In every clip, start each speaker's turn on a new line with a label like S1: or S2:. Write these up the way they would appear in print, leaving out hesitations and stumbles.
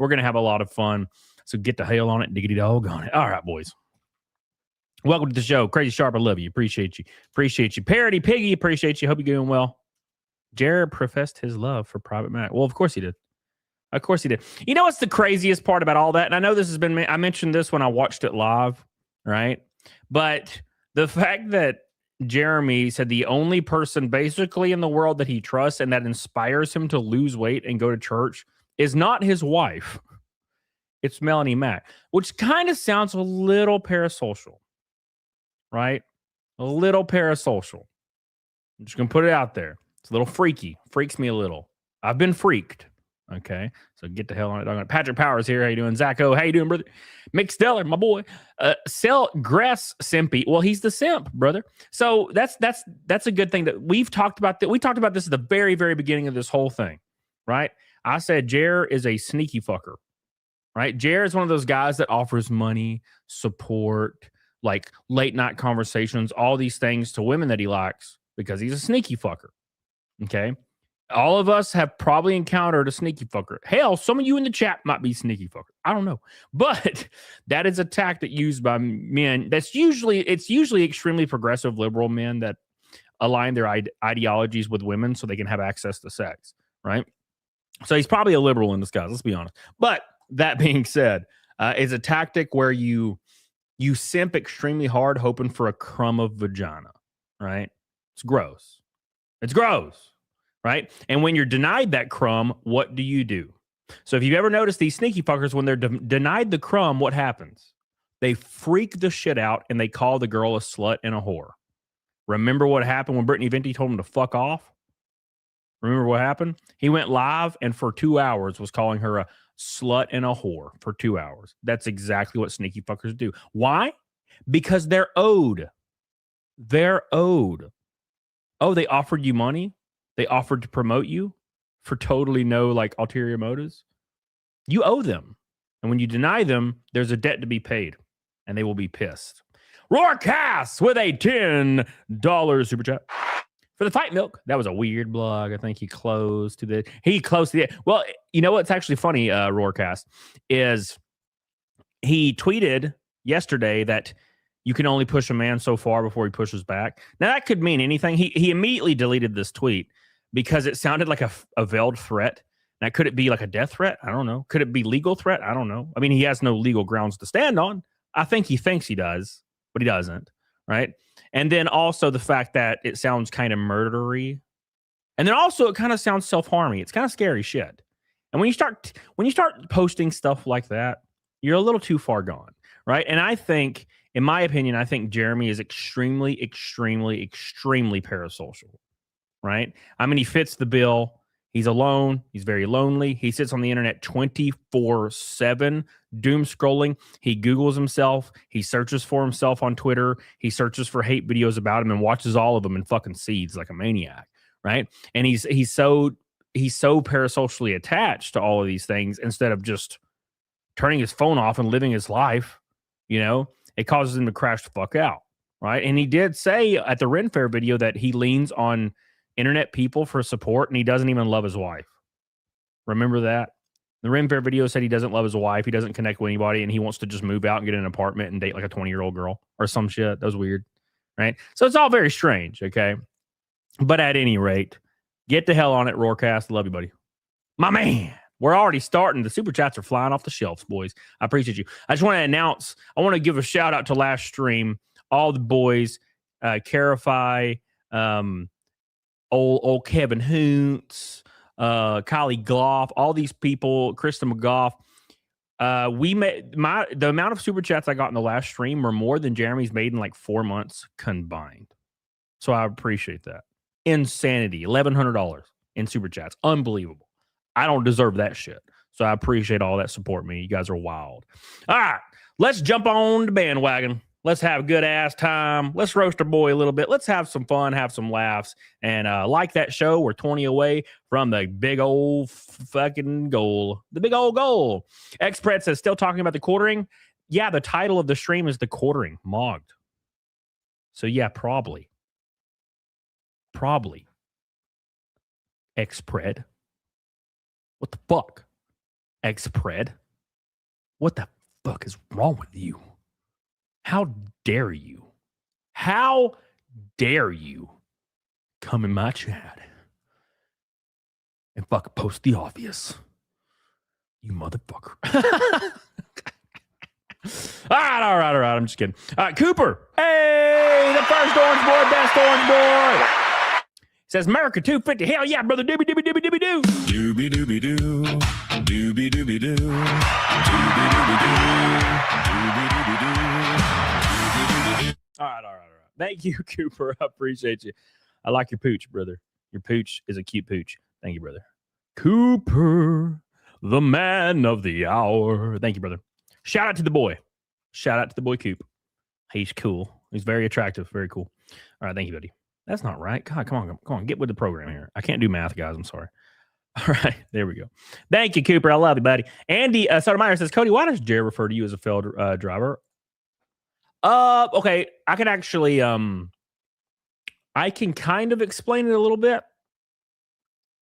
S1: We're going to have a lot of fun. So get the hell on it, diggity dog on it. All right, boys. Welcome to the show. Crazy Sharp, I love you. Appreciate you. Appreciate you. Parody Piggy, appreciate you. Hope you're doing well. Jared professed his love for Private Mac. Well, of course he did. Of course he did. You know what's the craziest part about all that? And I know this has been, I mentioned this when I watched it live, right? But the fact that Jeremy said the only person basically in the world that he trusts and that inspires him to lose weight and go to church is not his wife. It's Melanie Mack, which kind of sounds a little parasocial, right? A little parasocial. I'm just going to put it out there. It's a little freaky. Freaks me a little. I've been freaked. Okay, so get the hell on it. Patrick Powers here. How you doing? Zacho, how you doing, brother? Mick Stellar, my boy. Sell Grass Simpy. Well, he's the simp, brother. So that's a good thing that we've talked about. That we talked about this at the very, very beginning of this whole thing, right? I said Jer is a sneaky fucker, right? Jer is one of those guys that offers money, support, like late night conversations, all these things to women that he likes because he's a sneaky fucker. Okay. All of us have probably encountered a sneaky fucker. Hell, some of you in the chat might be sneaky fucker. I don't know. But that is a tactic used by men. It's usually extremely progressive liberal men that align their ideologies with women so they can have access to sex, right? So he's probably a liberal in disguise, let's be honest. But that being said, it's a tactic where you simp extremely hard hoping for a crumb of vagina, right? It's gross. It's gross. Right? And when you're denied that crumb, what do you do? So if you've ever noticed these sneaky fuckers, when they're denied the crumb, what happens? They freak the shit out and they call the girl a slut and a whore. Remember what happened when Brittany Venti told him to fuck off? Remember what happened? He went live and for 2 hours was calling her a slut and a whore for 2 hours. That's exactly what sneaky fuckers do. Why? Because they're owed. They're owed. Oh, they offered you money? They offered to promote you for totally no like ulterior motives. You owe them. And when you deny them, there's a debt to be paid and they will be pissed. Roarcast with a $10 super chat. For the Fight Milk, that was a weird blog. I think he closed to the... Well, you know what's actually funny, Roarcast, is he tweeted yesterday that you can only push a man so far before he pushes back. Now, that could mean anything. He immediately deleted this tweet because it sounded like a veiled threat. Now, could it be like a death threat? I don't know. Could it be legal threat? I don't know. I mean, he has no legal grounds to stand on. I think he thinks he does, but he doesn't, right? And then also the fact that it sounds kind of murdery. And then also it kind of sounds self-harming. It's kind of scary shit. And when you start posting stuff like that, you're a little too far gone, right? And I think, in my opinion, I think Jeremy is extremely, extremely, extremely parasocial, right? I mean, he fits the bill. He's alone. He's very lonely. He sits on the internet 24/7, doom scrolling. He Googles himself. He searches for himself on Twitter. He searches for hate videos about him and watches all of them and fucking seeds like a maniac, right? And he's so parasocially attached to all of these things instead of just turning his phone off and living his life, you know, it causes him to crash the fuck out, right? And he did say at the Ren Fair video that he leans on internet people for support and he doesn't even love his wife. Remember that? The Ren Fair video said he doesn't love his wife, he doesn't connect with anybody, and he wants to just move out and get an apartment and date like a 20-year-old girl or some shit. That was weird, right? So it's all very strange, okay? But at any rate, get the hell on it, Roarcast. Love you, buddy. My man. We're already starting. The super chats are flying off the shelves, boys. I appreciate you. I just want to announce, I want to give a shout out to last stream. All the boys, Carify, old Kevin Hoontz, Kylie Gloff, all these people, Krista McGough. We made the amount of super chats I got in the last stream were more than Jeremy's made in like 4 months combined. So I appreciate that. Insanity. $1,100 in super chats. Unbelievable. I don't deserve that shit. So I appreciate all that support, me. You guys are wild. All right. Let's jump on the bandwagon. Let's have a good ass time. Let's roast our boy a little bit. Let's have some fun, have some laughs. And like that show, we're 20 away from the big old fucking goal. The big old goal. Xpred says, still talking about the quartering? Yeah, the title of the stream is The Quartering, mogged. So yeah, probably. Xpred. What the fuck? X-Pred. What the fuck is wrong with you? How dare you? How dare you come in my chat and fucking post the obvious? You motherfucker. All right. I'm just kidding. All right, Cooper. Hey, the first orange boy, best orange boy. Says America 250. Hell yeah, brother. Doobie doobie doobie doobie doo. Doobie doobie doo. Doobie doobie doo. Doobie doobie doo. Doobie doobie doo. All right. Thank you, Cooper. I appreciate you. I like your pooch, brother. Your pooch is a cute pooch. Thank you, brother. Cooper, the man of the hour. Thank you, brother. Shout out to the boy. Shout out to the boy Coop. He's cool. He's very attractive. Very cool. All right. Thank you, buddy. That's not right. God, come on. Get with the program here. I can't do math, guys. I'm sorry. All right. There we go. Thank you, Cooper. I love you, buddy. Andy Sotomayor says, Cody, why does Jerry refer to you as a failed driver? Okay. I can actually, I can kind of explain it a little bit.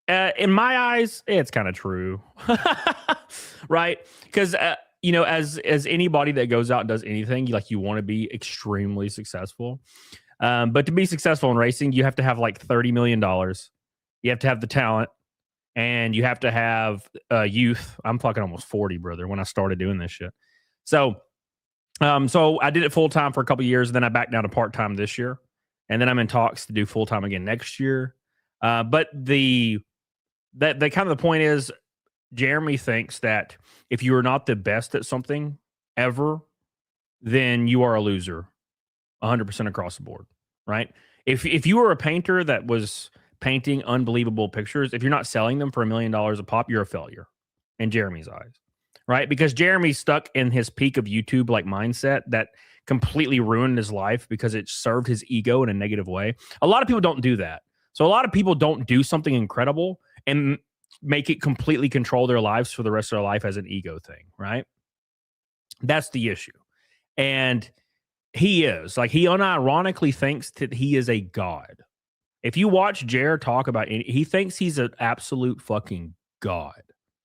S1: In my eyes, it's kind of true. Right? Because, you know, as anybody that goes out and does anything, you want to be extremely successful. But to be successful in racing, you have to have like $30 million. You have to have the talent, and you have to have youth. I'm fucking almost 40, brother, when I started doing this shit. So I did it full time for a couple of years, and then I backed down to part time this year, and then I'm in talks to do full time again next year. But the kind of the point is, Jeremy thinks that if you are not the best at something ever, then you are a loser. 100% across the board, right? If you were a painter that was painting unbelievable pictures, if you're not selling them for $1 million a pop, you're a failure in Jeremy's eyes, right? Because Jeremy's stuck in his peak of YouTube like mindset that completely ruined his life because it served his ego in a negative way. A lot of people don't do that. So a lot of people don't do something incredible and make it completely control their lives for the rest of their life as an ego thing, right? That's the issue. And he is. He unironically thinks that he is a god. If you watch Jer talk about it, he thinks he's an absolute fucking god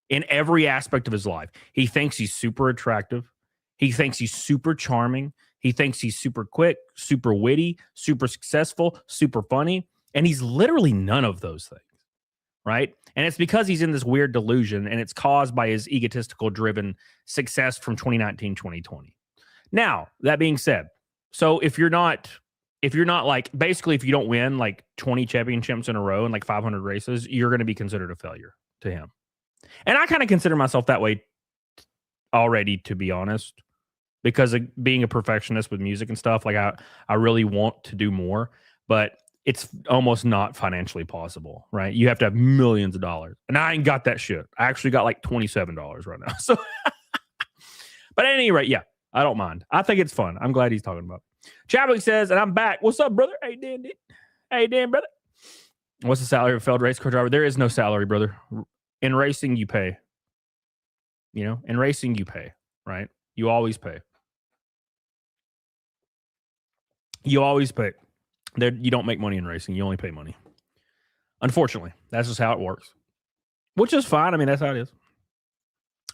S1: in every aspect of his life. He thinks he's super attractive. He thinks he's super charming. He thinks he's super quick, super witty, super successful, super funny. And he's literally none of those things, right? And it's because he's in this weird delusion, and it's caused by his egotistical driven success from 2019, 2020. Now, that being said, so if you're not basically, if you don't win 20 championships in a row and 500 races, you're going to be considered a failure to him. And I kind of consider myself that way already, to be honest, because of being a perfectionist with music and stuff. I really want to do more, but it's almost not financially possible, right? You have to have millions of dollars, and I ain't got that shit. I actually got $27 right now. So, but at any rate, yeah. I don't mind. I think it's fun. I'm glad he's talking about it. Chadwick says, and I'm back. What's up, brother? Hey, Dan, brother. What's the salary of a failed race car driver? There is no salary, brother. In racing, you pay. You know, in racing, you pay, right? You always pay. You always pay. You don't make money in racing. You only pay money. Unfortunately, that's just how it works, which is fine. I mean, that's how it is.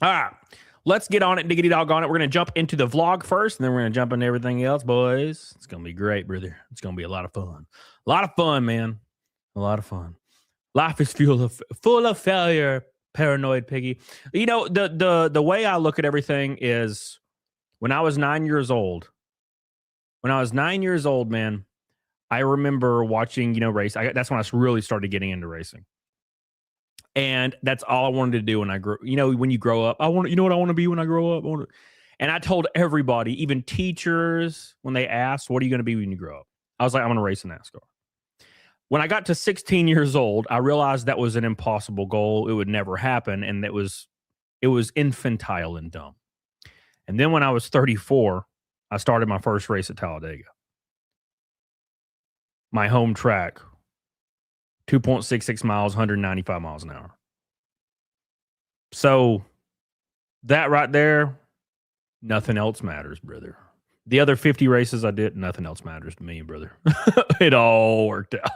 S1: All right. Let's get on it, diggity dog on it. We're going to jump into the vlog first, and then we're going to jump into everything else, boys. It's going to be great, brother. It's going to be a lot of fun. A lot of fun, man. A lot of fun. Life is full of failure, paranoid piggy. You know, the way I look at everything is when I was 9 years old. When I was 9 years old, man, I remember watching, race. That's when I really started getting into racing. And that's all I wanted to do when I grew. When you grow up, what I want to be when I grow up. And I told everybody, even teachers, when they asked, "What are you going to be when you grow up?" I was like, "I'm going to race in NASCAR." When I got to 16 years old, I realized that was an impossible goal. It would never happen, and it was infantile and dumb. And then when I was 34, I started my first race at Talladega, my home track. 2.66 miles, 195 miles an hour. So that right there, nothing else matters, brother. The other 50 races I did, nothing else matters to me, brother. It all worked out.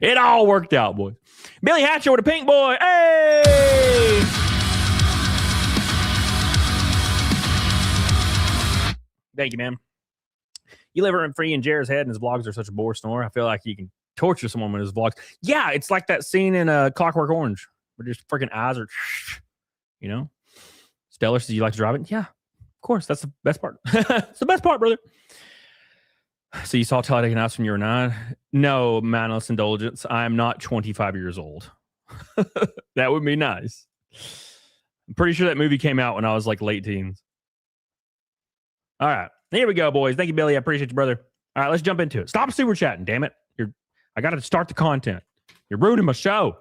S1: It all worked out, boy. Billy Hatcher with a pink boy. Hey! Thank you, man. You live rent free in Jared's head, and his vlogs are such a bore snore. I feel like you can torture someone with his vlogs. Yeah, it's like that scene in Clockwork Orange where just freaking eyes are, you know. Stellar says you like to drive it. Yeah, of course. That's the best part. It's the best part, brother. So you saw Talladega Nights when you were 9? No, mindless indulgence. I'm not 25 years old. That would be nice. I'm pretty sure that movie came out when I was like late teens. All right. Here we go, boys. Thank you, Billy. I appreciate you, brother. All right, let's jump into it. Stop super chatting, damn it. I got to start the content. You're ruining my show.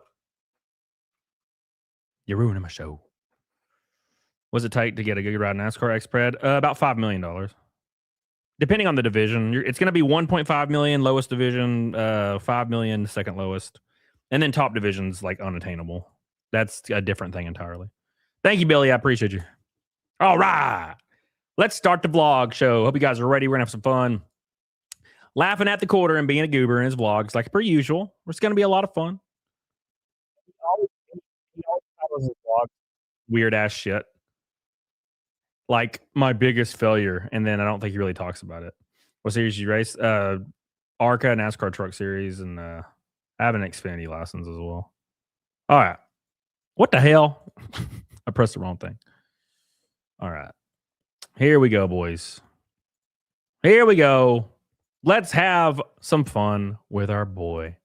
S1: You're ruining my show. What's it take to get a good ride NASCAR X-Pred? About $5 million. Depending on the division, it's going to be 1.5 million lowest division, 5 million second lowest, and then top divisions like unattainable. That's a different thing entirely. Thank you, Billy. I appreciate you. All right, let's start the vlog show. Hope you guys are ready. We're gonna have some fun, laughing at the quarter and being a goober in his vlogs like per usual. It's going to be a lot of fun. He always titles his vlog weird ass shit. Like my biggest failure, and then I don't think he really talks about it. What series you race? ARCA NASCAR Truck Series, and I have an Xfinity license as well. All right. What the hell? I pressed the wrong thing. All right. Here we go, boys. Here we go. Let's have some fun with our boy.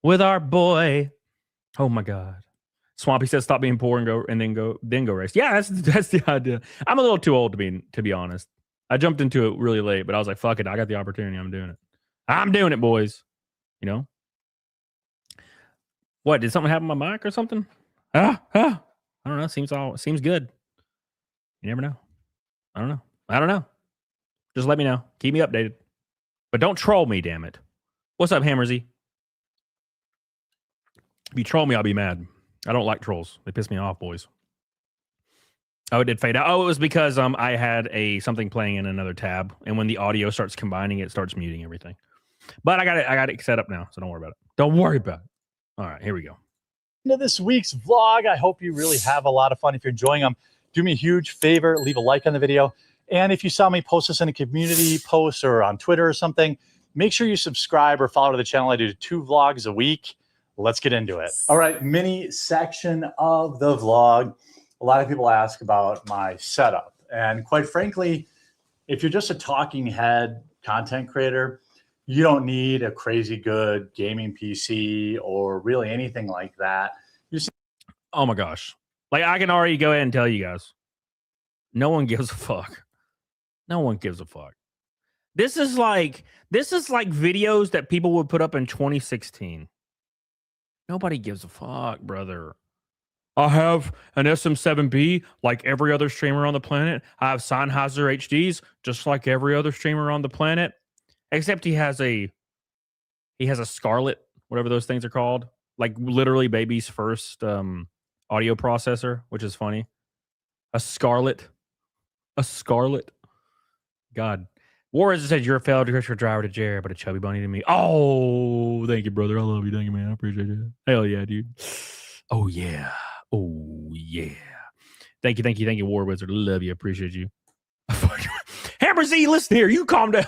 S1: With our boy. Oh my God. Swampy says stop being poor and then go race. Yeah, that's the idea. I'm a little too old to be honest. I jumped into it really late, but I was like, fuck it. I got the opportunity. I'm doing it. I'm doing it, boys. You know? What? Did something happen to my mic or something? I don't know. Seems good. You never know. I don't know. Just let me know. Keep me updated. But don't troll me, damn it. What's up, Hammersy? If you troll me, I'll be mad. I don't like trolls. They piss me off, boys. Oh, it did fade out. Oh, it was because I had something playing in another tab, and when the audio starts combining, it starts muting everything. But I got it set up now, so don't worry about it. Don't worry about it. All right, here we go.
S2: Into this week's vlog. I hope you really have a lot of fun. If you're enjoying them, do me a huge favor, leave a like on the video. And if you saw me post this in a community post or on Twitter or something, make sure you subscribe or follow to the channel. I do 2 vlogs a week. Let's get into it. All right, mini section of the vlog. A lot of people ask about my setup. And quite frankly, if you're just a talking head content creator, you don't need a crazy good gaming PC or really anything like that.
S1: Oh my gosh. Like I can already go ahead and tell you guys, no one gives a fuck. No one gives a fuck. This is like videos that people would put up in 2016. Nobody gives a fuck, brother. I have an SM7B like every other streamer on the planet. I have Sennheiser HDs just like every other streamer on the planet. Except he has a Scarlett, whatever those things are called. Like literally baby's first audio processor, which is funny. A Scarlett. God. Warren said you're a failed Christian driver to Jared, but a chubby bunny to me. Oh, thank you, brother. I love you. Thank you, man. I appreciate it. Hell yeah, dude. Oh yeah. Thank you, War Wizard. Love you. Appreciate you. Hammer Z, listen here. You calm down.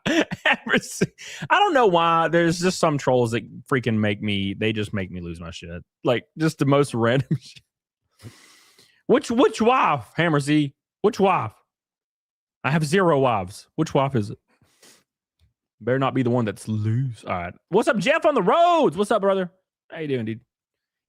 S1: Hammer Z. I don't know why. There's just some trolls that freaking make me lose my shit. Like just the most random shit. Which wife, Hammer Z? Which wife? I have 0 wives. Which wife is it? Better not be the one that's loose. All right. What's up, Jeff on the roads? What's up, brother? How you doing, dude?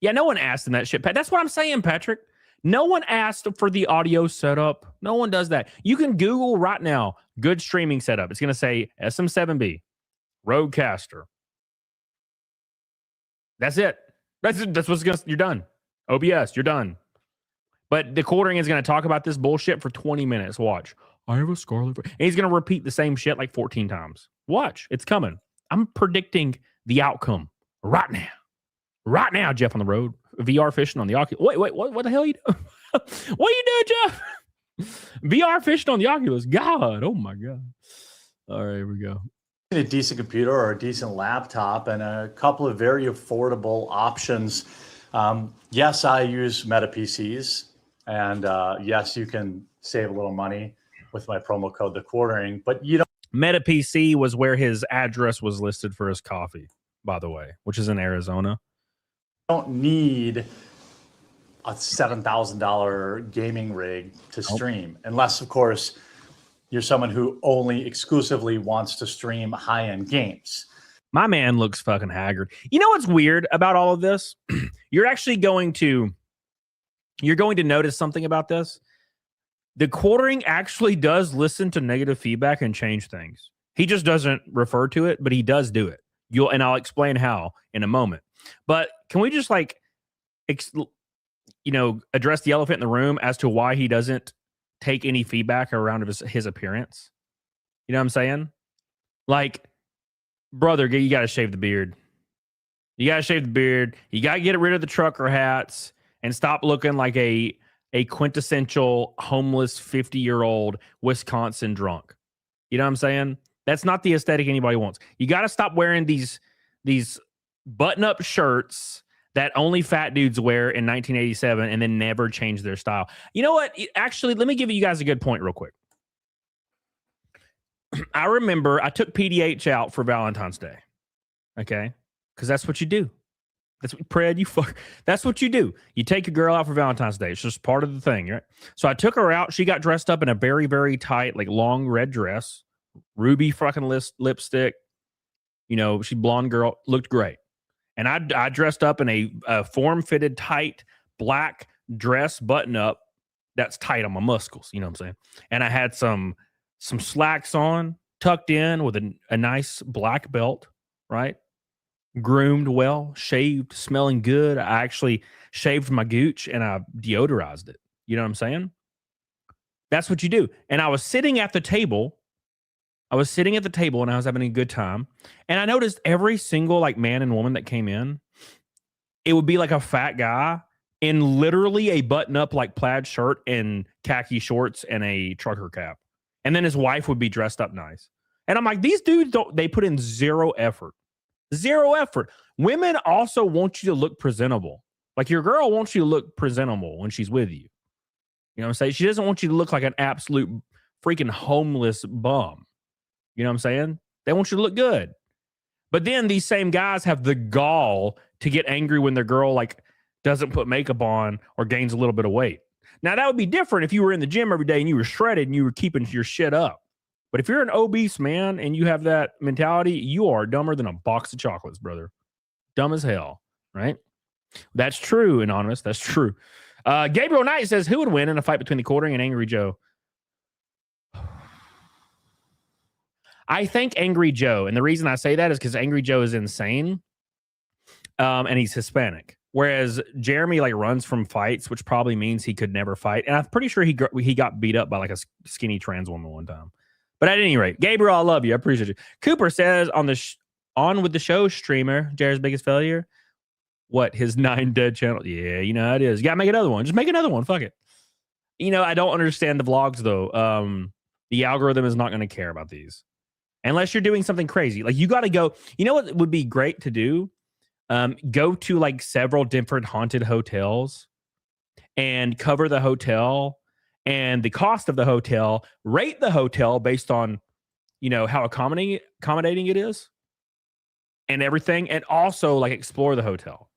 S1: Yeah, no one asked him that shit, Pat. That's what I'm saying, Patrick. No one asked for the audio setup. No one does that. You can Google right now, good streaming setup. It's going to say SM7B, Rodecaster. That's it. That's what's going to, you're done. OBS, you're done. But the quartering is going to talk about this bullshit for 20 minutes. Watch. I have a Scarlet. And he's going to repeat the same shit like 14 times. Watch. It's coming. I'm predicting the outcome right now. Right now, Jeff on the road. VR fishing on the Oculus. Wait. What the hell are you doing? What are you doing, Jeff? VR fishing on the Oculus. God. Oh, my God. All right, here we go.
S2: A decent computer or a decent laptop and a couple of very affordable options. Yes, I use Meta PCs. And yes, you can save a little money with my promo code TheQuartering. But you
S1: Meta PC was where his address was listed for his coffee, by the way, which is in Arizona.
S2: don't need a $7,000 gaming rig to stream, unless, of course, you're someone who only exclusively wants to stream high-end games.
S1: My man looks fucking haggard. You know what's weird about all of this? You're going to notice something about this. The Quartering actually does listen to negative feedback and change things. He just doesn't refer to it, but he does do it. And I'll explain how in a moment. But can we just address the elephant in the room as to why he doesn't take any feedback around his appearance? You know what I'm saying? Like, brother, you got to shave the beard. You got to shave the beard. You got to get rid of the trucker hats and stop looking like a quintessential homeless 50-year-old Wisconsin drunk. You know what I'm saying? That's not the aesthetic anybody wants. You got to stop wearing these button-up shirts that only fat dudes wear in 1987 and then never change their style. You know what? Actually, let me give you guys a good point real quick. I remember I took PDH out for Valentine's Day. Okay? Because that's what you do. That's what, Pred, you fuck. That's what you do. You take your girl out for Valentine's Day. It's just part of the thing, right? So I took her out. She got dressed up in a very, very tight, long red dress, ruby fucking lipstick. You know, she blonde girl, looked great. And I dressed up in a form-fitted, tight, black dress button-up that's tight on my muscles. You know what I'm saying? And I had some slacks on, tucked in with a nice black belt, right? Groomed well, shaved, smelling good. I actually shaved my gooch and I deodorized it. You know what I'm saying? That's what you do. And I was sitting at the table. And I was having a good time. And I noticed every single man and woman that came in, it would be like a fat guy in literally a button-up plaid shirt and khaki shorts and a trucker cap. And then his wife would be dressed up nice. And I'm like, these dudes they put in zero effort. Zero effort. Women also want you to look presentable. Like your girl wants you to look presentable when she's with you. You know what I'm saying? She doesn't want you to look like an absolute freaking homeless bum. You know what I'm saying? They want you to look good. But then these same guys have the gall to get angry when their girl doesn't put makeup on or gains a little bit of weight. Now that would be different if you were in the gym every day and you were shredded and you were keeping your shit up. But if you're an obese man and you have that mentality, you are dumber than a box of chocolates, brother. Dumb as hell, right? That's true, Anonymous. That's true. Gabriel Knight says, who would win in a fight between the Quartering and Angry Joe? I think Angry Joe. And the reason I say that is because Angry Joe is insane and he's Hispanic. Whereas Jeremy runs from fights, which probably means he could never fight. And I'm pretty sure he got beat up by a skinny trans woman one time. But at any rate, Gabriel, I love you. I appreciate you. Cooper says on with the show streamer, Jared's biggest failure. What, his 9 dead channel? Yeah, you know how it is. You got to make another one. Just make another one. Fuck it. You know, I don't understand the vlogs, though. The algorithm is not going to care about these. Unless you're doing something crazy. You got to go. You know what would be great to do? Go to several different haunted hotels and cover the hotel and the cost of the hotel, rate the hotel based on, how accommodating it is and everything. And also explore the hotel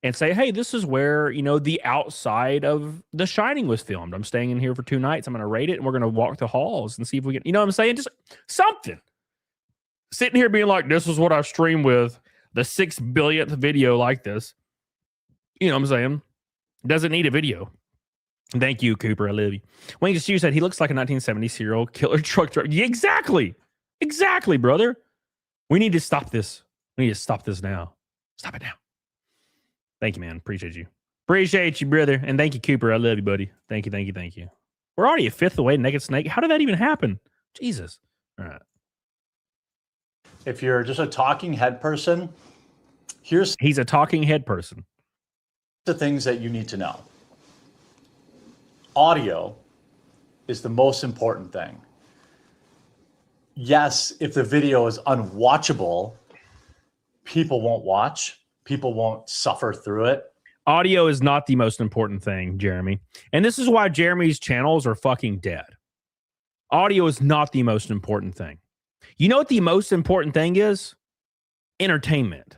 S1: and say, hey, this is where, the outside of The Shining was filmed. I'm staying in here for 2 nights. I'm going to rate it and we're going to walk the halls and see if we can, you know what I'm saying? Just something. Sitting here being like, this is what I stream with the 6 billionth video like this. You know what I'm saying? Doesn't need a video. Thank you, Cooper. I love you. Wayne Stew said he looks like a 1970s serial killer truck driver. Yeah, exactly. Exactly, brother. We need to stop this. We need to stop this now. Stop it now. Thank you, man. Appreciate you. Appreciate you, brother. And thank you, Cooper. I love you, buddy. Thank you, thank you, thank you. We're already a 5th away, Naked Snake. How did that even happen? Jesus. All right.
S2: If you're just a talking head person,
S1: he's a talking head person.
S2: The things that you need to know. Audio is the most important thing. Yes, if the video is unwatchable, people won't watch. People won't suffer through it.
S1: Audio is not the most important thing, Jeremy. And this is why Jeremy's channels are fucking dead. Audio is not the most important thing. You know what the most important thing is? Entertainment.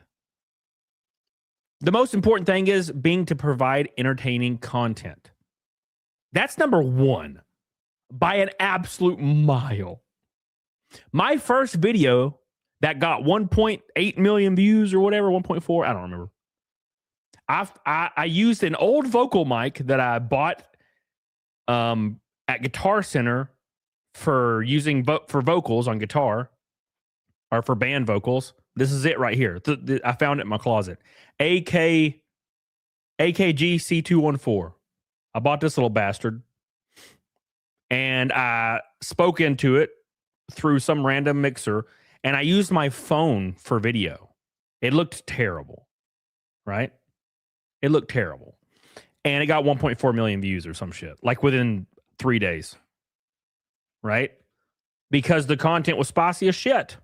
S1: The most important thing is being to provide entertaining content. That's number one by an absolute mile. My first video that got 1.8 million views or whatever, 1.4, I don't remember. I used an old vocal mic that I bought at Guitar Center for using for vocals on guitar or for band vocals. This is it right here. I found it in my closet. AKG C214. I bought this little bastard and I spoke into it through some random mixer and I used my phone for video. It looked terrible, right? It looked terrible. And it got 1.4 million views or some shit, like within 3 days, right? Because the content was spicy as shit.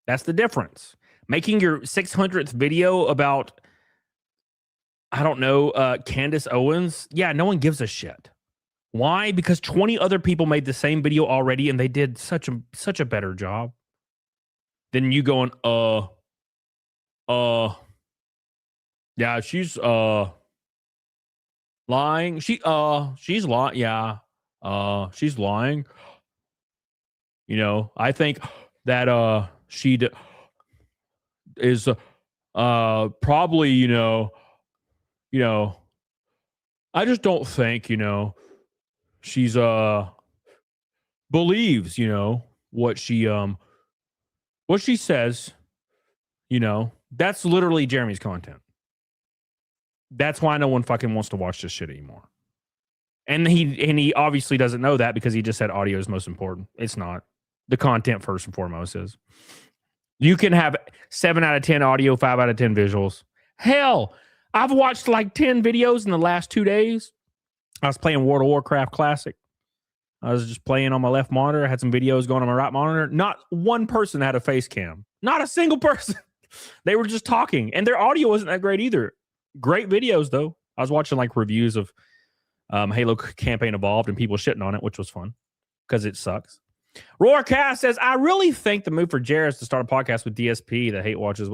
S1: That's the difference. Making your 600th video about, I don't know, Candace Owens, yeah, no one gives a shit. Why? Because 20 other people made the same video already and they did such a better job than you going, yeah, she's lying. She's lying. Yeah. She's lying. You know, I think that she is probably, you know, I just don't think, you know, she's believes, you know, what she says, you know. That's literally Jeremy's content. That's why no one fucking wants to watch this shit anymore. And he obviously doesn't know that because he just said audio is most important. It's not. The content first and foremost is. You can have 7 out of 10 audio, 5 out of 10 visuals. Hell, I've watched like 10 videos in the last 2 days. I was playing World of Warcraft Classic. I was just playing on my left monitor. I had some videos going on my right monitor. Not one person had a face cam. Not a single person. They were just talking. And their audio wasn't that great either. Great videos, though. I was watching like reviews of Halo Campaign Evolved and people shitting on it, which was fun because it sucks. Roarcast says, I really think the move for Jared is to start a podcast with DSP that hate watches.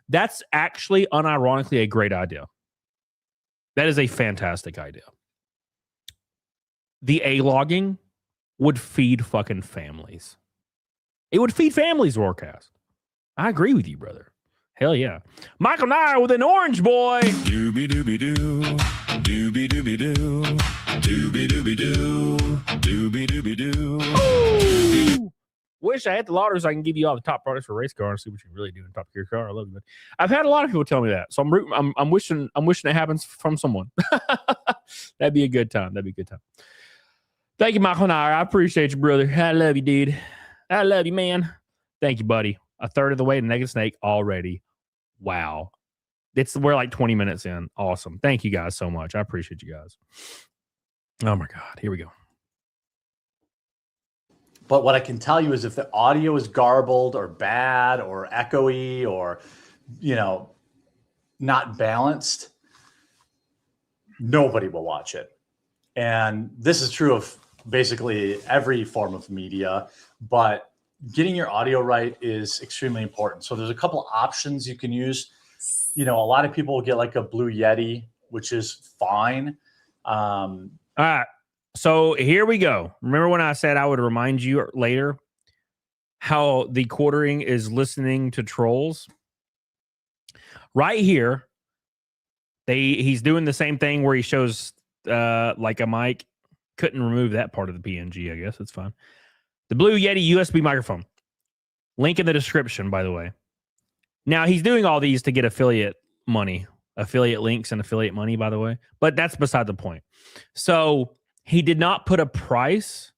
S1: That's actually unironically a great idea. That is a fantastic idea. The A-logging would feed fucking families. It would feed families, Roarcast. I agree with you, brother. Hell yeah. Michael Nair with an orange boy.
S3: Doobie doobie doo. Doobie doobie doo. Doobie doobie doo. Doobie doobie doo.
S1: Wish I had the lottery so I can give you all the top products for race car and see what you really do in top of your car. I love you, man. I've had a lot of people tell me that. So I'm wishing it happens from someone. That'd be a good time. That'd be a good time. Thank you, Michael Nair. I appreciate you, brother. I love you, dude. I love you, man. Thank you, buddy. A third of the way to Naked Snake already. Wow. We're like 20 minutes in. Awesome. Thank you guys so much. I appreciate you guys. Oh my God. Here we go.
S2: But what I can tell you is if the audio is garbled or bad or echoey or, you know, not balanced, nobody will watch it. And this is true of basically every form of media, but getting your audio right is extremely important. So there's a couple options you can use. You know, a lot of people will get like a Blue Yeti, which is fine.
S1: All right. So here we go. Remember when I said I would remind you later how the Quartering is listening to trolls? Right here, he's doing the same thing where he shows like a mic. Couldn't remove that part of the PNG, I guess. It's fine. The Blue Yeti USB microphone. Link in the description, by the way. Now, he's doing all these to get affiliate money. Affiliate links and affiliate money, by the way. But that's beside the point. So he did not put a price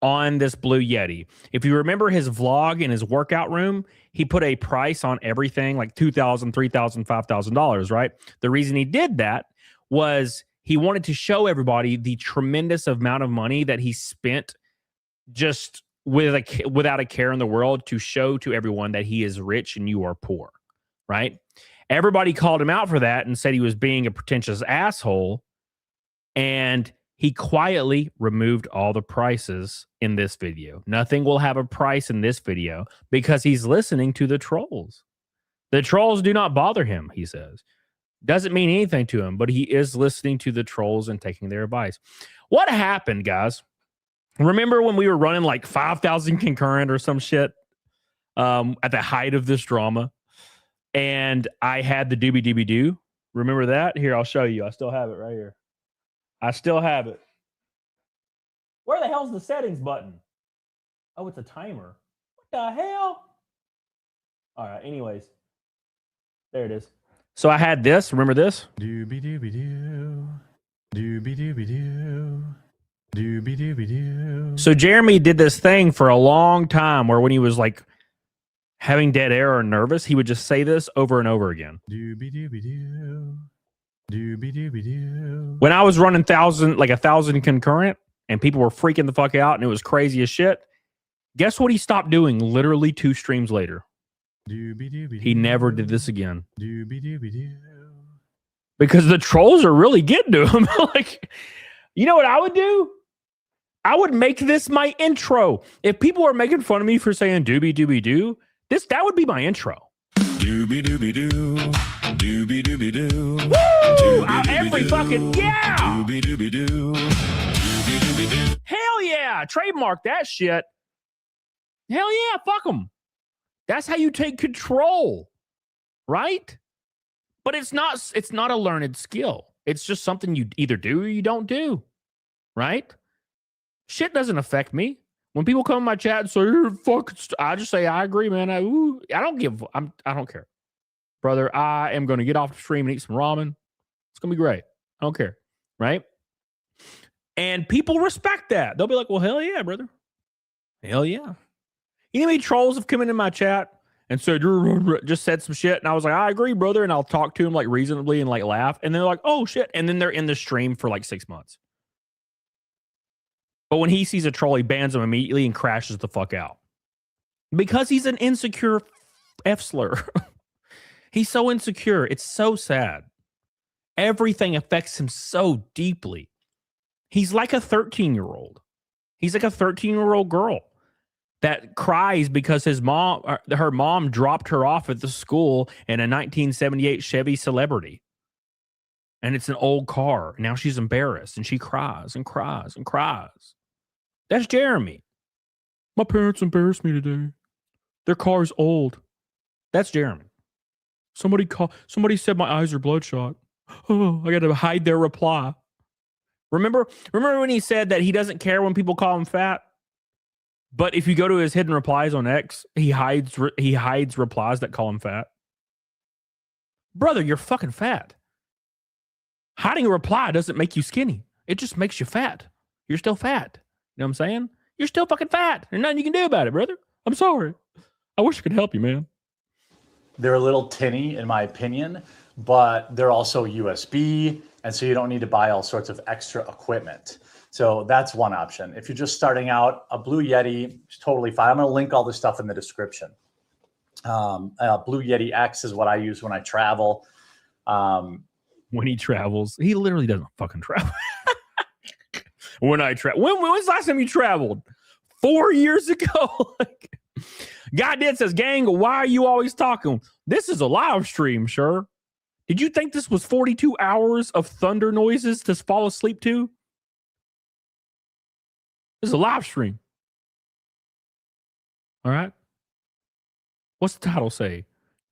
S1: on this Blue Yeti. If you remember his vlog in his workout room, he put a price on everything like $2,000, $3,000, $5,000, right? The reason he did that was he wanted to show everybody the tremendous amount of money that he spent just without a care in the world to show to everyone that he is rich and you are poor, right? Everybody called him out for that and said he was being a pretentious asshole. And He quietly removed all the prices in this video. Nothing will have a price in this video because he's listening to the trolls. The trolls do not bother him, he says. Doesn't mean anything to him, but he is listening to the trolls and taking their advice. What happened, guys? Remember when we were running like 5,000 concurrent or some shit at the height of this drama? And I had the doobie-doobie-doo. Remember that? Here, I'll show you. I still have it right here. I still have it. Where the hell's the settings button? Oh, it's a timer. What the hell? All right, anyways. There it is. So I had this. Remember this?
S2: Doobie-doobie-doo. Doobie-doobie-doo. Doobie-doobie-doo.
S1: So Jeremy did this thing for a long time where when he was like having dead air or nervous, he would just say this over and over again.
S2: Doobie-doobie-doo. Doobie-doobie-doo.
S1: When I was running 1,000 concurrent and people were freaking the fuck out and it was crazy as shit, guess what he stopped doing literally 2 streams later? He never did this again. Because the trolls are really getting to him. Like, you know what I would do? I would make this my intro. If people are making fun of me for saying doobie doobie doo, that would be my intro.
S3: Doobie doobie doo. Doobie doobie doo.
S1: Woo! Every fucking yeah!
S3: Doobie doobie doo. Doobie doobie doo.
S1: Hell yeah! Trademark that shit. Hell yeah! Fuck them. That's how you take control, right? But it's not a learned skill. It's just something you either do or you don't do, right? Shit doesn't affect me. When people come in my chat and say, "You're fucking," I just say, "I agree, man." I don't care, brother. I am going to get off the stream and eat some ramen. It's going to be great. I don't care, right? And people respect that. They'll be like, "Well, hell yeah, brother. Hell yeah." You know how many trolls have come into my chat and said, just said some shit, and I was like, "I agree, brother," and I'll talk to them like reasonably and like laugh, and they're like, "Oh shit," and then they're in the stream for like 6 months. But when he sees a troll, he bans him immediately and crashes the fuck out because he's an insecure F-slur. He's so insecure. It's so sad. Everything affects him so deeply. He's like a 13-year-old. He's like a 13-year-old girl that cries because her mom dropped her off at the school in a 1978 Chevy Celebrity. And it's an old car. Now she's embarrassed and she cries and cries and cries. That's Jeremy. My parents embarrassed me today. Their car's old. That's Jeremy. Somebody said my eyes are bloodshot. Oh, I got to hide their reply. Remember when he said that he doesn't care when people call him fat? But if you go to his hidden replies on X, he hides replies that call him fat. Brother, you're fucking fat. Hiding a reply doesn't make you skinny. It just makes you fat. You're still fat. You know what I'm saying? You're still fucking fat. There's nothing you can do about it, brother. I'm sorry. I wish I could help you, man.
S2: They're a little tinny, in my opinion, but they're also USB, and so you don't need to buy all sorts of extra equipment. So that's one option. If you're just starting out, a Blue Yeti is totally fine. I'm going to link all this stuff in the description. Blue Yeti X is what I use when I travel.
S1: When he travels, he literally doesn't fucking travel. When I travel, when's the last time you traveled? 4 years ago. God did says, "Gang, why are you always talking? This is a live stream, sure. Did you think this was 42 hours of thunder noises to fall asleep to? This is a live stream. All right. What's the title say?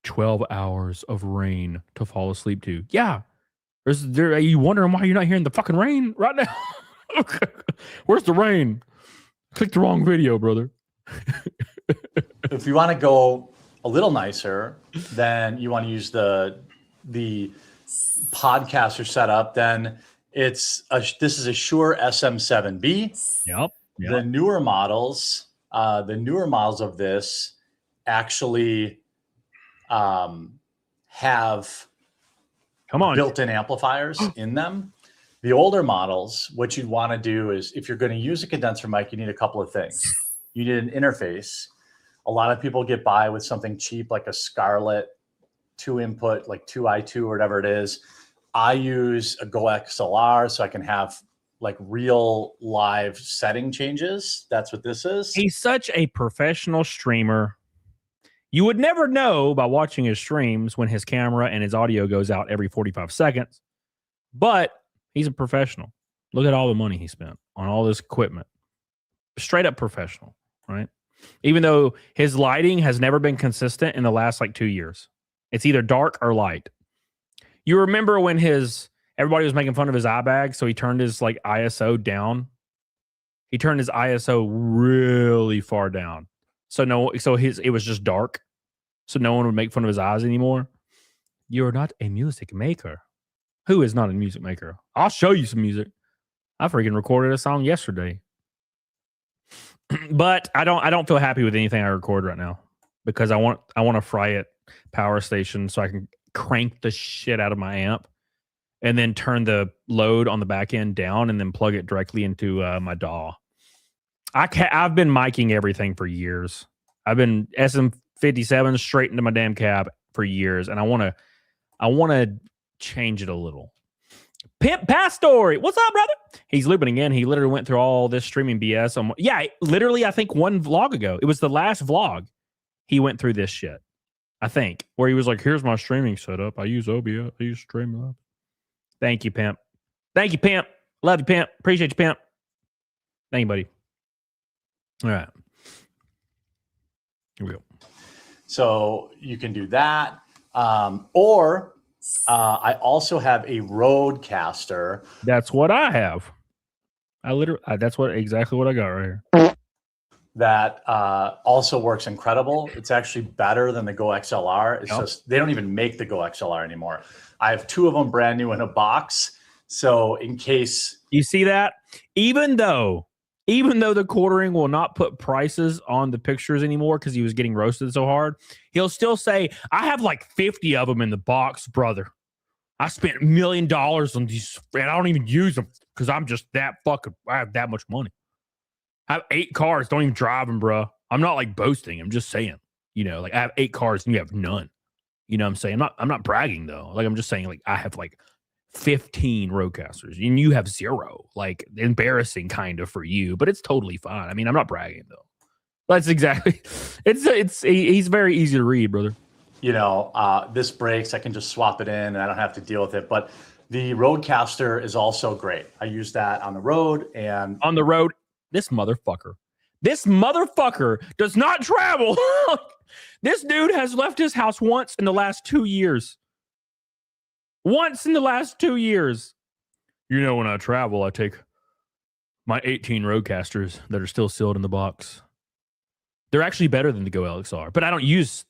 S1: 12 hours of rain to fall asleep to. Yeah. Are you wondering why you're not hearing the fucking rain right now? Where's the rain? Click the wrong video, brother.
S2: If you want to go a little nicer, then you want to use the podcaster setup. Then this is a Shure SM7B.
S1: Yep.
S2: The newer models of this actually have built-in amplifiers in them. The older models, what you'd want to do is, if you're going to use a condenser mic, you need a couple of things. You need an interface. A lot of people get by with something cheap like a Scarlett 2-input, like 2i2 or whatever it is. I use a Go XLR so I can have like real live setting changes. That's what this is.
S1: He's such a professional streamer. You would never know by watching his streams when his camera and his audio goes out every 45 seconds, but he's a professional. Look at all the money he spent on all this equipment. Straight up professional, right? Even though his lighting has never been consistent in the last like 2 years. It's either dark or light. You remember when everybody was making fun of his eye bag, so he turned his like ISO down. He turned his ISO really far down. It was just dark. So no one would make fun of his eyes anymore. You're not a music maker. Who is not a music maker? I'll show you some music. I freaking recorded a song yesterday. But I don't feel happy with anything I record right now because I want a Fryette power station so I can crank the shit out of my amp and then turn the load on the back end down and then plug it directly into my DAW. I've been miking everything for years. I've been SM57 straight into my damn cab for years, and I want to change it a little. Pimp Pastory, what's up, brother? He's looping again. He literally went through all this streaming BS. Literally, I think one vlog ago. It was the last vlog. He went through this shit, I think, where he was like, here's my streaming setup. I use OBS. I use Streamlabs. Thank you, Pimp. Thank you, Pimp. Love you, Pimp. Appreciate you, Pimp. Thank you, buddy. All right. Here we go.
S2: So you can do that. Or I also have a Rodecaster.
S1: That's what I have. That's exactly what I got right here.
S2: That also works incredible. It's actually better than the Go XLR. It's just they don't even make the Go XLR anymore. I have 2 of them brand new in a box. So in case
S1: you see that, even though the Quartering will not put prices on the pictures anymore because he was getting roasted so hard, he'll still say, I have like 50 of them in the box, brother. I spent $1 million on these, and I don't even use them because I'm just that fucking, I have that much money. I have 8 cars, don't even drive them, bro. I'm not like boasting. I'm just saying, like I have 8 cars and you have none. You know what I'm saying? I'm not bragging though. Like I'm just saying, like I have like 15 Roadcasters and you have 0. Like embarrassing kind of for you, but it's totally fine. I mean, I'm not bragging though. That's exactly. He's very easy to read, brother.
S2: This breaks. I can just swap it in and I don't have to deal with it. But the Rodecaster is also great. I use that on the road and
S1: on the road. This motherfucker does not travel. This dude has left his house once in the last 2 years. Once in the last 2 years. When I travel, I take my 18 Roadcasters that are still sealed in the box. They're actually better than the Go LXR, but I don't use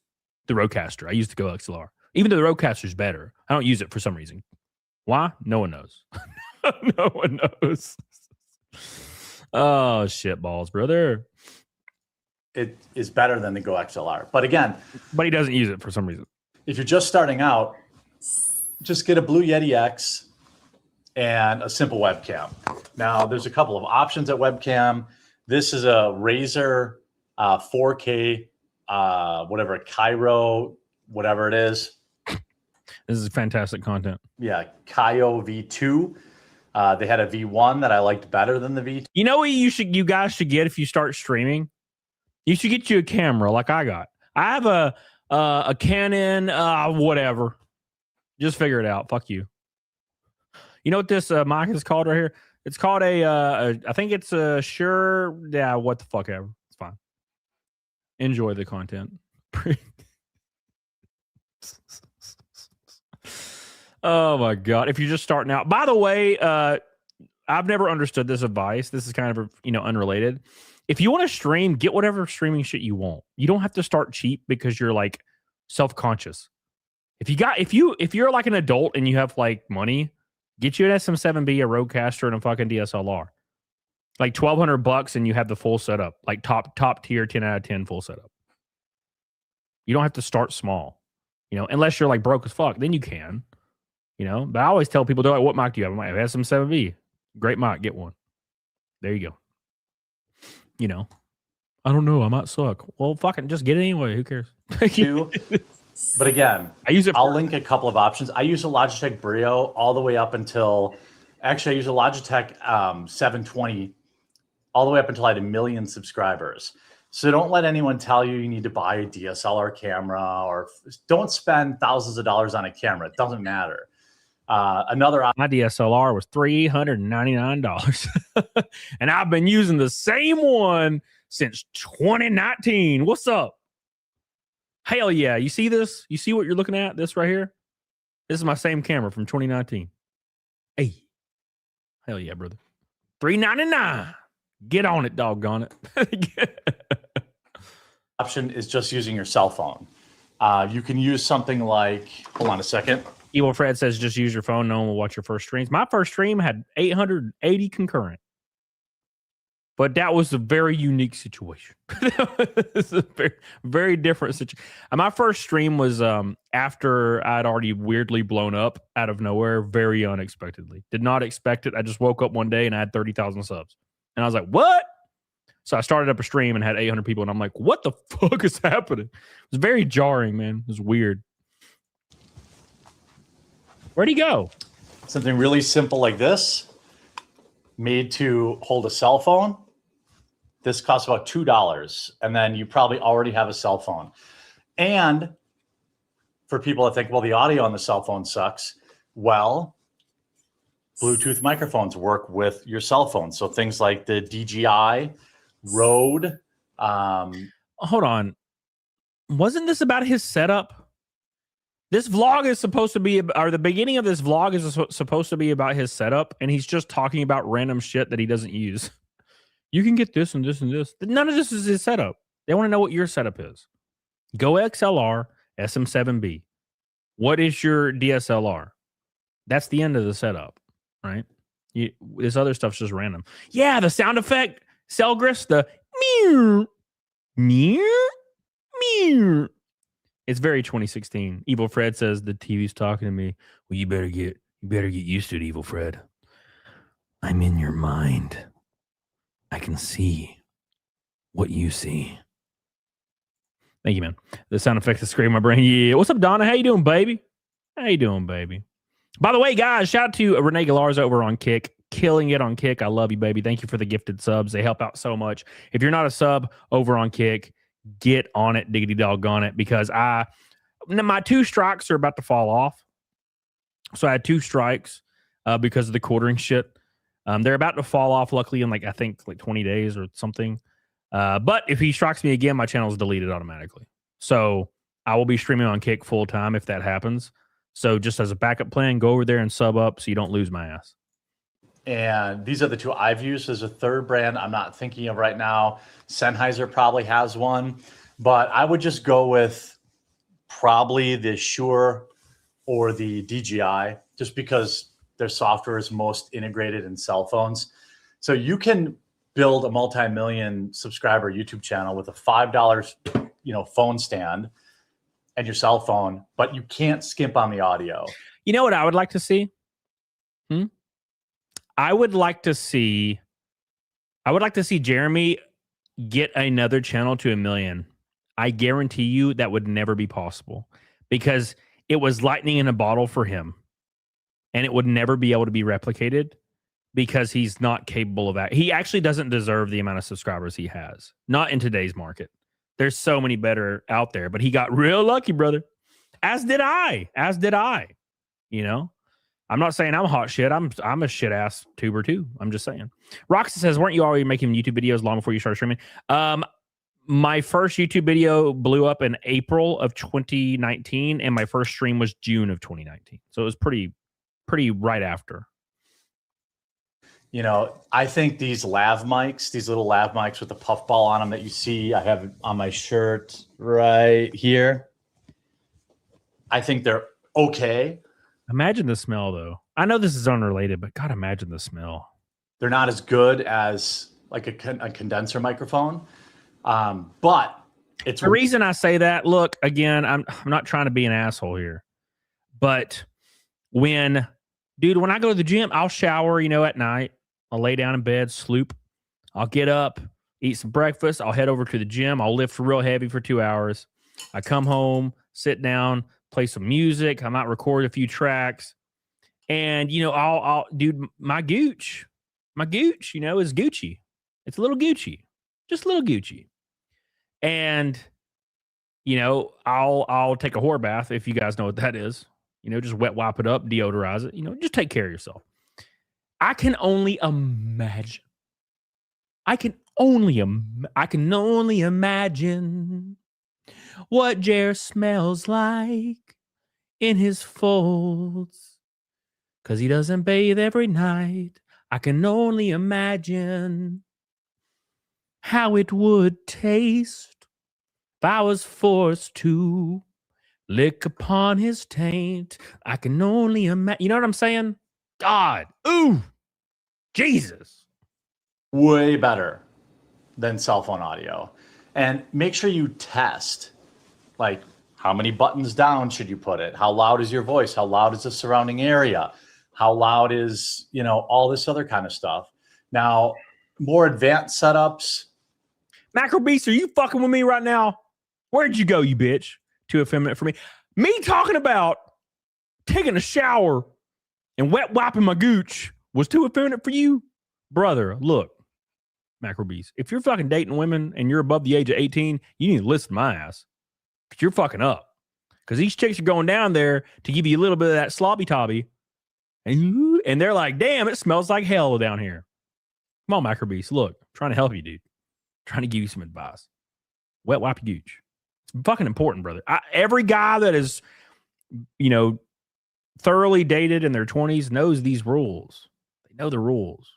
S1: the Rodecaster. I use the Go XLR. Even though the Rodecaster is better, I don't use it for some reason. Why? No one knows. No one knows. Oh, shit balls, brother.
S2: It is better than the Go XLR. But again,
S1: he doesn't use it for some reason.
S2: If you're just starting out, just get a Blue Yeti X and a simple webcam. Now, there's a couple of options at webcam. This is a Razer 4K, whatever, Cairo, whatever it is.
S1: This is fantastic content.
S2: Yeah, Caio V2. They had a V1 that I liked better than the V2.
S1: You know what you guys should get if you start streaming? You should get you a camera like I got. I have a Canon, whatever. Just figure it out. Fuck you. You know what this mic is called right here? It's called I think it's a Shure. Yeah, what the fuck ever. It's fine. Enjoy the content. Oh my God. If you're just starting out, by the way, I've never understood this advice. This is kind of, unrelated. If you want to stream, get whatever streaming shit you want. You don't have to start cheap because you're like self-conscious. If you're like an adult and you have like money, get you an SM7B, a Rodecaster, and a fucking DSLR. Like $1,200 and you have the full setup, like top tier 10 out of 10 full setup. You don't have to start small, unless you're like broke as fuck, then you can, but I always tell people, they're like, what mic do you have? I have SM7B. Great mic, get one. There you go. I don't know, I might suck. Well, fucking just get it anyway. Who cares?
S2: But again,
S1: I'll link
S2: a couple of options. I use a Logitech Brio all the way up until Actually, I use a Logitech 720 all the way up until I had 1 million subscribers. So don't let anyone tell you need to buy a DSLR camera, or don't spend thousands of dollars on a camera. It doesn't matter. Another
S1: My DSLR was $399, and I've been using the same one since 2019. What's up? Hell yeah! You see this? You see what you're looking at? This right here. This is my same camera from 2019. Hey, hell yeah, brother. $399. Get on it, doggone it.
S2: option is just using your cell phone. You can use something like, hold on a second.
S1: Evil Fred says just use your phone. No one will watch your first streams. My first stream had 880 concurrent. But that was a very unique situation. It's a very, very different situation. My first stream was after I'd already weirdly blown up out of nowhere, very unexpectedly. Did not expect it. I just woke up one day and I had 30,000 subs. And I was like, what? So I started up a stream and had 800 people. And I'm like, what the fuck is happening? It was very jarring, man. It was weird. Where'd he go?
S2: Something really simple like this, made to hold a cell phone. This costs about $2. And then you probably already have a cell phone. And for people that think, well, the audio on the cell phone sucks. Well, Bluetooth microphones work with your cell phone. So things like the DJI, Rode.
S1: Hold on. Wasn't this about his setup? This vlog is supposed to be, or the beginning of this vlog is supposed to be about his setup, and he's just talking about random shit that he doesn't use. You can get this and this and this. None of this is his setup. They want to know what your setup is. Go XLR SM7B. What is your DSLR? That's the end of the setup, right? This other stuff's just random. Yeah, the sound effect, Selgris, the meow, meow, meow. It's very 2016. Evil Fred says the TV's talking to me. Well, you better get used to it, Evil Fred. I'm in your mind. I can see what you see. Thank you, man. The sound effects is screaming my brain. Yeah. What's up, Donna? How you doing, baby? How you doing, baby? By the way, guys, shout out to Renee Galarza over on Kick. Killing it on Kick. I love you, baby. Thank you for the gifted subs. They help out so much. If you're not a sub over on Kick, get on it, diggity doggone it, because my 2 strikes are about to fall off. So I had 2 strikes because of the quartering shit. They're about to fall off, luckily, in I think 20 days or something. But if he strikes me again, my channel is deleted automatically. So I will be streaming on Kick full time if that happens. So just as a backup plan, go over there and sub up so you don't lose my ass.
S2: And these are the 2 I've used. There's a third brand I'm not thinking of right now. Sennheiser probably has one, but I would just go with probably the Shure or the DJI, just because their software is most integrated in cell phones. So you can build a multi-million subscriber YouTube channel with a $5, phone stand and your cell phone, but you can't skimp on the audio.
S1: You know what I would like to see? I would like to see Jeremy get another channel to 1 million. I guarantee you that would never be possible, because it was lightning in a bottle for him, and it would never be able to be replicated because he's not capable of that. He actually doesn't deserve the amount of subscribers he has. Not in today's market. There's so many better out there, but he got real lucky, brother. As did I. I'm not saying I'm hot shit. I'm a shit ass tuber too. I'm just saying. Roxy says, weren't you already making YouTube videos long before you started streaming? My first YouTube video blew up in April of 2019, and my first stream was June of 2019. So it was pretty right after.
S2: I think these lav mics, these little lav mics with the puffball on them that you see, I have on my shirt right here. I think they're okay.
S1: Imagine the smell, though. I know this is unrelated, but God, imagine the smell.
S2: They're not as good as like a condenser microphone, but it's
S1: the reason I say that. Look, again, I'm not trying to be an asshole here, but when I go to the gym, I'll shower, at night. I'll lay down in bed, sloop. I'll get up, eat some breakfast. I'll head over to the gym. I'll lift real heavy for 2 hours. I come home, sit down, play some music. I might record a few tracks. And dude, my gooch, is Gucci. It's a little Gucci, just a little Gucci. And I'll take a whore bath, if you guys know what that is. Just wet wipe it up, deodorize it. Just take care of yourself. I can only imagine. I can only imagine what Jer smells like in his folds, 'cause he doesn't bathe every night. I can only imagine how it would taste if I was forced to lick upon his taint. I can only imagine. You know what I'm saying? God. Ooh. Jesus.
S2: Way better than cell phone audio. And make sure you test, like, how many buttons down should you put it? How loud is your voice? How loud is the surrounding area? How loud is, all this other kind of stuff. Now, more advanced setups.
S1: Macro Beast, are you fucking with me right now? Where'd you go, you bitch? Too effeminate for me. Me talking about taking a shower and wet wiping my gooch was too effeminate for you? Brother, look, Macro Beast, if you're fucking dating women and you're above the age of 18, you need to listen to my ass. Because you're fucking up. Because these chicks are going down there to give you a little bit of that sloppy tobby. And they're like, damn, it smells like hell down here. Come on, Macro Beast, look, I'm trying to help you, dude. I'm trying to give you some advice. Wet wipe your gooch. It's fucking important, brother. Every guy that is, thoroughly dated in their 20s knows these rules. They know the rules.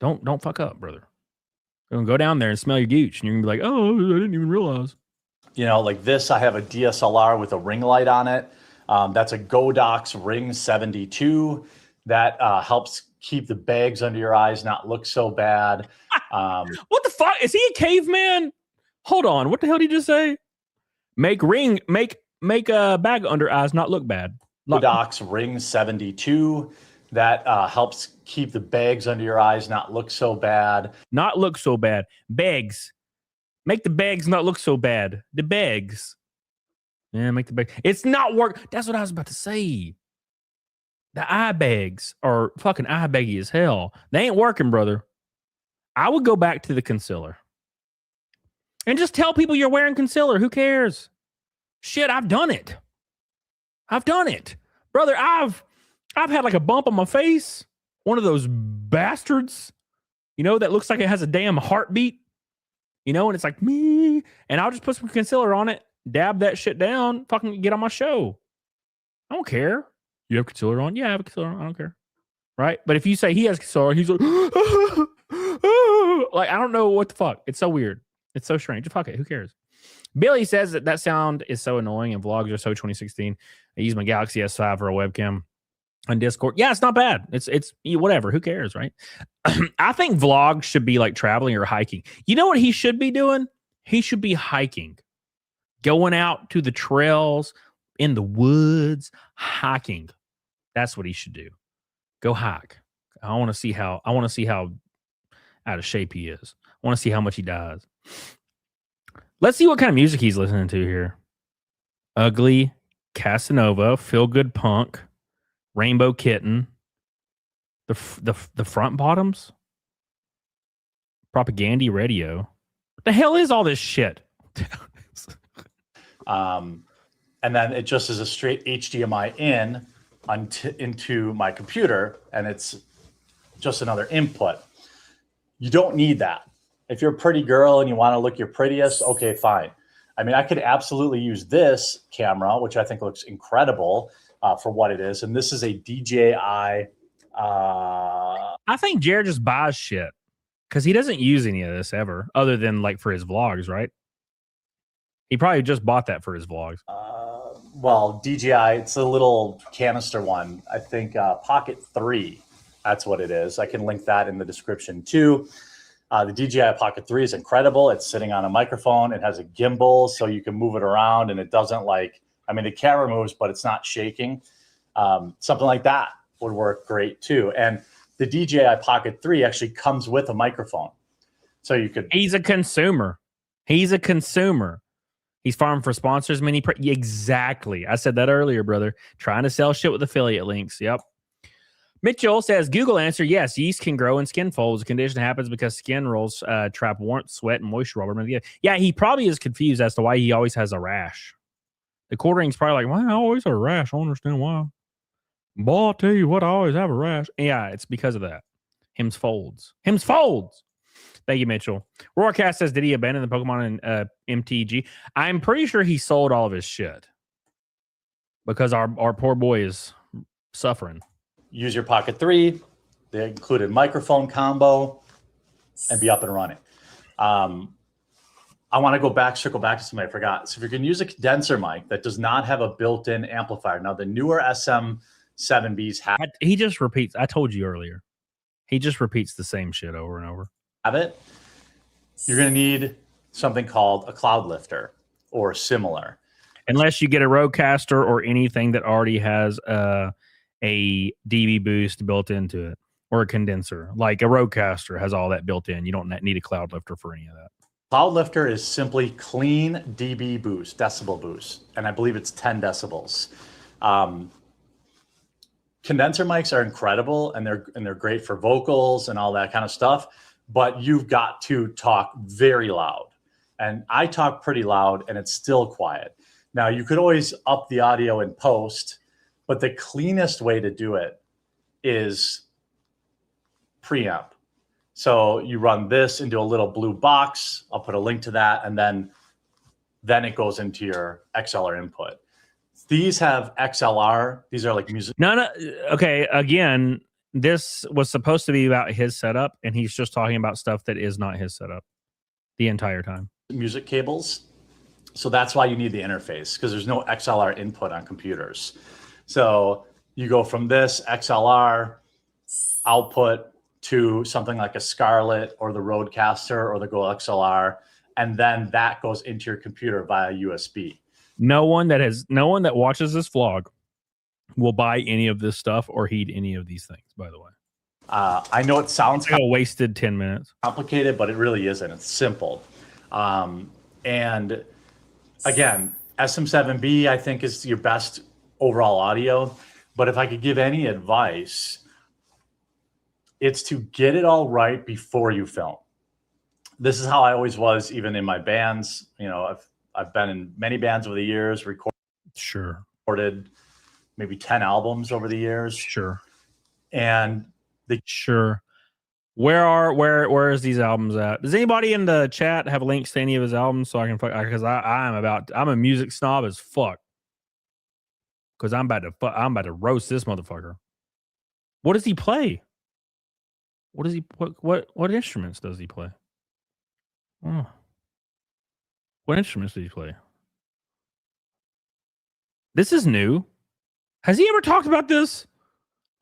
S1: Don't fuck up, brother. You're gonna go down there and smell your gooch, and you're gonna be like, oh, I didn't even realize.
S2: Like this, I have a DSLR with a ring light on it. That's a Godox Ring 72 that helps keep the bags under your eyes not look so bad.
S1: What the fuck? Is he a caveman? Hold on. What the hell did you just say? Make a bag under eyes not look bad.
S2: Godox Ring 72 that helps keep the bags under your eyes not look so bad.
S1: Not look so bad. Bags. Make the bags not look so bad. The bags. Yeah, make the bags. It's not work. That's what I was about to say. The eye bags are fucking eye baggy as hell. They ain't working, brother. I would go back to the concealer. And just tell people you're wearing concealer. Who cares? Shit, I've done it. Brother, I've had like a bump on my face. One of those bastards, that looks like it has a damn heartbeat. And it's like me. And I'll just put some concealer on it, dab that shit down, fucking get on my show. I don't care. You have concealer on? Yeah, I have concealer on. I don't care. Right? But if you say he has concealer on, he's like, like, I don't know what the fuck. It's so weird. It's so strange. Fuck it. Who cares? Billy says that sound is so annoying and vlogs are so 2016. I use my Galaxy S5 for a webcam on Discord. Yeah, it's not bad. It's whatever. Who cares, right? I think vlogs should be like traveling or hiking. You know what he should be doing? He should be hiking. Going out to the trails, in the woods, hiking. That's what he should do. Go hike. I want to see how out of shape he is. I want to see how much he dies. Let's see what kind of music he's listening to here. Ugly, Casanova, Feel Good Punk, Rainbow Kitten, the Front Bottoms, Propaganda Radio. What the hell is all this shit?
S2: And then it just is a straight HDMI in into my computer, and it's just another input. You don't need that. If you're a pretty girl and you want to look your prettiest, okay, fine. I mean, I could absolutely use this camera, which I think looks incredible for what it is. And this is a DJI.
S1: I think Jared just buys shit because he doesn't use any of this ever, other than like for his vlogs, right? He probably just bought that for his vlogs.
S2: Well, DJI, it's a little canister one. I think Pocket 3, that's what it is. I can link that in the description too. The DJI Pocket 3 is incredible. It's sitting on a microphone. It has a gimbal, so you can move it around, and it doesn't the camera moves, but it's not shaking. Something like that would work great too. And the DJI Pocket 3 actually comes with a microphone. So you could...
S1: He's a consumer. He's farming for sponsors. Exactly. I said that earlier, brother. Trying to sell shit with affiliate links. Yep. Mitchell says Google answer, yes, yeast can grow in skin folds. The condition happens because skin rolls trap warmth, sweat, and moisture rubber together. Yeah, he probably is confused as to why he always has a rash. The quartering's probably like, why I always have a rash? I don't understand why. Boy, I'll tell you what, I always have a rash. Yeah, it's because of that. Him's folds. Thank you, Mitchell. Roarcast says, did he abandon the Pokemon in MTG? I'm pretty sure he sold all of his shit because our poor boy is suffering.
S2: Use your Pocket 3. They included microphone combo and be up and running. I want to circle back to something I forgot. So if you're going to use a condenser mic that does not have a built-in amplifier, now the newer SM7Bs
S1: he just repeats. I told you earlier. He just repeats the same shit over and over.
S2: Have it. You're going to need something called a cloud lifter or similar.
S1: Unless you get a Rodecaster or anything that already has a dB boost built into it, or a condenser. Like a Rodecaster has all that built in. You don't need a cloud lifter for any of that.
S2: Cloud lifter is simply clean dB boost, decibel boost, and I believe it's 10 decibels. Condenser mics are incredible, and they're great for vocals and all that kind of stuff. But you've got to talk very loud, and I talk pretty loud, and it's still quiet. Now you could always up the audio in post, but the cleanest way to do it is preamp. So you run this into a little blue box. I'll put a link to that. And then it goes into your XLR input. These have XLR. These are like music.
S1: No. Okay. Again, this was supposed to be about his setup, and he's just talking about stuff that is not his setup the entire time.
S2: Music cables. So that's why you need the interface, because there's no XLR input on computers. So you go from this XLR output to something like a Scarlett or the Rodecaster or the Go XLR, and then that goes into your computer via USB.
S1: No one that watches this vlog will buy any of this stuff or heed any of these things, by the way.
S2: I know it sounds
S1: like a wasted 10 minutes.
S2: Complicated, but it really isn't. It's simple. And again, SM7B, I think, is your best overall audio. But if I could give any advice, it's to get it all right before you film. This is how I always was, even in my bands. You know, I've been in many bands over the years, recorded maybe 10 albums over the years.
S1: Sure.
S2: And
S1: where is these albums at? Does anybody in the chat have links to any of his albums so I can, because I'm a music snob as fuck. Because I'm about to roast this motherfucker. What does he play? What instruments does he play? Oh. What instruments does he play? This is new. Has he ever talked about this?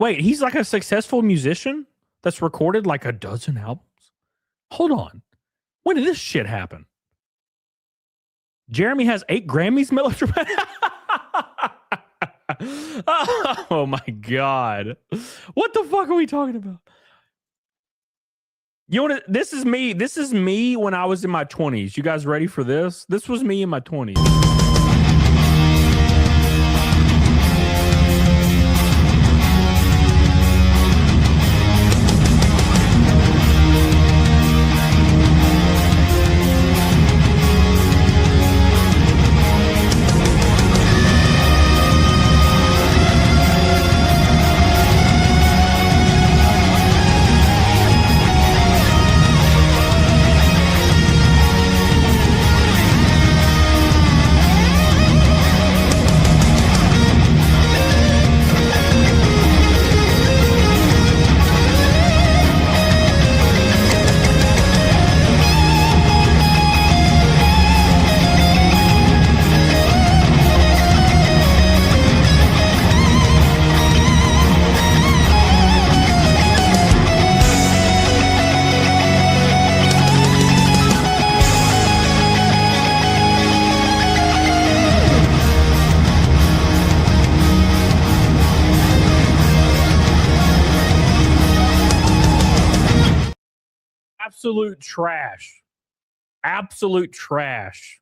S1: Wait, he's like a successful musician that's recorded like a dozen albums? Hold on. When did this shit happen? Jeremy has 8 Grammys melodramatic. Oh my God. What the fuck are we talking about? You know what? This is me when I was in my 20s. You guys ready for this? This was me in my 20s. Absolute trash.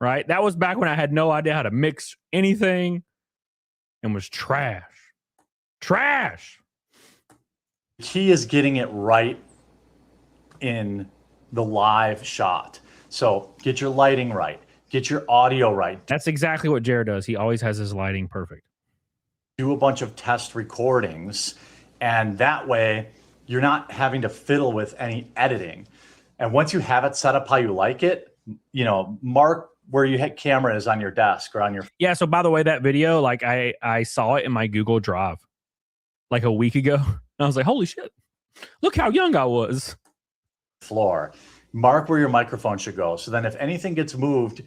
S1: Right? That was back when I had no idea how to mix anything and was trash. Trash.
S2: The key is getting it right in the live shot. So get your lighting right. Get your audio right.
S1: That's exactly what Jared does. He always has his lighting perfect.
S2: Do a bunch of test recordings, and that way you're not having to fiddle with any editing. And once you have it set up how you like it, you know, mark where your camera is on your desk or on your
S1: Yeah. So by the way, that video, like I saw it in my Google Drive like a week ago. And I was like, holy shit, look how young I was.
S2: floor. Mark where your microphone should go. So then if anything gets moved,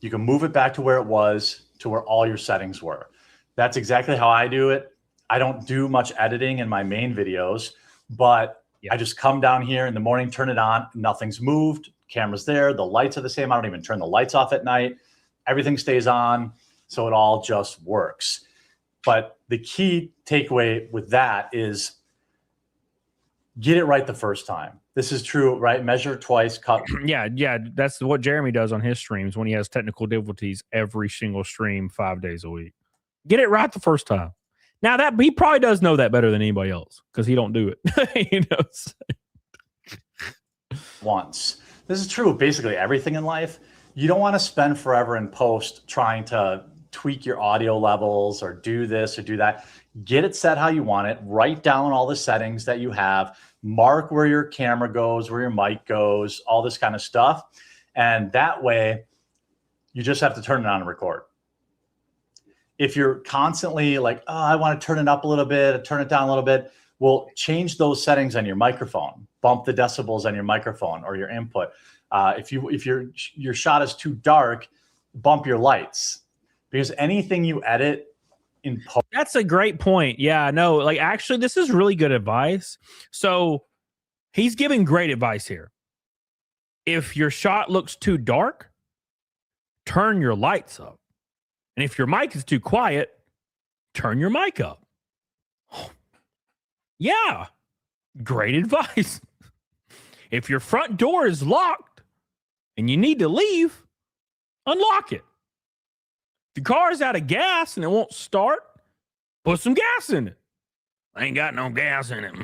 S2: you can move it back to where it was, to where all your settings were. That's exactly how I do it. I don't do much editing in my main videos, but I just come down here in the morning, turn it on, nothing's moved, camera's there, the lights are the same. I don't even turn the lights off at night. Everything stays on, so it all just works. But the key takeaway with that is get it right the first time. This is true, right? Measure twice, cut.
S1: Yeah. That's what Jeremy does on his streams when he has technical difficulties every single stream 5 days a week. Get it right the first time. Now that he probably does know that better than anybody else because he don't do it. He knows.
S2: Once. This is true of basically everything in life. You don't want to spend forever in post trying to tweak your audio levels or do this or do that. Get it set how you want it. Write down all the settings that you have. Mark where your camera goes, where your mic goes, all this kind of stuff. And that way, you just have to turn it on and record. If you're constantly like, oh, I want to turn it up a little bit, turn it down a little bit, well, change those settings on your microphone. Bump the decibels on your microphone or your input. If your shot is too dark, bump your lights, because anything you edit in post.
S1: That's a great point. Yeah, no, like actually, this is really good advice. So he's giving great advice here. If your shot looks too dark, turn your lights up. And if your mic is too quiet, turn your mic up. Yeah, great advice. If your front door is locked and you need to leave, unlock it. If your car is out of gas and it won't start, put some gas in it. I ain't got no gas in it.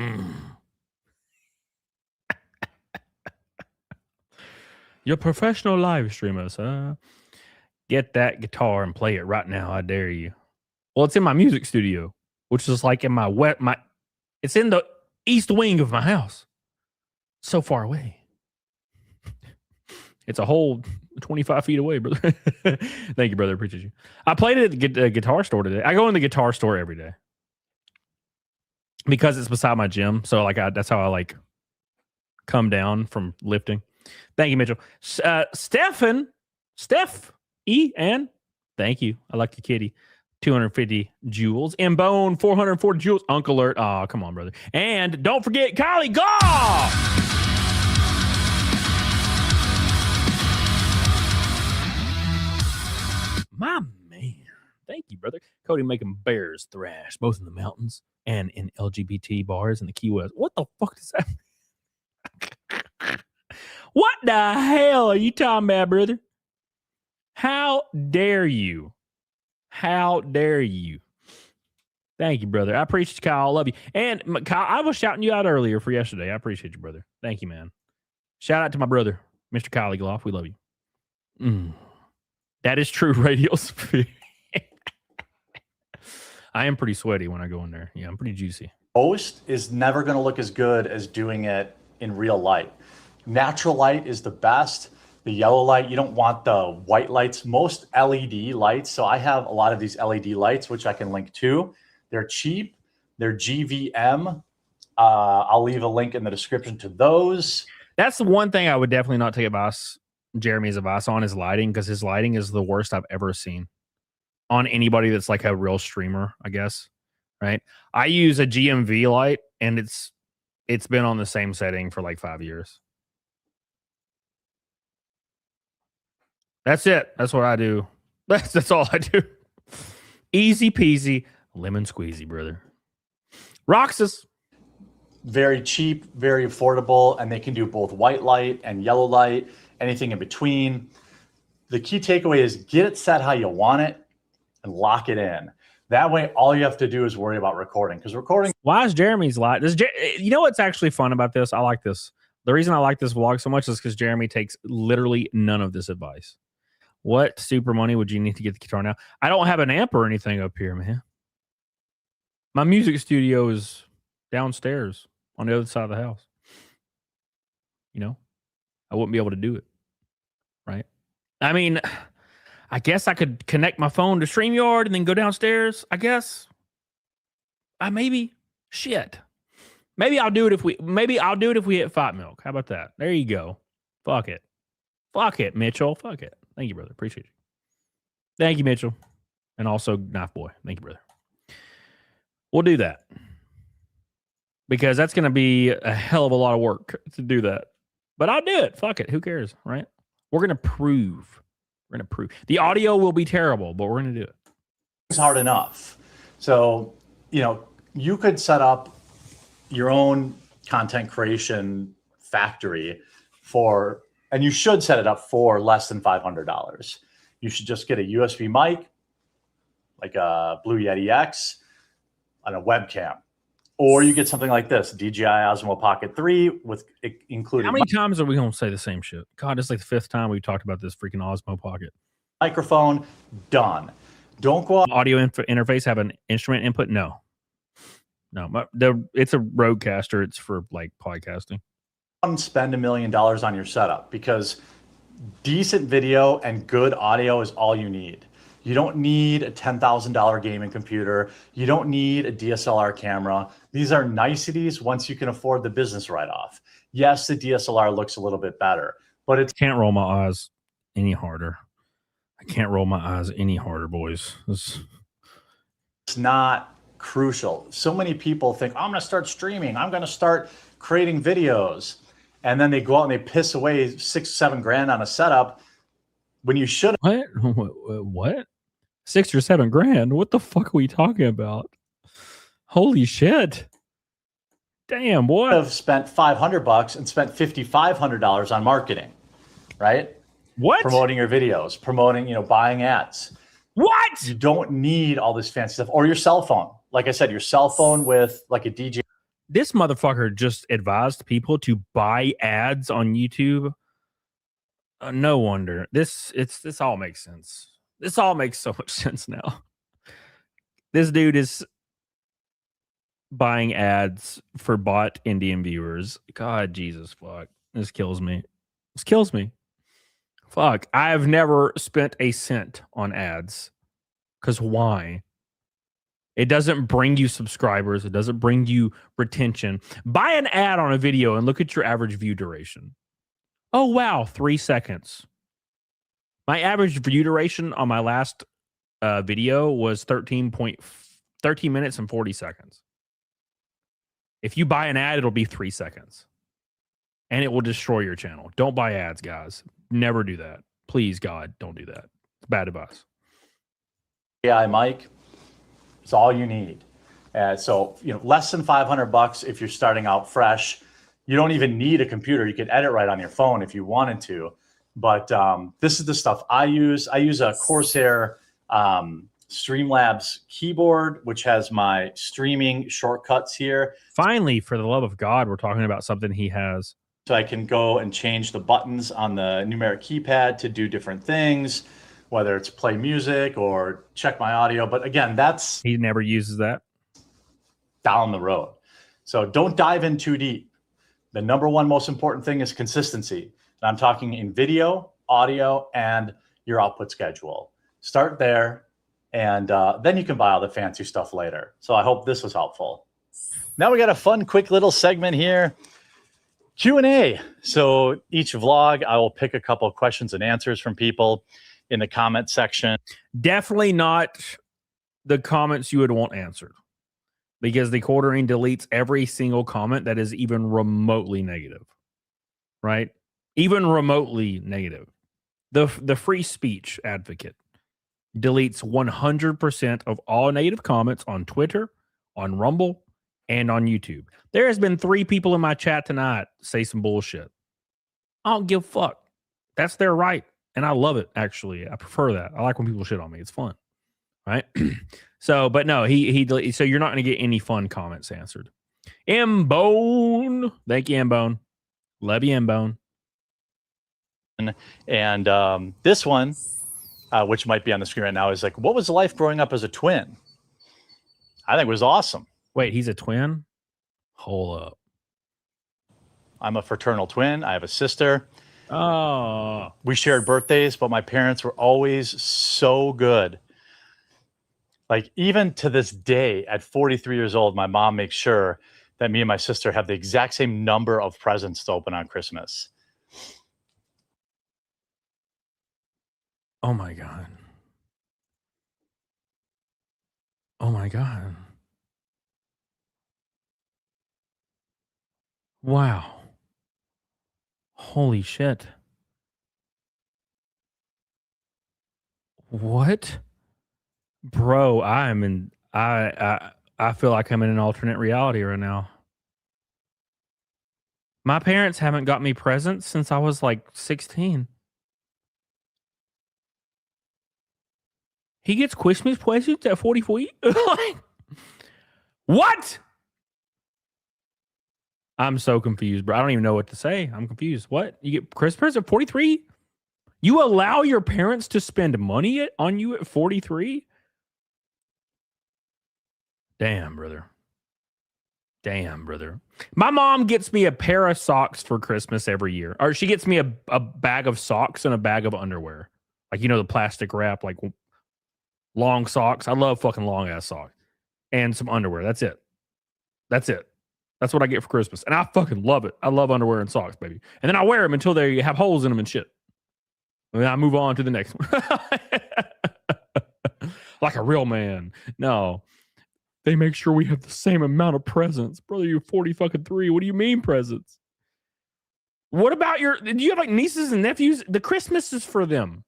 S1: You're a professional live streamer, sir. Get that guitar and play it right now. I dare you. Well, it's in my music studio, which is like in it's in the east wing of my house. So far away. It's a whole 25 feet away, brother. Thank you, brother. Appreciate you. I played it at the guitar store today. I go in the guitar store every day because it's beside my gym. So like that's how I like come down from lifting. Thank you, Mitchell. Steph E. and thank you. I like the kitty. 250 jewels. M-Bone, 440 jewels. Uncle Alert. Oh, come on, brother. And don't forget Kylie Gaw. My man. Thank you, brother. Cody making bears thrash, both in the mountains and in LGBT bars in the Key West. What the fuck does that mean? What the hell are you talking about, brother? How dare you? How dare you? Thank you, brother. I appreciate you, Kyle. I love you. And Kyle, I was shouting you out earlier for yesterday. I appreciate you, brother. Thank you, man. Shout out to my brother, Mr. Kyle Gloff. We love you. That is true radio speed. I am pretty sweaty when I go in there. Yeah, I'm pretty juicy.
S2: Post is never going to look as good as doing it in real light. Natural light is the best. The yellow light, you don't want the white lights. Most LED lights, so I have a lot of these LED lights, which I can link to. They're cheap. They're GVM. I'll leave a link in the description to those.
S1: That's the one thing I would definitely not take Jeremy's advice on is lighting, because his lighting is the worst I've ever seen on anybody that's like a real streamer, I guess. Right? I use a GMV light, and it's been on the same setting for like 5 years. That's it. That's what I do. That's all I do. Easy peasy, lemon squeezy, brother. Roxas.
S2: Very cheap, very affordable, and they can do both white light and yellow light, anything in between. The key takeaway is get it set how you want it and lock it in. That way, all you have to do is worry about recording, because recording.
S1: Why is Jeremy's live? You know what's actually fun about this? I like this. The reason I like this vlog so much is because Jeremy takes literally none of this advice. What super money would you need to get the guitar now? I don't have an amp or anything up here, man. My music studio is downstairs on the other side of the house. You know, I wouldn't be able to do it, right? I mean, I guess I could connect my phone to StreamYard and then go downstairs, I guess. Maybe. Shit. Maybe I'll do it if we hit 5 milk. How about that? There you go. Fuck it. Fuck it, Mitchell. Fuck it. Thank you, brother. Appreciate you. Thank you, Mitchell. And also Knife Boy. Thank you, brother. We'll do that. Because that's going to be a hell of a lot of work to do that. But I'll do it. Fuck it. Who cares, right? We're going to prove. We're going to prove. The audio will be terrible, but we're going to do it.
S2: It's hard enough. So, you could set up your own content creation factory and you should set it up for less than $500. You should just get a USB mic, like a Blue Yeti X, and a webcam. Or you get something like this, DJI Osmo Pocket 3 with including.
S1: How many times are we going to say the same shit? God, it's like the 5th time we've talked about this freaking Osmo Pocket.
S2: Microphone, done. Don't go out.
S1: Audio interface have an instrument input? No. It's a Rodecaster. It's for like podcasting.
S2: Spend $1 million on your setup, because decent video and good audio is all you need. You don't need a $10,000 gaming computer. You don't need a DSLR camera. These are niceties once you can afford the business write-off. Yes, the DSLR looks a little bit better, but it
S1: can't roll my eyes any harder. I can't roll my eyes any harder, boys.
S2: It's not crucial. So many people think, I'm going to start streaming. I'm going to start creating videos. And then they go out and they piss away $6-7 grand on a setup when you should.
S1: What? 6 or 7 grand? What the fuck are we talking about? Holy shit. Damn, boy.
S2: Have spent $500 and spent $5,500 on marketing, right?
S1: What?
S2: Promoting your videos, buying ads.
S1: What?
S2: You don't need all this fancy stuff. Or your cell phone. Like I said, your cell phone with like a DJ.
S1: This motherfucker just advised people to buy ads on YouTube. No wonder. This all makes sense. This all makes so much sense now. This dude is buying ads for bot Indian viewers. God, Jesus, fuck. This kills me. This kills me. Fuck. I've never spent a cent on ads. Because why? It doesn't bring you subscribers. It doesn't bring you retention. Buy an ad on a video and look at your average view duration. Oh, wow. 3 seconds. My average view duration on my last video was 13 minutes and 40 seconds. If you buy an ad, it'll be 3 seconds. And it will destroy your channel. Don't buy ads, guys. Never do that. Please, God, don't do that. It's bad advice.
S2: AI mic. It's all you need. So, less than $500 if you're starting out fresh. You don't even need a computer. You can edit right on your phone if you wanted to. But this is the stuff I use. I use a Corsair Streamlabs keyboard, which has my streaming shortcuts here.
S1: Finally, for the love of God, we're talking about something he has.
S2: So I can go and change the buttons on the numeric keypad to do different things, whether it's play music or check my audio. But again,
S1: he never uses that.
S2: Down the road. So don't dive in too deep. The number one most important thing is consistency. And I'm talking in video, audio, and your output schedule. Start there, and then you can buy all the fancy stuff later. So I hope this was helpful. Now we got a fun, quick little segment here. Q&A. So each vlog, I will pick a couple of questions and answers from people in the comment section.
S1: Definitely not the comments you would want answered, because the Quartering deletes every single comment that is even remotely negative, right? Even remotely negative. The free speech advocate deletes 100% of all negative comments on Twitter, on Rumble, and on YouTube. There has been 3 people in my chat tonight say some bullshit. I don't give a fuck. That's their right. And I love it, actually. I prefer that. I like when people shit on me. It's fun. right? So, but no, so you're not going to get any fun comments answered. M-Bone. Thank you, M-Bone. Love you, M-Bone.
S2: And this one, which might be on the screen right now, is like, what was life growing up as a twin? I think it was awesome.
S1: Wait, he's a twin? Hold up.
S2: I'm a fraternal twin. I have a sister.
S1: Oh.
S2: We shared birthdays, but my parents were always so good. Like, even to this day, at 43 years old, my mom makes sure that me and my sister have the exact same number of presents to open on Christmas.
S1: Oh my God. Oh my God. Wow. Holy shit. What? Bro, I feel like I'm in an alternate reality right now. My parents haven't got me presents since I was like 16. He gets Christmas presents at 44? What? I'm so confused, bro. I don't even know what to say. I'm confused. What? You get Christmas at 43? You allow your parents to spend money on you at 43? Damn, brother. Damn, brother. My mom gets me a pair of socks for Christmas every year. Or she gets me a bag of socks and a bag of underwear. Like, you know, the plastic wrap, like long socks. I love fucking long ass socks. And some underwear. That's it. That's it. That's what I get for Christmas. And I fucking love it. I love underwear and socks, baby. And then I wear them until they have holes in them and shit. And then I move on to the next one. Like a real man. No. They make sure we have the same amount of presents. Brother, you're 40 fucking 3. What do you mean presents? What about do you have like nieces and nephews? The Christmas is for them.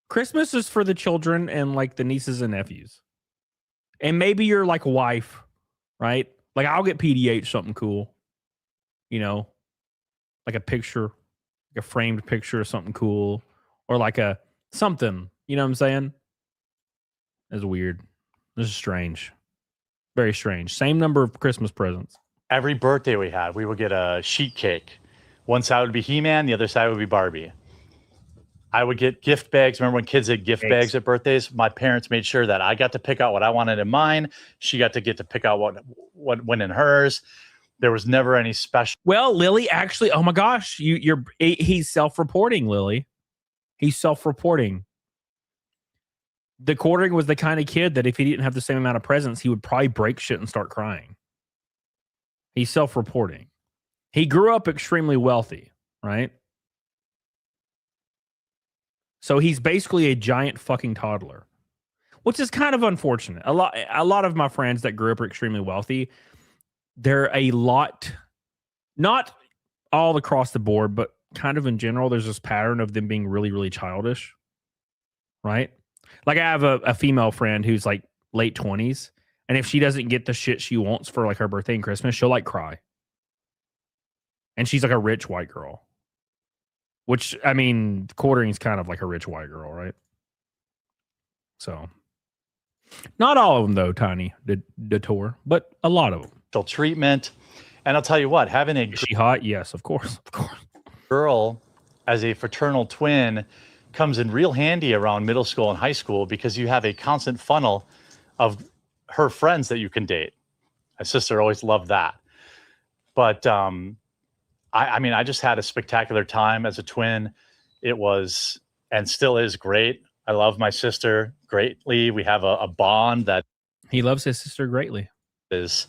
S1: Christmas is for the children and like the nieces and nephews. And maybe your like wife, right? Like I'll get PDH something cool. You know, like a picture, like a framed picture of something cool. Or like a something. You know what I'm saying? That's weird. This is strange. Very strange. Same number of Christmas presents.
S2: Every birthday we had, we would get a sheet cake. One side would be He-Man, the other side would be Barbie. I would get gift bags. Remember when kids had gift bags at birthdays? My parents made sure that I got to pick out what I wanted in mine. She got to pick out what went in hers. There was never any special.
S1: Well, Lily, actually, oh my gosh, he's self-reporting, Lily. He's self-reporting. The Quartering was the kind of kid that if he didn't have the same amount of presents, he would probably break shit and start crying. He's self-reporting. He grew up extremely wealthy, right? So he's basically a giant fucking toddler, which is kind of unfortunate. A lot of my friends that grew up are extremely wealthy. They're a lot, not all across the board, but kind of in general, there's this pattern of them being really, really childish, right? Like I have a female friend who's like late 20s, and if she doesn't get the shit she wants for like her birthday and Christmas, she'll like cry. And she's like a rich white girl. Which, I mean, Quartering's kind of like a rich white girl, right? So, not all of them, though, Tiny, the tour, but a lot of them.
S2: Treatment. And I'll tell you what, having a...
S1: Is she hot? Yes, of course. Of course.
S2: Girl as a fraternal twin comes in real handy around middle school and high school because you have a constant funnel of her friends that you can date. My sister always loved that. But, I mean, I just had a spectacular time as a twin. It was, and still is, great. I love my sister greatly. We have a bond that
S1: he loves his sister greatly.
S2: Is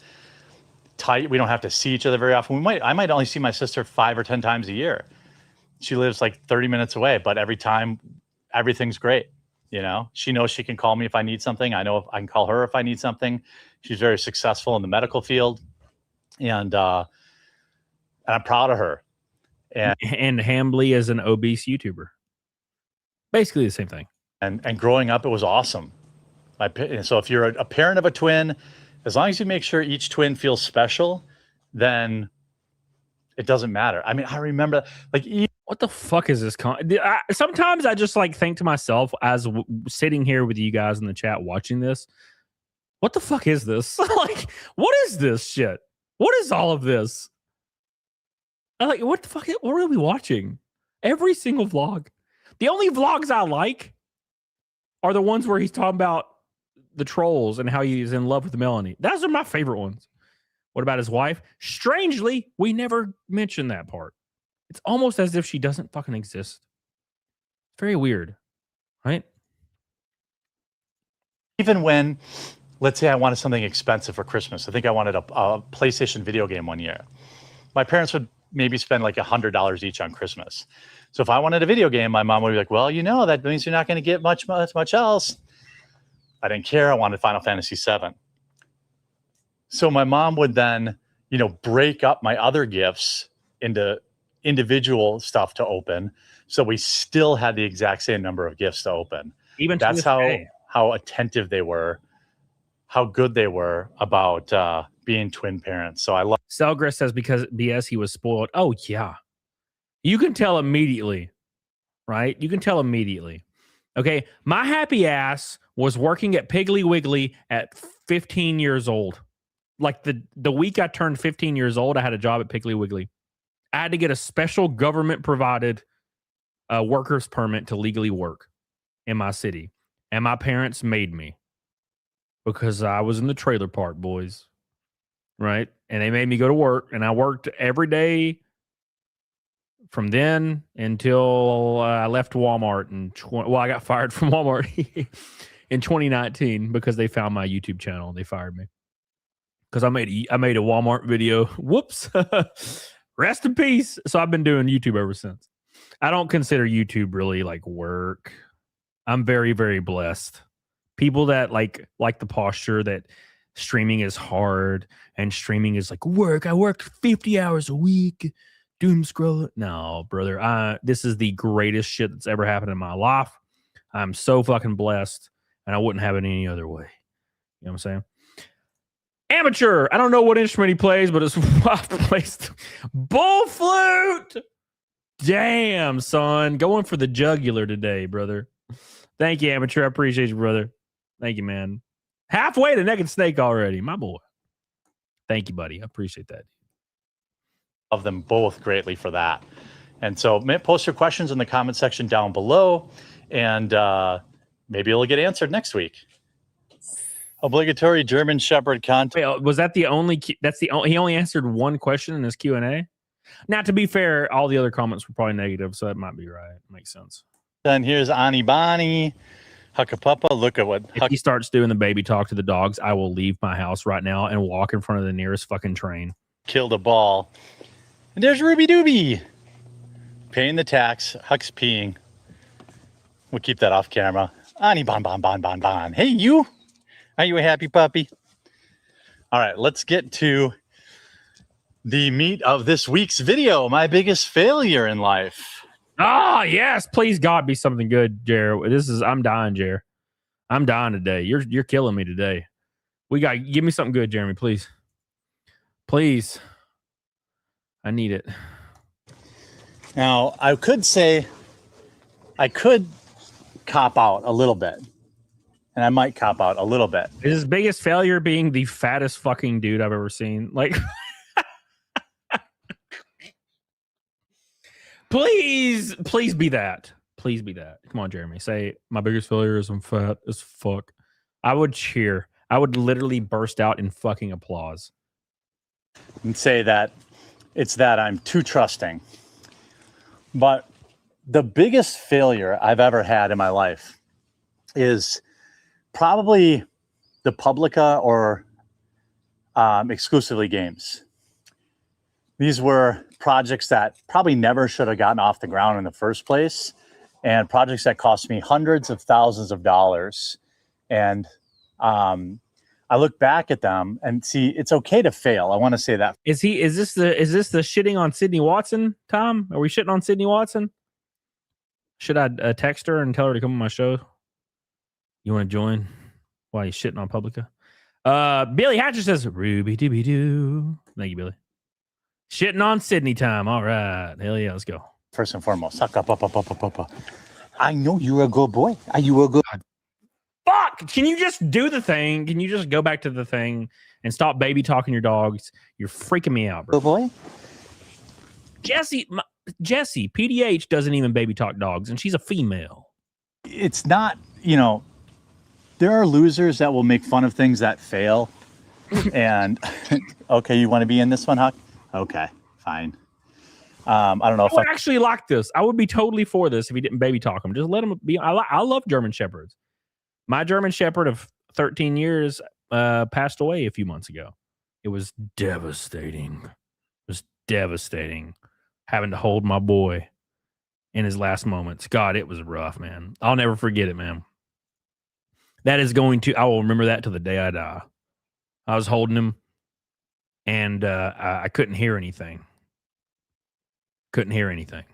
S2: tight. We don't have to see each other very often. I might only see my sister 5 or 10 times a year. She lives like 30 minutes away, but every time, everything's great. You know, she knows she can call me if I need something. I know if I can call her if I need something. She's very successful in the medical field, and I'm proud of her.
S1: And Hambly is an obese YouTuber. Basically the same thing.
S2: And growing up, it was awesome. So if you're a parent of a twin, as long as you make sure each twin feels special, then it doesn't matter. I mean, I remember like
S1: what the fuck is this? Sometimes I just like think to myself as sitting here with you guys in the chat watching this, what the fuck is this? Like, what is this shit? What is all of this? I'm like, what the fuck? What are we watching? Every single vlog. The only vlogs I like are the ones where he's talking about the trolls and how he's in love with Melanie. Those are my favorite ones. What about his wife? Strangely, we never mention that part. It's almost as if she doesn't fucking exist. Very weird, right?
S2: Even when, let's say I wanted something expensive for Christmas. I think I wanted a PlayStation video game one year. My parents would maybe spend like $100 each on Christmas. So if I wanted a video game, my mom would be like, well, you know, that means you're not going to get much else. I didn't care. I wanted Final Fantasy VII. So my mom would then, you know, break up my other gifts into individual stuff to open. So we still had the exact same number of gifts to open.
S1: Even
S2: that's how attentive they were, how good they were about being twin parents. So I love.
S1: Selgress says because BS he was spoiled. Oh yeah, you can tell immediately, right? You can tell immediately. Okay, my happy ass was working at Piggly Wiggly at 15 years old. Like the week I turned 15 years old, I had a job at Piggly Wiggly. I had to get a special government provided workers permit to legally work in my city. And my parents made me because I was in the trailer park, boys. Right? And they made me go to work. And I worked every day from then until I left Walmart. I got fired from Walmart in 2019 because they found my YouTube channel and they fired me. Because I made a Walmart video. Whoops. Rest in peace. So I've been doing YouTube ever since. I don't consider YouTube really like work. I'm very, very blessed. People that like the posture that streaming is hard and streaming is like work. I worked 50 hours a week. Doom scroll. No, brother. This is the greatest shit that's ever happened in my life. I'm so fucking blessed and I wouldn't have it any other way. You know what I'm saying? Amateur. I don't know what instrument he plays, but it's placed bull flute. Damn, son. Going for the jugular today, brother. Thank you, Amateur. I appreciate you, brother. Thank you, man. Halfway to Naked Snake already, my boy. Thank you, buddy. I appreciate that.
S2: Love them both greatly for that. And so post your questions in the comment section down below, and maybe it'll get answered next week. Obligatory German Shepherd content.
S1: Wait, was that the only? He only answered one question in his Q&A. Now, to be fair, all the other comments were probably negative, so that might be right. Makes sense.
S2: Then here's Ani Bani, Huckapuppa. Look at what
S1: if he starts doing the baby talk to the dogs, I will leave my house right now and walk in front of the nearest fucking train.
S2: Killed a ball. And there's Ruby Dooby paying the tax. Huck's peeing. We'll keep that off camera. Ani Bon Bon Bon Bon Bon. Hey, you. Are you a happy puppy? All right, let's get to the meat of this week's video. My biggest failure in life.
S1: Oh, yes. Please, God, be something good, Jared. I'm dying, Jared. I'm dying today. You're killing me today. Give me something good, Jeremy, please. Please. I need it.
S2: Now, I could say I could cop out a little bit. And I might cop out a little bit.
S1: Is his biggest failure being the fattest fucking dude I've ever seen? Like, please be that. Please be that. Come on, Jeremy. Say, my biggest failure is I'm fat as fuck. I would cheer. I would literally burst out in fucking applause.
S2: And say that it's that I'm too trusting. But the biggest failure I've ever had in my life is probably the Publica or exclusively games. These were projects that probably never should have gotten off the ground in the first place, and projects that cost me hundreds of thousands of dollars. And I look back at them and see it's okay to fail. I want to say that.
S1: Is this the shitting on Sydney Watson, Tom? Are we shitting on Sydney Watson? Should I text her and tell her to come on my show? You want to join while you're shitting on Publica? Billy Hatcher says, Ruby dooby doo. Thank you, Billy. Shitting on Sydney time. All right. Hell yeah, let's go.
S2: First and foremost, suck up. I know you're a good boy. Are you a good?
S1: Fuck! Can you just do the thing? Can you just go back to the thing and stop baby talking your dogs? You're freaking me out, bro.
S2: Good boy.
S1: Jesse, PDH doesn't even baby talk dogs, and she's a female.
S2: It's not, there are losers that will make fun of things that fail. And okay, you want to be in this one, Huck? Okay, fine. I don't know if
S1: I would actually like this. I would be totally for this if he didn't baby talk him. Just let him be. I love German Shepherds. My German Shepherd of 13 years passed away a few months ago. It was devastating. It was devastating having to hold my boy in his last moments. God, it was rough, man. I'll never forget it, man. That is I will remember that till the day I die. I was holding him, and I couldn't hear anything. Couldn't hear anything.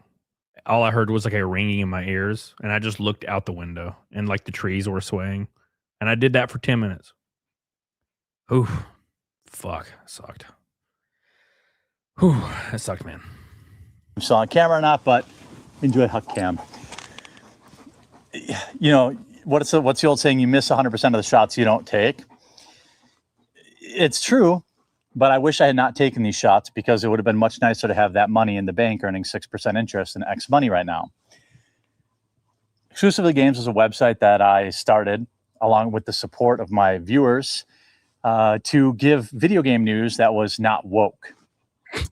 S1: All I heard was like a ringing in my ears, and I just looked out the window, and like the trees were swaying. And I did that for 10 minutes. Ooh, fuck. Sucked. Whew, that sucked, man.
S2: I'm still on camera or not, but enjoy Huck Cam. What's the old saying? You miss 100% of the shots you don't take. It's true, but I wish I had not taken these shots because it would have been much nicer to have that money in the bank earning 6% interest in X money right now. Exclusively Games is a website that I started along with the support of my viewers to give video game news that was not woke.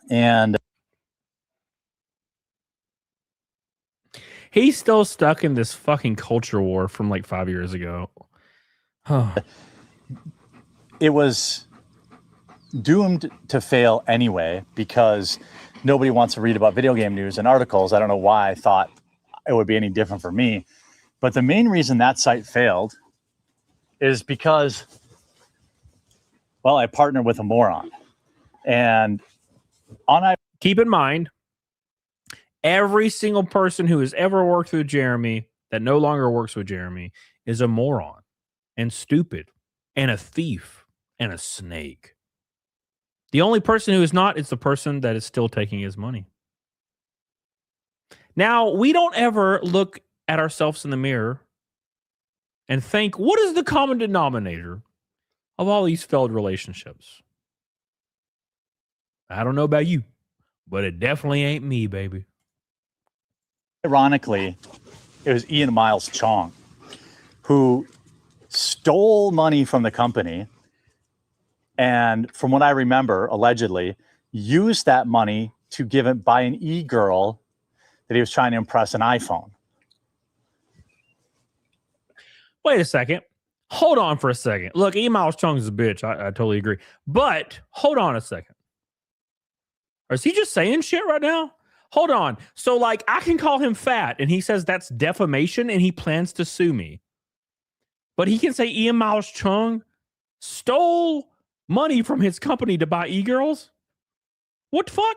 S2: And
S1: he's still stuck in this fucking culture war from like 5 years ago.
S2: It was doomed to fail anyway because nobody wants to read about video game news and articles. I don't know why I thought it would be any different for me. But the main reason that site failed is because, well, I partnered with a moron. And
S1: keep in mind, every single person who has ever worked with Jeremy that no longer works with Jeremy is a moron and stupid and a thief and a snake. The only person who is not is the person that is still taking his money. Now, we don't ever look at ourselves in the mirror and think, what is the common denominator of all these failed relationships? I don't know about you, but it definitely ain't me, baby.
S2: Ironically, it was Ian Miles Chong who stole money from the company and, from what I remember, allegedly used that money to buy an e-girl that he was trying to impress an iPhone.
S1: Wait a second. Hold on for a second. Look, Ian Miles Chung is a bitch. I totally agree. But hold on a second. Or is he just saying shit right now? Hold on. So, like, I can call him fat, and he says that's defamation, and he plans to sue me. But he can say Ian Miles Chung stole money from his company to buy e-girls? What the fuck?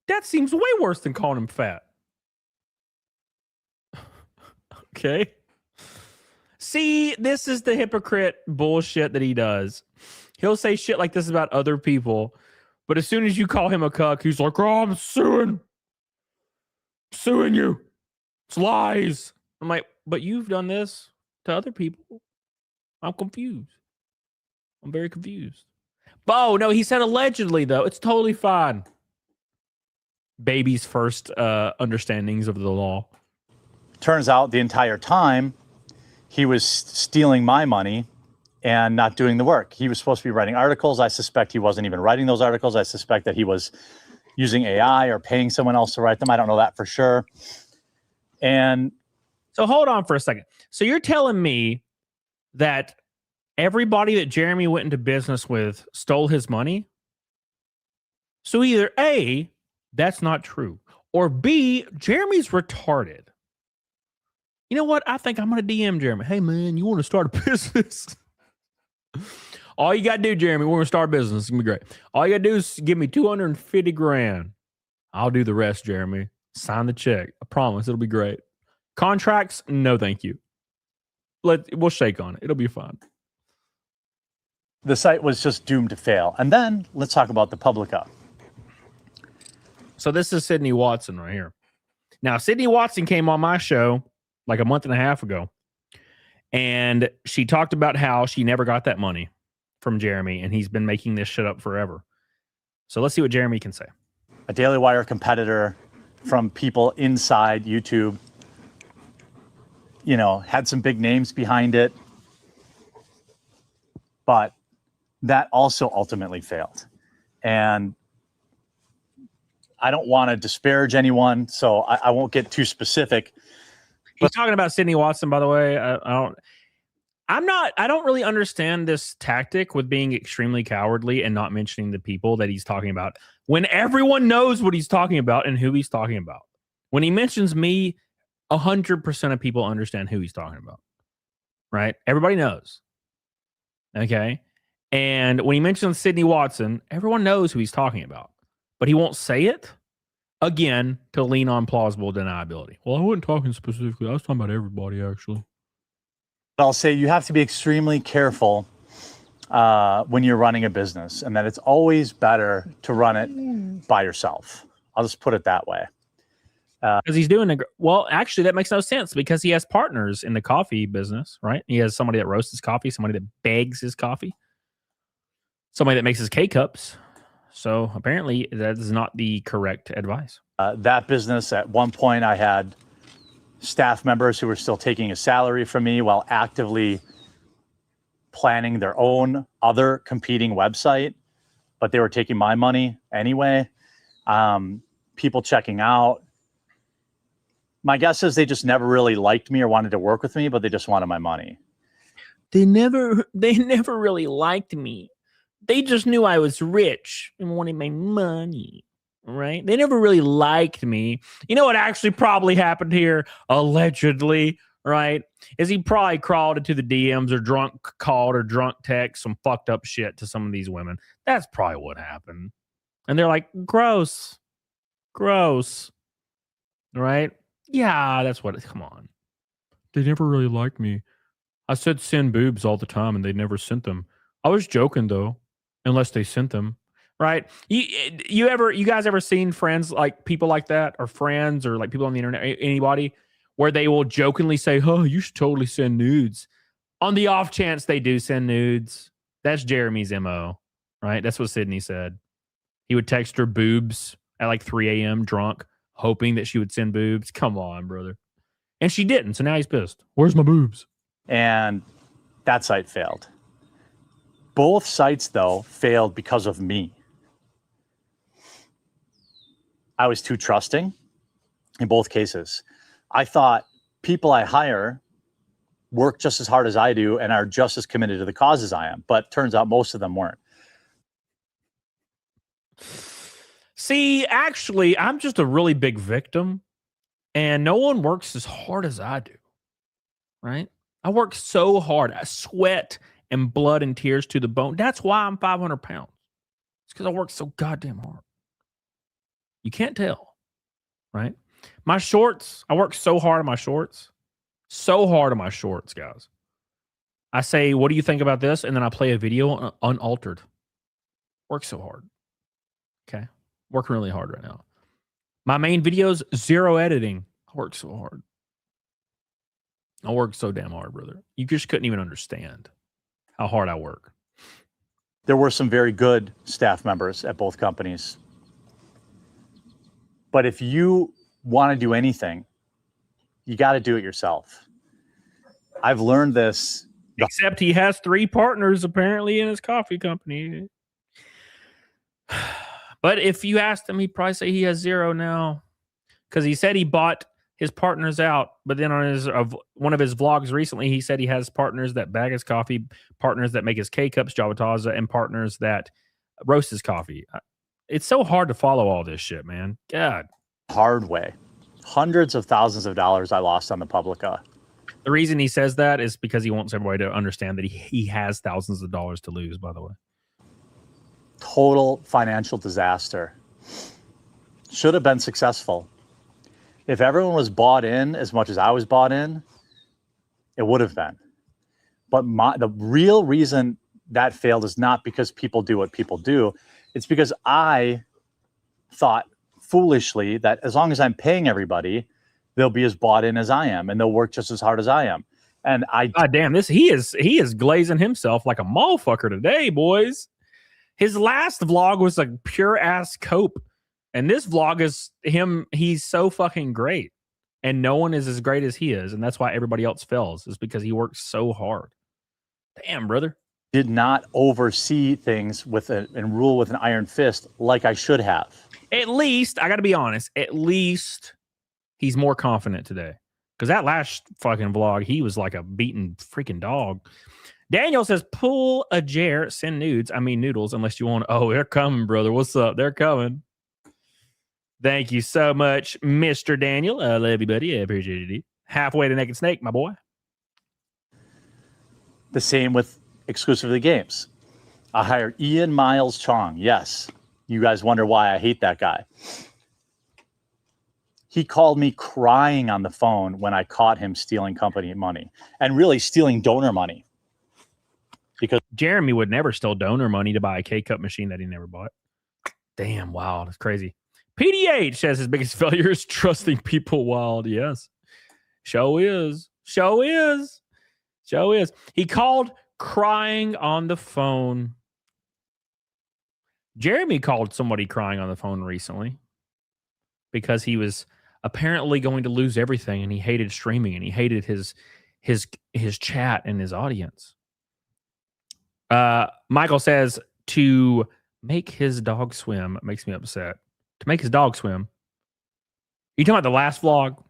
S1: That seems way worse than calling him fat. Okay. See, this is the hypocrite bullshit that he does. He'll say shit like this about other people, but as soon as you call him a cuck, he's like, oh, I'm suing you. It's lies. I'm like, but you've done this to other people. I'm confused. I'm very confused. Oh, no, he said allegedly, though. It's totally fine. Baby's first understandings of the law.
S2: Turns out the entire time he was stealing my money and not doing the work. He was supposed to be writing articles. I suspect he wasn't even writing those articles. I suspect that he was using AI or paying someone else to write them. I don't know that for sure. And
S1: so hold on for a second. So you're telling me that everybody that Jeremy went into business with stole his money? So either A, that's not true, or B, Jeremy's retarded. You know what? I think I'm going to DM Jeremy. Hey, man, you want to start a business? All you got to do, Jeremy, we're going to start a business. It's going to be great. All you got to do is give me 250 grand. I'll do the rest, Jeremy. Sign the check. I promise it'll be great. Contracts? No, thank you. We'll shake on it. It'll be fun.
S2: the site was just doomed to fail. And then let's talk about the Publica.
S1: So this is Sydney Watson right here. Now, Sydney Watson came on my show like a month and a half ago, and she talked about how she never got that money from Jeremy, and he's been making this shit up forever. So let's see what Jeremy can say.
S2: A Daily Wire competitor from people inside YouTube, you know, had some big names behind it, but that also ultimately failed. And I don't want to disparage anyone, so I won't get too specific.
S1: He's talking about Sydney Watson, by the way. I don't really understand this tactic with being extremely cowardly and not mentioning the people that he's talking about when everyone knows what he's talking about and who he's talking about. When he mentions me, 100% of people understand who he's talking about, right? Everybody knows. Okay. And when he mentions Sydney Watson, everyone knows who he's talking about, but he won't say it again to lean on plausible deniability. Well, I wasn't talking specifically. I was talking about everybody, actually.
S2: I'll say you have to be extremely careful when you're running a business, and that it's always better to run it by yourself. I'll just put it that way.
S1: Because he's doing well, actually, that makes no sense because he has partners in the coffee business, right? He has somebody that roasts his coffee, somebody that bags his coffee, somebody that makes his K-cups. So apparently that is not the correct advice.
S2: That business, at one point, I had staff members who were still taking a salary from me while actively planning their own other competing website, but they were taking my money anyway. People checking out. My guess is they just never really liked me or wanted to work with me, but they just wanted my money.
S1: They never really liked me. They just knew I was rich and wanted my money, right? They never really liked me. You know what actually probably happened here, allegedly, right? Is he probably crawled into the DMs or drunk called or drunk text some fucked up shit to some of these women. That's probably what happened. And they're like, gross, right? Yeah, that's what, come on. They never really liked me. I said send boobs all the time and they never sent them. I was joking though, unless they sent them, right? You guys ever seen friends, like people like that, or friends, or like people on the internet, anybody, where they will jokingly say, oh, you should totally send nudes. On the off chance they do send nudes. That's Jeremy's MO, right? That's what Sydney said. He would text her boobs at like 3 a.m. drunk, hoping that she would send boobs. Come on, brother. And she didn't, so now he's pissed. Where's my boobs?
S2: And that site failed. Both sites, though, failed because of me. I was too trusting in both cases. I thought people I hire work just as hard as I do and are just as committed to the cause as I am, but turns out most of them weren't.
S1: See, actually, I'm just a really big victim, and no one works as hard as I do, right? I work so hard. I sweat and blood and tears to the bone. That's why I'm 500 pounds. It's because I work so goddamn hard. You can't tell, right? My shorts, I work so hard on my shorts. So hard on my shorts, guys. I say, what do you think about this? And then I play a video unaltered. Work so hard. Okay. Working really hard right now. My main videos, zero editing. I work so hard. I work so damn hard, brother. You just couldn't even understand how hard I work.
S2: There were some very good staff members at both companies. But if you want to do anything, you got to do it yourself. I've learned this.
S1: Except he has 3 partners apparently in his coffee company. But if you asked him, he'd probably say he has 0 now. Because he said he bought his partners out. But then on his one of his vlogs recently, he said he has partners that bag his coffee, partners that make his K-Cups, Javataza, and partners that roast his coffee. It's so hard to follow all this shit, man. God.
S2: Hard way. Hundreds of thousands of dollars I lost on the Publica.
S1: The reason he says that is because he wants everybody to understand that he has thousands of dollars to lose, by the way.
S2: Total financial disaster. Should have been successful. If everyone was bought in as much as I was bought in, it would have been. But the real reason that failed is not because people do what people do. It's because I thought foolishly that as long as I'm paying everybody, they'll be as bought in as I am and they'll work just as hard as I am. And
S1: God damn, he is glazing himself like a motherfucker today, boys. His last vlog was a pure ass cope. And this vlog is him. He's so fucking great. And no one is as great as he is. And that's why everybody else fails, is because he works so hard. Damn, brother.
S2: did not oversee things and rule with an iron fist like I should have.
S1: At least, I got to be honest, at least he's more confident today. Because that last fucking vlog, he was like a beaten freaking dog. Daniel says, pull a Jer, send nudes. I mean noodles, unless you want. Oh, they're coming, brother. What's up? They're coming. Thank you so much, Mr. Daniel. I love you, buddy. I appreciate it. Halfway to Naked Snake, my boy.
S2: The same with exclusively games. I hired Ian Miles Chong. Yes. You guys wonder why I hate that guy. He called me crying on the phone when I caught him stealing company money and really stealing donor money. Because
S1: Jeremy would never steal donor money to buy a K-Cup machine that he never bought. Damn, wow, that's crazy. PDH says his biggest failure is trusting people wild. Yes. Show is. Show is. Show is. He called crying on the phone. Jeremy called somebody crying on the phone recently because he was apparently going to lose everything and he hated streaming and he hated his chat and his audience. Michael says to make his dog swim makes me upset. To make his dog swim. You talking about the last vlog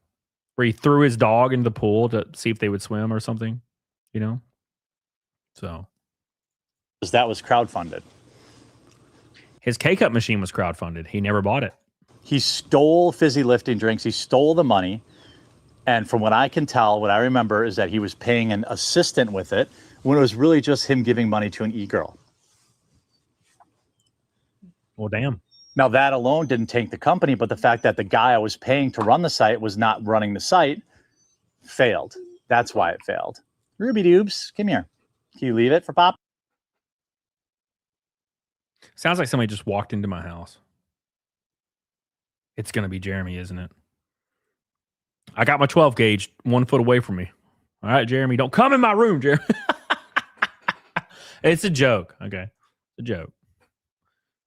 S1: where he threw his dog into the pool to see if they would swim or something? You know? So.
S2: that was crowdfunded.
S1: His K-Cup machine was crowdfunded. He never bought it.
S2: He stole fizzy lifting drinks. He stole the money. And from what I can tell, what I remember is that he was paying an assistant with it when it was really just him giving money to an e-girl.
S1: Well, damn.
S2: Now, that alone didn't tank the company, but the fact that the guy I was paying to run the site was not running the site failed. That's why it failed. Ruby Dubes, come here. Can you leave it for Pop?
S1: Sounds like somebody just walked into my house. It's going to be Jeremy, isn't it? I got my 12 gauge 1 foot away from me. All right, Jeremy, don't come in my room, Jeremy. It's a joke. Okay. It's a joke.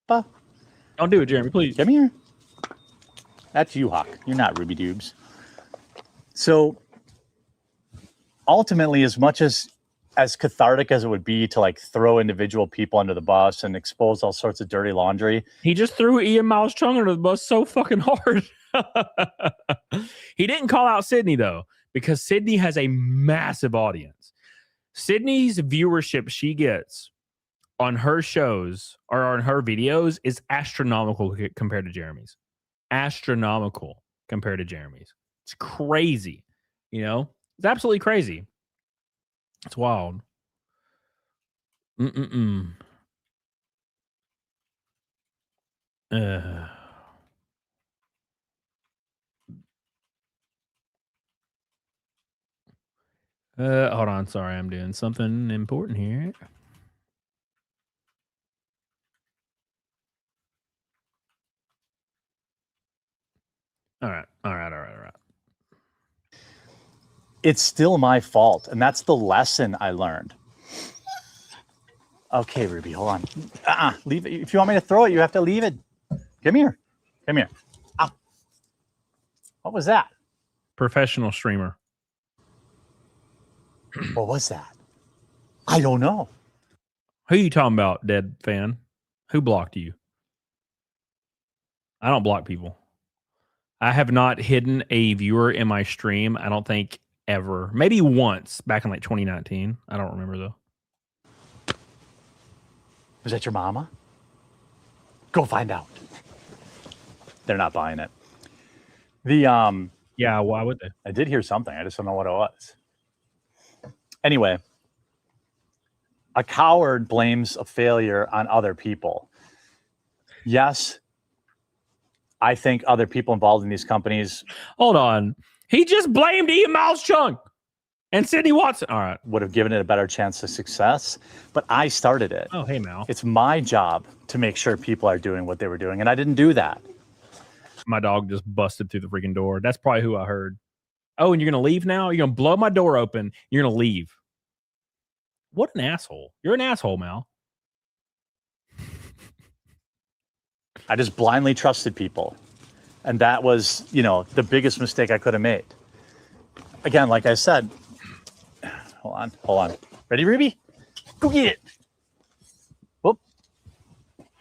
S2: Pa.
S1: Don't do it, Jeremy, please.
S2: Come here. That's you, Hawk. You're not Ruby Dubes. So ultimately, as much as cathartic as it would be to like throw individual people under the bus and expose all sorts of dirty laundry.
S1: He just threw Ian Miles Chung under the bus so fucking hard. He didn't call out Sydney though, because Sydney has a massive audience. Sydney's viewership she gets on her shows or on her videos is astronomical compared to Jeremy's. Astronomical compared to Jeremy's. It's crazy. You know, it's absolutely crazy. It's wild. Hold on. Sorry, I'm doing something important here. All right.
S2: It's still my fault, and that's the lesson I learned. Okay, Ruby, hold on. Leave it. If you want me to throw it, you have to leave it. Come here. Come here. Ow. What was that?
S1: Professional streamer.
S2: What was that? I don't know.
S1: Who you talking about, dead fan? Who blocked you? I don't block people. I have not hidden a viewer in my stream. I don't think ever. Maybe once back in like 2019. I don't remember though.
S2: Was that your mama? Go find out. They're not buying it.
S1: Yeah, why would they?
S2: I did hear something. I just don't know what it was. Anyway, a coward blames a failure on other people. Yes, I think other people involved in these companies.
S1: Hold on. He just blamed Ian Miles Chung. And Sydney Watson. All right.
S2: would have given it a better chance of success. But I started it.
S1: Oh, hey, Mal.
S2: It's my job to make sure people are doing what they were doing. And I didn't do that.
S1: My dog just busted through the freaking door. That's probably who I heard. Oh, and you're going to leave now? You're going to blow my door open. You're going to leave. What an asshole. You're an asshole, Mal.
S2: I just blindly trusted people. And that was, the biggest mistake I could have made. Again, like I said, hold on. Ready, Ruby? Go get it. Whoop.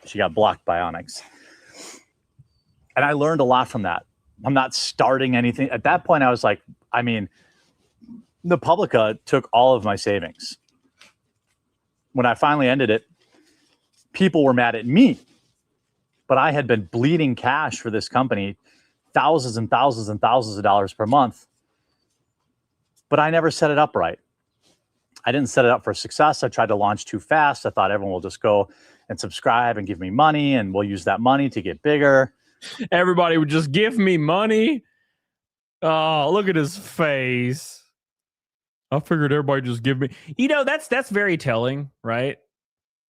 S2: She got blocked by Onyx. And I learned a lot from that. I'm not starting anything. At that point, I was like, the Publica took all of my savings. When I finally ended it, people were mad at me. But I had been bleeding cash for this company, thousands and thousands and thousands of dollars per month. But I never set it up right. I didn't set it up for success. I tried to launch too fast. I thought everyone will just go and subscribe and give me money, and we'll use that money to get bigger.
S1: Everybody would just give me money. Oh, look at his face. I figured everybody just give me. That's very telling, right?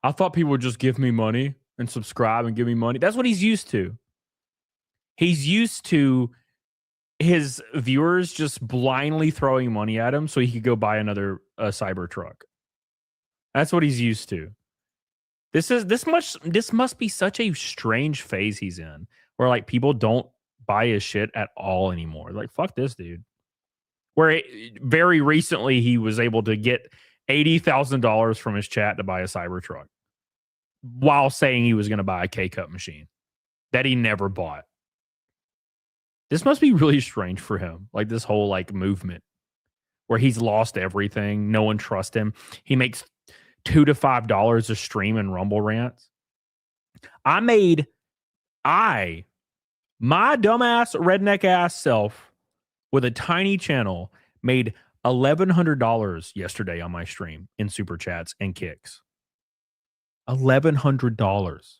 S1: I thought people would just give me money and subscribe and give me money. That's what he's used to. He's used to his viewers just blindly throwing money at him so he could go buy another Cybertruck. That's what he's used to. This must be such a strange phase he's in, where like people don't buy his shit at all anymore. Like, fuck this dude. Where very recently he was able to get $80,000 from his chat to buy a Cybertruck, while saying he was going to buy a K-Cup machine that he never bought. This must be really strange for him. Like this whole like movement where he's lost everything. No one trusts him. He makes $2 to $5 a stream in Rumble rants. My dumbass redneck ass self with a tiny channel made $1,100 yesterday on my stream in super chats and kicks. $1,100.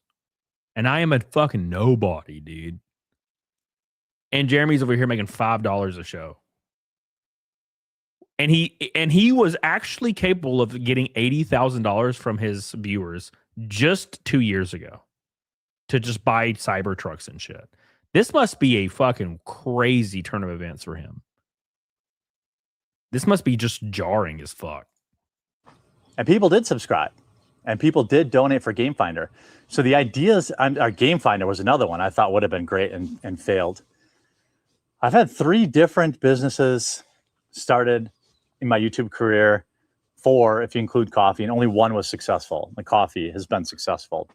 S1: And I am a fucking nobody, dude. And Jeremy's over here making $5 a show. And he was actually capable of getting $80,000 from his viewers just 2 years ago to just buy Cybertrucks and shit. This must be a fucking crazy turn of events for him. This must be just jarring as fuck.
S2: And people did subscribe. And people did donate for Game Finder. So the ideas, our Game Finder was another one I thought would have been great and failed. I've had 3 different businesses started in my YouTube career, 4 if you include coffee, and only 1 was successful. The coffee has been successful.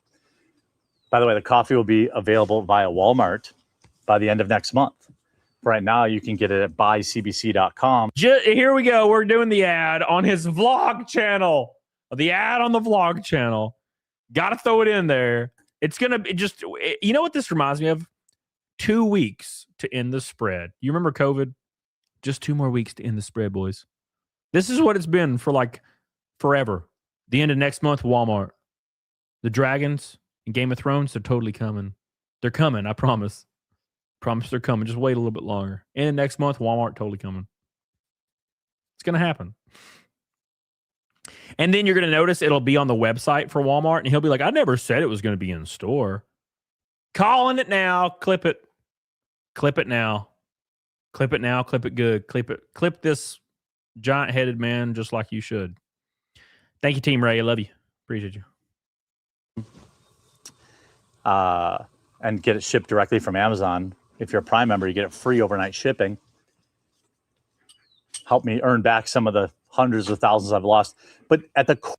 S2: By the way, the coffee will be available via Walmart by the end of next month. Right now, you can get it at buycbc.com.
S1: Here we go. We're doing the ad on his vlog channel. The ad on the vlog channel. Got to throw it in there. It's going to be just, you know what this reminds me of? 2 weeks to end the spread. You remember COVID? Just 2 more weeks to end the spread, boys. This is what it's been for like forever. The end of next month, Walmart. The dragons in Game of Thrones, they're totally coming. They're coming, I promise. Promise they're coming. Just wait a little bit longer. End of next month, Walmart totally coming. It's going to happen. And then you're going to notice it'll be on the website for Walmart, and he'll be like, I never said it was going to be in store. Calling it now. Clip it. Clip it now. Clip it now. Clip it good. Clip this giant-headed man just like you should. Thank you, Team Ray. I love you. Appreciate you.
S2: And get it shipped directly from Amazon. If you're a Prime member, you get it free overnight shipping. Help me earn back some of the hundreds of thousands I've lost. But at the core,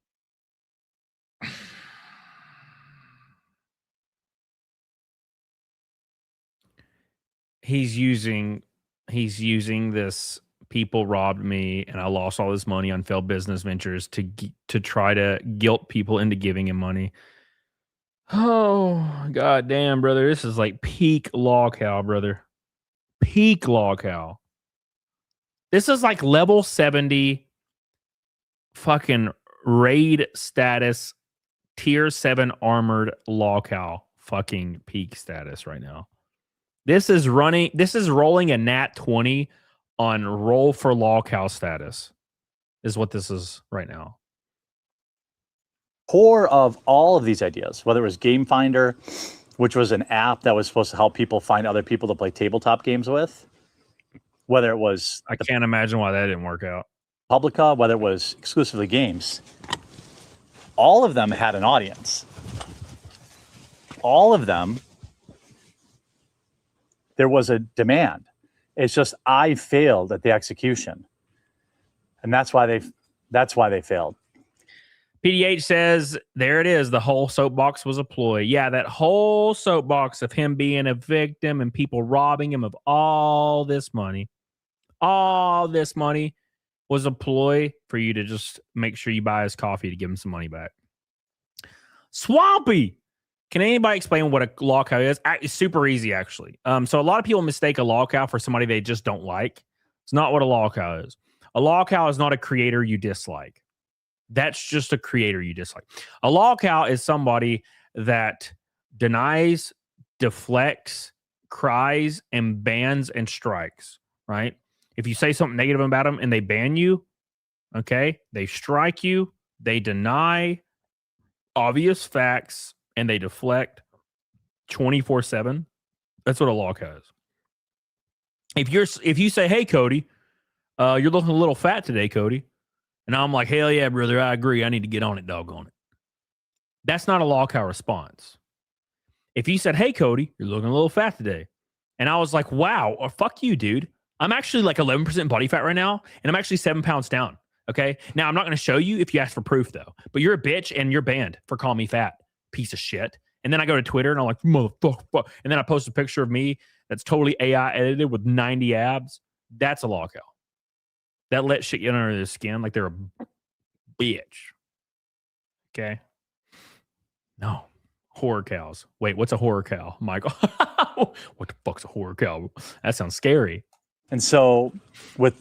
S1: he's using this people robbed me and I lost all this money on failed business ventures to try to guilt people into giving him money. Oh, god damn, brother. This is like peak log cow, brother. Peak log cow. This is like level 70 fucking raid status tier 7 armored log cow fucking peak status right now. This is rolling a nat 20 on roll for log cow status. is what this is right now.
S2: Core of all of these ideas, whether it was Game Finder, which was an app that was supposed to help people find other people to play tabletop games with, whether it was
S1: I can't imagine why that didn't work out.
S2: Publica, whether it was exclusively games, all of them had an audience. All of them, there was a demand. It's just I failed at the execution, and that's why they failed.
S1: PDH says, there it is. The whole soapbox was a ploy. Yeah, that whole soapbox of him being a victim and people robbing him of all this money was a ploy for you to just make sure you buy his coffee to give him some money back. Swampy! Can anybody explain what a law cow is? It's super easy, actually. So a lot of people mistake a law cow for somebody they just don't like. It's not what a law cow is. A law cow is not a creator you dislike. That's just a creator you dislike. A law cow is somebody that denies, deflects, cries, and bans and strikes, right? If you say something negative about them and they ban you, okay, they strike you, they deny obvious facts, and they deflect 24/7. That's what a law cow is. If you say, hey, Cody, you're looking a little fat today, Cody. And I'm like, hell yeah, brother, I agree. I need to get on it, doggone it. That's not a law cow response. If you said, hey, Cody, you're looking a little fat today. And I was like, wow, or fuck you, dude. I'm actually like 11% body fat right now, and I'm actually 7 pounds down. Okay? Now, I'm not going to show you if you ask for proof, though. But you're a bitch, and you're banned for calling me fat. Piece of shit. And then I go to Twitter, and I'm like, motherfucker. And then I post a picture of me that's totally AI edited with 90 abs. That's a law cow. That let shit get under their skin like they're a bitch. Okay? No. Horror cows. Wait, what's a horror cow, Michael? What the fuck's a horror cow? That sounds scary.
S2: And so with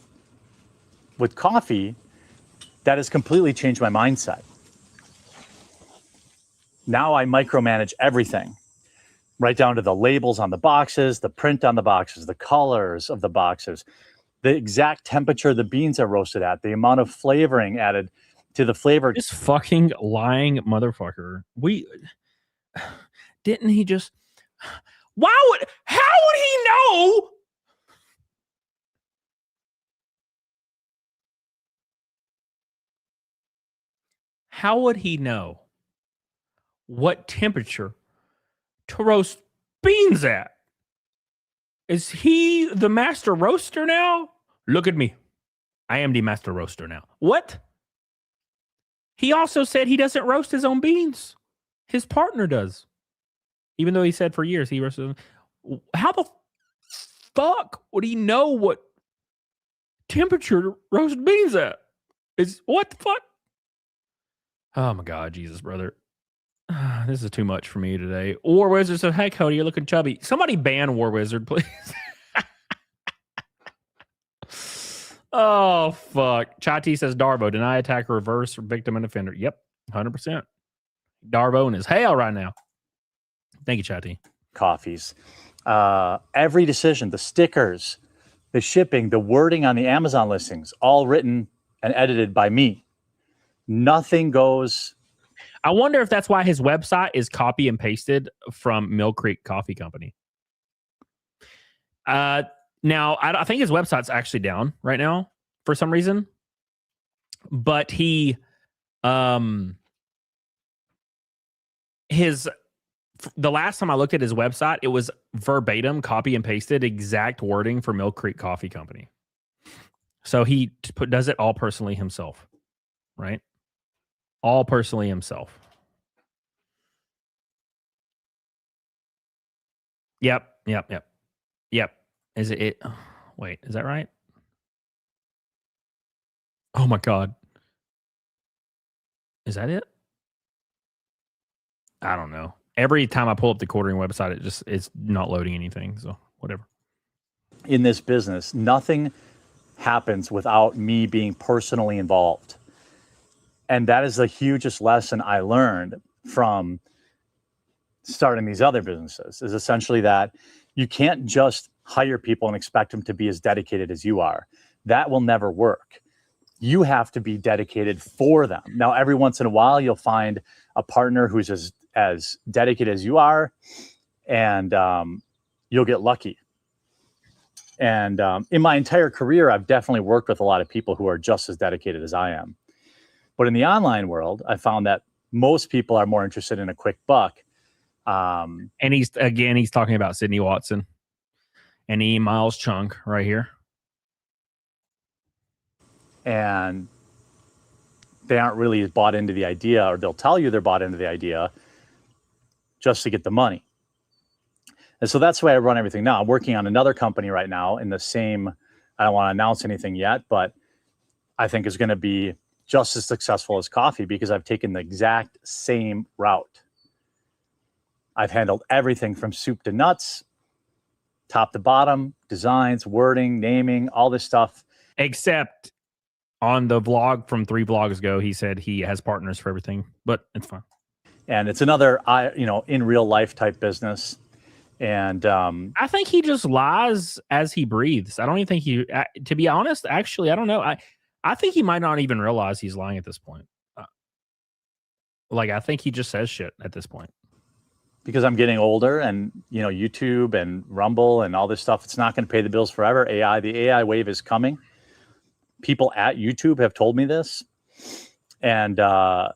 S2: coffee, that has completely changed my mindset. Now I micromanage everything, right down to the labels on the boxes, the print on the boxes, the colors of the boxes, the exact temperature the beans are roasted at, the amount of flavoring added to the flavor.
S1: This fucking lying motherfucker. Didn't he just... How would he know? How would he know what temperature to roast beans at? Is he the master roaster now? Look at me. I am the master roaster now. What? He also said he doesn't roast his own beans. His partner does. Even though he said for years he roasted them. How the fuck would he know what temperature to roast beans at? What the fuck? Oh my God, Jesus, brother. This is too much for me today. War Wizard said, hey, Cody, you're looking chubby. Somebody ban War Wizard, please. Oh, fuck. Chati says, Darbo, deny attack, reverse, victim, and offender. Yep, 100%. Darbo in his hell right now. Thank you, Chati.
S2: Coffees. Every decision, the stickers, the shipping, the wording on the Amazon listings, all written and edited by me. Nothing goes...
S1: I wonder if that's why his website is copy and pasted from Mill Creek Coffee Company. Now, I think his website's actually down right now for some reason. But the last time I looked at his website, it was verbatim, copy and pasted, exact wording for Mill Creek Coffee Company. So he does it all personally himself, right? All personally himself. Yep. Is it? Wait, is that right? Oh my God. Is that it? I don't know. Every time I pull up the Quartering website, it's not loading anything. So whatever.
S2: In this business, nothing happens without me being personally involved. And that is the hugest lesson I learned from starting these other businesses, is essentially that you can't just hire people and expect them to be as dedicated as you are. That will never work. You have to be dedicated for them. Now, every once in a while, you'll find a partner who's as dedicated as you are, and you'll get lucky. And in my entire career, I've definitely worked with a lot of people who are just as dedicated as I am. But in the online world, I found that most people are more interested in a quick buck.
S1: And he's talking about Sydney Watson and E. Miles Chung right here.
S2: And they aren't really bought into the idea, or they'll tell you they're bought into the idea just to get the money. And so that's the way I run everything now. I'm working on another company right now in the same, I don't want to announce anything yet, but I think is going to be just as successful as coffee because I've taken the exact same route. I've handled everything from soup to nuts, top to bottom, designs, wording, naming, all this stuff.
S1: Except on the vlog from 3 vlogs ago, he said he has partners for everything, but it's fine.
S2: And it's another, in real life type business. And
S1: I think he just lies as he breathes. I don't even think to be honest, actually, I don't know. I think he might not even realize he's lying at this point. I think he just says shit at this point.
S2: Because I'm getting older and, YouTube and Rumble and all this stuff, it's not going to pay the bills forever. The AI wave is coming. People at YouTube have told me this. And I'm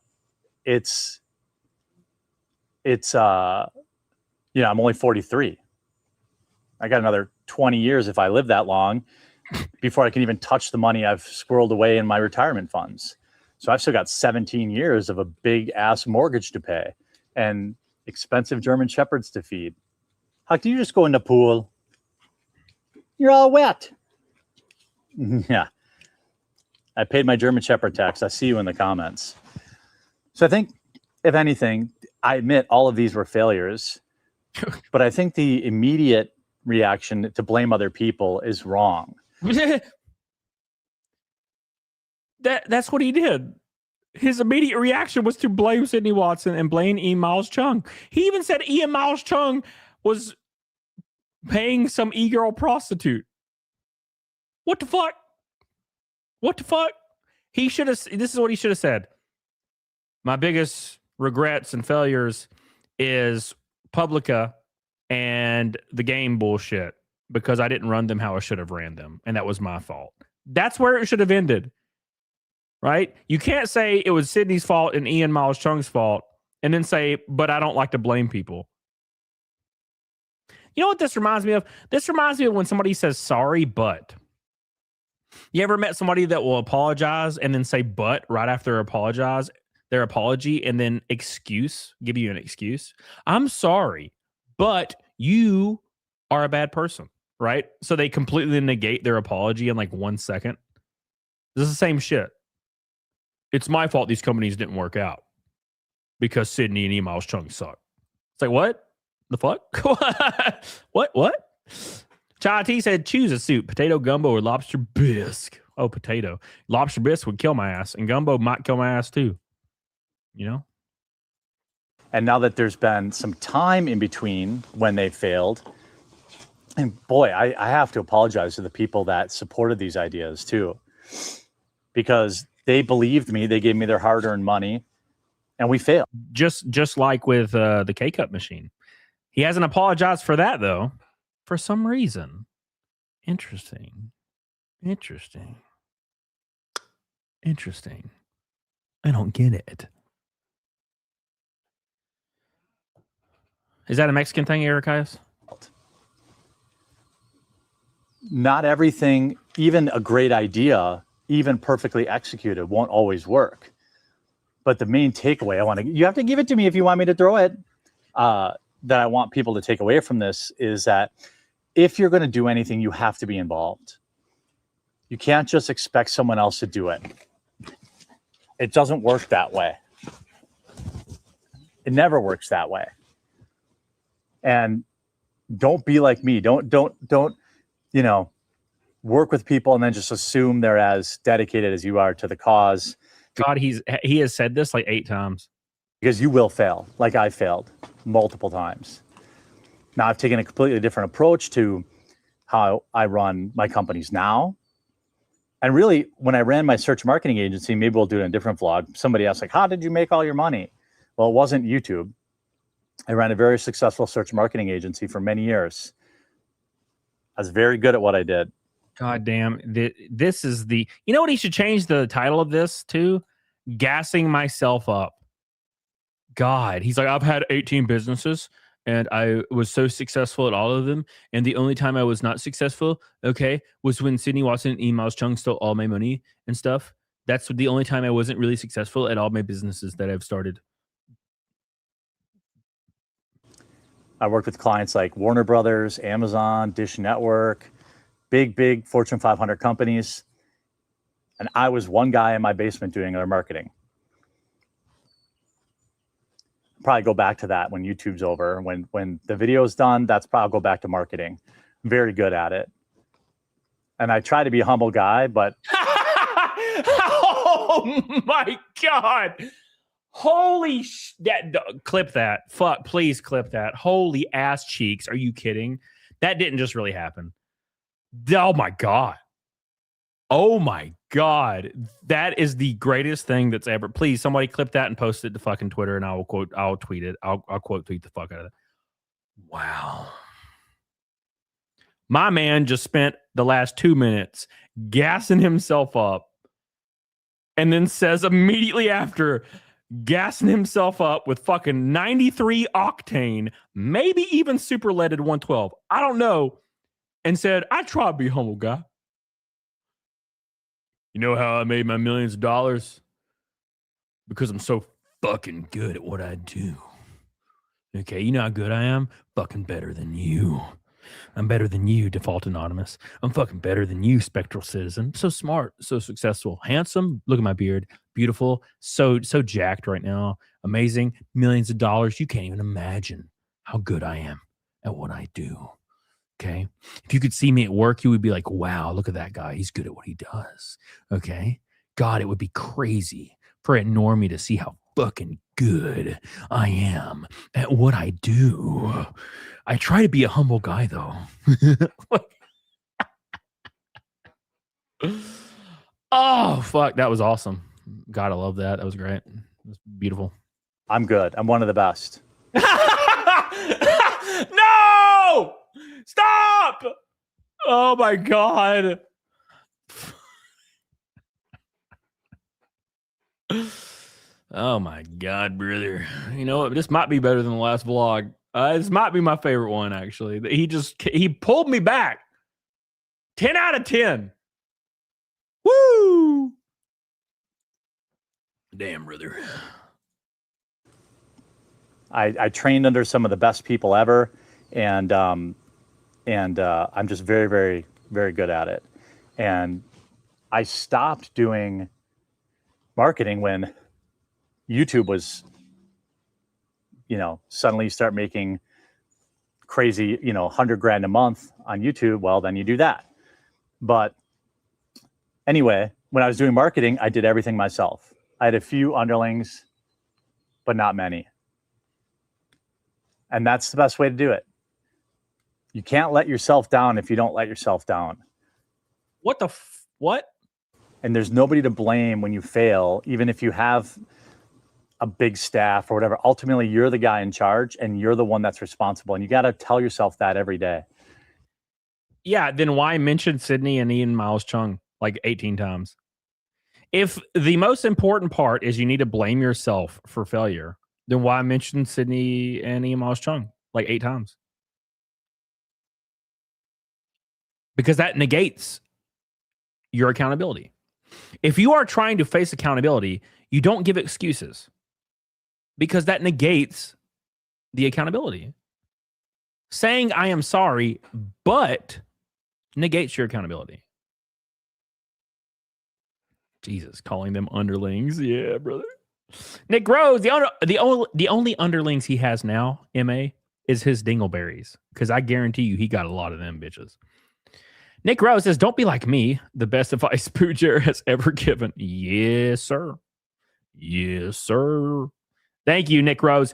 S2: only 43. I got another 20 years if I live that long before I can even touch the money I've squirreled away in my retirement funds. So I've still got 17 years of a big ass mortgage to pay and expensive German Shepherds to feed. How can you just go in the pool? You're all wet. Yeah. I paid my German Shepherd tax. I see you in the comments. So I think, if anything, I admit all of these were failures, but I think the immediate reaction to blame other people is wrong.
S1: That's what he did. His immediate reaction was to blame Sydney Watson and blame E. Miles Chung. He even said Ian Miles Chung was paying some e-girl prostitute. What the fuck? What the fuck? He should have. This is what he should have said. My biggest regrets and failures is Publica and the game bullshit because I didn't run them how I should have ran them. And that was my fault. That's where it should have ended. Right? You can't say it was Sydney's fault and Ian Miles Chung's fault and then say, but I don't like to blame people. You know what this reminds me of? This reminds me of when somebody says sorry, but. You ever met somebody that will apologize and then say but right after their apology and then give you an excuse? I'm sorry, but you are a bad person, right? So they completely negate their apology in like 1 second. This is the same shit. It's my fault these companies didn't work out because Sydney and E. Miles Chung suck. It's like, what? The fuck? What? Chai T said, choose a soup, potato gumbo or lobster bisque. Oh, potato. Lobster bisque would kill my ass, and gumbo might kill my ass too.
S2: And now that there's been some time in between when they failed, and boy, I have to apologize to the people that supported these ideas too, because they believed me. They gave me their hard-earned money, and we failed.
S1: Just like with the K-Cup machine. He hasn't apologized for that, though. For some reason. Interesting. I don't get it. Is that a Mexican thing, Eric?
S2: Not everything, even a great idea, even perfectly executed, won't always work. But the main takeaway you have to give it to me if you want me to throw it, that I want people to take away from this is that if you're going to do anything, you have to be involved. You can't just expect someone else to do it. It doesn't work that way. It never works that way. And don't be like me. Don't, work with people and then just assume they're as dedicated as you are to the cause.
S1: God, he has said this like 8 times.
S2: Because you will fail, like I failed multiple times. Now I've taken a completely different approach to how I run my companies now. And really, when I ran my search marketing agency, maybe we'll do it in a different vlog. Somebody asked, like, how did you make all your money? Well, it wasn't YouTube. I ran a very successful search marketing agency for many years. I was very good at what I did.
S1: God damn. This is the, you know what he should change the title of this to? Gassing myself up. God, he's like, I've had 18 businesses and I was so successful at all of them. And the only time I was not successful, okay, was when Sydney Watson and Ian Miles Chung stole all my money and stuff. That's the only time I wasn't really successful at all my businesses that I've started.
S2: I worked with clients like Warner Brothers, Amazon, Dish Network, big Fortune 500 companies. And I was one guy in my basement doing their marketing. Probably go back to that when YouTube's over. When the video's done, that's probably I'll go back to marketing. I'm very good at it. And I try to be a humble guy, but
S1: oh my God. Holy clip that. Fuck, please clip that. Holy ass cheeks. Are you kidding? That didn't just really happen. Oh my God. Oh my God. That is the greatest thing that's ever. Please, somebody clip that and post it to fucking Twitter and I'll tweet it. I'll quote tweet the fuck out of it. Wow. My man just spent the last 2 minutes gassing himself up and then says immediately after, gassing himself up with fucking 93 octane, maybe even super leaded 112. I don't know. And said, I try to be a humble guy. You know how I made my millions of dollars? Because I'm so fucking good at what I do. Okay, you know how good I am? Fucking better than you. I'm better than you, Default Anonymous. I'm fucking better than you, Spectral Citizen. So smart, so successful, handsome. Look at my beard. Beautiful. So jacked right now. Amazing. Millions of dollars. You can't even imagine how good I am at what I do. Okay. If you could see me at work, you would be like, wow, look at that guy. He's good at what he does. Okay. God, it would be crazy for a normie to see how fucking good I am at what I do. I try to be a humble guy, though. Oh, fuck. That was awesome. God, I love that. That was great. It was beautiful.
S2: I'm good. I'm one of the best.
S1: No! Stop! Oh my God. Oh my God, brother. You know what? This might be better than the last vlog. This might be my favorite one, actually. He pulled me back. 10 out of 10. Woo! Damn, brother.
S2: I trained under some of the best people ever, and I'm just very, very, very good at it. And I stopped doing marketing when YouTube was, suddenly you start making crazy, $100,000 a month on YouTube. Well, then you do that. But anyway, when I was doing marketing, I did everything myself. I had a few underlings, but not many. And that's the best way to do it. You can't let yourself down if you don't let yourself down.
S1: What?
S2: And there's nobody to blame when you fail, even if you have a big staff or whatever. Ultimately, you're the guy in charge and you're the one that's responsible. And you got to tell yourself that every day.
S1: Yeah, then why mention Sydney and Ian Miles Chung like 18 times? If the most important part is you need to blame yourself for failure, then why mention Sydney and Ian Miles Chung like 8 times? Because that negates your accountability. If you are trying to face accountability, you don't give excuses because that negates the accountability. Saying I am sorry, but negates your accountability. Jesus, calling them underlings. Yeah, brother. Nick Rose, the only underlings he has now, MA, is his dingleberries. Because I guarantee you he got a lot of them bitches. Nick Rose says, don't be like me. The best advice Pooja has ever given. Yes, sir. Yes, sir. Thank you, Nick Rose.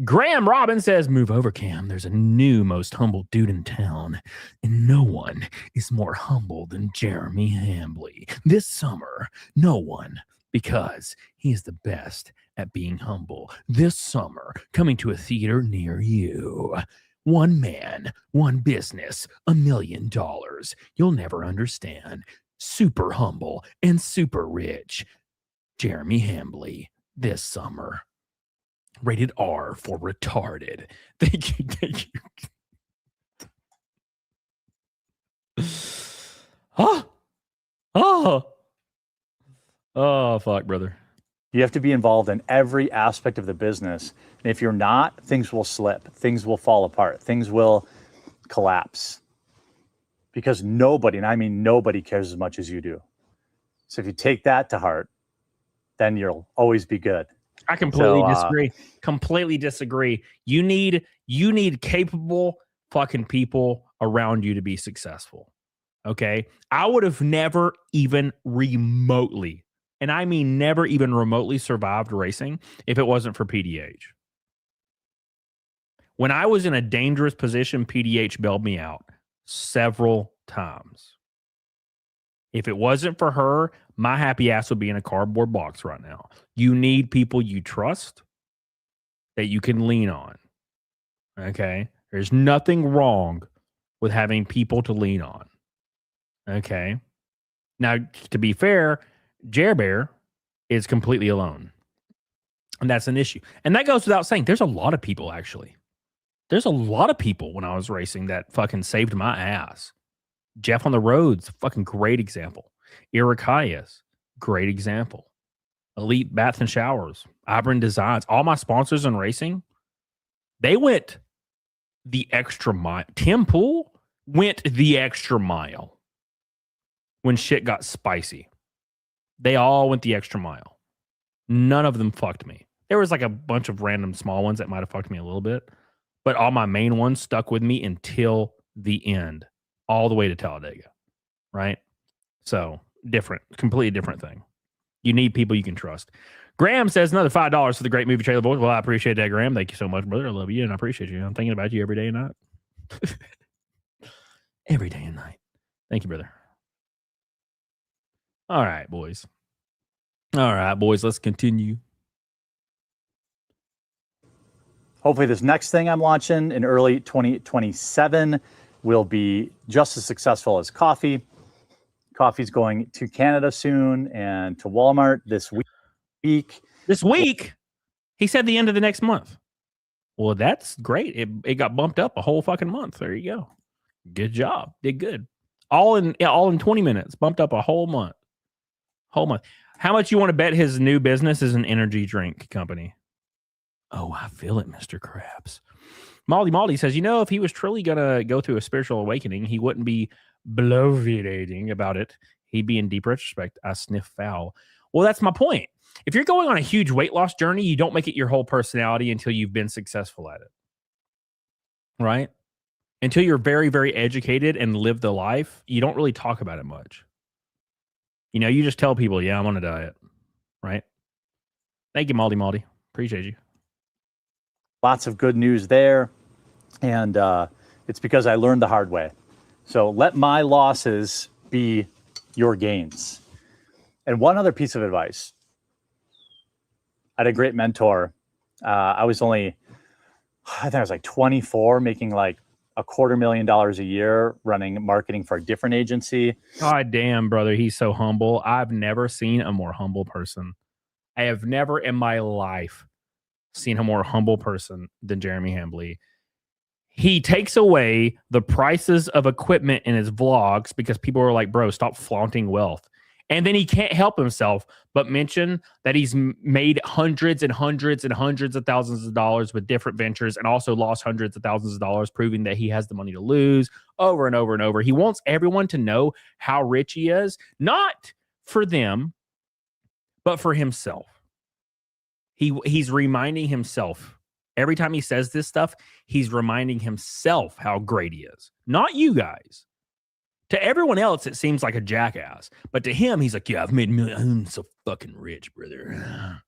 S1: Graham Robin says, move over, Cam. There's a new most humble dude in town, and no one is more humble than Jeremy Hambly. This summer, no one, because he is the best at being humble. This summer, coming to a theater near you. One man, one business, $1 million. You'll never understand. Super humble and super rich. Jeremy Hambly, this summer. Rated R for retarded. Thank you. Thank you. Oh, fuck, brother.
S2: You have to be involved in every aspect of the business. And if you're not, things will slip. Things will fall apart. Things will collapse. Because nobody, and I mean nobody, cares as much as you do. So if you take that to heart, then you'll always be good.
S1: I completely disagree. Completely disagree. You need capable fucking people around you to be successful. Okay? I would have never even remotely, and I mean never even remotely survived racing if it wasn't for PDH. When I was in a dangerous position, PDH bailed me out several times. If it wasn't for her, my happy ass would be in a cardboard box right now. You need people you trust that you can lean on. Okay? There's nothing wrong with having people to lean on. Okay? Now, to be fair, Jer Bear is completely alone. And that's an issue. And that goes without saying. There's a lot of people, actually. There's a lot of people when I was racing that fucking saved my ass. Jeff on the Roads, fucking great example. Irakayas, great example. Elite Baths and Showers, Ibron Designs, all my sponsors in racing, they went the extra mile. Tim Pool went the extra mile when shit got spicy. They all went the extra mile. None of them fucked me. There was like a bunch of random small ones that might have fucked me a little bit, but all my main ones stuck with me until the end, all the way to Talladega, right? So different, completely different thing. You need people you can trust. Graham says another $5 for the great movie trailer, boys. Well, I appreciate that, Graham. Thank you so much, brother. I love you and I appreciate you. I'm thinking about you every day and night. Every day and night. Thank you, brother. All right, boys. All right, boys. Let's continue.
S2: Hopefully this next thing I'm launching in early 2027 will be just as successful as coffee. Coffee's going to Canada soon and to Walmart this week.
S1: This week? He said the end of the next month. Well, that's great. It got bumped up a whole fucking month. There you go. Good job. Did good. All in 20 minutes. Bumped up a whole month. Whole month. How much you want to bet his new business is an energy drink company? Oh, I feel it, Mr. Krabs. Maldy says, if he was truly going to go through a spiritual awakening, he wouldn't be bloviating about it. He'd be in deep retrospect. I sniff foul. Well, that's my point. If you're going on a huge weight loss journey, you don't make it your whole personality until you've been successful at it. Right? Until you're very, very educated and live the life, you don't really talk about it much. You just tell people, yeah, I'm on a diet. Right? Thank you, Maldy. Appreciate you.
S2: Lots of good news there. And it's because I learned the hard way. So let my losses be your gains. And one other piece of advice. I had a great mentor. I think I was like 24, making like $250,000 a year running marketing for a different agency.
S1: God damn, brother. He's so humble. I've never seen a more humble person. I have never in my life seen a more humble person than Jeremy Hambly. He takes away the prices of equipment in his vlogs because people are like, bro, stop flaunting wealth. And then he can't help himself but mention that he's made hundreds and hundreds and hundreds of thousands of dollars with different ventures and also lost hundreds of thousands of dollars, proving that he has the money to lose over and over and over. He wants everyone to know how rich he is, not for them, but for himself. He's reminding himself. Every time he says this stuff, he's reminding himself how great he is. Not you guys. To everyone else, it seems like a jackass. But to him, he's like, yeah, I've made millions. I'm so fucking rich, brother.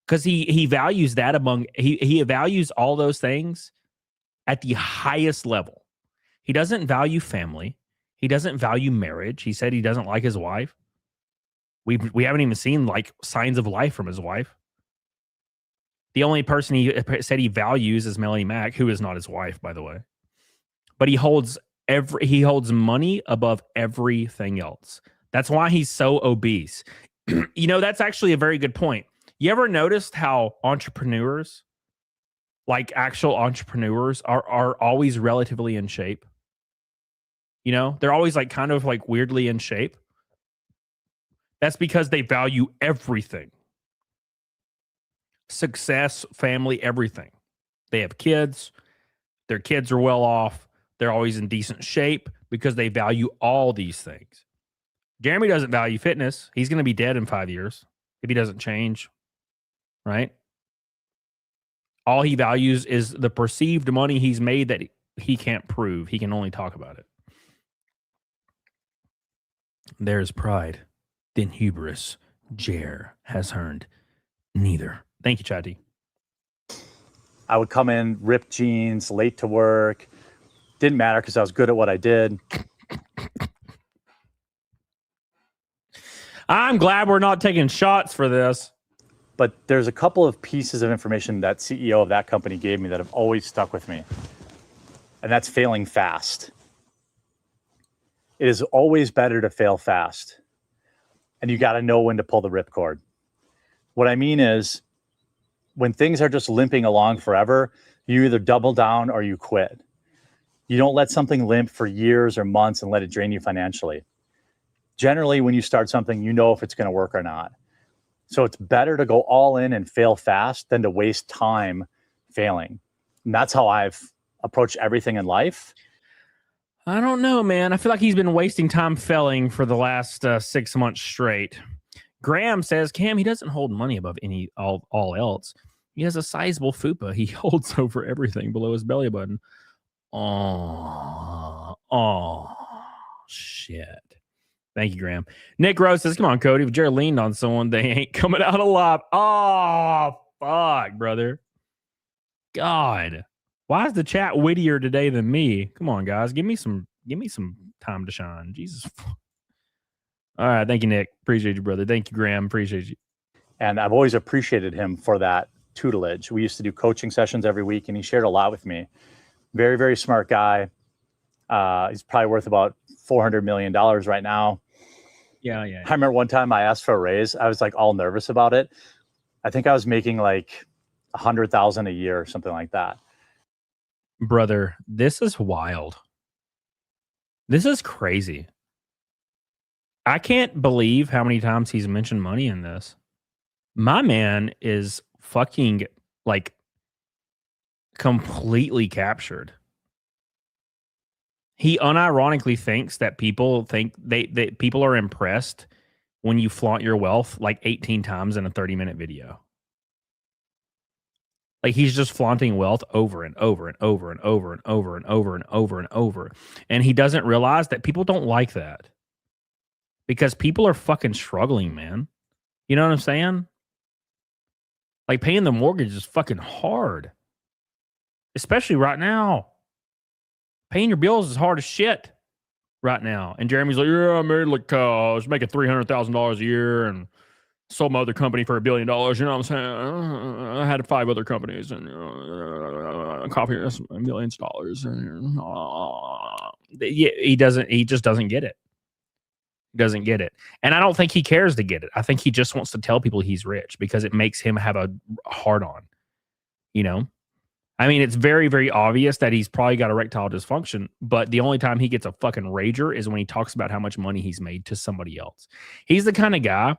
S1: because he values that he values all those things at the highest level. He doesn't value family. He doesn't value marriage. He said he doesn't like his wife. We haven't even seen like signs of life from his wife. The only person he said he values is Melanie Mack, who is not his wife, by the way. But he holds money above everything else. That's why he's so obese. You know, that's actually a very good point. You ever noticed how entrepreneurs, like actual entrepreneurs, are always relatively in shape? You know, they're always like kind of like weirdly in shape. That's because they value everything. Success, family, everything. They have kids. Their kids are well off. They're always in decent shape because they value all these things. Jeremy doesn't value fitness. He's going to be dead in 5 years if he doesn't change, right? All he values is the perceived money he's made that he can't prove. He can only talk about it. There's pride, then hubris. Jer has earned neither. Thank you, Chatty.
S2: I would come in, ripped jeans, late to work. Didn't matter because I was good at what I did.
S1: I'm glad we're not taking shots for this.
S2: But there's a couple of pieces of information that CEO of that company gave me that have always stuck with me. And that's failing fast. It is always better to fail fast. And you got to know when to pull the ripcord. What I mean is, when things are just limping along forever, you either double down or you quit. You don't let something limp for years or months and let it drain you financially. Generally, when you start something, you know if it's going to work or not. So it's better to go all in and fail fast than to waste time failing. And that's how I've approached everything in life.
S1: I don't know, man. I feel like he's been wasting time failing for the last 6 months straight. Graham says, Cam, he doesn't hold money above all else. He has a sizable fupa. He holds over everything below his belly button. Oh, shit. Thank you, Graham. Nick Rose says, come on, Cody. If Jared leaned on someone, they ain't coming out alive. Oh, fuck, brother. God. Why is the chat wittier today than me? Come on, guys. Give me some time to shine. Jesus. All right. Thank you, Nick. Appreciate you, brother. Thank you, Graham. Appreciate you.
S2: And I've always appreciated him for that tutelage. We used to do coaching sessions every week, and he shared a lot with me. Very, very smart guy. He's probably worth about $400 million right now.
S1: Yeah.
S2: I remember one time I asked for a raise. I was like all nervous about it. I think I was making like $100,000 a year or something like that.
S1: Brother, this is wild. This is crazy. I can't believe how many times he's mentioned money in this. My man is fucking like completely captured. He unironically thinks that people think that people are impressed when you flaunt your wealth like 18 times in a 30-minute video. Like he's just flaunting wealth over and over and over and over and over and over and over and over. And he doesn't realize that people don't like that. Because people are fucking struggling, man. You know what I'm saying? Like paying the mortgage is fucking hard. Especially right now. Paying your bills is hard as shit right now. And Jeremy's like, yeah, I made like, I was making $300,000 a year and sold my other company for $1 billion. You know what I'm saying? I had 5 other companies and copy millions of dollars. And, he just doesn't get it. Doesn't get it. And I don't think he cares to get it. I think he just wants to tell people he's rich because it makes him have a hard on. You know? I mean, it's very, very obvious that he's probably got erectile dysfunction, but the only time he gets a fucking rager is when he talks about how much money he's made to somebody else. He's the kind of guy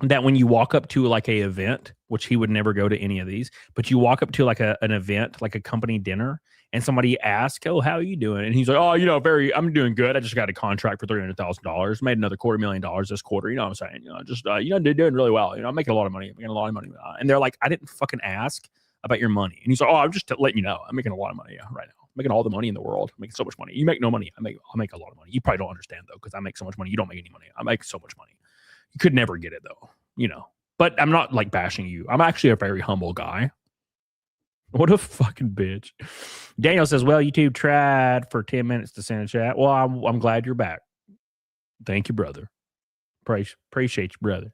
S1: that when you walk up to like a event, which he would never go to any of these, but you walk up to like an event, like a company dinner, and somebody asks, oh, how are you doing? And he's like, oh, I'm doing good. I just got a contract for $300,000, made another $250,000 this quarter. You know what I'm saying? They're doing really well. I'm making a lot of money. And they're like, I didn't fucking ask about your money. And he's like, oh, I'm just letting you know. I'm making a lot of money right now. I'm making all the money in the world. I'm making so much money. You make no money. I make a lot of money. You probably don't understand though, because I make so much money. You don't make any money. I make so much money. You could never get it though. You know, But I'm not like bashing you. I'm actually a very humble guy. What a fucking bitch. Daniel says, well, YouTube tried for 10 minutes to send a chat. Well, I'm glad you're back. Thank you, brother. Appreciate you, brother.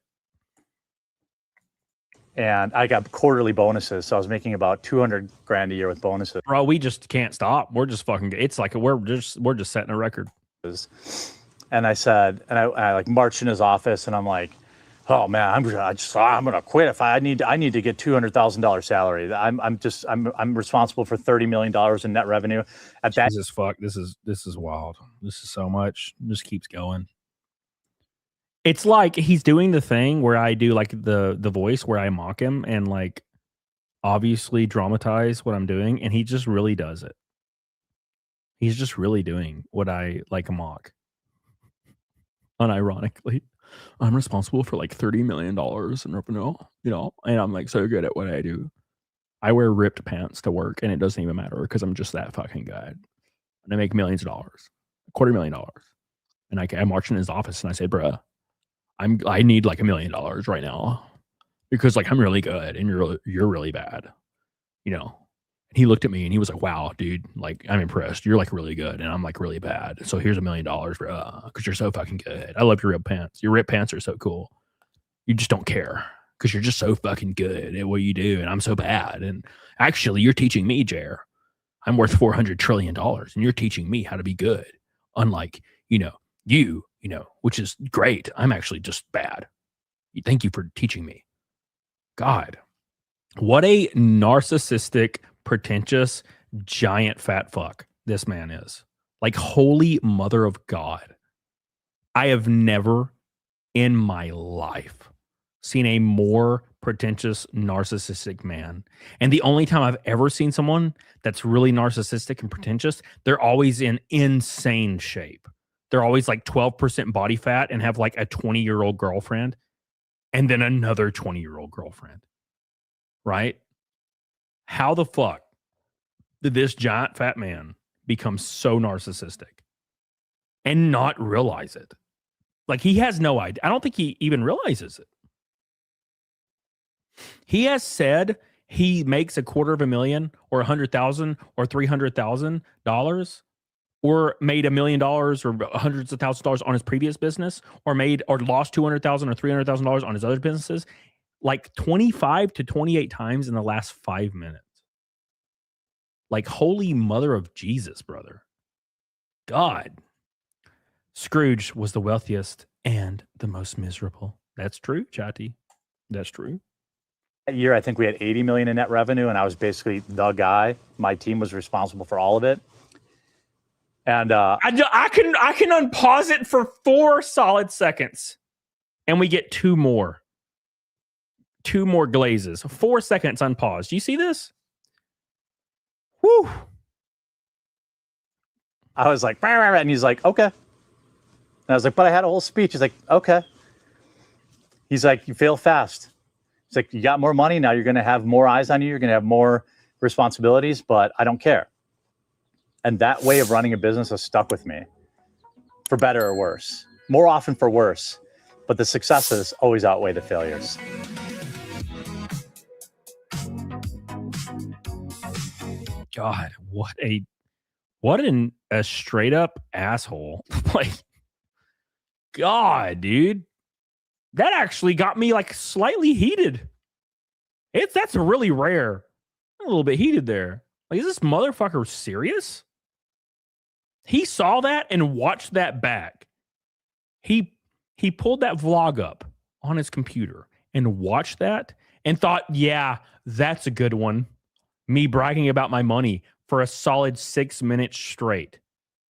S2: And I got quarterly bonuses, so I was making about 200 grand a year with bonuses.
S1: Bro, we just can't stop. We're just fucking. It's like we're just setting a record.
S2: And I said, and I like marched in his office, and I'm like, oh man, I'm gonna quit if I need to get $200,000 salary. I'm responsible for $30 million in net revenue. At that,
S1: Jesus fuck, this is wild. This is so much. It just keeps going. It's like he's doing the thing where I do like the voice where I mock him and like obviously dramatize what I'm doing, and he just really does it. He's just really doing what I like a mock. Unironically, I'm responsible for like $30 million in revenue, and I'm like so good at what I do. I wear ripped pants to work, and it doesn't even matter because I'm just that fucking good. And I make millions of dollars, $250,000. And I march in his office and I say, bruh, I need like $1 million right now because like I'm really good and you're really bad, And he looked at me and he was like, wow, dude, like I'm impressed. You're like really good and I'm like really bad. So here's $1 million, because you're so fucking good. I love your ripped pants. Your ripped pants are so cool. You just don't care because you're just so fucking good at what you do, and I'm so bad. And actually, you're teaching me, Jer. I'm worth $400 trillion, and you're teaching me how to be good. Unlike you, which is great. I'm actually just bad. Thank you for teaching me. God, what a narcissistic, pretentious, giant fat fuck this man is. Like, holy mother of God. I have never in my life seen a more pretentious, narcissistic man. And the only time I've ever seen someone that's really narcissistic and pretentious, they're always in insane shape. They're always like 12% body fat and have like a 20-year-old girlfriend and then another 20-year-old girlfriend. Right? How the fuck did this giant fat man become so narcissistic and not realize it? Like, he has no idea. I don't think he even realizes it. He has said he makes $250,000 or 100,000 or $300,000 or made $1 million or hundreds of thousands of dollars on his previous business, or lost $200,000 or $300,000 on his other businesses, like 25 to 28 times in the last 5 minutes. Like, holy mother of Jesus, brother. God. Scrooge was the wealthiest and the most miserable. That's true, Chatty. That's true.
S2: That year, I think we had 80 million in net revenue, and I was basically the guy. My team was responsible for all of it. And
S1: I can unpause it for 4 solid seconds, and we get 2 more glazes. 4 seconds unpaused. Do you see this? Whew.
S2: I was like, and he's like, okay. And I was like, but I had a whole speech. He's like, okay. He's like, you fail fast. He's like, you got more money now. You're going to have more eyes on you. You're going to have more responsibilities, but I don't care. And that way of running a business has stuck with me, for better or worse. More often for worse, but the successes always outweigh the failures.
S1: God, what a straight up asshole. Like, God, dude. That actually got me like slightly heated. That's really rare. A little bit heated there. Like, is this motherfucker serious? He saw that and watched that back. He pulled that vlog up on his computer and watched that and thought, yeah, that's a good one. Me bragging about my money for a solid 6 minutes straight.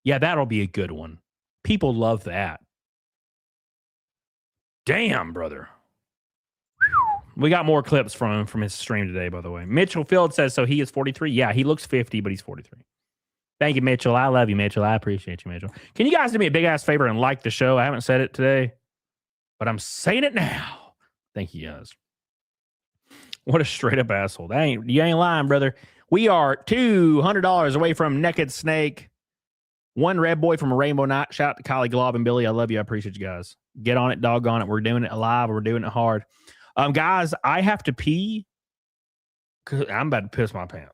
S1: Yeah, that'll be a good one. People love that. Damn, brother. We got more clips from his stream today, by the way. Mitchell Field says, so he is 43. Yeah, he looks 50, but he's 43. Thank you, Mitchell. I love you, Mitchell. I appreciate you, Mitchell. Can you guys do me a big-ass favor and like the show? I haven't said it today, but I'm saying it now. Thank you, guys. What a straight-up asshole. You ain't lying, brother. We are $200 away from Naked Snake. One Red Boy from a Rainbow Night. Shout out to Kylie Glob and Billy. I love you. I appreciate you guys. Get on it, doggone it. We're doing it live. We're doing it hard. Guys, I have to pee because I'm about to piss my pants.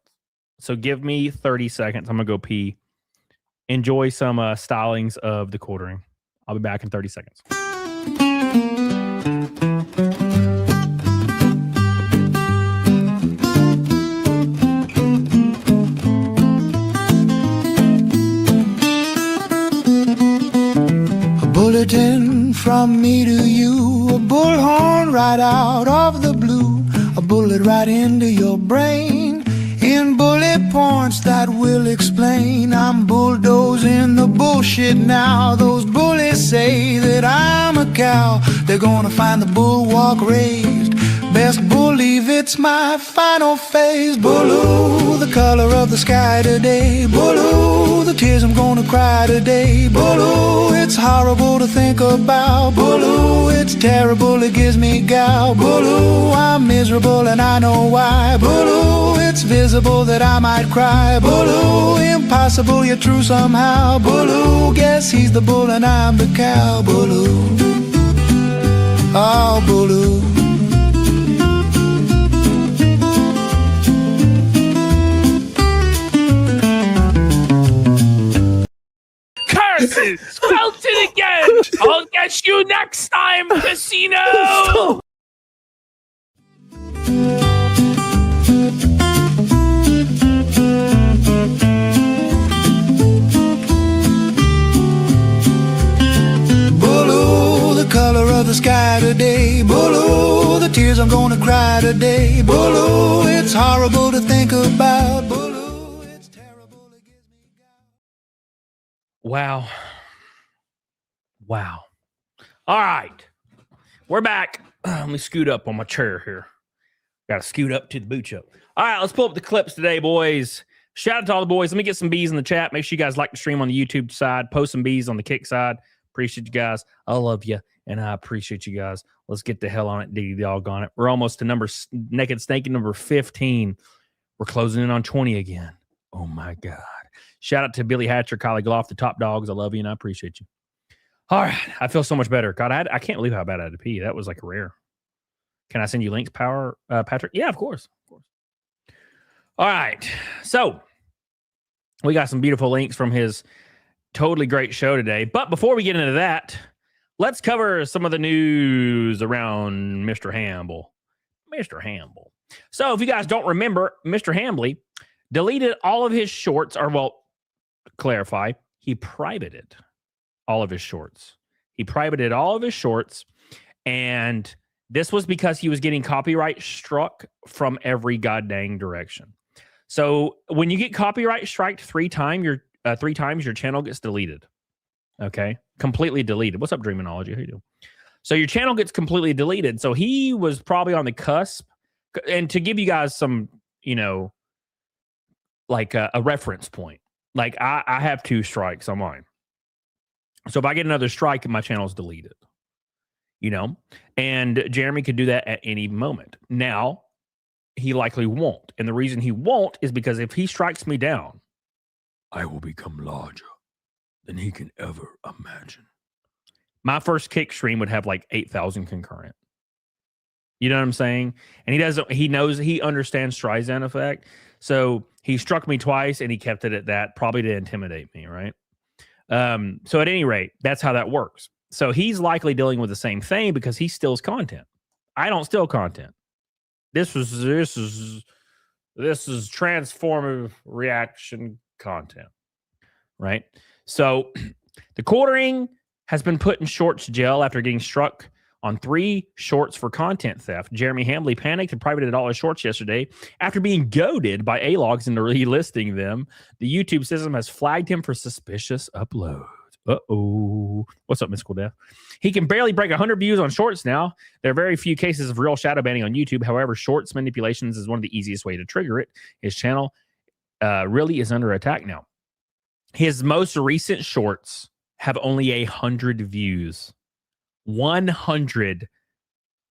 S1: So give me 30 seconds. I'm going to go pee. Enjoy some stylings of the quartering. I'll be back in 30 seconds.
S4: Bulletin from me to you, a bullhorn right out of the blue, a bullet right into your brain, in bullet points that will explain. I'm bulldozing the bullshit now. Those bullies say that I'm a cow. They're gonna find the bulwark raised. Best believe it's my final phase. Blue, the color of the sky today. Blue, the tears I'm gonna cry today. Blue, it's horrible to think about. Blue, it's terrible, it gives me gout. Blue, I'm miserable and I know why. Blue, it's visible that I might cry. Blue, impossible yet true somehow. Blue, guess he's the bull and I'm the cow. Blue, oh Blue.
S1: Curses! Spelt it again! I'll get you next time, casino!
S4: Blue, the color of the sky today. Blue, the tears I'm gonna cry today. Blue, it's horrible to think about. Blue, it's terrible, it gives me gout.
S1: Wow. Wow. All right. We're back. Let me scoot up on my chair here. Got to scoot up to the boot show. All right, let's pull up the clips today, boys. Shout out to all the boys. Let me get some bees in the chat. Make sure you guys like the stream on the YouTube side. Post some bees on the kick side. Appreciate you guys. I love you, and I appreciate you guys. Let's get the hell on it. Dig the dog on it. We're almost to Naked Snake number 15. We're closing in on 20 again. Oh, my God. Shout out to Billy Hatcher, Kylie Gloff, the top dogs. I love you, and I appreciate you. All right. I feel so much better. God, I can't believe how bad I had to pee. That was like rare. Can I send you links, Patrick? Yeah, of course. All right. So we got some beautiful links from his totally great show today. But before we get into that, let's cover some of the news around Mr. Hambly. Mr. Hambly. So if you guys don't remember, Mr. Hambly deleted all of his shorts, or well, clarify, he privated all of his shorts. He privated all of his shorts, and this was because he was getting copyright struck from every goddamn direction. So when you get copyright striked three times, your channel gets deleted. Okay, completely deleted. What's up, Dreaminology? How you doing? So your channel gets completely deleted. So he was probably on the cusp. And to give you guys some, like a reference point, like I have 2 strikes on mine. So if I get another strike, my channel's deleted. And Jeremy could do that at any moment. Now, he likely won't. And the reason he won't is because if he strikes me down, I will become larger than he can ever imagine. My first kick stream would have like 8,000 concurrent. You know what I'm saying? And he understands Streisand effect. So he struck me twice and he kept it at that, probably to intimidate me, right? So at any rate, that's how that works. So he's likely dealing with the same thing because he steals content. I don't steal content. This is transformative reaction content, right? So the Quartering has been put in shorts jail after getting struck on 3 shorts for content theft. Jeremy Hambly panicked and privated all his shorts yesterday after being goaded by A-logs into relisting them. The YouTube system has flagged him for suspicious uploads. Uh-oh. What's up, Mystical Death? He can barely break 100 views on shorts now. There are very few cases of real shadow banning on YouTube. However, shorts manipulations is one of the easiest way to trigger it. His channel really is under attack now. His most recent shorts have only 100 views. 100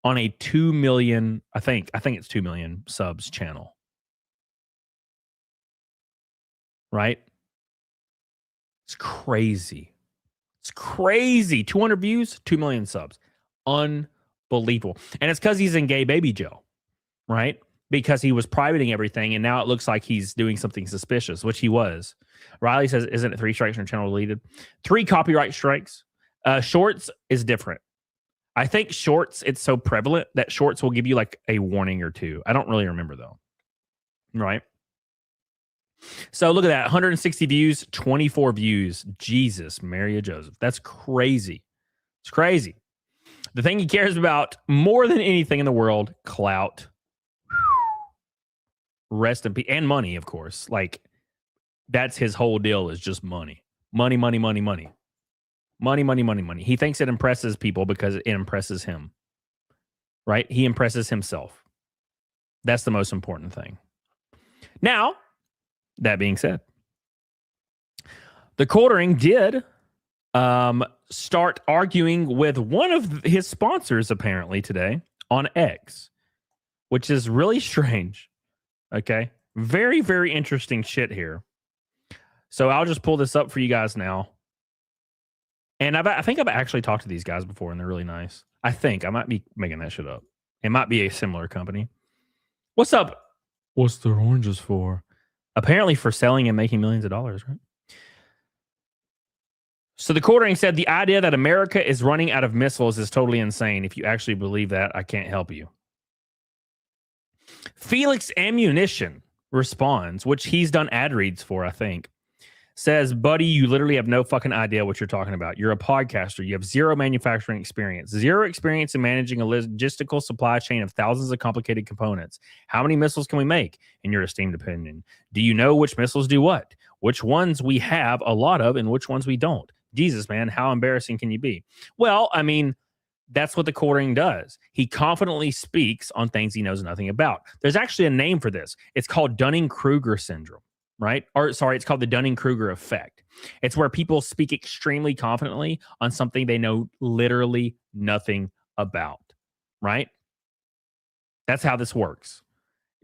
S1: on a 2 million, I think it's 2 million subs channel. Right? It's crazy. It's crazy. 200 views, 2 million subs. Unbelievable. Unbelievable. And it's because he's in gay baby jail, right? Because he was privating everything, and now it looks like he's doing something suspicious, which he was. Riley says, isn't it 3 strikes and channel deleted? 3 copyright strikes. Shorts is different. I think shorts, it's so prevalent that shorts will give you like a warning or 2. I don't really remember though. Right? So look at that. 160 views, 24 views. Jesus, Mary of Joseph. That's crazy. It's crazy. The thing he cares about more than anything in the world, clout. Rest in peace. And money, of course. Like, that's his whole deal, is just money. Money, money, money, money. Money, money, money, money. He thinks it impresses people because it impresses him. Right? He impresses himself. That's the most important thing. Now, that being said, TheQuartering did start arguing with one of his sponsors, apparently, today on X, which is really strange. Okay? Very, very interesting shit here. So I'll just pull this up for you guys now. And I think I've actually talked to these guys before, and they're really nice. I think. I might be making that shit up. It might be a similar company. What's up? What's the oranges for? Apparently for selling and making millions of dollars, right? So TheQuartering said the idea that America is running out of missiles is totally insane. If you actually believe that, I can't help you. Felix Ammunition responds, which he's done ad reads for, I think. Says, buddy, you literally have no fucking idea what you're talking about. You're a podcaster. You have zero manufacturing experience, zero experience in managing a logistical supply chain of thousands of complicated components. How many missiles can we make, in your esteemed opinion? Do you know which missiles do what? Which ones we have a lot of and which ones we don't? Jesus, man, how embarrassing can you be? Well, I mean, that's what TheQuartering does. He confidently speaks on things he knows nothing about. There's actually a name for this. It's called Dunning-Kruger syndrome. Right? Or sorry, it's called the Dunning-Kruger effect. It's where people speak extremely confidently on something they know literally nothing about. Right? That's how this works.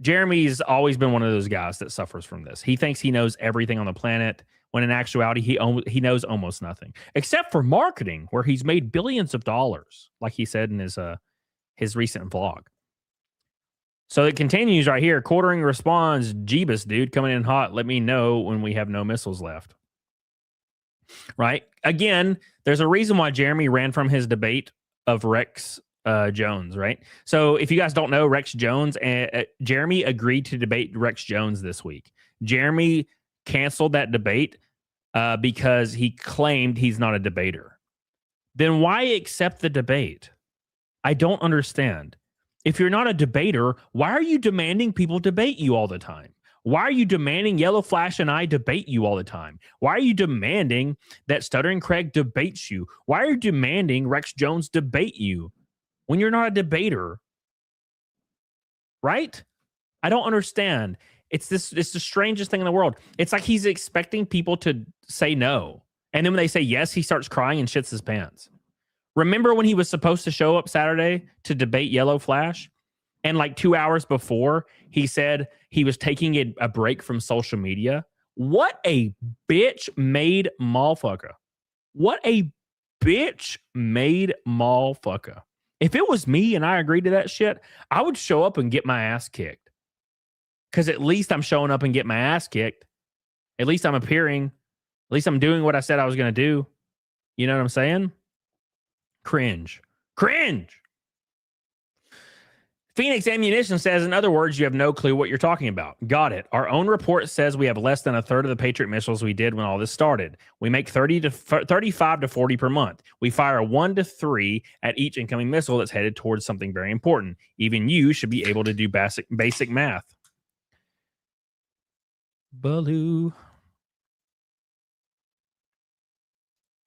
S1: Jeremy's always been one of those guys that suffers from this. He thinks he knows everything on the planet, when in actuality, he knows almost nothing. Except for marketing, where he's made billions of dollars, like he said in his recent vlog. So it continues right here. Quartering responds, Jeebus, dude, coming in hot. Let me know when we have no missiles left. Right? Again, there's a reason why Jeremy ran from his debate of Rex Jones, right? So if you guys don't know, Rex Jones, Jeremy agreed to debate Rex Jones this week. Jeremy canceled that debate because he claimed he's not a debater. Then why accept the debate? I don't understand. If you're not a debater, why are you demanding people debate you all the time? Why are you demanding Yellow Flash and I debate you all the time? Why are you demanding that Stuttering Craig debates you? Why are you demanding Rex Jones debate you when you're not a debater? Right? I don't understand. It's the strangest thing in the world. It's like he's expecting people to say no. And then when they say yes, he starts crying and shits his pants. Remember when he was supposed to show up Saturday to debate Yellow Flash? And like 2 hours before, he said he was taking a break from social media? What a bitch-made motherfucker. What a bitch-made motherfucker. If it was me and I agreed to that shit, I would show up and get my ass kicked. Because at least I'm showing up and getting my ass kicked. At least I'm appearing. At least I'm doing what I said I was going to do. You know what I'm saying? Cringe. Cringe. Phoenix Ammunition says, in other words, you have no clue what you're talking about. Got it. Our own report says we have less than a third of the Patriot missiles we did when all this started. We make 35 to 40 per month. We fire 1 to 3 at each incoming missile that's headed towards something very important. Even you should be able to do basic math. Baloo.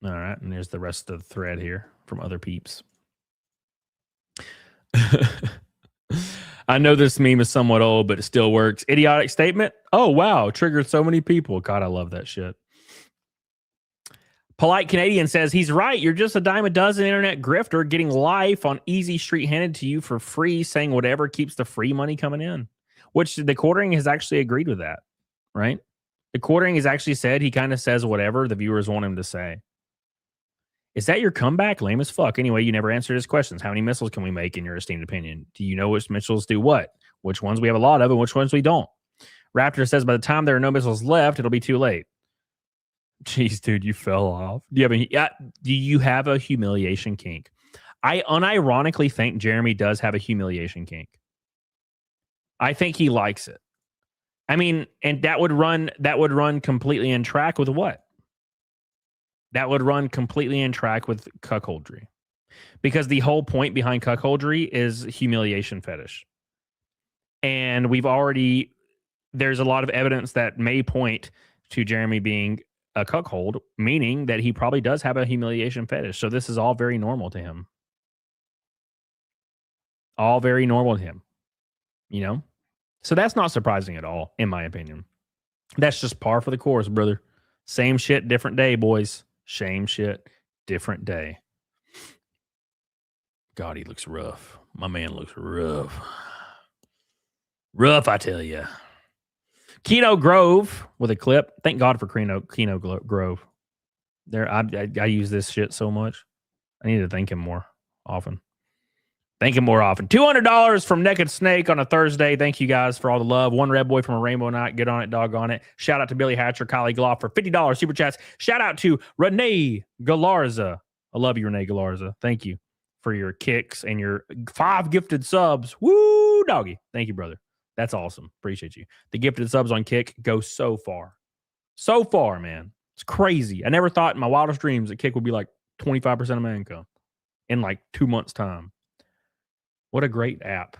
S1: All right, and there's the rest of the thread here from other peeps. I know this meme is somewhat old, but it still works. Idiotic statement. Oh, wow. Triggered so many people. God, I love that shit. Polite Canadian says, he's right. You're just a dime a dozen internet grifter getting life on easy street handed to you for free, saying whatever keeps the free money coming in, which TheQuartering has actually agreed with that, right? TheQuartering has actually said he kind of says whatever the viewers want him to say. Is that your comeback? Lame as fuck. Anyway, you never answered his questions. How many missiles can we make in your esteemed opinion? Do you know which missiles do what? Which ones we have a lot of and which ones we don't? Raptor says by the time there are no missiles left, it'll be too late. Jeez, dude, you fell off. Do you have a humiliation kink? I unironically think Jeremy does have a humiliation kink. I think he likes it. I mean, and that would run completely in track with what? That would run completely in track with cuckoldry. Because the whole point behind cuckoldry is humiliation fetish. And there's a lot of evidence that may point to Jeremy being a cuckold, meaning that he probably does have a humiliation fetish. So this is all very normal to him. All very normal to him. You know? So that's not surprising at all, in my opinion. That's just par for the course, brother. Same shit, different day, boys. Same shit, different day. God, he looks rough. My man looks rough. Rough, I tell you. Keno Grove with a clip. Thank God for Keno Grove. I use this shit so much. I need to thank him more often. Thank him more often. $200 from Naked Snake on a Thursday. Thank you guys for all the love. One Red Boy from a Rainbow Night. Get on it, dog on it. Shout out to Billy Hatcher, Kylie Gloff for $50 super chats. Shout out to Renee Galarza. I love you, Renee Galarza. Thank you for your kicks and your 5 gifted subs. Woo, doggy. Thank you, brother. That's awesome. Appreciate you. The gifted subs on Kick go so far. So far, man. It's crazy. I never thought in my wildest dreams that Kick would be like 25% of my income in like 2 months' time. What a great app.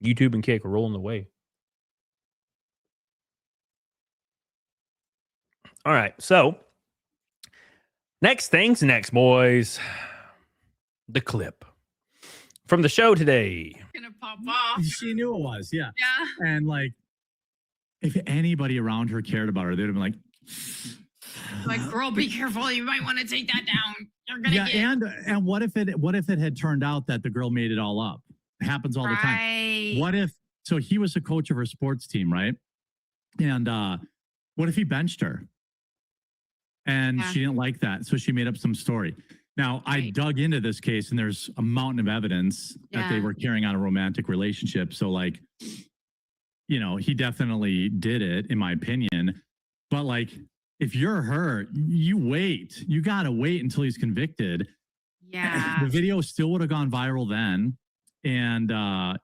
S1: YouTube and Kick are rolling the way. All right. So, next things next, boys. The clip from the show today.
S5: Gonna pop off.
S6: She knew it was, yeah.
S5: Yeah.
S6: And like, if anybody around her cared about her, they'd have been like,
S5: girl, be careful. You might want to take that down. You're gonna
S6: yeah.
S5: get.
S6: And what if it had turned out that the girl made it all up? It happens all the time. What if? So he was the coach of her sports team, right? And what if he benched her? And she didn't like that, so she made up some story. Now, I dug into this case, and there's a mountain of evidence that they were carrying on a romantic relationship. So, like, you know, he definitely did it, in my opinion. But, like, if you're her, you wait. You got to wait until he's convicted.
S5: Yeah.
S6: The video still would have gone viral then, and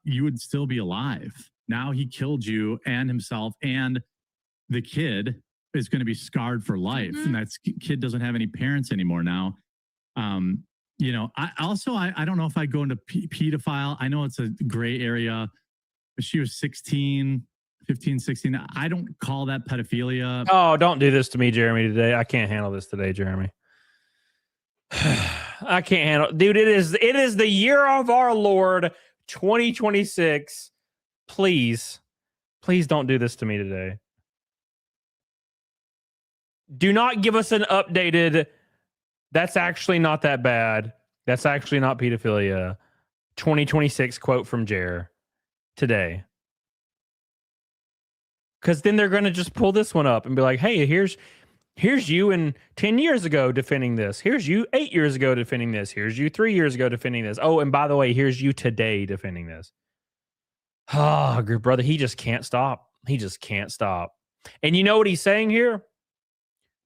S6: you would still be alive. Now he killed you and himself, and the kid is going to be scarred for life. And that kid doesn't have any parents anymore now. You know, I don't know if I go into pedophile. I know it's a gray area. But she was 16, 15, 16. I don't call that pedophilia.
S1: Oh, don't do this to me, Jeremy, today. I can't handle this today, Jeremy. I can't handle. Dude, it is the year of our Lord 2026. Please don't do this to me today. Do not give us an updated, that's actually not that bad. That's actually not pedophilia. 2026 quote from Jer today. Because then they're going to just pull this one up and be like, hey, here's you in 10 years ago defending this. Here's you 8 years ago defending this. Here's you 3 years ago defending this. Oh, and by the way, here's you today defending this. Oh, good brother. He just can't stop. He just can't stop. And you know what he's saying here?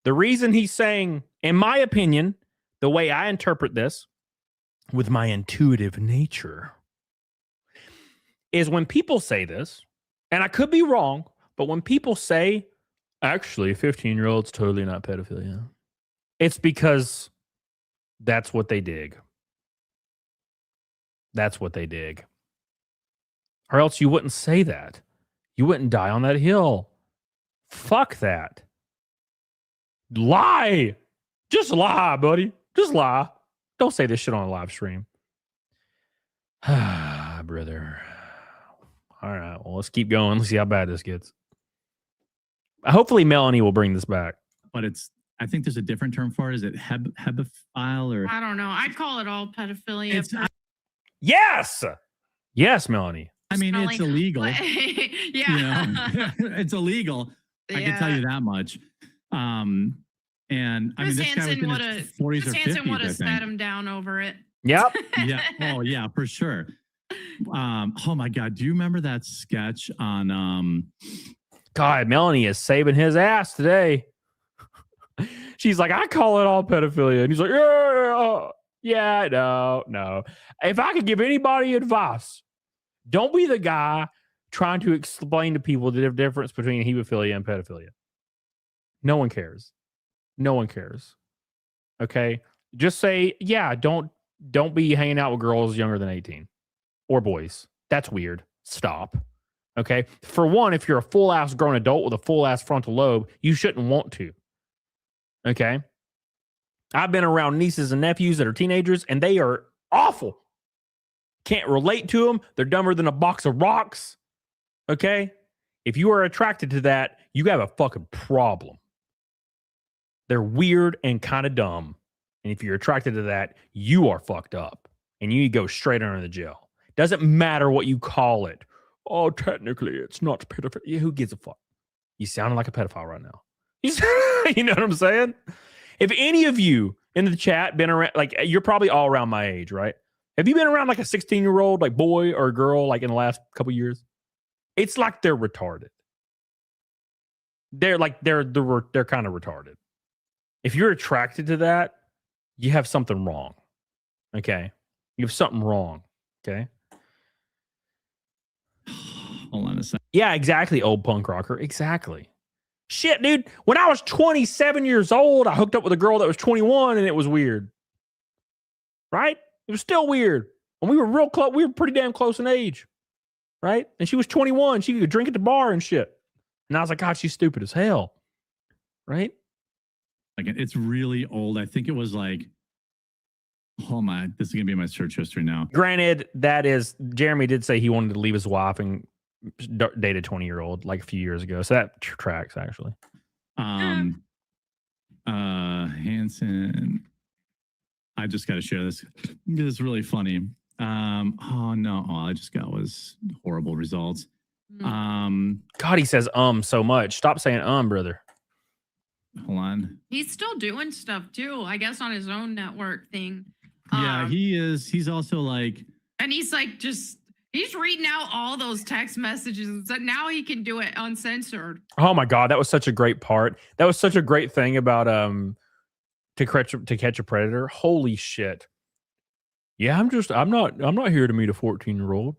S1: The reason he's saying, in my opinion, the way I interpret this with my intuitive nature is when people say this, and I could be wrong, but when people say, actually, a 15-year-old's totally not pedophilia, it's because that's what they dig. That's what they dig. Or else you wouldn't say that. You wouldn't die on that hill. Fuck that. Lie. Just lie, buddy. Just lie. Don't say this shit on a live stream. Brother. All right. Well, let's keep going. Let's see how bad this gets. Hopefully Melanie will bring this back.
S6: But I think there's a different term for it. Is it hebephile or?
S5: I don't know. I'd call it all pedophilia.
S1: Yes. Yes, Melanie.
S6: I mean, it's illegal.
S5: Yeah.
S6: You know? It's illegal. I can tell you that much. And I mean,
S5: Chris
S6: this guy was
S5: Hansen
S6: in
S5: would
S6: his
S5: have
S6: 40s or
S5: Chris Hansen
S6: 50s,
S5: would
S6: I
S5: have
S6: think.
S5: sat him down over it.
S1: Yep.
S6: Yeah. Oh, yeah, for sure. Oh my God. Do you remember that sketch on
S1: God, Melanie is saving his ass today. She's like, I call it all pedophilia. And he's like, yeah, no. If I could give anybody advice, don't be the guy trying to explain to people the difference between hemophilia and pedophilia. No one cares. No one cares. Okay? Just say, yeah, don't be hanging out with girls younger than 18 or boys. That's weird. Stop. Okay? For one, if you're a full-ass grown adult with a full-ass frontal lobe, you shouldn't want to. Okay? I've been around nieces and nephews that are teenagers, and they are awful. Can't relate to them. They're dumber than a box of rocks. Okay? If you are attracted to that, you have a fucking problem. They're weird and kind of dumb. And if you're attracted to that, you are fucked up. And you need to go straight under the jail. Doesn't matter what you call it. Oh, technically, it's not pedophilia. Yeah, who gives a fuck? You sound like a pedophile right now. You know what I'm saying? If any of you in the chat been around, like, you're probably all around my age, right? Have you been around like a 16-year-old, like boy or girl, like in the last couple years? It's like they're retarded. They're kind of retarded. If you're attracted to that, you have something wrong. Okay? You have something wrong. Okay?
S6: hold on a second.
S1: Yeah, exactly, old punk rocker. Exactly. Shit, dude. When I was 27 years old, I hooked up with a girl that was 21 and it was weird. Right? It was still weird. And we were real close. We were pretty damn close in age. Right? And she was 21. She could drink at the bar and shit. And I was like, God, she's stupid as hell. Right?
S6: Like, it's really old. I think it was like, oh my, this is going to be my search history now.
S1: Granted, that is, Jeremy did say he wanted to leave his wife and date a 20-year-old like a few years ago. So that tracks, actually.
S6: Hansen. I just got to share this. This is really funny. Oh no, all I just got was horrible results.
S1: God, he says so much. Stop saying brother.
S6: Hold on.
S5: He's still doing stuff too, I guess, on his own network thing.
S6: Yeah, he is. He's also like,
S5: and he's like he's reading out all those text messages. So now he can do it uncensored.
S1: Oh my God, that was such a great part. That was such a great thing about to catch a predator. Holy shit. Yeah, I'm not here to meet a 14-year-old.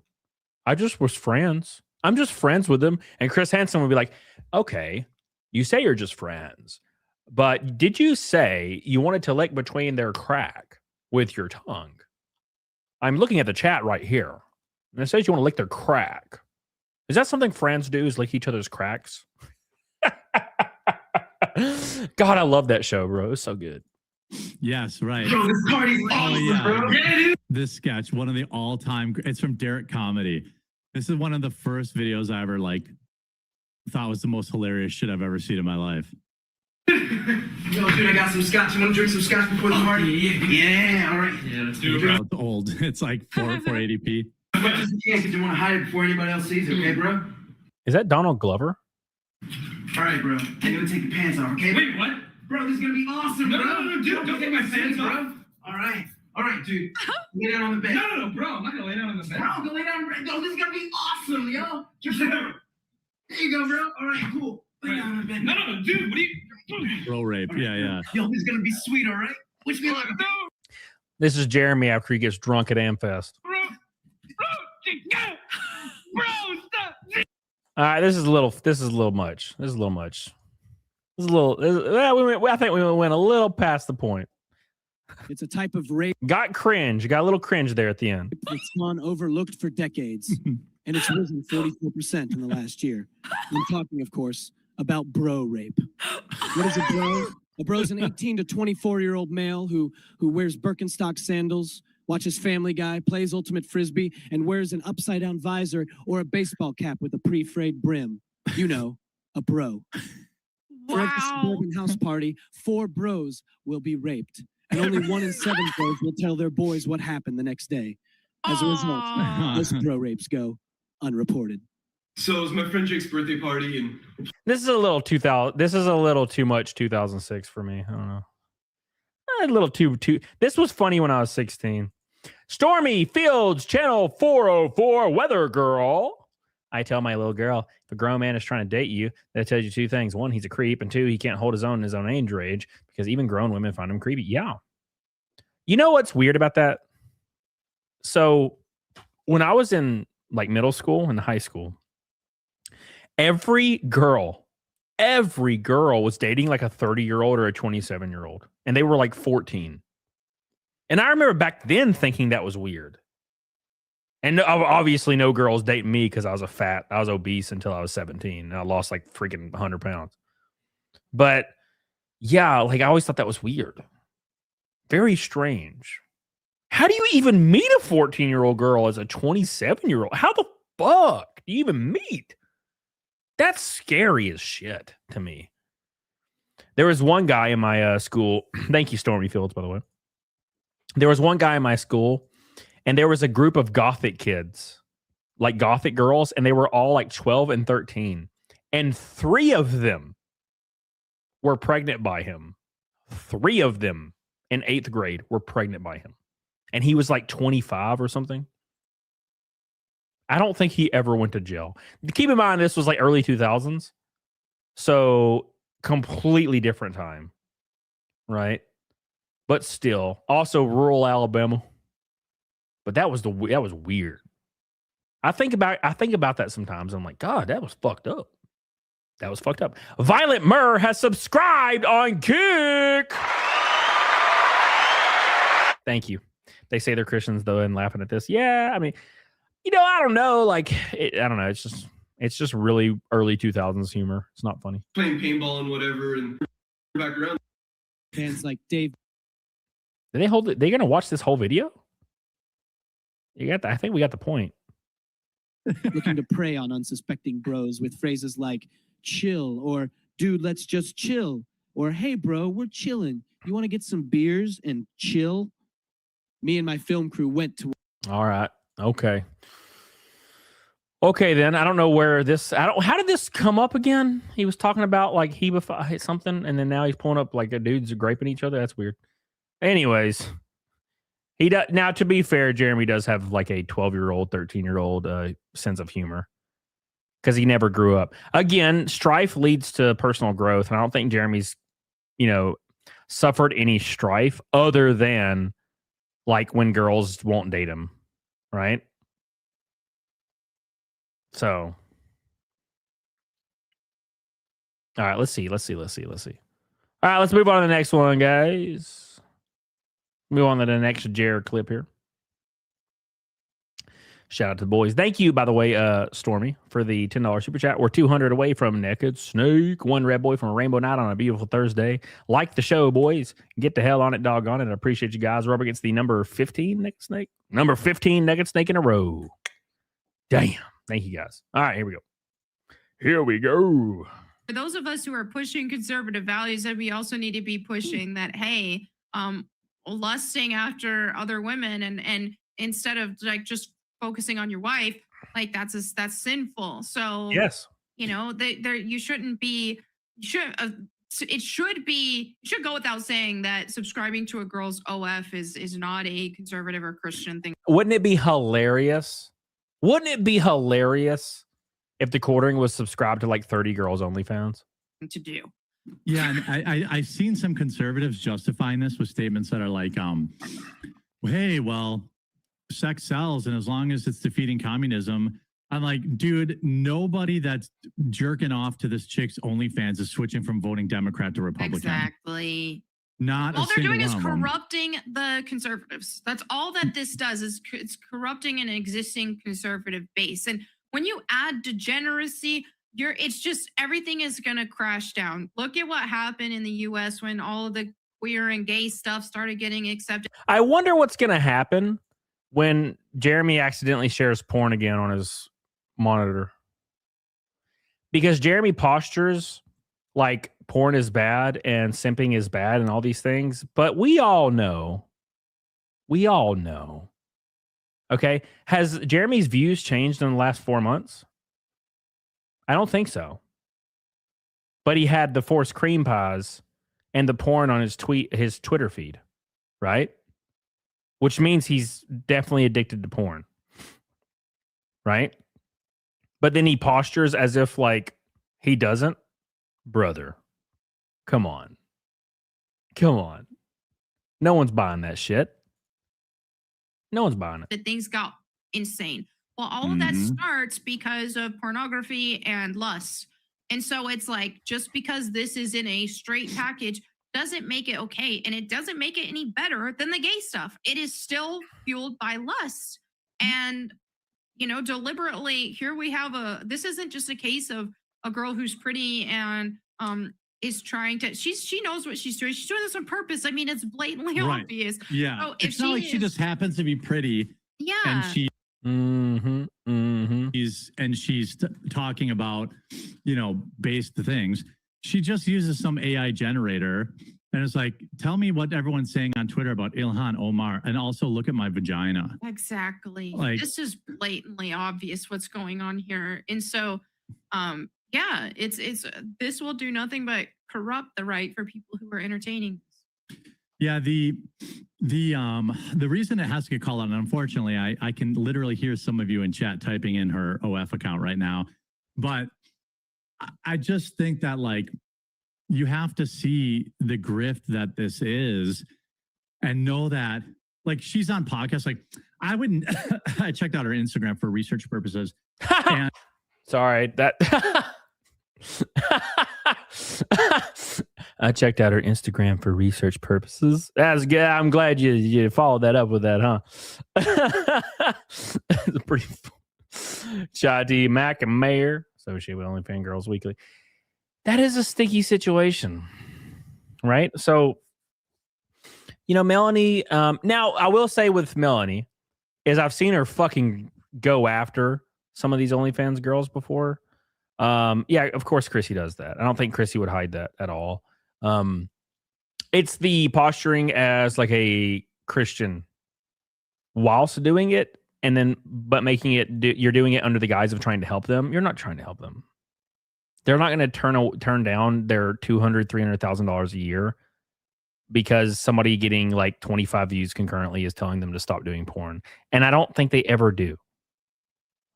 S1: I just was friends. I'm just friends with him. And Chris Hansen would be like, okay, you say you're just friends, but did you say you wanted to lick between their crack with your tongue? I'm looking at the chat right here. And it says you want to lick their crack. Is that something friends do, is lick each other's cracks? God, I love that show, bro. It was so good.
S6: yes, right.
S7: Bro, this party's awesome, bro. Yeah, dude.
S6: This sketch, one of the all-time, it's from Derek Comedy. This is one of the first videos I ever thought was the most hilarious shit I've ever seen in my life.
S7: Yo, dude, I got some scotch. You want to drink some scotch before the party? Yeah, all right. Yeah, let's do it, bro.
S6: It's old. It's like 480p.
S7: As much as you can, because you want to hide it before anybody else sees it, okay, bro?
S1: Is that Donald Glover?
S7: All right, bro. I'm going to take your pants off, okay? Wait, what? Bro, this is going to be awesome, bro. No, dude. Don't take my pants off. All right, dude. Lay down on the bed. No, bro. I'm not going to lay down on the bed. Bro, I'm going to lay down on the bed. No, this is going to be awesome, yo. Just there you go, bro. All right, cool. Lay down on the bed. No, dude. What are you...
S6: Bro rape. Yeah.
S7: Yo, this is going to be sweet, all right? Wish me luck.
S1: This is Jeremy after he gets drunk at Amfest. All right, this is a little much. This is a little much. I think we went a little past the point.
S8: It's a type of rape
S1: Got a little cringe there at the end.
S8: that's gone overlooked for decades, and it's risen 44% in the last year. I'm talking, of course, about bro rape. What is a bro? A bro's an 18 to 24-year-old male who wears Birkenstock sandals, watches Family Guy, plays ultimate frisbee, and wears an upside-down visor or a baseball cap with a pre-frayed brim. You know, a bro. For every suburban house party, 4 bros will be raped, and only 1 in 7 bros will tell their boys what happened the next day. As a result, most bro rapes go unreported.
S9: So it was my friend Jake's birthday party, and
S1: This is a little 2000. This is a little too much 2006 for me. I don't know. A little too. This was funny when I was 16. Stormy Fields, Channel 404, Weather Girl. I tell my little girl, if a grown man is trying to date you, that tells you two things. One, he's a creep, and two, he can't hold his own in his own age range because even grown women find him creepy. Yeah. You know what's weird about that? So when I was in like middle school and high school, every girl was dating like a 30-year-old or a 27-year-old, and they were like 14. And I remember back then thinking that was weird. And obviously no girls dating me because I was obese until I was 17, and I lost like freaking 100 pounds. But yeah, like I always thought that was weird. Very strange. How do you even meet a 14-year-old girl as a 27-year-old? How the fuck do you even meet? That's scary as shit to me. There was one guy in my school. Thank you, Stormy Fields, by the way. There was one guy in my school, and there was a group of gothic kids, like gothic girls, and they were all like 12 and 13. And 3 of them were pregnant by him. 3 of them in 8th grade were pregnant by him. And he was like 25 or something. I don't think he ever went to jail. Keep in mind, this was like early 2000s. So completely different time. Right? But still, also rural Alabama. But that was weird. I think about that sometimes. I'm like, God, that was fucked up. That was fucked up. Violent Murr has subscribed on Kick. Thank you. They say they're Christians though, and laughing at this. Yeah, I mean, I don't know. Like, I don't know. It's just really early 2000s humor. It's not funny.
S9: playing paintball and whatever, and back around.
S8: Fans like Dave.
S1: Did they hold it? They gonna watch this whole video? I think we got the point.
S8: Looking to prey on unsuspecting bros with phrases like chill or dude, let's just chill, or hey bro, we're chilling. You want to get some beers and chill? Me and my film crew went to.
S1: All right. Okay. Okay, then I don't know where this. How did this come up again? He was talking about like hebify something, and then now he's pulling up like a dudes graping each other. That's weird. Anyways, he does. Now, to be fair, Jeremy does have like a 12-year-old, 13-year-old sense of humor because he never grew up. Again, strife leads to personal growth, and I don't think Jeremy's, suffered any strife other than like when girls won't date him, right? So, all right, let's see. All right, let's move on to the next one, guys. Move on to the next Jared clip here. Shout out to the boys. Thank you, by the way, Stormy, for the $10 super chat. We're 200 away from Naked Snake. One red boy from Rainbow Night on a beautiful Thursday. Like the show, boys. Get the hell on it, doggone it. I appreciate you guys. We're up against the number 15 Naked Snake. Number 15 Naked Snake in a row. Damn. Thank you, guys. All right, here we go.
S5: For those of us who are pushing conservative values, that we also need to be pushing that, hey, lusting after other women and instead of like just focusing on your wife, like that's sinful. So
S1: yes,
S5: you shouldn't be. It should go without saying that subscribing to a girl's OF is not a conservative or Christian thing.
S1: Wouldn't it be hilarious? If the Quartering was subscribed to like 30 girls OnlyFans?
S5: To do.
S6: Yeah, and I've seen some conservatives justifying this with statements that are like, hey, well, sex sells, and as long as it's defeating communism. I'm like, dude, nobody that's jerking off to this chick's OnlyFans is switching from voting Democrat to Republican.
S5: Exactly.
S6: Not
S5: all
S6: a
S5: they're doing is
S6: single one of them.
S5: corrupting the conservatives. That's all that this does, is it's corrupting an existing conservative base. And when you add degeneracy, it's just everything is going to crash down. Look at what happened in the US when all of the queer and gay stuff started getting accepted.
S1: I wonder what's going to happen when Jeremy accidentally shares porn again on his monitor. Because Jeremy postures like porn is bad and simping is bad and all these things. But we all know. Okay. Has Jeremy's views changed in the last 4 months? I don't think so. But he had the forced cream pies and the porn on his Twitter feed, right? Which means he's definitely addicted to porn, right? But then he postures as if like he doesn't. Brother, come on. Come on. No one's buying that shit. No one's buying it.
S5: That things got insane. Well, all of that starts because of pornography and lust. And so it's like, just because this is in a straight package doesn't make it okay. And it doesn't make it any better than the gay stuff. It is still fueled by lust. And, you know, deliberately, here we have this isn't just a case of a girl who's pretty and is trying to, she knows what she's doing. She's doing this on purpose. I mean, it's blatantly obvious.
S6: Yeah.
S5: So
S6: it's not like she just happens to be pretty.
S5: Yeah.
S6: And she's talking about, you know, based things. She just uses some AI generator and it's like, tell me what everyone's saying on Twitter about Ilhan Omar, and also look at my vagina.
S5: Exactly.
S6: Like,
S5: this is blatantly obvious what's going on here. And so, yeah, it's this will do nothing but corrupt the right for people who are entertaining.
S6: Yeah, the reason it has to get called out, and unfortunately, I can literally hear some of you in chat typing in her OF account right now, but I just think that like you have to see the grift that this is and know that like she's on podcasts. Like I wouldn't, I checked out her Instagram for research purposes. And
S1: sorry, that I checked out her Instagram for research purposes. That's good. I'm glad you followed that up with that, huh? It's pretty Shadi Mac and Mayor, associated with OnlyFans Girls Weekly. That is a sticky situation, right? So, you know, Melanie. Now, I will say with Melanie, is I've seen her fucking go after some of these OnlyFans girls before. Yeah, of course Chrissy does that. I don't think Chrissy would hide that at all. It's the posturing as like a Christian whilst doing it, and then but making it you're doing it under the guise of trying to help them. You're not trying to help them. They're not going to turn down their $200,000-$300,000 a year because somebody getting like 25 views concurrently is telling them to stop doing porn. And I don't think they ever do.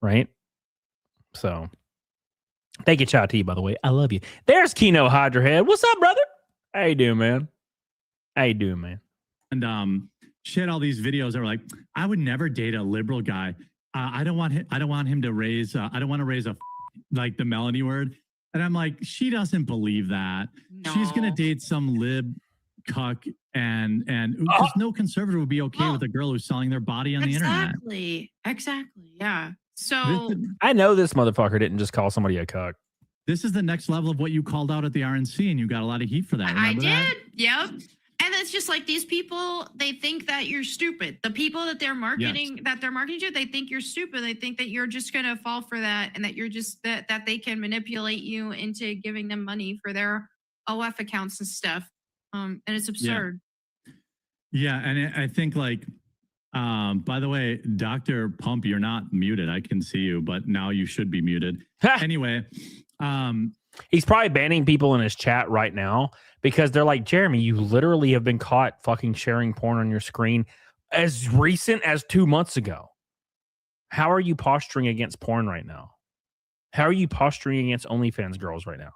S1: Right? So thank you, Chai T, by the way. I love you. There's Keno Hydrahead. What's up, brother? How you doing, man? How you doing, man?
S6: And she had all these videos that were like, I would never date a liberal guy. I don't want him to raise. I don't want to raise like the Melanie word. And I'm like, she doesn't believe that. No. She's gonna date some lib cuck, and because no conservative would be okay with a girl who's selling their body on the internet.
S5: Exactly. Yeah. So
S1: I know this motherfucker didn't just call somebody a cuck.
S6: This is the next level of what you called out at the RNC, and you got a lot of heat for that.
S5: I did.
S6: That?
S5: Yep. And it's just like these people, they think that you're stupid. The people that they're marketing, to, they think you're stupid. They think that you're just going to fall for that, and that you're just that they can manipulate you into giving them money for their OF accounts and stuff. And it's absurd.
S6: Yeah. And I think like, by the way, Dr. Pump, you're not muted. I can see you, but now you should be muted. Anyway,
S1: he's probably banning people in his chat right now because they're like, Jeremy, you literally have been caught fucking sharing porn on your screen as recent as 2 months ago. How are you posturing against porn right now? How are you posturing against OnlyFans girls right now?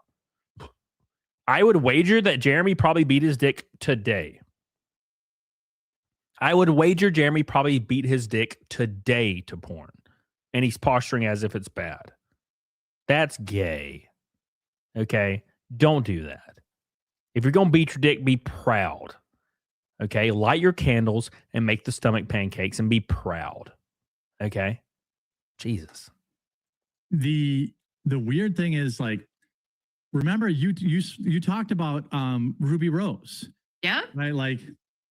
S1: I would wager that Jeremy probably beat his dick today. I would wager Jeremy probably beat his dick today to porn. And he's posturing as if it's bad. That's gay. Okay? Don't do that. If you're going to beat your dick, be proud. Okay? Light your candles and make the stomach pancakes and be proud. Okay? Jesus.
S6: The weird thing is, like, remember you talked about Ruby Rose.
S5: Yeah.
S6: Right? Like,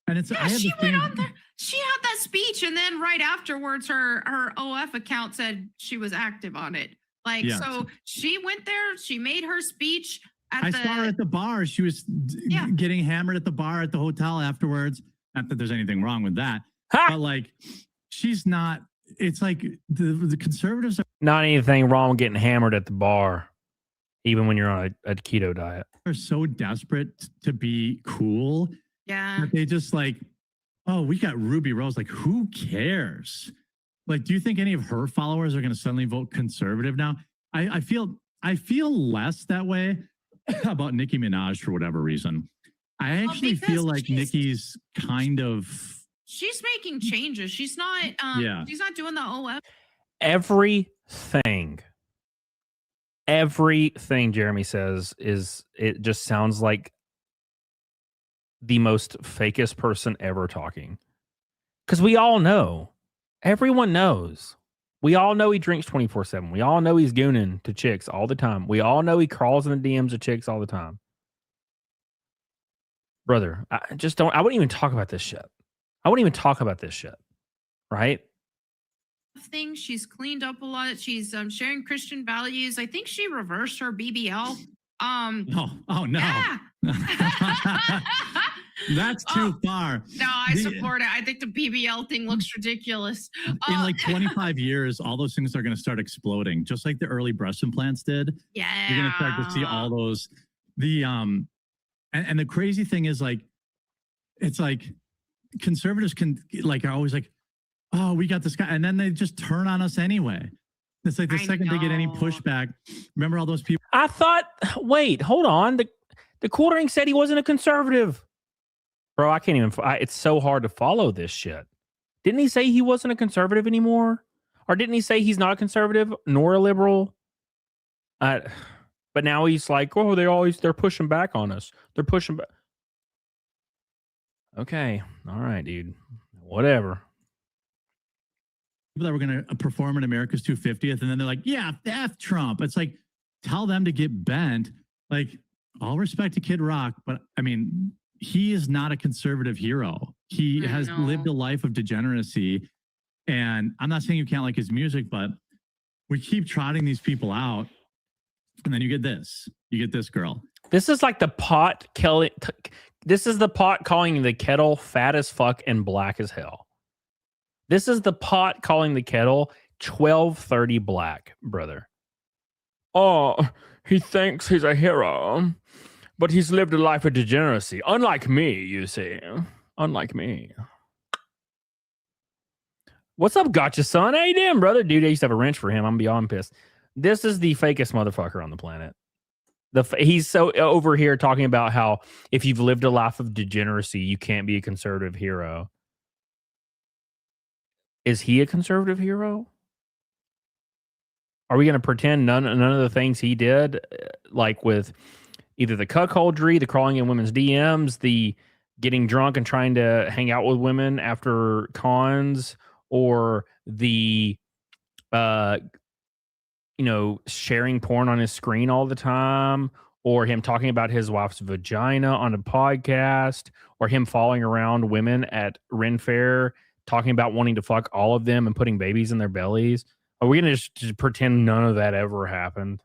S6: and it's
S5: yeah, she went on there. She had that speech, and then right afterwards her OF account said she was active on it. Like, so she went there, she made her speech.
S6: I saw her at the bar. She was getting hammered at the bar at the hotel afterwards. Not that there's anything wrong with that. But like, she's not, it's like the conservatives are
S1: not anything wrong with getting hammered at the bar. even when you're on a keto diet.
S6: They're so desperate to be cool
S5: Yeah.
S6: that they just like, oh, we got Ruby Rose. Like, who cares? Like, do you think any of her followers are going to suddenly vote conservative now? I feel less that way about Nicki Minaj for whatever reason. I actually feel like Nicki's kind of.
S5: She's making changes. She's not. She's not doing the OF.
S1: Everything Jeremy says it just sounds like the most fakest person ever talking. Because we all know, everyone knows. We all know he drinks 24/7. We all know he's gooning to chicks all the time. We all know he crawls in the DMs of chicks all the time. Brother, I wouldn't even talk about this shit. Right?
S5: Things. She's cleaned up a lot. She's sharing Christian values. I think she reversed her BBL.
S6: Oh no.
S5: Yeah.
S6: That's too far.
S5: No, I support it. I think the BBL thing looks ridiculous.
S6: In like 25 years, all those things are going to start exploding, just like the early breast implants did.
S5: Yeah.
S6: You're going to start to see all those. And the crazy thing is, like, it's like conservatives are always like, oh, we got this guy. And then they just turn on us anyway. It's like the second they get any pushback. Remember all those people?
S1: I thought, wait, hold on. The Quartering said he wasn't a conservative. Bro, I can't even, it's so hard to follow this shit. Didn't he say he wasn't a conservative anymore? Or didn't he say he's not a conservative nor a liberal? But now he's like, oh, they're pushing back on us. They're pushing back. Okay. All right, dude. Whatever.
S6: People that were going to perform at America's 250th, and then they're like, yeah, F Trump. It's like, tell them to get bent. Like, all respect to Kid Rock, but I mean, he is not a conservative hero. He has lived a life of degeneracy. And I'm not saying you can't like his music, but we keep trotting these people out. And then you get this. You get this girl.
S1: This is like the pot killing. This is the pot calling the kettle fat as fuck and black as hell. This is the pot calling the kettle 1230 black, brother. Oh, he thinks he's a hero, but he's lived a life of degeneracy. Unlike me, you see. Unlike me. What's up, gotcha, son? How you doing, brother? Dude, I used to have a wrench for him. I'm beyond pissed. This is the fakest motherfucker on the planet. He's so over here talking about how if you've lived a life of degeneracy, you can't be a conservative hero. Is he a conservative hero? Are we going to pretend none of the things he did, like with either the cuckoldry, the crawling in women's DMs, the getting drunk and trying to hang out with women after cons, or the sharing porn on his screen all the time, or him talking about his wife's vagina on a podcast, or him following around women at Ren Fair talking about wanting to fuck all of them and putting babies in their bellies? Are we going to just pretend none of that ever happened?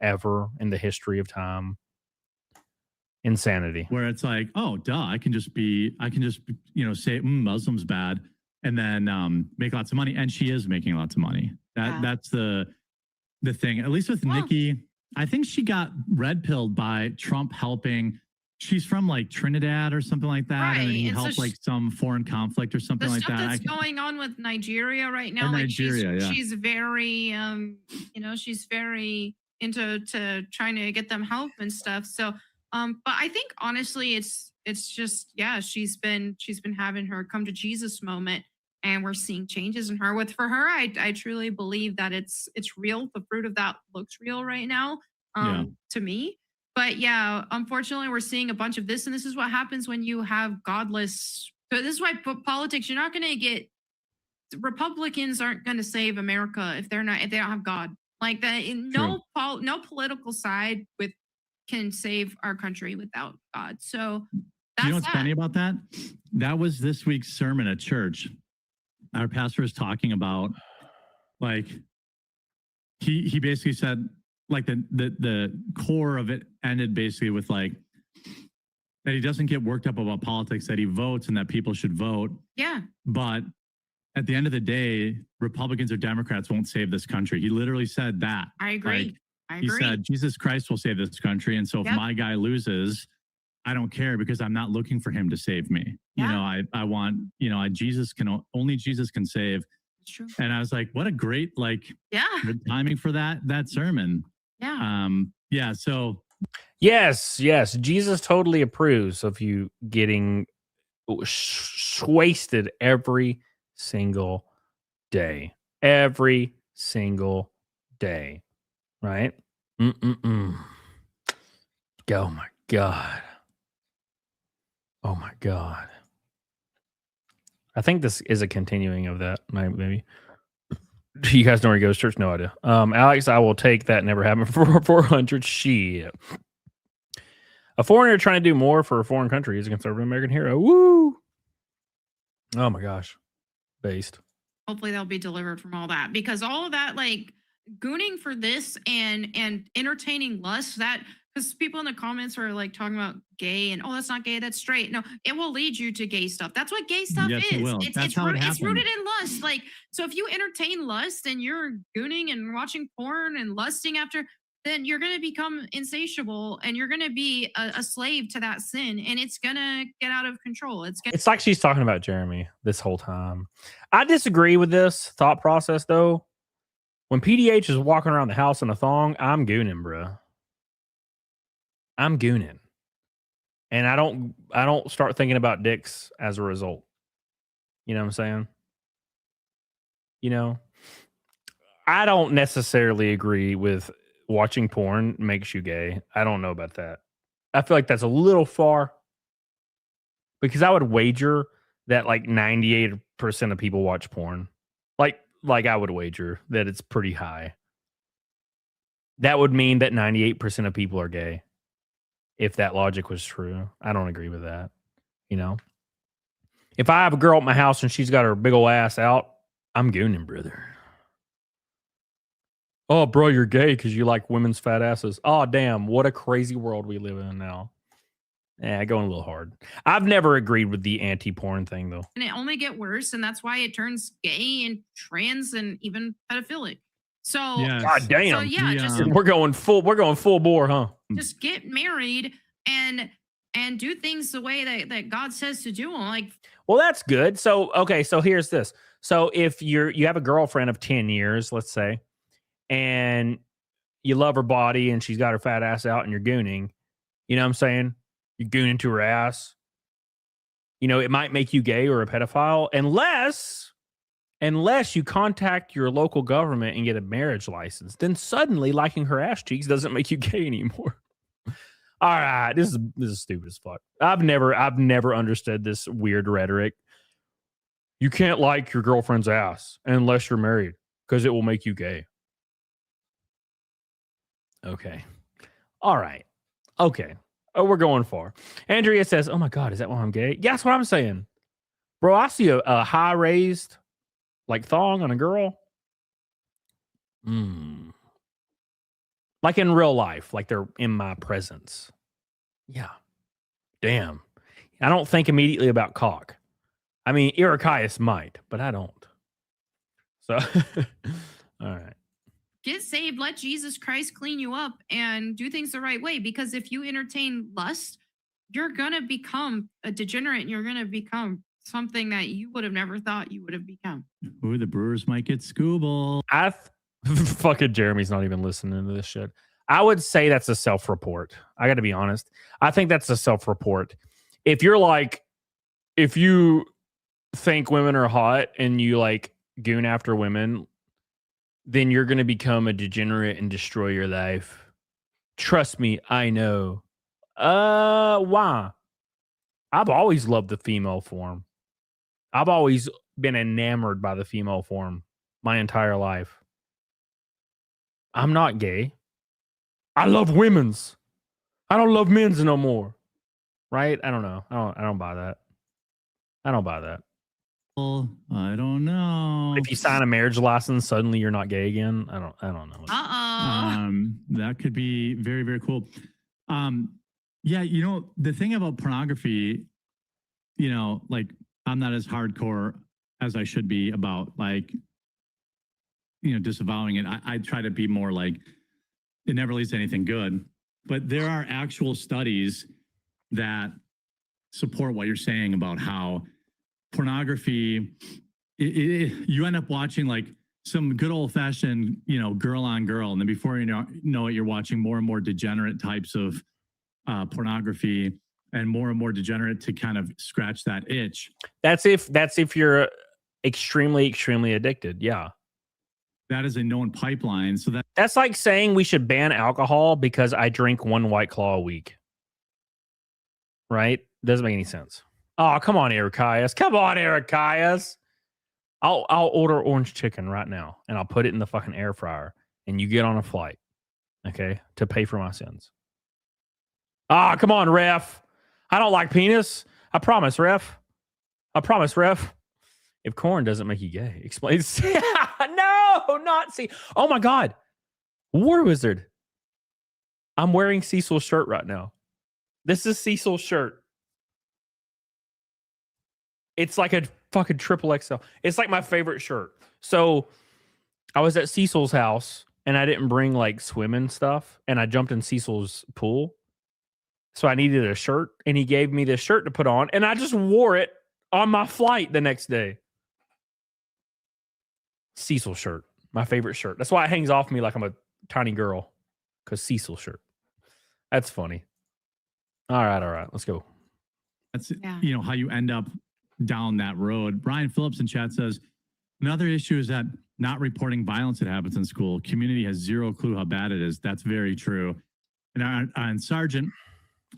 S1: Ever in the history of time? Insanity.
S6: Where it's like, oh, duh, I can just say Muslim's bad and then make lots of money. And she is making lots of money. That's the thing. At least with Nikki, I think she got red pilled by Trump helping. She's from like Trinidad or something like that.
S5: Right.
S6: And then he helped like some foreign conflict or something like that.
S5: The stuff that's going on with Nigeria right now, she's very, she's very into trying to get them help and stuff. So, but I think honestly, it's just, she's been having her come to Jesus moment, and we're seeing changes in her. For her, I truly believe that it's real. The fruit of that looks real right now, to me. But yeah, unfortunately, we're seeing a bunch of this, and this is what happens when you have godless. So this is why politics. You're not going to get. Republicans aren't going to save America if they don't have God. Like that, no political side can save our country without God. So that's
S6: you know what's funny about that? That was this week's sermon at church. Our pastor was talking about, like, he basically said, like, the core of it ended basically with like that he doesn't get worked up about politics, that he votes and that people should vote.
S5: Yeah.
S6: But at the end of the day, Republicans or Democrats won't save this country. He literally said that.
S5: I agree.
S6: Like, He said, Jesus Christ will save this country. And so if my guy loses, I don't care because I'm not looking for him to save me. You know, I want, you know, only Jesus can save.
S5: It's true.
S6: And I was like, what a great, good timing for that sermon.
S5: Yeah.
S6: So
S1: yes, Jesus totally approves of you getting wasted every single day. Every single day. Right? Oh my God. Oh my God. I think this is a continuing of that. Maybe. You guys know where he goes to church? No idea. Alex, I will take that. Never happened for 400. Shit. A foreigner trying to do more for a foreign country is a conservative American hero. Woo! Oh my gosh. Based.
S5: Hopefully they'll be delivered from all that, because all of that, like, gooning for this and entertaining lust, that, because people in the comments are like talking about gay and, oh, that's not gay, that's straight. No, it will lead you to gay stuff. That's what gay stuff
S6: Yes,
S5: is.
S6: it will. That's how it
S5: It's rooted
S6: happens.
S5: in lust. Like, so if you entertain lust and you're gooning and watching porn and lusting after, then you're going to become insatiable and you're going to be a slave to that sin, and it's going to get out of control.
S1: It's like she's talking about Jeremy this whole time. I disagree with this thought process, though. When PDH is walking around the house in a thong, I'm gooning, bro. I'm gooning. And I don't start thinking about dicks as a result. You know what I'm saying? You know? I don't necessarily agree with watching porn makes you gay. I don't know about that. I feel like that's a little far. Because I would wager that like 98% of people watch porn. Like I would wager that it's pretty high. That would mean that 98% of people are gay. If that logic was true. I don't agree with that. You know? If I have a girl at my house and she's got her big ol' ass out, I'm gooning, brother. Oh, bro, you're gay because you like women's fat asses. Oh, damn. What a crazy world we live in now. Yeah, going a little hard. I've never agreed with the anti-porn thing, though.
S5: And it only get worse, and that's why it turns gay and trans and even pedophilic. So
S1: God damn.
S5: So yeah, just
S1: we're going full bore, huh?
S5: just get married and do things the way that God says to do them. Like,
S1: well, that's good. So okay, so here's this. So if you have a girlfriend of 10 years, let's say, and you love her body and she's got her fat ass out and you're gooning, you know what I'm saying? You're gooning to her ass. You know, it might make you gay or a pedophile unless you contact your local government and get a marriage license. Then suddenly liking her ass cheeks doesn't make you gay anymore. All right, this is stupid as fuck. I've never understood this weird rhetoric. You can't like your girlfriend's ass unless you're married because it will make you gay. Okay. All right. Okay. Oh, we're going far. Andrea says, oh my God, is that why I'm gay? Yeah, that's what I'm saying. Bro, I see a high raised like thong on a girl. Like in real life, like they're in my presence. Yeah. Damn. I don't think immediately about cock. I mean, Irikias might, but I don't. So, all right.
S5: get saved, let Jesus Christ clean you up and do things the right way. Because if you entertain lust, you're going to become a degenerate and you're going to become something that you would have never thought you would have become.
S6: Ooh, the Brewers might get Scooble.
S1: Fucking Jeremy's not even listening to this shit. I would say that's a self-report. I got to be honest. I think that's a self-report. If you're like, if you think women are hot and you like goon after women, then you're going to become a degenerate and destroy your life. Trust me, I know. Why? I've always loved the female form. I've always been enamored by the female form my entire life. I'm not gay. I love women's. I don't love men's no more. Right? I don't know. I don't buy that. I don't buy that.
S6: Well, I don't know.
S1: If you sign a marriage license, suddenly you're not gay again. I don't know.
S6: That could be very, very cool. Yeah, you know, the thing about pornography, you know, like I'm not as hardcore as I should be about like, you know, disavowing it. I try to be more like, it never leads to anything good. But there are actual studies that support what you're saying about how pornography, you end up watching like some good old fashioned, girl on girl. And then before you know it, you're watching more and more degenerate types of pornography and more degenerate to kind of scratch that itch.
S1: That's if you're extremely, extremely addicted. Yeah.
S6: That is a known pipeline. So
S1: that's like saying we should ban alcohol because I drink 1 White Claw a week. Right? Doesn't make any sense. Oh, come on, Erikias. Come on, Erikias. I'll order orange chicken right now and I'll put it in the fucking air fryer and you get on a flight, okay, to pay for my sins. Ah, come on, ref. I don't like penis. I promise, ref. I promise, ref. If corn doesn't make you gay, explains. No, not see. Oh my God. War Wizard. I'm wearing Cecil's shirt right now. This is Cecil's shirt. It's like a fucking triple XL. It's like my favorite shirt. So I was at Cecil's house and I didn't bring like swimming stuff and I jumped in Cecil's pool. So I needed a shirt and he gave me this shirt to put on and I just wore it on my flight the next day. Cecil shirt, my favorite shirt. That's why it hangs off me like I'm a tiny girl, because Cecil shirt. That's funny. All right. Let's go.
S6: That's how you end up down that road. Brian Phillips in chat says, another issue is that not reporting violence that happens in school. Community has zero clue how bad it is. That's very true. And Sergeant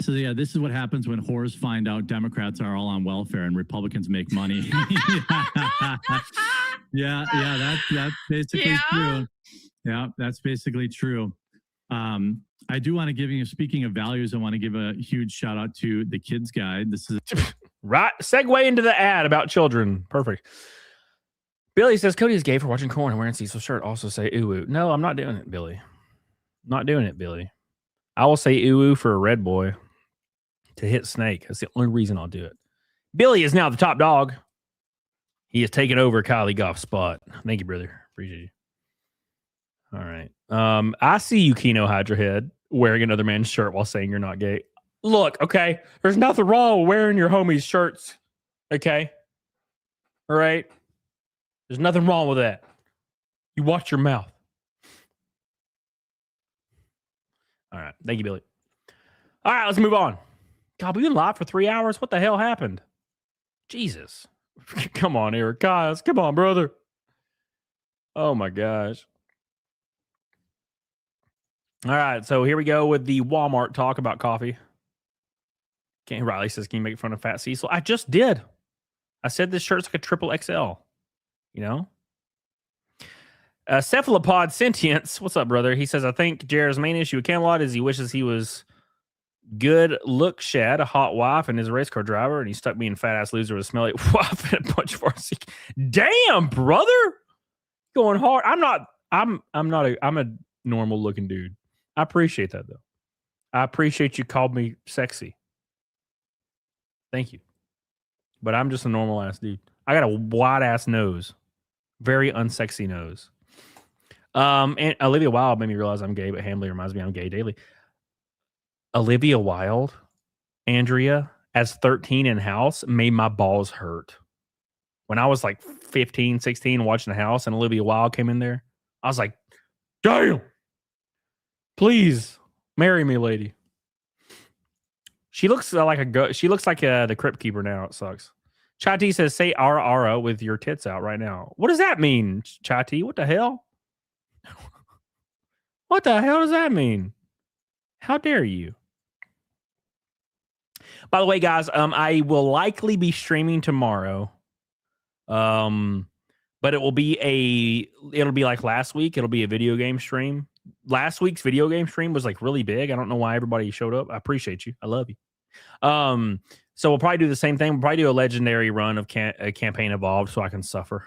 S6: says, yeah, this is what happens when whores find out Democrats are all on welfare and Republicans make money. Yeah, that's basically true. Yeah, that's basically true. I do want to give you, speaking of values, I want to give a huge shout out to the Kids Guide. This is
S1: right. Segue into the ad about children. Perfect. Billy says Cody is gay for watching corn and wearing Cecil's shirt. Also say ooh. No, I'm not doing it, Billy. Not doing it, Billy. I will say ooh for a red boy to hit Snake. That's the only reason I'll do it. Billy is now the top dog. He has taken over Kylie Goff's spot. Thank you, brother. Appreciate you. All right. I see you, Keno Hydrahead, wearing another man's shirt while saying you're not gay. Look, okay, there's nothing wrong with wearing your homies' shirts. Okay? All right? There's nothing wrong with that. You watch your mouth. All right. Thank you, Billy. All right, let's move on. God, we've been live for 3 hours. What the hell happened? Jesus. Come on, Eric. Guys, come on, brother. Oh, my gosh. All right, so here we go with the Walmart talk about coffee. Riley says, can you make fun of Fat Cecil? I just did. I said this shirt's like a triple XL. You know? Cephalopod Sentience. What's up, brother? He says, I think Jared's main issue with Camelot is he wishes he was good look Shad, a hot wife, and his race car driver, and he's stuck being fat ass loser with a smelly wife and a bunch of RC. Damn, brother. Going hard. I'm a normal looking dude. I appreciate that though. I appreciate you called me sexy. Thank you. But I'm just a normal ass dude. I got a wide ass nose. Very unsexy nose. And Olivia Wilde made me realize I'm gay, but Hambly reminds me I'm gay daily. Olivia Wilde, Andrea, as 13 in House, made my balls hurt. When I was like 15, 16, watching the House, and Olivia Wilde came in there, I was like, damn, please marry me, lady. She looks like the Crypt Keeper now. It sucks. Chati says, say ara ara with your tits out right now. What does that mean, Chati? What the hell? What the hell does that mean? How dare you? By the way, guys, I will likely be streaming tomorrow. But it'll be like last week. It'll be a video game stream. Last week's video game stream was like really big. I don't know why everybody showed up. I appreciate you. I love you. So we'll probably do the same thing. We'll probably do a legendary run of a campaign evolved so I can suffer.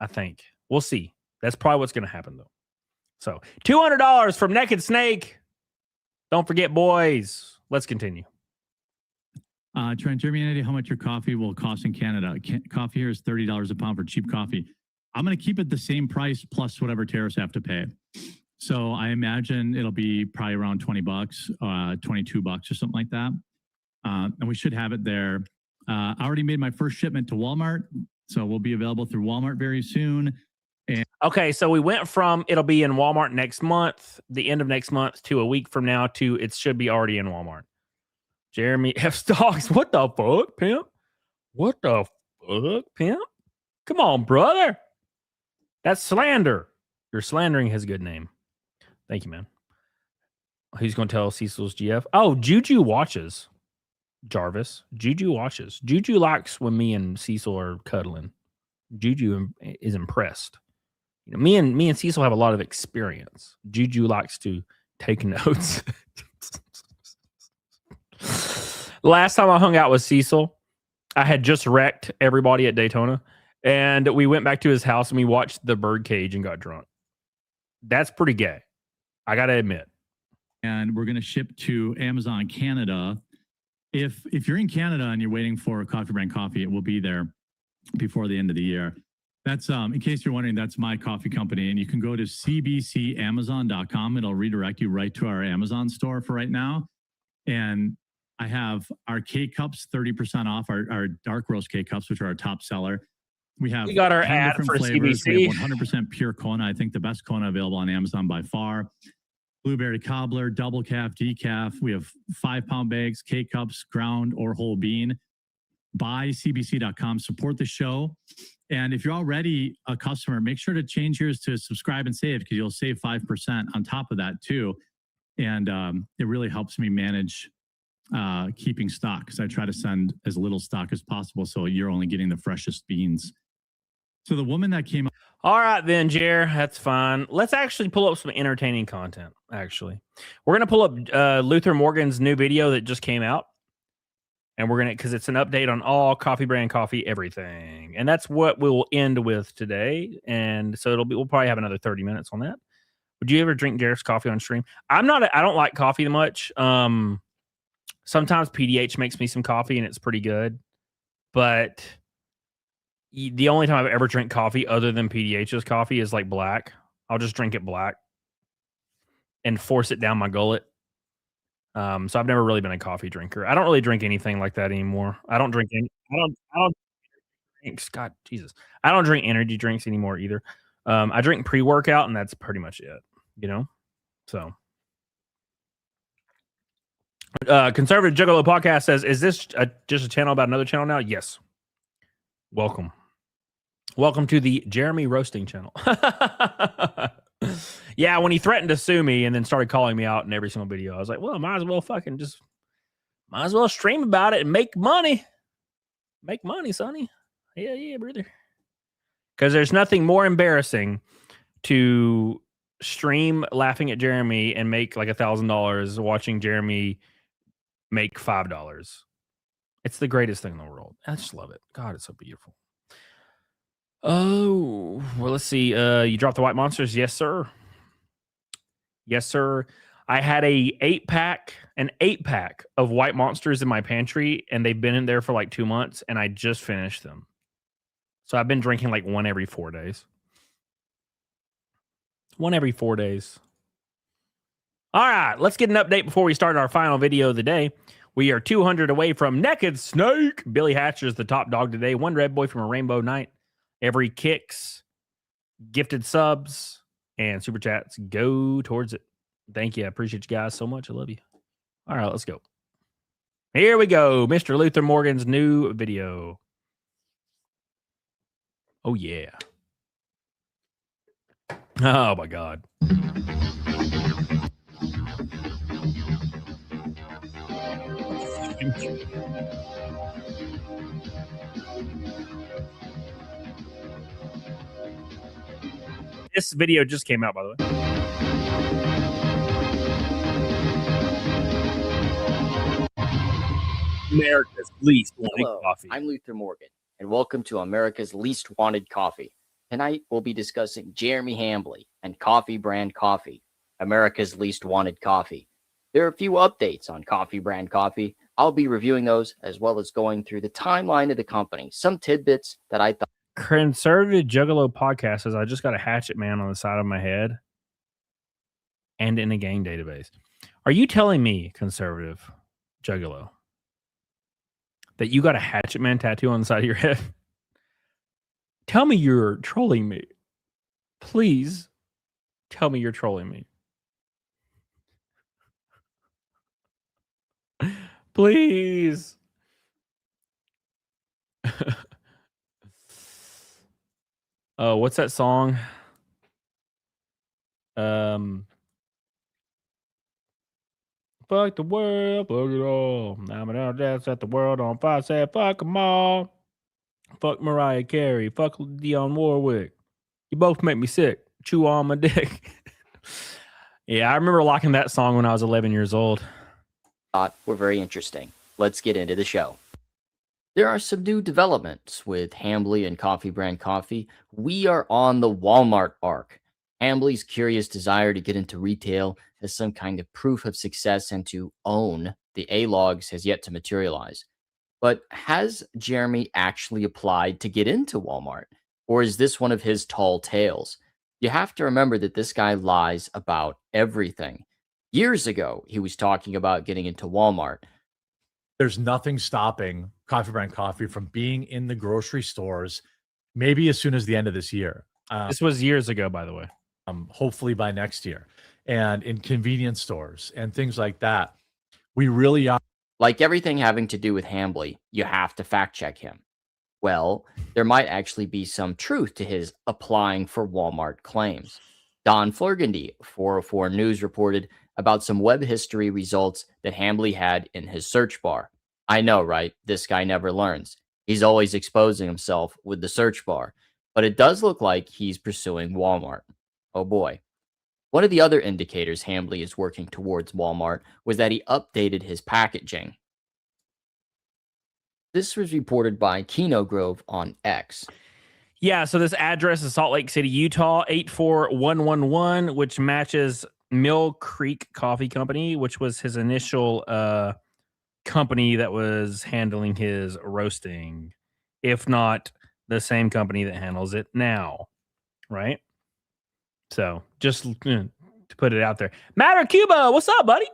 S1: I think. We'll see. That's probably what's going to happen, though. So $200 from Naked Snake. Don't forget, boys. Let's continue.
S6: Trent, Jeremy, any idea how much your coffee will cost in Canada? Coffee here is $30 a pound for cheap coffee. I'm going to keep it the same price plus whatever tariffs have to pay. So I imagine it'll be probably around $20, $22 or something like that. And we should have it there. I already made my first shipment to Walmart, so we'll be available through Walmart very soon. And
S1: okay, so we went from it'll be in Walmart next month, the end of next month, to a week from now to it should be already in Walmart. Jeremy F. Stocks, what the fuck, pimp? What the fuck, pimp? Come on, brother. That's slander. You're slandering his good name. Thank you, man. Who's going to tell Cecil's GF? Oh, Juju watches. Jarvis. Juju watches. Juju likes when me and Cecil are cuddling. Juju is impressed. You know, me and Cecil have a lot of experience. Juju likes to take notes. Last time I hung out with Cecil, I had just wrecked everybody at Daytona, and we went back to his house and we watched the birdcage and got drunk. That's pretty gay, I gotta admit.
S6: And we're gonna ship to Amazon Canada. If you're in Canada and you're waiting for Coffee Brand Coffee, it will be there before the end of the year. That's in case you're wondering, that's my coffee company, and you can go to cbcamazon.com. It'll redirect you right to our Amazon store for right now. And I have our K-Cups 30% off, our dark roast K-Cups, which are our top seller. We
S1: got our
S6: 10
S1: ad
S6: different
S1: for
S6: flavors.
S1: CBC.
S6: We have 100% pure Kona. I think the best Kona available on Amazon by far. Blueberry cobbler, double calf, decaf. We have 5-pound bags, K-Cups, ground or whole bean. Buy cbc.com. Support the show. And if you're already a customer, make sure to change yours to subscribe and save, because you'll save 5% on top of that too. And it really helps me manage keeping stock, because I try to send as little stock as possible, so you're only getting the freshest beans. So the woman that came up.
S1: All right, then, Jer, that's fine. Let's actually pull up some entertaining content, actually. We're going to pull up Luther Morgan's new video that just came out. And we're going to, because it's an update on all Coffee Brand Coffee, everything. And that's what we'll end with today. And so we'll probably have another 30 minutes on that. Would you ever drink Jared's coffee on stream? I don't like coffee much. Sometimes PDH makes me some coffee and it's pretty good. But the only time I've ever drank coffee other than PDH's coffee is like black. I'll just drink it black and force it down my gullet. So I've never really been a coffee drinker. I don't really drink anything like that anymore. I don't drink Scott, Jesus. I don't drink energy drinks anymore either. I drink pre-workout and that's pretty much it, you know? So Conservative Juggalo Podcast says, is this just a channel about another channel now? Yes. Welcome to the Jeremy Roasting channel. Yeah, when he threatened to sue me and then started calling me out in every single video, I was like, well, might as well stream about it and make money. Make money, sonny. Yeah, brother. Because there's nothing more embarrassing to stream laughing at Jeremy and make like $1,000 watching Jeremy make $5. It's the greatest thing in the world. I just love it. God, it's so beautiful. Oh, well, let's see. You dropped the White Monsters? Yes, sir. Yes, sir. I had an 8-pack of White Monsters in my pantry, and they've been in there for like 2 months, and I just finished them. So I've been drinking like one every 4 days. One every 4 days. All right, let's get an update before we start our final video of the day. We are 200 away from Naked Snake. Billy Hatcher is the top dog today. One red boy from a rainbow night. Every kicks, gifted subs, and super chats go towards it. Thank you. I appreciate you guys so much. I love you. All right, let's go. Here we go. Mr. Luther Morgan's new video. Oh, yeah. Oh, my God. This video just came out, by the way. America's least wanted coffee.
S10: I'm Luther Morgan, and welcome to America's Least Wanted Coffee. Tonight, we'll be discussing Jeremy Hambly and Coffee Brand Coffee, America's Least Wanted Coffee. There are a few updates on Coffee Brand Coffee. I'll be reviewing those, as well as going through the timeline of the company, some tidbits that I thought.
S1: Conservative Juggalo Podcast says, I just got a hatchet man on the side of my head. and in a gang database. Are you telling me, conservative juggalo, that you got a Hatchet Man tattoo on the side of your head? Tell me you're trolling me. Please tell me you're trolling me. Please. Oh, what's that song? Fuck the world, fuck it all. I'm gonna dance at the world on fire. Say fuck them all. Fuck Mariah Carey. Fuck Dionne Warwick. You both make me sick. Chew on my dick. Yeah, I remember locking that song when I was 11 years old.
S10: Were very interesting. Let's get into the show. There are some new developments with Hambly and Coffee Brand Coffee. We are on the Walmart arc. Hambly's curious desire to get into retail as some kind of proof of success and to own the A-logs has yet to materialize. But has Jeremy actually applied to get into Walmart? Or is this one of his tall tales? You have to remember that this guy lies about everything. Years ago, he was talking about getting into Walmart.
S2: There's nothing stopping Coffee Brand Coffee from being in the grocery stores, maybe as soon as the end of this year.
S1: This was years ago, by the way.
S2: Hopefully by next year. And in convenience stores and things like that. We really are.
S10: Like everything having to do with Hambly, you have to fact check him. Well, there might actually be some truth to his applying for Walmart claims. Don Flurgandy, 404 News, reported about some web history results that Hambly had in his search bar. I know, right? This guy never learns. He's always exposing himself with the search bar. But it does look like he's pursuing Walmart. Oh boy. One of the other indicators Hambly is working towards Walmart was that he updated his packaging. This was reported by Kino Grove on X.
S1: Yeah, so this address is Salt Lake City, Utah, 84111, which matches Mill Creek Coffee Company, which was his initial company that was handling his roasting, if not the same company that handles it now, right? So just to put it out there. Matter Cuba, what's up, buddy?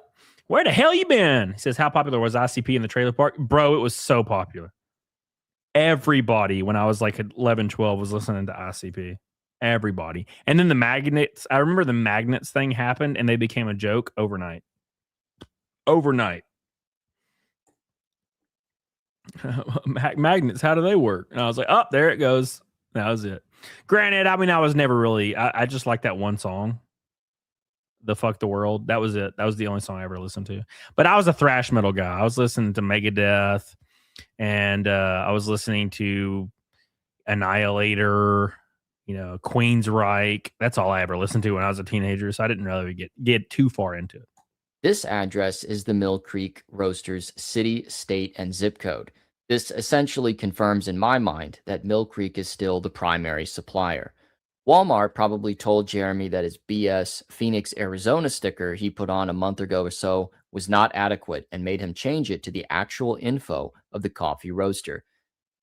S1: Where the hell you been? He says, how popular was ICP in the trailer park? Bro, it was so popular. Everybody, when I was like 11, 12, was listening to ICP. Everybody. And then the magnets, I remember the magnets thing happened and they became a joke overnight. Overnight. Magnets, how do they work? And I was like, oh, there it goes. That was it. Granted, I mean, I was never really, I just like that one song. The Fuck the World. That was it. That was the only song I ever listened to. But I was a thrash metal guy. I was listening to Megadeth and I was listening to Annihilator, Queensryche. That's all I ever listened to when I was a teenager. So I didn't really get too far into it.
S10: This address is the Mill Creek Roasters city, state, and zip code. This essentially confirms in my mind that Mill Creek is still the primary supplier. Walmart probably told Jeremy that his BS Phoenix, Arizona sticker he put on a month ago or so was not adequate and made him change it to the actual info of the coffee roaster.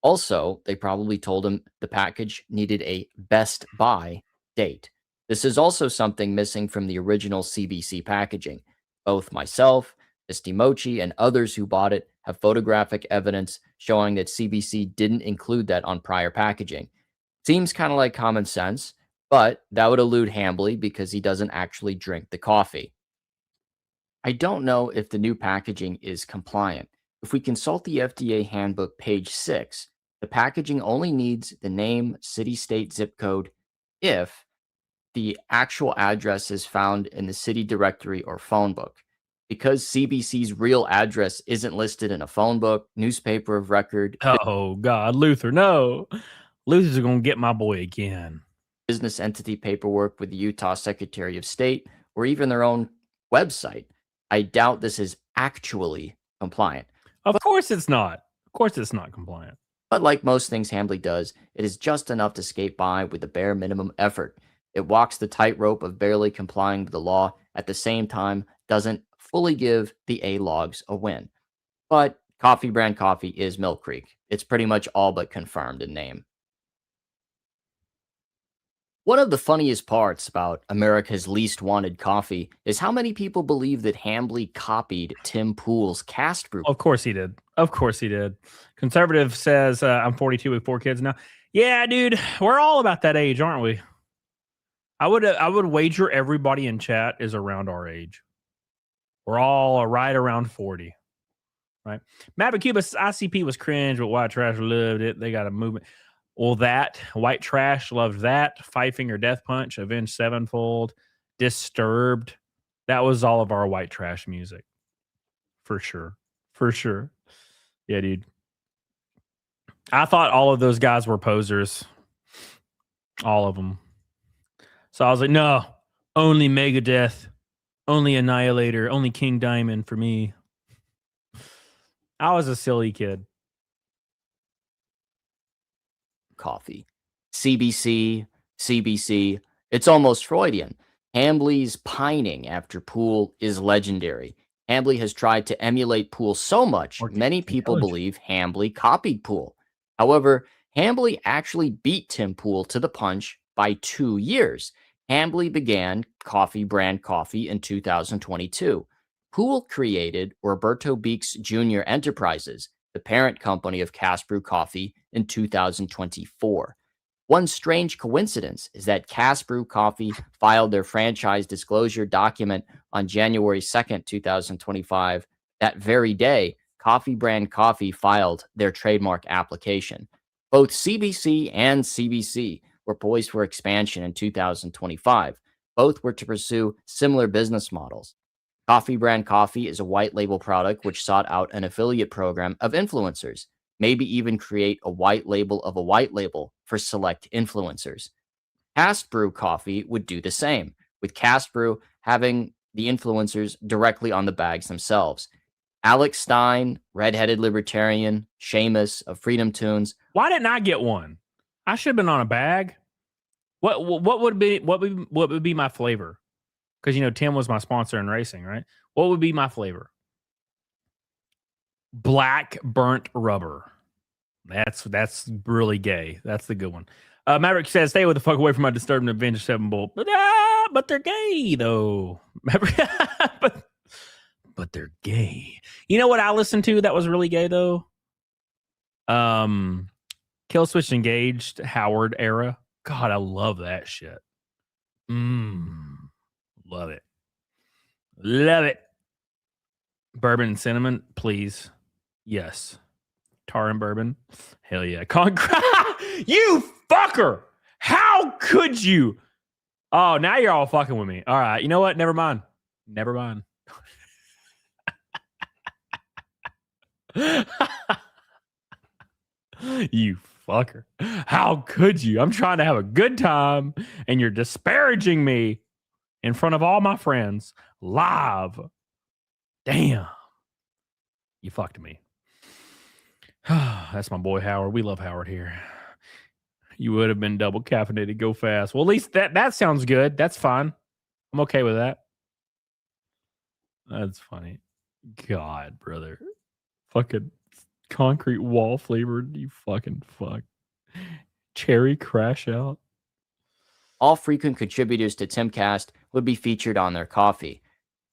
S10: Also, they probably told him the package needed a best buy date. This is also something missing from the original CBC packaging. Both myself, Misty Mochi, and others who bought it have photographic evidence showing that CBC didn't include that on prior packaging. Seems kind of like common sense, but that would elude Hambly because he doesn't actually drink the coffee. I don't know if the new packaging is compliant. If we consult the FDA handbook page 6, the packaging only needs the name, city, state, zip code if the actual address is found in the city directory or phone book. Because CBC's real address isn't listed in a phone book, newspaper of record.
S1: Oh, God, Luther, no. Luther's going to get my boy again.
S10: Business entity paperwork with the Utah Secretary of State, or even their own website. I doubt this is actually compliant.
S1: Of course it's not. Of course it's not compliant.
S10: But like most things Hambly does, it is just enough to skate by with the bare minimum effort. It walks the tightrope of barely complying with the law, at the same time doesn't fully give the A-logs a win. But Coffee Brand Coffee is Mill Creek. It's pretty much all but confirmed in name. One of the funniest parts about America's Least Wanted Coffee is how many people believe that Hambly copied Tim Pool's cast brew.
S1: Of course he did. Of course he did. Conservative says, I'm 42 with 4 kids now. Yeah, dude, we're all about that age, aren't we? I would wager everybody in chat is around our age. We're all right around 40, right? Maverick Cubas ICP was cringe, but White Trash loved it. They got a movement. Well, that White Trash loved that. Five Finger Death Punch, Avenged Sevenfold, Disturbed. That was all of our White Trash music, for sure, for sure. Yeah, dude. I thought all of those guys were posers, all of them. So I was like, no, only Megadeth, only Annihilator, only King Diamond for me. I was a silly kid.
S10: Coffee. CBC, CBC. It's almost Freudian. Hambly's pining after Pool is legendary. Hambly has tried to emulate Pool so much, many people believe Hambly copied Pool. However, Hambly actually beat Tim Pool to the punch by 2 years. Hambly began Coffee Brand Coffee in 2022. Pool created Roberto Beeks Jr. Enterprises, the parent company of Cast Brew Coffee, in 2024. One strange coincidence is that Cast Brew Coffee filed their franchise disclosure document on January 2nd, 2025. That very day, Coffee Brand Coffee filed their trademark application. Both CBC and CBC were poised for expansion in 2025. Both were to pursue similar business models. Coffee Brand Coffee is a white label product which sought out an affiliate program of influencers, maybe even create a white label of a white label for select influencers. Cast Brew Coffee would do the same, with Cast Brew having the influencers directly on the bags themselves. Alex Stein, Redheaded Libertarian, Seamus of Freedom Tunes.
S1: Why didn't I get one? I should have been on a bag. What would be my flavor? Because, you know, Tim was my sponsor in racing, right? What would be my flavor? Black burnt rubber. That's really gay. That's the good one. Maverick says, stay with the fuck away from my Disturbed and Avenged Sevenfold. But they're gay, though. but they're gay. You know what I listened to that was really gay, though? Kill Switch Engaged, Howard era. God, I love that shit. Love it. Love it. Bourbon and cinnamon, please. Yes. Tar and bourbon. Hell yeah. You fucker. How could you? Oh, now you're all fucking with me. All right. You know what? Never mind. Never mind. You fucker. How could you? I'm trying to have a good time and you're disparaging me in front of all my friends live. Damn. You fucked me. That's my boy Howard. We love Howard here. You would have been double caffeinated. Go fast. Well, at least that sounds good. That's fine. I'm okay with that. That's funny. God, brother. Fucking concrete wall flavored. You fucking fuck. Cherry crash out.
S10: All frequent contributors to Timcast would be featured on their coffee.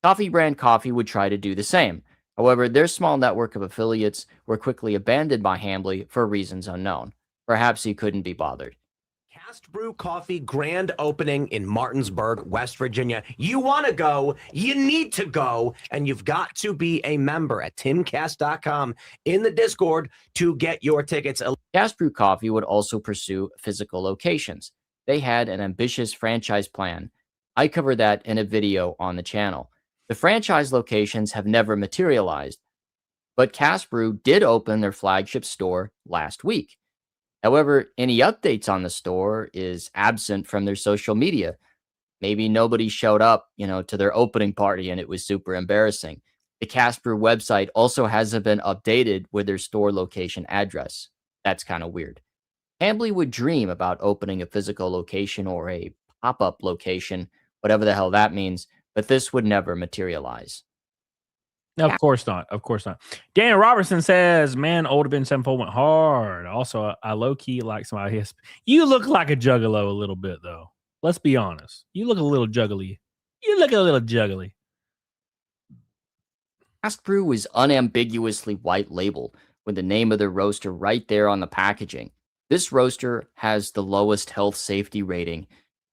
S10: Coffee Brand Coffee would try to do the same. However, their small network of affiliates were quickly abandoned by Hambly for reasons unknown. Perhaps he couldn't be bothered.
S11: Cast Brew Coffee grand opening in Martinsburg, West Virginia. You want to go, you need to go, and you've got to be a member at timcast.com in the Discord to get your tickets.
S10: Cast Brew Coffee would also pursue physical locations. They had an ambitious franchise plan. I covered that in a video on the channel. The franchise locations have never materialized, but Cast Brew did open their flagship store last week. However, any updates on the store is absent from their social media. Maybe nobody showed up, to their opening party and it was super embarrassing. The Cast Brew website also hasn't been updated with their store location address. That's kind of weird. Hambly would dream about opening a physical location or a pop-up location, whatever the hell that means, but this would never materialize.
S1: No, of course not. Of course not. Daniel Robertson says, man, Old Avenged Sevenfold went hard. Also, I low-key like somebody. You look like a juggalo a little bit, though. Let's be honest. You look a little juggly. You look a little juggly.
S10: Cask Brew is unambiguously white labeled with the name of the roaster right there on the packaging. This roaster has the lowest health safety rating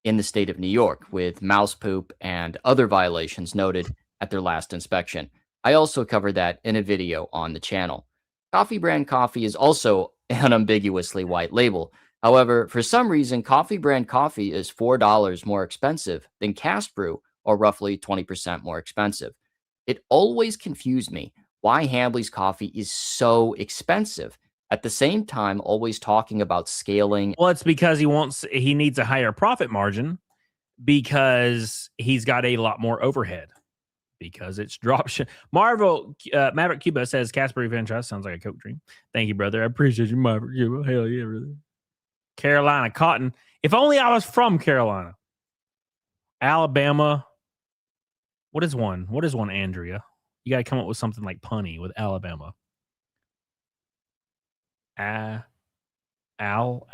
S10: in the state of New York, with mouse poop and other violations noted at their last inspection. I also covered that in a video on the channel. Coffee Brand Coffee is also unambiguously white label. However, for some reason, Coffee Brand Coffee is $4 more expensive than Cask Brew, or roughly 20% more expensive. It always confused me why Hambly's coffee is so expensive. At the same time, always talking about scaling.
S1: Well, it's because he needs a higher profit margin because he's got a lot more overhead because it's dropship. Maverick Cuba says Casper franchise sounds like a Coke dream. Thank you, brother. I appreciate you, Maverick Cuba. Hell yeah, brother. Carolina cotton. If only I was from Carolina. Alabama. What is one? What is one, Andrea? You got to come up with something like punny with Alabama. Ass. All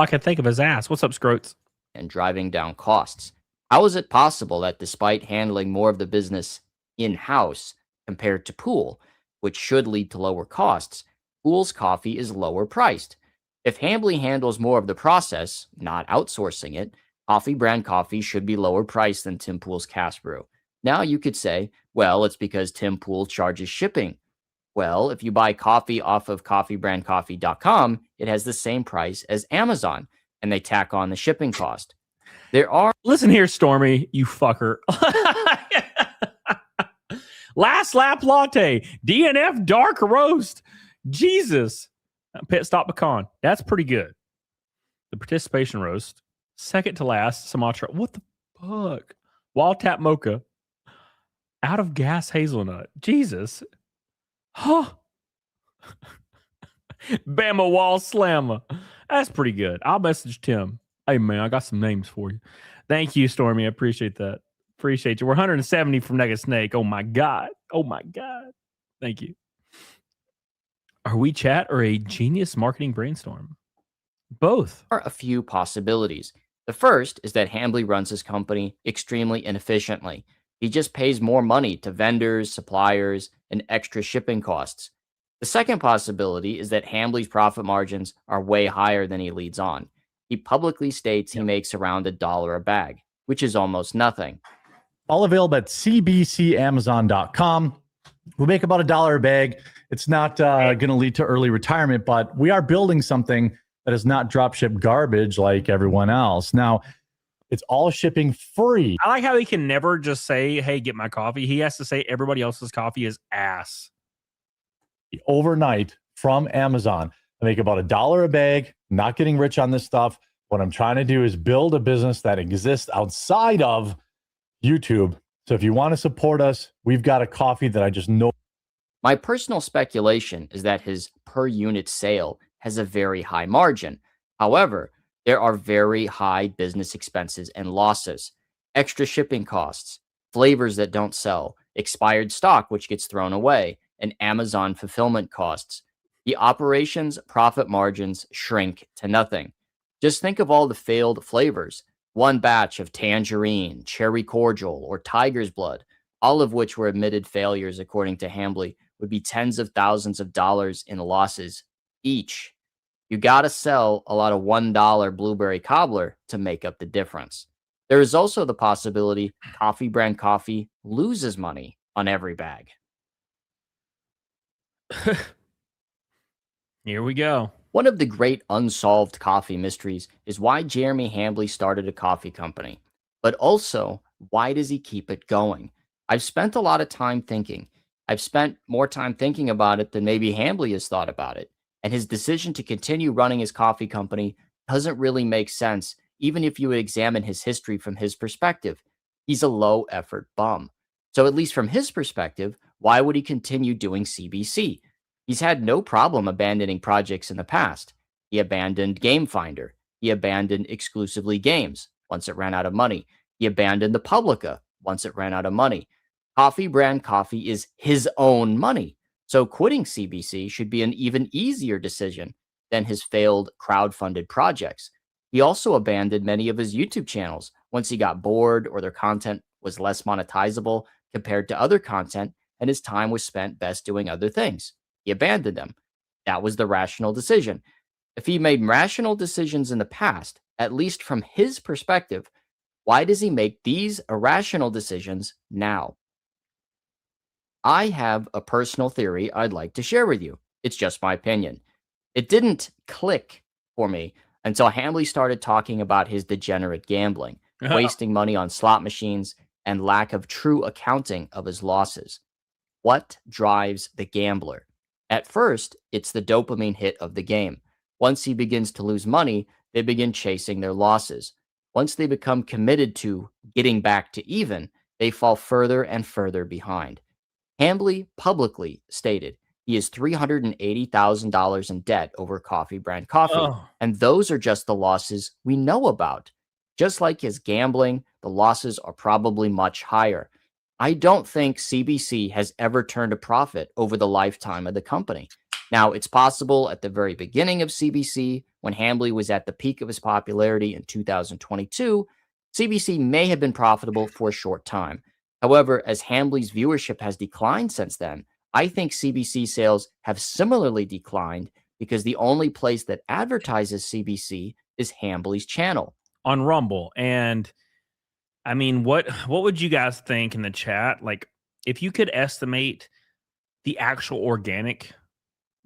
S1: I can think of is ass. What's up, Scroats?
S10: And driving down costs. How is it possible that despite handling more of the business in-house compared to Pool, which should lead to lower costs, Pool's coffee is lower priced? If Hambly handles more of the process, not outsourcing it, Coffee Brand Coffee should be lower priced than Tim Pool's Cask Brew. Now you could say, well, it's because Tim Pool charges shipping. Well, if you buy coffee off of coffeebrandcoffee.com, it has the same price as Amazon, and they tack on the shipping cost.
S1: Listen here, Stormy, you fucker. Last lap latte, DNF dark roast. Jesus. Pit stop pecan. That's pretty good. The participation roast. Second to last, Sumatra. What the fuck? Wild tap mocha. Out of gas hazelnut. Jesus. Huh. Bama wall slammer. That's pretty good. I'll message Tim. Hey, man, I got some names for you. Thank you, Stormy. I appreciate that. Appreciate you. We're 170 from Nugget Snake. Oh, my God. Oh, my God. Thank you. Are we chat or a genius marketing brainstorm? Both.
S10: There are a few possibilities. The first is that Hambly runs his company extremely inefficiently. He just pays more money to vendors, suppliers, and extra shipping costs. The second possibility is that Hambly's profit margins are way higher than he leads on. He publicly states he makes around $1 a bag, which is almost nothing.
S2: All available at cbcamazon.com. We make about $1 a bag. It's not going to lead to early retirement, but we are building something that is not dropship garbage like everyone else. Now, it's all shipping free.
S1: I like how he can never just say, hey, get my coffee. He has to say everybody else's coffee is ass.
S2: Overnight from Amazon. I make about $1 a bag. Not getting rich on this stuff. What I'm trying to do is build a business that exists outside of YouTube. So if you want to support us, we've got a coffee that I just know.
S10: My personal speculation is that his per unit sale has a very high margin. However, there are very high business expenses and losses, extra shipping costs, flavors that don't sell, expired stock which gets thrown away, and Amazon fulfillment costs. The operations profit margins shrink to nothing. Just think of all the failed flavors. One batch of tangerine, cherry cordial, or tiger's blood, all of which were admitted failures according to Hambly, would be tens of thousands of dollars in losses each. You got to sell a lot of $1 blueberry cobbler to make up the difference. There is also the possibility Coffee Brand Coffee loses money on every bag.
S1: Here we go.
S10: One of the great unsolved coffee mysteries is why Jeremy Hambly started a coffee company, but also why does he keep it going? I've spent a lot of time thinking. I've spent more time thinking about it than maybe Hambly has thought about it. And his decision to continue running his coffee company doesn't really make sense, even if you would examine his history from his perspective. He's a low effort bum. So at least from his perspective, why would he continue doing CBC? He's had no problem abandoning projects in the past. He abandoned Game Finder. He abandoned Exclusively Games once it ran out of money. He abandoned the Publica once it ran out of money. Coffee Brand Coffee is his own money. So quitting CBC should be an even easier decision than his failed crowd-funded projects. He also abandoned many of his YouTube channels once he got bored or their content was less monetizable compared to other content, and his time was spent best doing other things. He abandoned them. That was the rational decision. If he made rational decisions in the past, at least from his perspective, why does he make these irrational decisions now? I have a personal theory I'd like to share with you. It's just my opinion. It didn't click for me until Hambly started talking about his degenerate gambling, wasting money on slot machines, and lack of true accounting of his losses. What drives the gambler? At first, it's the dopamine hit of the game. Once he begins to lose money, they begin chasing their losses. Once they become committed to getting back to even, they fall further and further behind. Hambly publicly stated he is $380,000 in debt over coffee brand coffee, and those are just the losses we know about. Just like his gambling, the losses are probably much higher. I don't think CBC has ever turned a profit over the lifetime of the company. Now, it's possible at the very beginning of CBC, when Hambly was at the peak of his popularity in 2022, CBC may have been profitable for a short time. However, as Hambly's viewership has declined since then, I think CBC sales have similarly declined because the only place that advertises CBC is Hambly's channel
S1: on Rumble. And I mean, what would you guys think in the chat? Like, if you could estimate the actual organic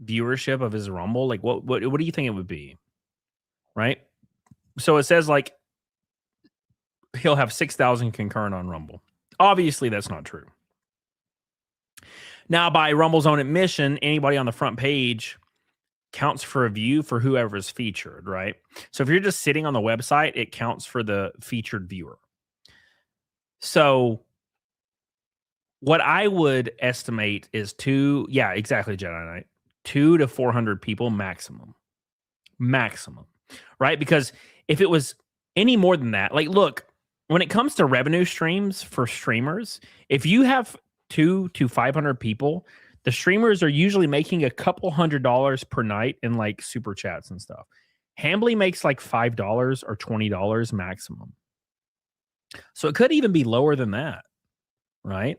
S1: viewership of his Rumble, like what do you think it would be? Right? So it says like he'll have 6,000 concurrent on Rumble. Obviously, that's not true. Now, by Rumble's own admission, anybody on the front page counts for a view for whoever is featured, right? So if you're just sitting on the website, it counts for the featured viewer. So what I would estimate is exactly, Jedi Knight, 200 to 400 people maximum, right? Because if it was any more than that, like, look, when it comes to revenue streams for streamers, if you have 200 to 500 people, the streamers are usually making a couple $100 per night in like super chats and stuff. Hambly makes like $5 or $20 maximum. So it could even be lower than that, right?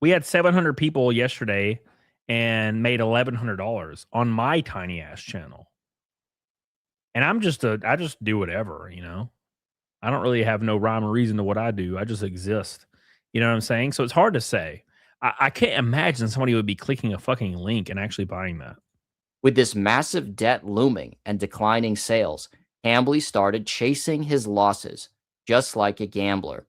S1: We had 700 people yesterday and made $1,100 on my tiny ass channel. And I just do whatever, you know? I don't really have no rhyme or reason to what I do. I just exist. You know what I'm saying? So it's hard to say. I can't imagine somebody would be clicking a fucking link and actually buying that.
S10: With this massive debt looming and declining sales, Hambly started chasing his losses, just like a gambler.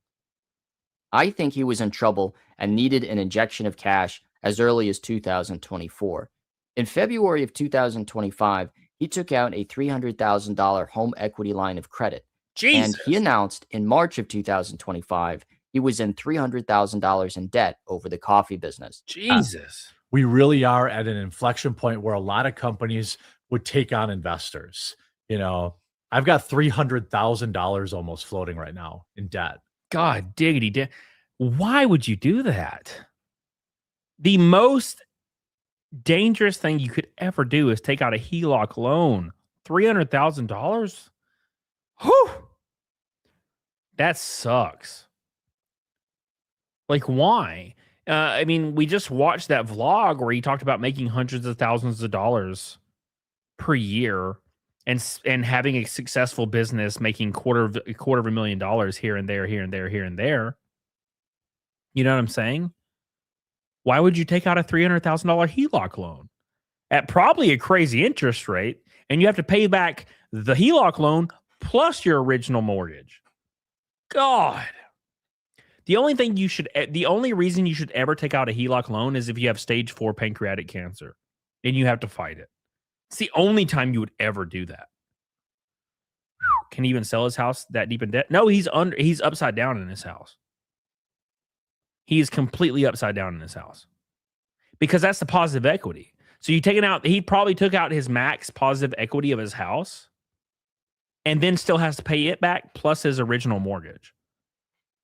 S10: I think he was in trouble and needed an injection of cash as early as 2024. In February of 2025, he took out a $300,000 home equity line of credit.
S1: Jesus.
S10: And he announced in March of 2025 he was in $300,000 in debt over the coffee business.
S1: Jesus.
S2: We really are at an inflection point where a lot of companies would take on investors. You know, I've got $300,000 almost floating right now in debt.
S1: God diggity. Why would you do that? The most dangerous thing you could ever do is take out a HELOC loan. $300,000? Whew. That sucks. Like, why? I mean, we just watched that vlog where he talked about making hundreds of thousands of dollars per year and having a successful business, making quarter of $1,000,000 here and there, here and there, here and there. You know what I'm saying? Why would you take out a $300,000 HELOC loan at probably a crazy interest rate, and you have to pay back the HELOC loan plus your original mortgage? God. The only reason you should ever take out a HELOC loan is if you have stage 4 pancreatic cancer and you have to fight it. It's the only time you would ever do that. Can he even sell his house that deep in debt? No, he's upside down in his house. He is completely upside down in his house because that's the positive equity. So he probably took out his max positive equity of his house and then still has to pay it back plus his original mortgage.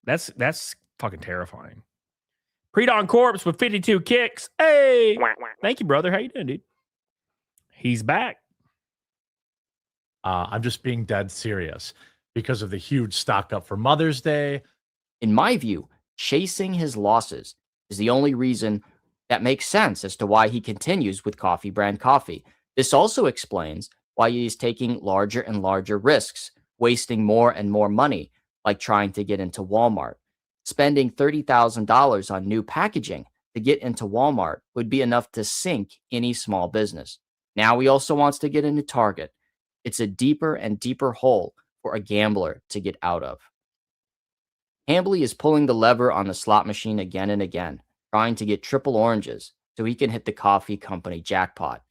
S1: That's fucking terrifying. Pre-Dawn Corpse with 52 kicks. Hey, thank you, brother. How you doing, dude? He's back.
S2: I'm just being dead serious because of the huge stock up for Mother's Day.
S10: In my view, chasing his losses is the only reason that makes sense as to why he continues with coffee brand coffee. This also explains why he is taking larger and larger risks, wasting more and more money, like trying to get into Walmart. Spending $30,000 on new packaging to get into Walmart would be enough to sink any small business. Now he also wants to get into Target. It's a deeper and deeper hole for a gambler to get out of. Hambly is pulling the lever on the slot machine again and again, trying to get triple oranges so he can hit the coffee company jackpot.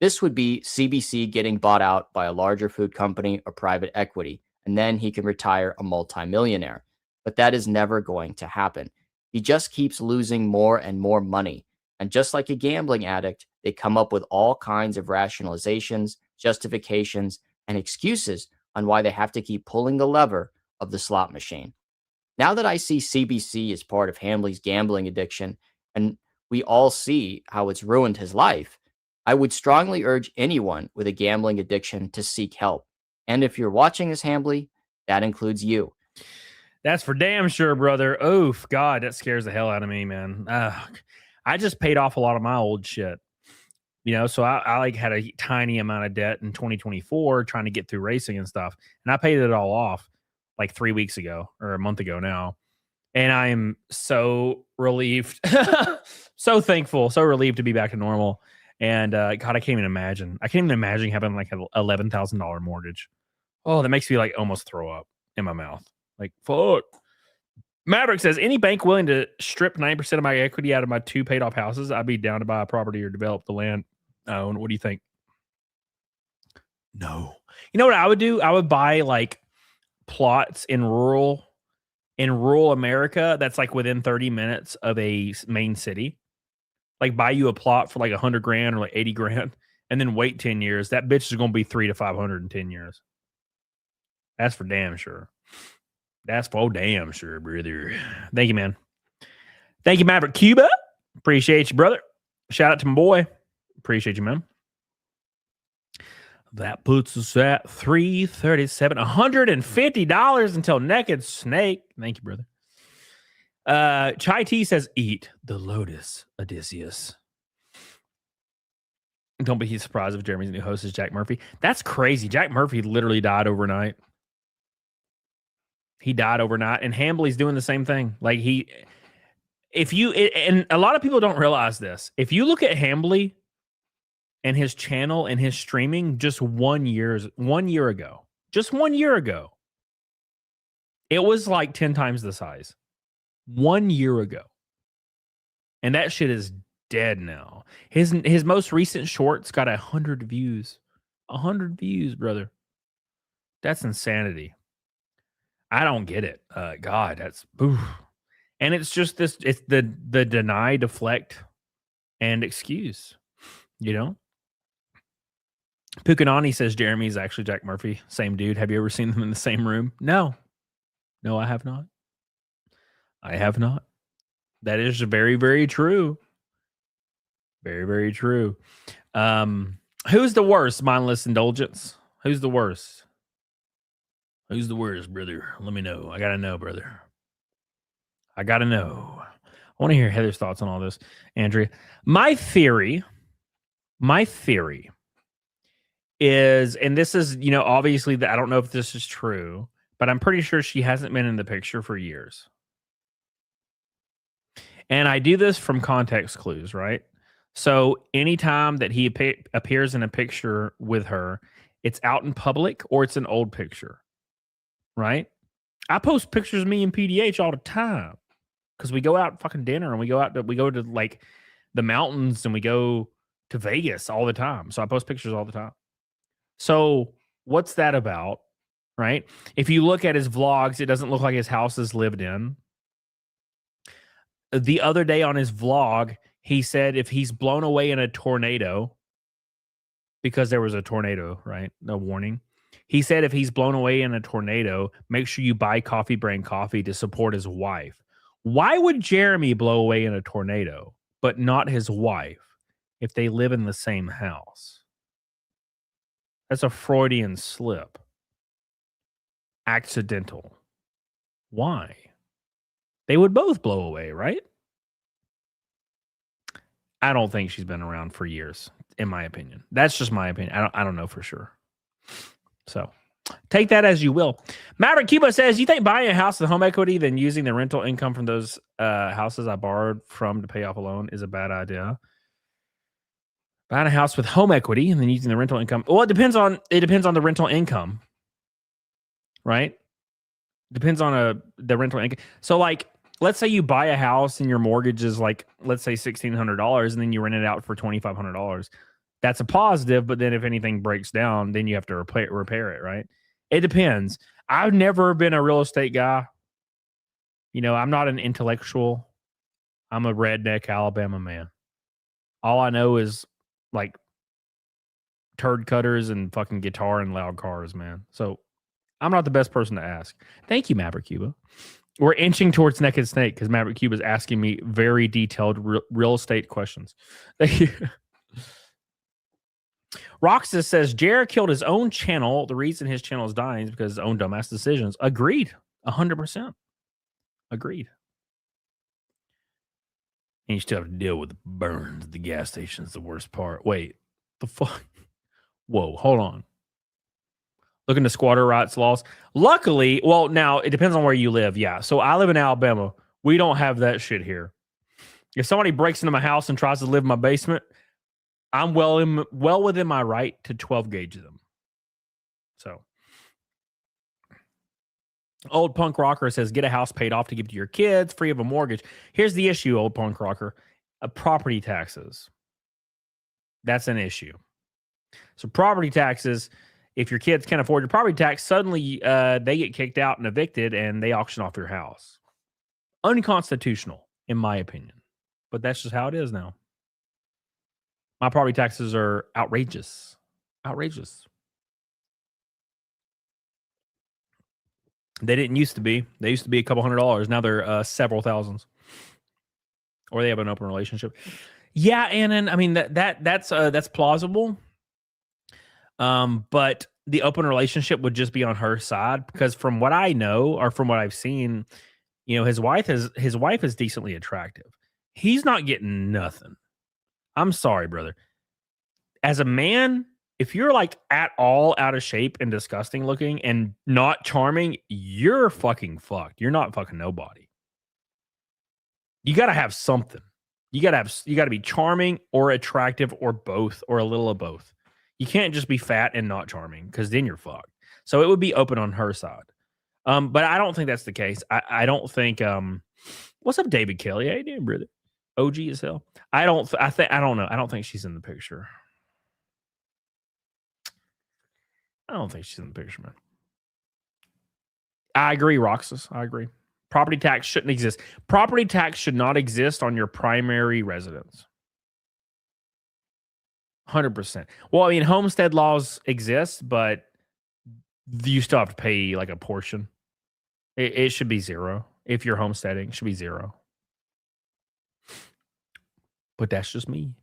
S10: This would be CBC getting bought out by a larger food company or private equity, and then he can retire a multimillionaire. But that is never going to happen. He just keeps losing more and more money. And just like a gambling addict, they come up with all kinds of rationalizations, justifications, and excuses on why they have to keep pulling the lever of the slot machine. Now that I see CBC as part of Hambly's gambling addiction, and we all see how it's ruined his life, I would strongly urge anyone with a gambling addiction to seek help. And if you're watching this, Hambly, that includes you.
S1: That's for damn sure, brother. Oof, God, that scares the hell out of me, man. I just paid off a lot of my old shit. You know, so I like had a tiny amount of debt in 2024 trying to get through racing and stuff. And I paid it all off like 3 weeks ago or a month ago now. And I am so relieved, so thankful, so relieved to be back to normal. And God, I can't even imagine. I can't even imagine having like an $11,000 mortgage. Oh, that makes me like almost throw up in my mouth. Like, fuck. Maverick says, any bank willing to strip 9% of my equity out of my 2 paid off houses, I'd be down to buy a property or develop the land. Oh, what do you think? No. You know what I would do? I would buy like plots in rural America that's like within 30 minutes of a main city. Like buy you a plot for like $100,000 or like $80,000 and then wait 10 years. That bitch is going to be 300 to 500 in 10 years. That's for damn sure. That's for damn sure, brother. Thank you, man. Thank you, Maverick Cuba. Appreciate you, brother. Shout out to my boy. Appreciate you, man. That puts us at $337, $150 until Naked Snake. Thank you, brother. Chai T says, eat the lotus, Odysseus. Don't be surprised if Jeremy's new host is Jack Murphy. That's crazy. Jack Murphy literally died overnight. He died overnight, and Hambly's doing the same thing. Like and a lot of people don't realize this. If you look at Hambly and his channel and his streaming just 1 year ago, it was like 10 times the size 1 year ago. And that shit is dead now. His most recent shorts got 100 views. 100 views, brother. That's insanity. I don't get it. God, that's oof. And it's just this, it's the deny, deflect, and excuse, you know? Pukanani says Jeremy's actually Jack Murphy. Same dude. Have you ever seen them in the same room? No. No, I have not. I have not. That is very, very true. Very, very true. Who's the worst? Mindless indulgence. Who's the worst? Who's the worst, brother? Let me know. I gotta know, brother. I gotta know. I want to hear Heather's thoughts on all this, Andrea. My theory is, and this is, you know, obviously, I don't know if this is true, but I'm pretty sure she hasn't been in the picture for years. And I do this from context clues, right? So anytime that he appears in a picture with her, it's out in public or it's an old picture, right? I post pictures of me and PDH all the time because we go out fucking dinner and we go to like the mountains and we go to Vegas all the time. So I post pictures all the time. So what's that about, right? If you look at his vlogs, it doesn't look like his house is lived in. The other day on his vlog, he said if he's blown away in a tornado, because there was a tornado, right? No warning. He said if he's blown away in a tornado, make sure you buy Coffee Brand coffee to support his wife. Why would Jeremy blow away in a tornado, but not his wife, if they live in the same house? That's a Freudian slip. Accidental. Why? They would both blow away, right? I don't think she's been around for years, in my opinion. That's just my opinion. I don't know for sure. So take that as you will. Maverick Cuba says, you think buying a house with home equity, then using the rental income from those houses I borrowed from to pay off a loan is a bad idea? Buying a house with home equity and then using the rental income. Well, it depends on the rental income, right? Depends on the rental income. So, like, let's say you buy a house and your mortgage is like, let's say $1,600, and then you rent it out for $2,500. That's a positive, but then if anything breaks down, then you have to repair it, right? It depends. I've never been a real estate guy. You know, I'm not an intellectual. I'm a redneck Alabama man. All I know is like turd cutters and fucking guitar and loud cars, man. So I'm not the best person to ask. Thank you, Maverick Cuba. We're inching towards Naked Snake because Maverick Cuba is asking me very detailed real estate questions. Thank you. Roxas says, Jared killed his own channel. The reason his channel is dying is because of his own dumbass decisions. Agreed. 100%. Agreed. And you still have to deal with the burns at the gas station's the worst part. Wait, the fuck? Whoa, hold on. Looking to squatter rights laws. Luckily, well, now it depends on where you live. Yeah. So I live in Alabama. We don't have that shit here. If somebody breaks into my house and tries to live in my basement, I'm well within my right to 12 gauge them. So, Old Punk Rocker says, get a house paid off to give to your kids, free of a mortgage. Here's the issue, Old Punk Rocker. Property taxes. That's an issue. So property taxes, if your kids can't afford your property tax, suddenly they get kicked out and evicted and they auction off your house. Unconstitutional, in my opinion. But that's just how it is now. My property taxes are outrageous. Outrageous. They didn't used to be. They used to be a couple $100s. Now they're several thousands. Or they have an open relationship. Yeah, and I mean that's plausible. But the open relationship would just be on her side because from what I know or from what I've seen, you know, his wife is decently attractive. He's not getting nothing. I'm sorry, brother. As a man, if you're like at all out of shape and disgusting looking and not charming, you're fucking fucked. You're not fucking nobody. You got to have something. You got to be charming or attractive or both or a little of both. You can't just be fat and not charming because then you're fucked. So it would be open on her side. But I don't think that's the case. I don't think what's up, David Kelly? How you doing, brother? OG as hell. I don't know. I don't think she's in the picture. I don't think she's in the picture, man. I agree, Roxas. I agree. Property tax shouldn't exist. Property tax should not exist on your primary residence. 100%. Well, I mean, homestead laws exist, but you still have to pay like a portion. It should be zero. If you're homesteading, it should be zero. But that's just me.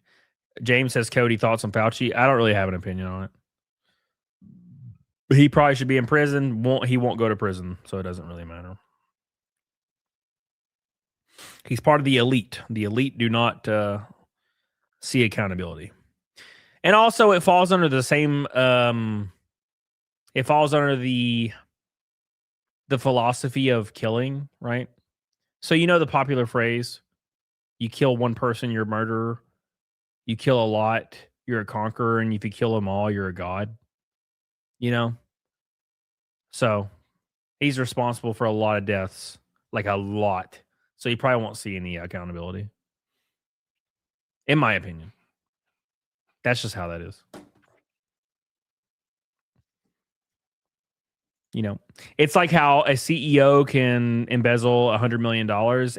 S1: James says, Cody, thoughts on Fauci? I don't really have an opinion on it. He probably should be in prison. He won't go to prison, so it doesn't really matter. He's part of the elite. The elite do not see accountability. And also, it falls under the same. It falls under the philosophy of killing, right? So you know the popular phrase: "You kill one person, you're a murderer. You kill a lot, you're a conqueror, and if you kill them all, you're a god." You know. So he's responsible for a lot of deaths, like a lot. So you probably won't see any accountability, in my opinion. That's just how that is. You know, it's like how a CEO can embezzle $100 million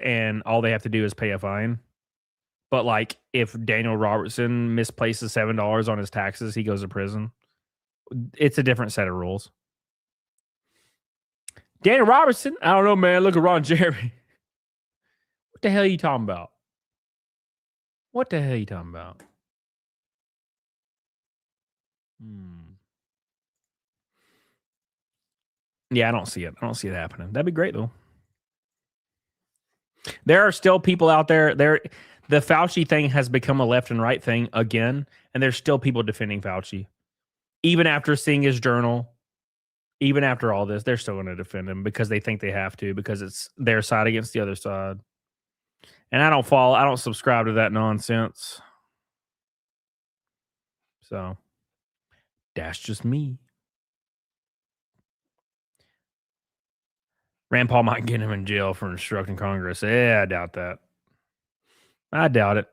S1: and all they have to do is pay a fine. But like if Daniel Robertson misplaces $7 on his taxes, he goes to prison. It's a different set of rules. Daniel Robertson, I don't know, man. Look at Ron Jeremy. What the hell are you talking about? What the hell are you talking about? Yeah, I don't see it. I don't see it happening. That'd be great though. There are still people out there. The Fauci thing has become a left and right thing again, and there's still people defending Fauci, even after seeing his journal. Even after all this, they're still going to defend him because they think they have to, because it's their side against the other side. And I don't subscribe to that nonsense. So that's just me. Rand Paul might get him in jail for obstructing Congress. Yeah, I doubt that. I doubt it.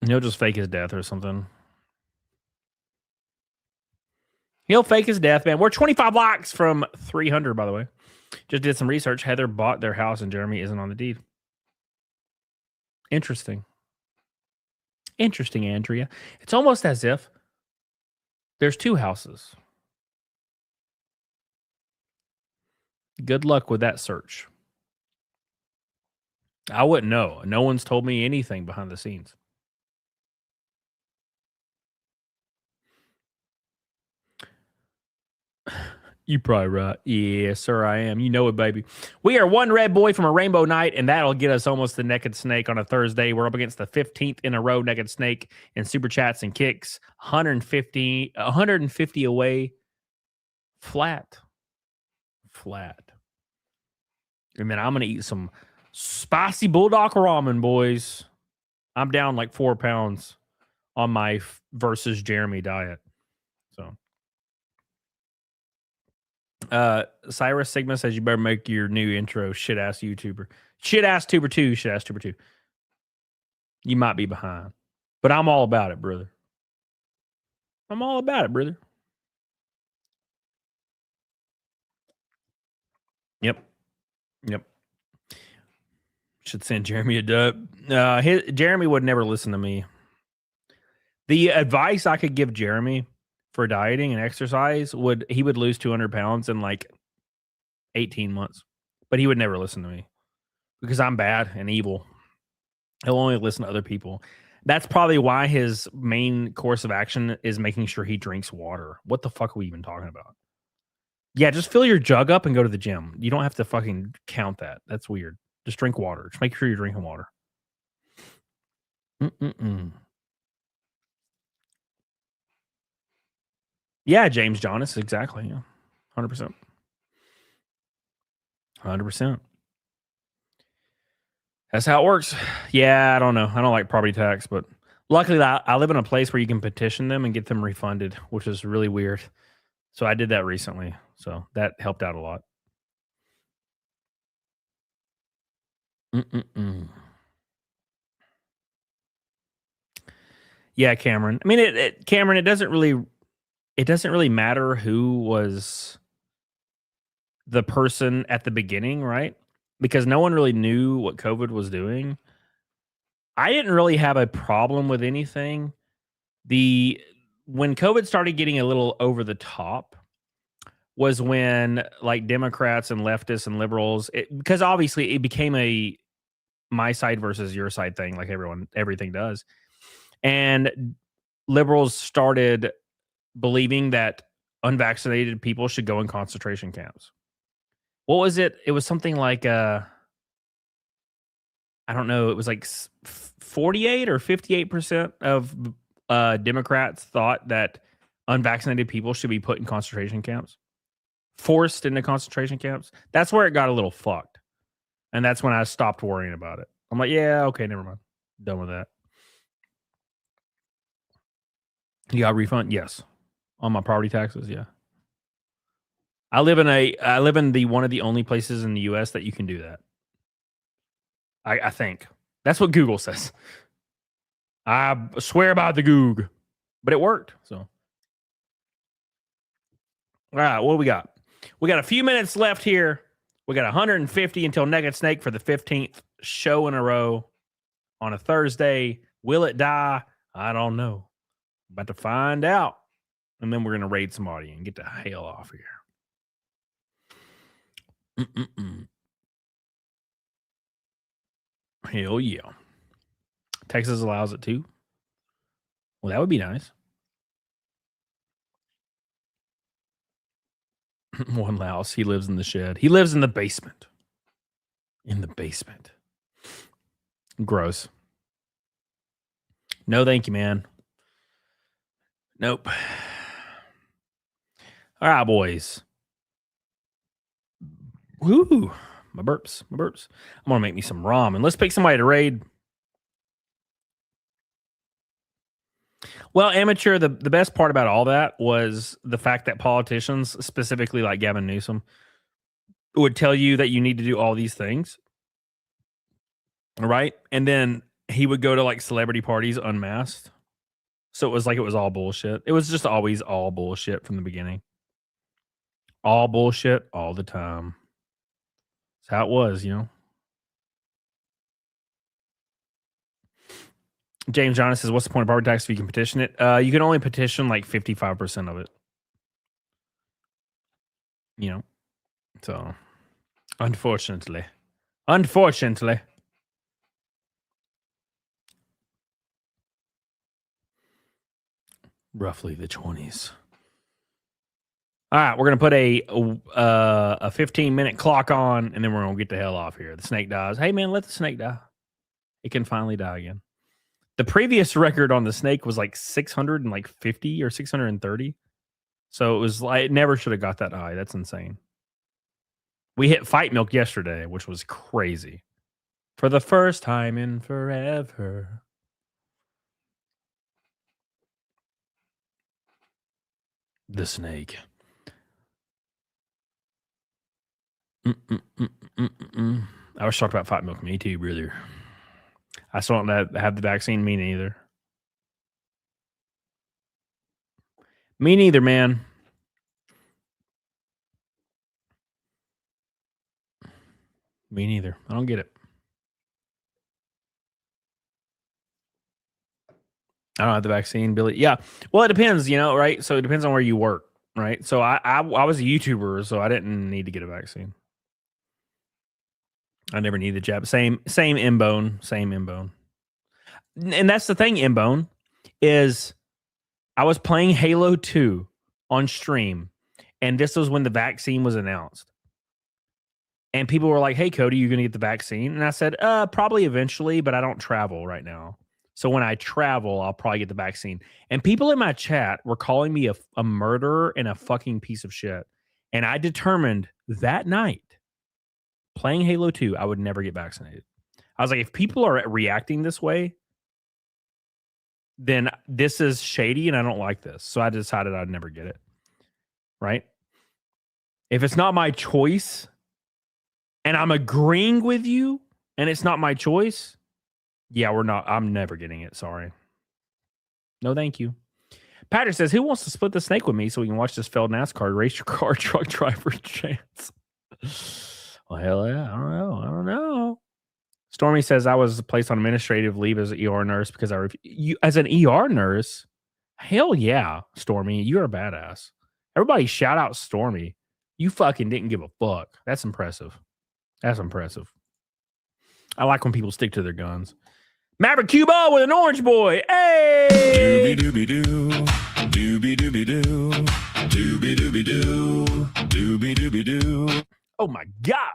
S1: He'll just fake his death or something. He'll fake his death, man. We're 25 likes from 300, by the way. Just did some research. Heather bought their house and Jeremy isn't on the deed. Interesting. Interesting, Andrea. It's almost as if there's two houses. Good luck with that search. I wouldn't know. No one's told me anything behind the scenes. You probably right. Yes, sir, I am. You know it, baby. We are one red boy from a rainbow night, and that'll get us almost the Naked Snake on a Thursday. We're up against the 15th in a row Naked Snake in super chats and kicks. 150 away. Flat. And then I'm going to eat some spicy bulldog ramen, boys. I'm down like 4 pounds on my versus Jeremy diet. So. Cyrus Sigma says you better make your new intro shit-ass YouTuber. Shit-ass tuber 2, shit-ass tuber 2. You might be behind. But I'm all about it, brother. I'm all about it, brother. Yep. Should send Jeremy a dub. Jeremy would never listen to me. The advice I could give Jeremy for dieting and exercise he would lose 200 pounds in like 18 months, but he would never listen to me because I'm bad and evil. He'll only listen to other people. That's probably why his main course of action is making sure he drinks water. What the fuck are we even talking about? Yeah, just fill your jug up and go to the gym. You don't have to fucking count that. That's weird. Just drink water. Just make sure you're drinking water. Yeah, James Jonas, exactly. Yeah, 100%. 100%. That's how it works. Yeah, I don't know. I don't like property tax, but luckily I live in a place where you can petition them and get them refunded, which is really weird. So I did that recently. So that helped out a lot. Yeah, Cameron. I mean, Cameron, it doesn't really matter who was the person at the beginning, right? Because no one really knew what COVID was doing. I didn't really have a problem with anything. When COVID started getting a little over the top was when like Democrats and leftists and liberals, because obviously it became a my side versus your side thing, like everything does. And liberals started believing that unvaccinated people should go in concentration camps. What was it? It was something like I don't know. It was like 48 or 58% of Democrats thought that unvaccinated people should be put in concentration camps, forced into concentration camps. That's where it got a little fucked. And that's when I stopped worrying about it. I'm like, yeah, okay, never mind. Done with that. You got a refund? Yes. On my property taxes, yeah. I live in the one of the only places in the US that you can do that. I think. That's what Google says. I swear by the Goog. But it worked. So. All right, what do we got? We got a few minutes left here. We got 150 until Naked Snake for the 15th show in a row on a Thursday. Will it die? I don't know. About to find out. And then we're going to raid somebody and get the hell off here. Hell yeah. Texas allows it too. Well, that would be nice. One louse. He lives in the shed. He lives in the basement. In the basement. Gross. No, thank you, man. Nope. All right, boys. Woo. My burps. I'm going to make me some ramen. Let's pick somebody to raid. Well, amateur, the best part about all that was the fact that politicians, specifically like Gavin Newsom, would tell you that you need to do all these things. Right? And then he would go to like celebrity parties unmasked. So it was like it was all bullshit. It was just always all bullshit from the beginning. All bullshit all the time. That's how it was, you know. James Johnson says, what's the point of property tax if you can petition it? You can only petition like 55% of it. You know. So, unfortunately. Roughly the 20s. All right, we're going to put a 15-minute clock on, and then we're going to get the hell off here. The snake dies. Hey, man, let the snake die. It can finally die again. The previous record on the snake was like 650 or 630. So it was like, it never should have got that high. That's insane. We hit fight milk yesterday, which was crazy. For the first time in forever. The snake. I was talking about fight milk. Me too, brother. I still don't have the vaccine. Me neither. Me neither, man. Me neither. I don't get it. I don't have the vaccine, Billy. Yeah. Well, it depends, you know, right? So it depends on where you work, right? So I was a YouTuber, so I didn't need to get a vaccine. I never needed the jab. Same M-bone. And that's the thing, M-bone, is I was playing Halo 2 on stream, and this was when the vaccine was announced. And people were like, hey, Cody, you going to get the vaccine? And I said, probably eventually, but I don't travel right now. So when I travel, I'll probably get the vaccine. And people in my chat were calling me a murderer and a fucking piece of shit. And I determined that night, playing Halo 2, I would never get vaccinated. I was like, if people are reacting this way, then this is shady and I don't like this. So I decided I'd never get it. Right? If it's not my choice and I'm agreeing with you and it's not my choice, yeah, I'm never getting it. Sorry. No, thank you. Patrick says, who wants to split the snake with me so we can watch this failed NASCAR race your car truck driver chance? Well, hell yeah. I don't know. Stormy says, I was placed on administrative leave as an ER nurse because you as an ER nurse? Hell yeah, Stormy. You're a badass. Everybody shout out Stormy. You fucking didn't give a fuck. That's impressive. I like when people stick to their guns. Maverick Cuba with an orange boy. Hey!
S3: Doobie doobie doo. Doobie doobie doo. Doobie doobie doo. Doobie doobie doo.
S1: Oh my God.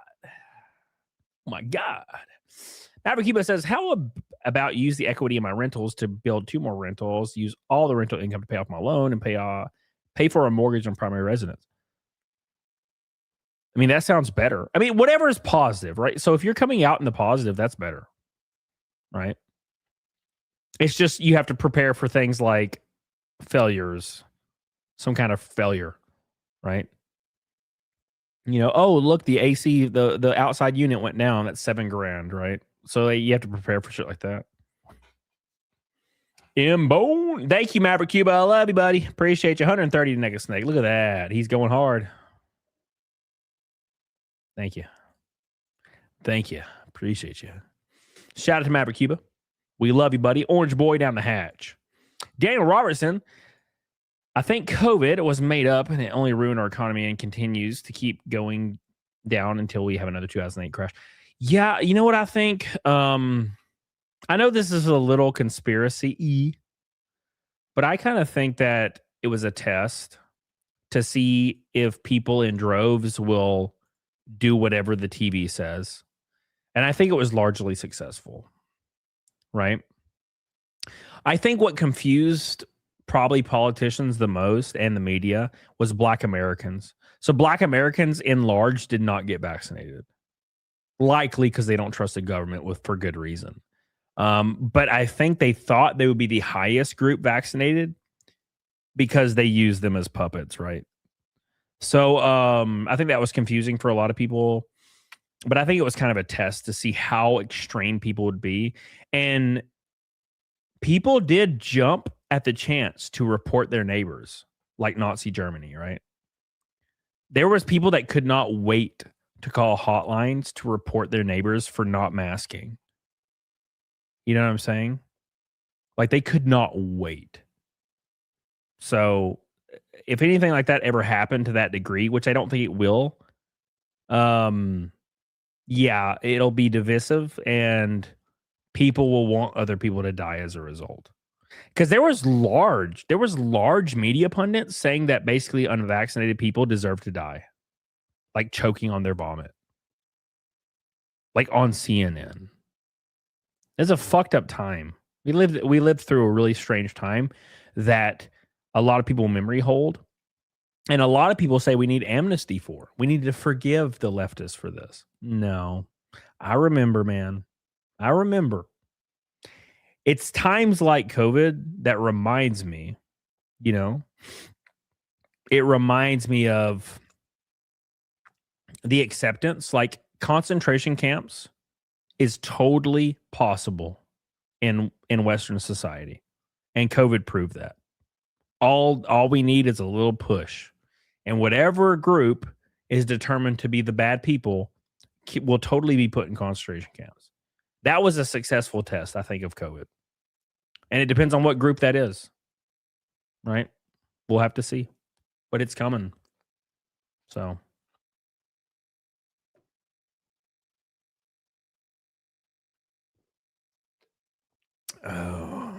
S1: Maverick Cuba says, how about use the equity in my rentals to build 2 more rentals, use all the rental income to pay off my loan and pay for a mortgage on primary residence? I mean, that sounds better. I mean, whatever is positive, right? So if you're coming out in the positive, that's better, right? It's just you have to prepare for things like failures, some kind of failure, right? You know, oh, look, the AC, the outside unit went down. That's $7,000, right? So you have to prepare for shit like that. M-Bone. Thank you, Maverick Cuba. I love you, buddy. Appreciate you. 130 to Nega Snake. Look at that. He's going hard. Thank you. Appreciate you. Shout out to Maverick Cuba. We love you, buddy. Orange boy down the hatch. Daniel Robertson. I think COVID was made up and it only ruined our economy and continues to keep going down until we have another 2008 crash. Yeah, you know what I think? I know this is a little conspiracy-y, but I kind of think that it was a test to see if people in droves will do whatever the TV says. And I think it was largely successful, right? I think what confused probably politicians the most and the media was Black Americans. So Black Americans in large did not get vaccinated, likely because they don't trust the government for good reason. But I think they thought they would be the highest group vaccinated because they use them as puppets, right? So I think that was confusing for a lot of people, but I think it was kind of a test to see how extreme people would be. And people did jump at the chance to report their neighbors, like Nazi Germany, right? There was people that could not wait to call hotlines to report their neighbors for not masking. You know what I'm saying? Like they could not wait. So if anything like that ever happened to that degree, which I don't think it will, yeah, it'll be divisive and people will want other people to die as a result. Because there was large media pundits saying that basically unvaccinated people deserve to die, like choking on their vomit, like on CNN. It's a fucked up time. We lived through a really strange time that a lot of people memory hold, and a lot of people say we need amnesty for. We need to forgive the leftists for this. No, I remember, man. I remember. It's times like COVID that reminds me, you know, it reminds me of the acceptance. Like concentration camps is totally possible in Western society, and COVID proved that. All we need is a little push, and whatever group is determined to be the bad people will totally be put in concentration camps. That was a successful test, I think, of COVID. And it depends on what group that is, right? We'll have to see, but it's coming. So. Oh.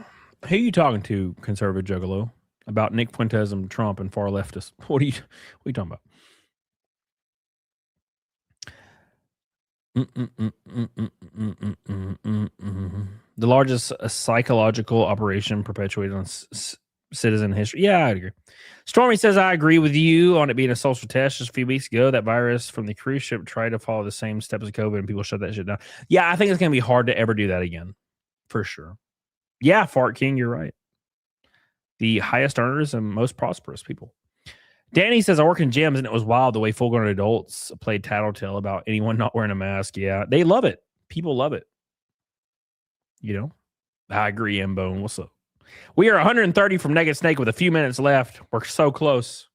S1: Who are you talking to, conservative juggalo, about Nick Fuentes and Trump and far leftists? What are you talking about? The largest psychological operation perpetuated on citizen history. Yeah, I agree. Stormy says, I agree with you on it being a social test. Just a few weeks ago, that virus from the cruise ship tried to follow the same steps as COVID and people shut that shit down. Yeah, I think it's going to be hard to ever do that again. For sure. Yeah, Fart King, you're right. The highest earners and most prosperous people. Danny says, I work in gyms and it was wild the way full-grown adults played tattletale about anyone not wearing a mask. Yeah, they love it. People love it. You know? I agree, M-Bone. What's up? We are 130 from Naked Snake with a few minutes left. We're so close.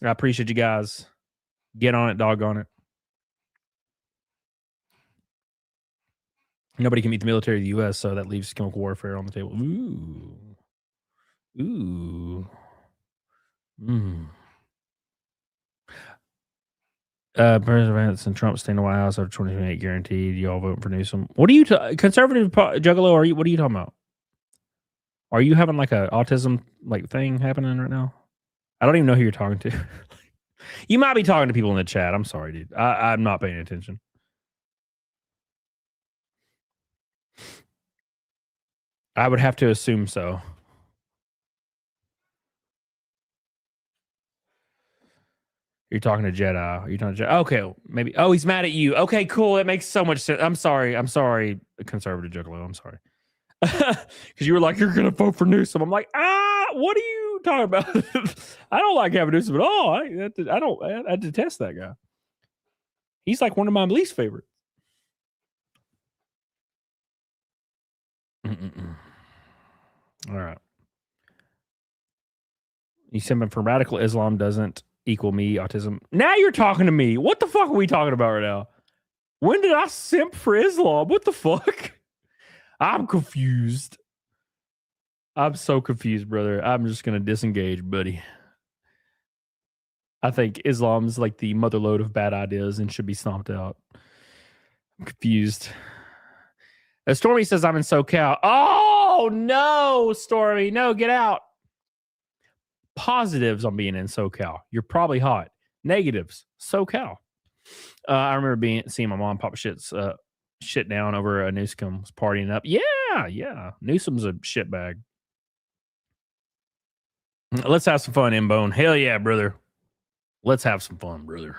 S1: I appreciate you guys. Get on it, doggone it. Nobody can beat the military of the U.S., so that leaves chemical warfare on the table. Ooh. Ooh. President Vance and Trump stay in the White House after 2028 guaranteed. Y'all vote for Newsom. What are you, conservative juggalo? What are you talking about? Are you having like a autism like thing happening right now? I don't even know who you're talking to. You might be talking to people in the chat. I'm sorry, dude. I'm not paying attention. I would have to assume so. You're talking to Jedi. You're talking to Jedi. Okay, maybe. Oh, he's mad at you. Okay, cool. It makes so much sense. I'm sorry, conservative juggalo. I'm sorry. Because you were like, you're going to vote for Newsom. I'm like, what are you talking about? I don't like having Newsom at all. I detest that guy. He's like one of my least favorites. All right. You simping for radical Islam doesn't equal me autism. Now you're talking to me. What the fuck are we talking about right now? When did I simp for Islam? What the fuck? I'm confused. I'm so confused, brother. I'm just going to disengage, buddy. I think Islam is like the motherlode of bad ideas and should be stomped out. I'm confused. Stormy says I'm in SoCal. Oh, no, Stormy. No, get out. Positives on being in SoCal. You're probably hot. Negatives, SoCal. I remember seeing my mom pop shit down over Newsom's partying up. Yeah. Newsom's a shitbag. Let's have some fun, M-Bone. Hell yeah, brother. Let's have some fun, brother.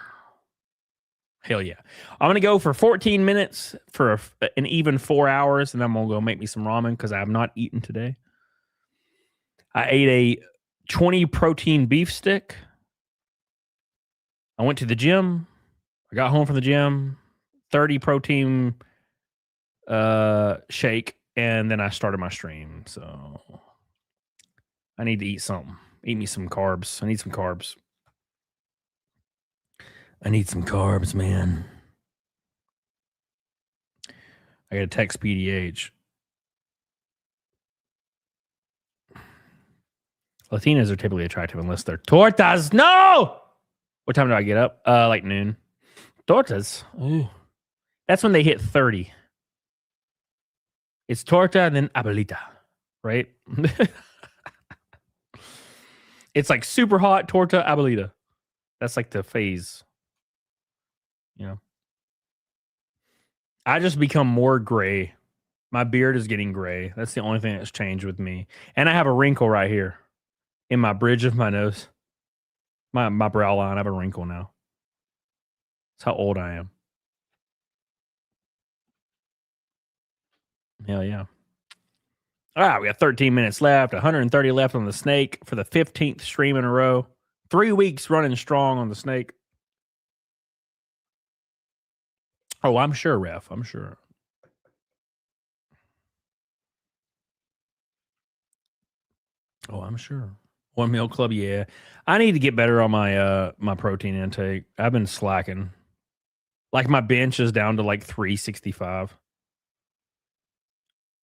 S1: Hell yeah. I'm going to go for 14 minutes for an even 4 hours, and I'm going to go make me some ramen because I have not eaten today. I ate a 20 protein beef stick. I went to the gym. I got home from the gym. 30 protein shake, and then I started my stream. So I need to eat something. Eat me some carbs. I need some carbs. I need some carbs, man. I got to text PDH. Latinas are typically attractive unless they're tortas. No! What time do I get up? Like noon. Tortas. Ooh. That's when they hit 30. It's torta and then abuelita, right? It's like super hot torta abuelita. That's like the phase. You know. I just become more gray. My beard is getting gray. That's the only thing that's changed with me. And I have a wrinkle right here in my bridge of my nose. My brow line, I have a wrinkle now. That's how old I am. Hell yeah. All right, we got 13 minutes left, 130 left on the snake for the 15th stream in a row. 3 weeks running strong on the snake. Oh, I'm sure, Ref. I'm sure. Oh, I'm sure. 1 meal club, yeah. I need to get better on my my protein intake. I've been slacking. Like my bench is down to like 365.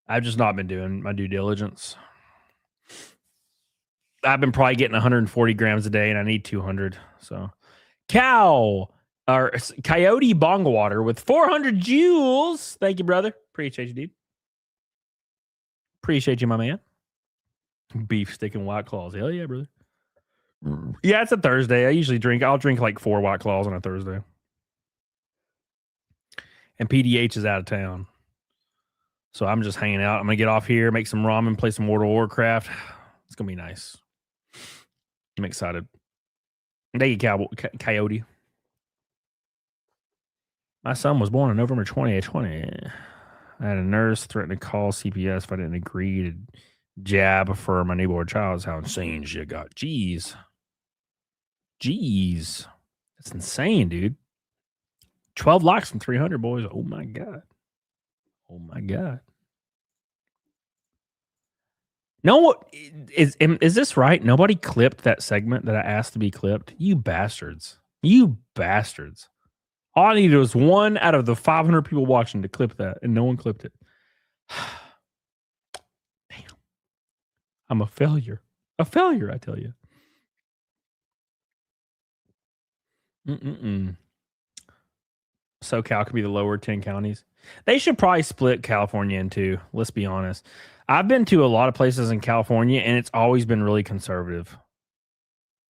S1: I've just not been doing my due diligence. I've been probably getting 140 grams a day, and I need 200. So, Coyote Bong Water with 400 joules. Thank you, brother. Appreciate you, dude. Appreciate you, my man. Beef stick and White Claws. Hell yeah, brother. Yeah, it's a Thursday. I'll drink like 4 White Claws on a Thursday. And PDH is out of town. So I'm just hanging out. I'm going to get off here, make some ramen, play some World of Warcraft. It's going to be nice. I'm excited. Thank you, Coyote. My son was born on November 2020. I had a nurse threaten to call CPS if I didn't agree to jab for my newborn child. That's how insane shit got. Jeez. That's insane, dude. 12 likes from 300, boys. Oh, my God. No, is this right? Nobody clipped that segment that I asked to be clipped? You bastards. All I needed was 1 out of the 500 people watching to clip that, and no one clipped it. Damn. I'm a failure. I tell you. SoCal could be the lower 10 counties. They should probably split California in two. Let's be honest. I've been to a lot of places in California, and it's always been really conservative.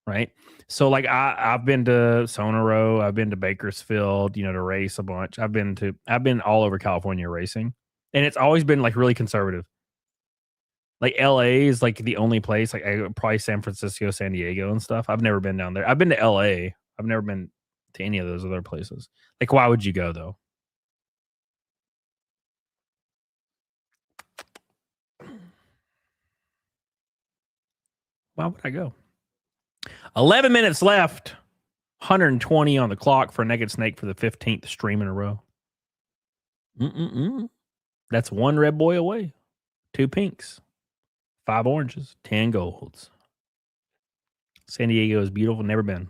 S1: Right? So, like, I've been to Sonoro, I've been to Bakersfield, to race a bunch. I've been all over California racing, and it's always been like really conservative. Like LA is like the only place, like probably San Francisco, San Diego, and stuff. I've never been down there. I've been to LA. I've never been to any of those other places. Like, why would you go though? Why would I go? 11 minutes left. 120 on the clock for Naked Snake for the 15th stream in a row. That's 1 red boy away. 2 pinks. 5 oranges. 10 golds. San Diego is beautiful. Never been.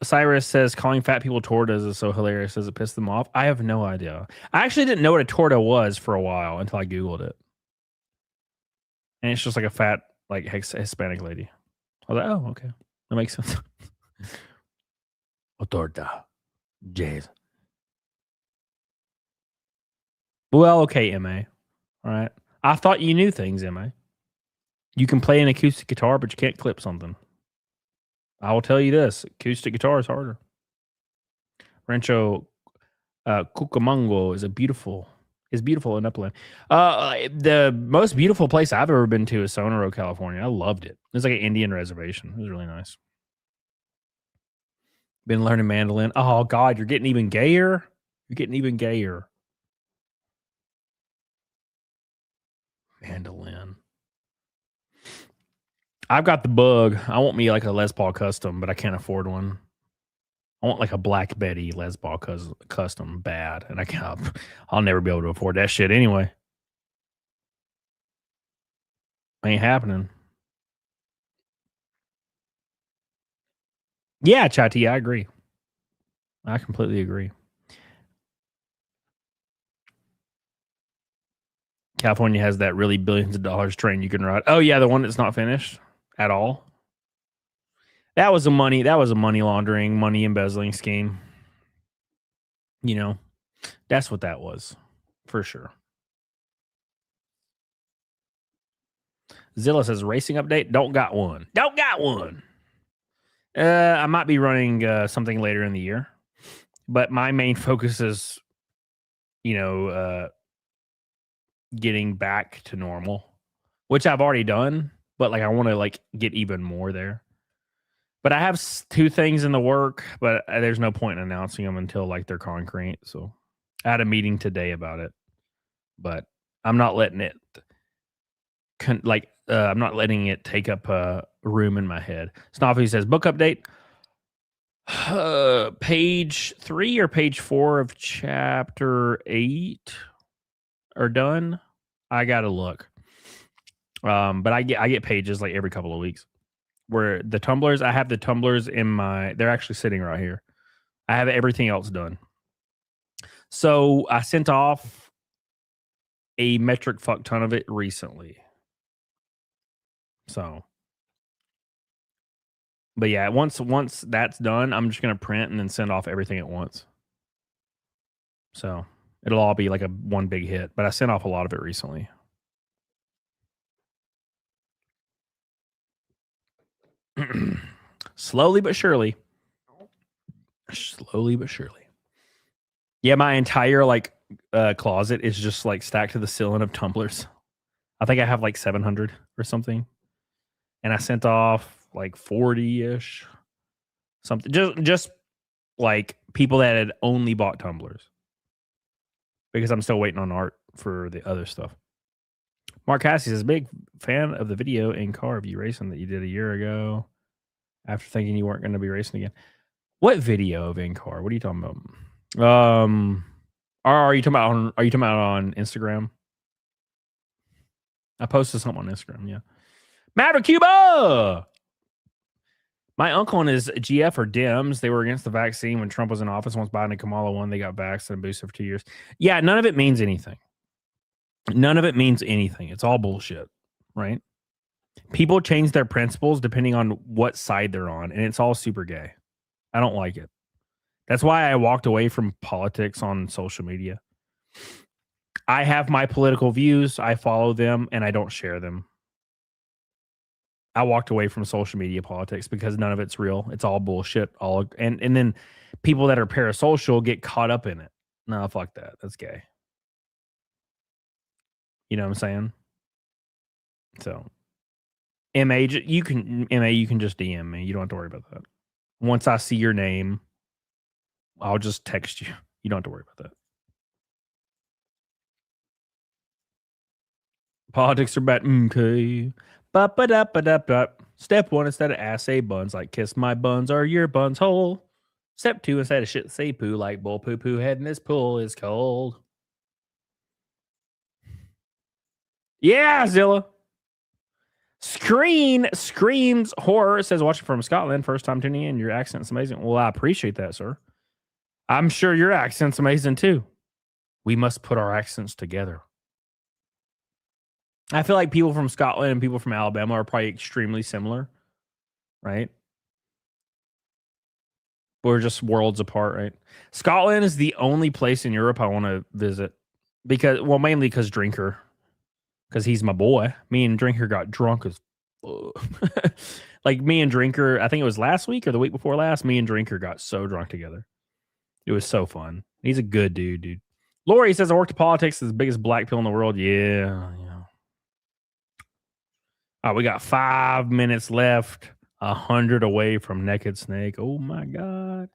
S1: Cyrus says calling fat people tortas is so hilarious. Does it piss them off? I have no idea. I actually didn't know what a torta was for a while until I Googled it. And it's just like a fat, like Hispanic lady. I was like, oh, okay. That makes sense. A torta. Jeez. Well, okay, MA. All right. I thought you knew things, Emma. You can play an acoustic guitar, but you can't clip something. I will tell you this: acoustic guitar is harder. Rancho Cucamonga is beautiful in Upland. The most beautiful place I've ever been to is Sonora, California. I loved it. It was like an Indian reservation. It was really nice. Been learning mandolin. Oh God, you're getting even gayer. You're getting even gayer. Mandolin. I've got the bug. I want me like a Les Paul custom, but I can't afford one. I want like a Black Betty Les Paul custom bad, and I'll never be able to afford that shit anyway. Ain't happening. Yeah, Chatty, I agree. I completely agree. California has that really billions of dollars train you can ride. Oh yeah, the one that's not finished at all. That was a money laundering, money embezzling scheme. You know, that's what that was, for sure. Zilla says racing update. Don't got one. I might be running something later in the year, but my main focus is, getting back to normal, which I've already done, but like I want to like get even more there. But I have 2 things in the work, but there's no point in announcing them until like they're concrete. So I had a meeting today about it, but I'm not letting it I'm not letting it take up room in my head. Snoffy says book update. Page 3 or page 4 of chapter 8 are done. I gotta look. But I get pages like every couple of weeks. Where the tumblers, I have the tumblers they're actually sitting right here. I have everything else done. So I sent off a metric fuck ton of it recently. So, but yeah, once that's done, I'm just gonna print and then send off everything at once. So it'll all be like a one big hit. But I sent off a lot of it recently. Slowly but surely. Yeah, my entire closet is just like stacked to the ceiling of tumblers. I think I have like 700 or something. And I sent off like 40-ish. Something just like people that had only bought tumblers. Because I'm still waiting on art for the other stuff. Mark Cassie says, big fan of the video in car of you racing that you did a year ago after thinking you weren't going to be racing again. What video of in-car? What are you talking about? Are you talking about on Instagram? I posted something on Instagram, yeah. Maverick Cuba! My uncle and his GF are Dems. They were against the vaccine when Trump was in office. Once Biden and Kamala won, they got vaxxed and boosted for 2 years. Yeah, none of it means anything. It's all bullshit, right? People change their principles depending on what side they're on, and it's all super gay. I don't like it. That's why I walked away from politics on social media. I have my political views. I follow them, and I don't share them. I walked away from social media politics because none of it's real. It's all bullshit. And then people that are parasocial get caught up in it. No, fuck that. That's gay. You know what I'm saying? So, you can just DM me. You don't have to worry about that. Once I see your name, I'll just text you. You don't have to worry about that. Politics are bad. Okay. Step 1, instead of ass, say buns, like kiss my buns or your buns hole. Step 2, instead of shit, say poo, like bull poo poo head in this pool is cold. Yeah, Zilla. Screams horror, says watching from Scotland, first time tuning in. Your accent's amazing. Well, I appreciate that, sir. I'm sure your accent's amazing too. We must put our accents together. I feel like people from Scotland and people from Alabama are probably extremely similar, right? We're just worlds apart, right? Scotland is the only place in Europe I want to visit mainly because Drinker. because he's my boy. Me and Drinker got drunk as like me and Drinker, I think it was last week or the week before last, me and Drinker got so drunk together. It was so fun. He's a good dude. Lori says I worked in politics is the biggest black pill in the world. Yeah. All right, we got 5 minutes left. 100 away from Naked Snake. Oh my God.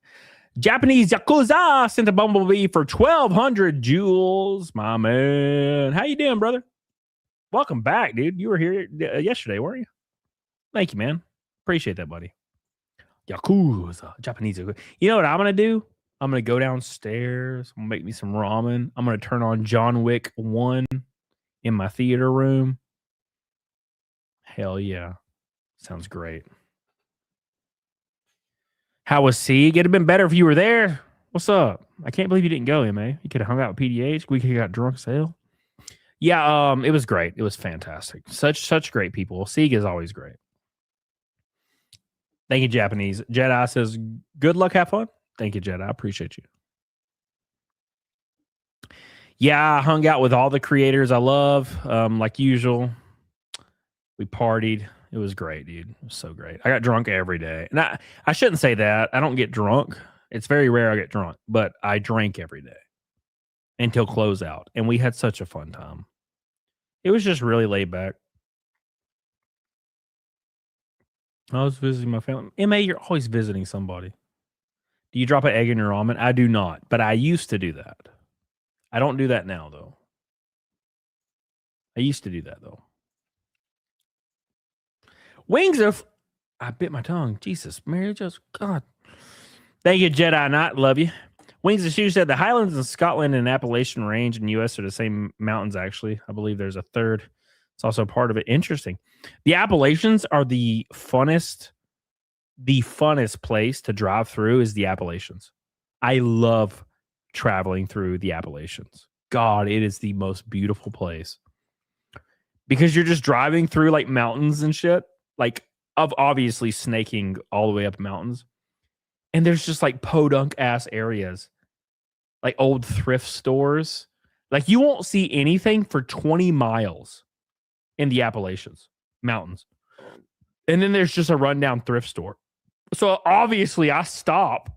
S1: Japanese Yakuza sent a bumblebee for 1,200 jewels. My man. How you doing, brother? Welcome back, dude. You were here yesterday, weren't you? Thank you, man. Appreciate that, buddy. Yakuza. Japanese Yakuza. You know what I'm going to do? I'm going to go downstairs. I'm going to make me some ramen. I'm going to turn on John Wick 1 in my theater room. Hell yeah. Sounds great. How was Sieg? It'd have been better if you were there. What's up? I can't believe you didn't go, MA. You could have hung out with PDH. We could have got drunk as hell. Yeah, it was great. It was fantastic. Such great people. Sieg is always great. Thank you, Japanese. Jedi says, good luck, have fun. Thank you, Jedi. I appreciate you. Yeah, I hung out with all the creators I love, like usual. We partied. It was great, dude. It was so great. I got drunk every day. And I shouldn't say that. I don't get drunk. It's very rare I get drunk, but I drank every day until closeout. And we had such a fun time. It was just really laid back. I was visiting my family. MA, you're always visiting somebody. Do you drop an egg in your ramen? I do not, but I used to do that. I don't do that now, though. I used to do that, though. Wings of... I bit my tongue. Jesus, Mary, just... God. Thank you, Jedi Knight. Love you. Wings of Shoe said the Highlands in Scotland and Appalachian Range in the U.S. are the same mountains, actually. I believe there's a third. It's also part of it. Interesting. The Appalachians are the funnest place to drive through is the Appalachians. I love traveling through the Appalachians. God, it is the most beautiful place. Because you're just driving through like mountains and shit. Like, of obviously snaking all the way up mountains. And there's just like podunk ass areas. Like old thrift stores. Like you won't see anything for 20 miles in the Appalachians mountains. And then there's just a rundown thrift store. So obviously I stop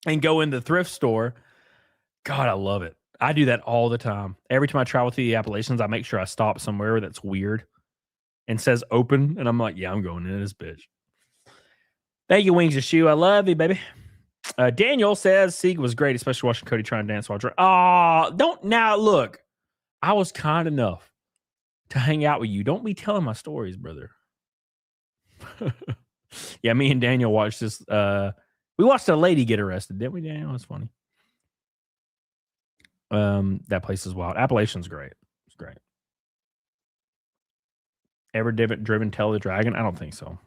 S1: and go in the thrift store. God, I love it. I do that all the time. Every time I travel through the Appalachians, I make sure I stop somewhere that's weird and says open. And I'm like, yeah, I'm going in this bitch. Thank you, Wings of Shoe. I love you, baby. Daniel says Sieg was great, especially watching Cody try and dance while drunk. Don't now look. I was kind enough to hang out with you. Don't be telling my stories, brother. Yeah, me and Daniel watched this. We watched a lady get arrested, didn't we, Daniel? That's funny. That place is wild. Appalachian's great. It's great. Ever driven Tell the Dragon? I don't think so.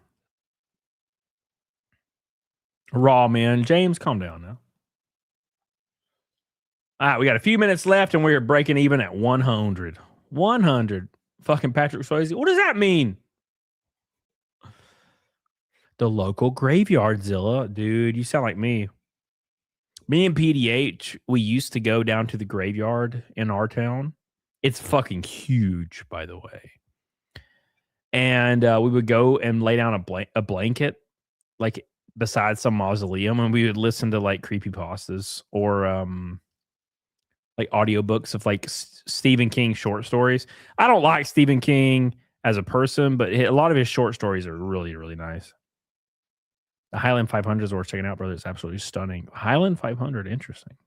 S1: Raw, man. James, calm down now. All right, we got a few minutes left, and we're breaking even at 100. 100. Fucking Patrick Swayze. What does that mean? The local graveyard, Zilla. Dude, you sound like me. Me and PDH, we used to go down to the graveyard in our town. It's fucking huge, by the way. And we would go and lay down a blanket, like beside some mausoleum, and we would listen to like creepypastas or like audiobooks of like Stephen King short stories. I don't like Stephen King as a person, but a lot of his short stories are really, really nice. The Highland 500 is worth checking out, brother. It's absolutely stunning. Highland 500, interesting.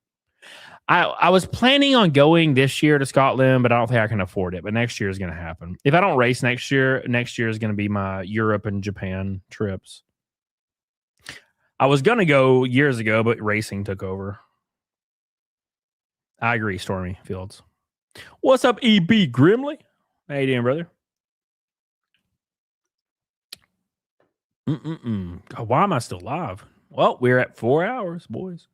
S1: I was planning on going this year to Scotland, but I don't think I can afford it. But next year is going to happen. If I don't race next year is going to be my Europe and Japan trips. I was going to go years ago, but racing took over. I agree, Stormy Fields. What's up, EB Grimley? How you doing, brother? God, why am I still live? Well, we're at 4 hours, boys.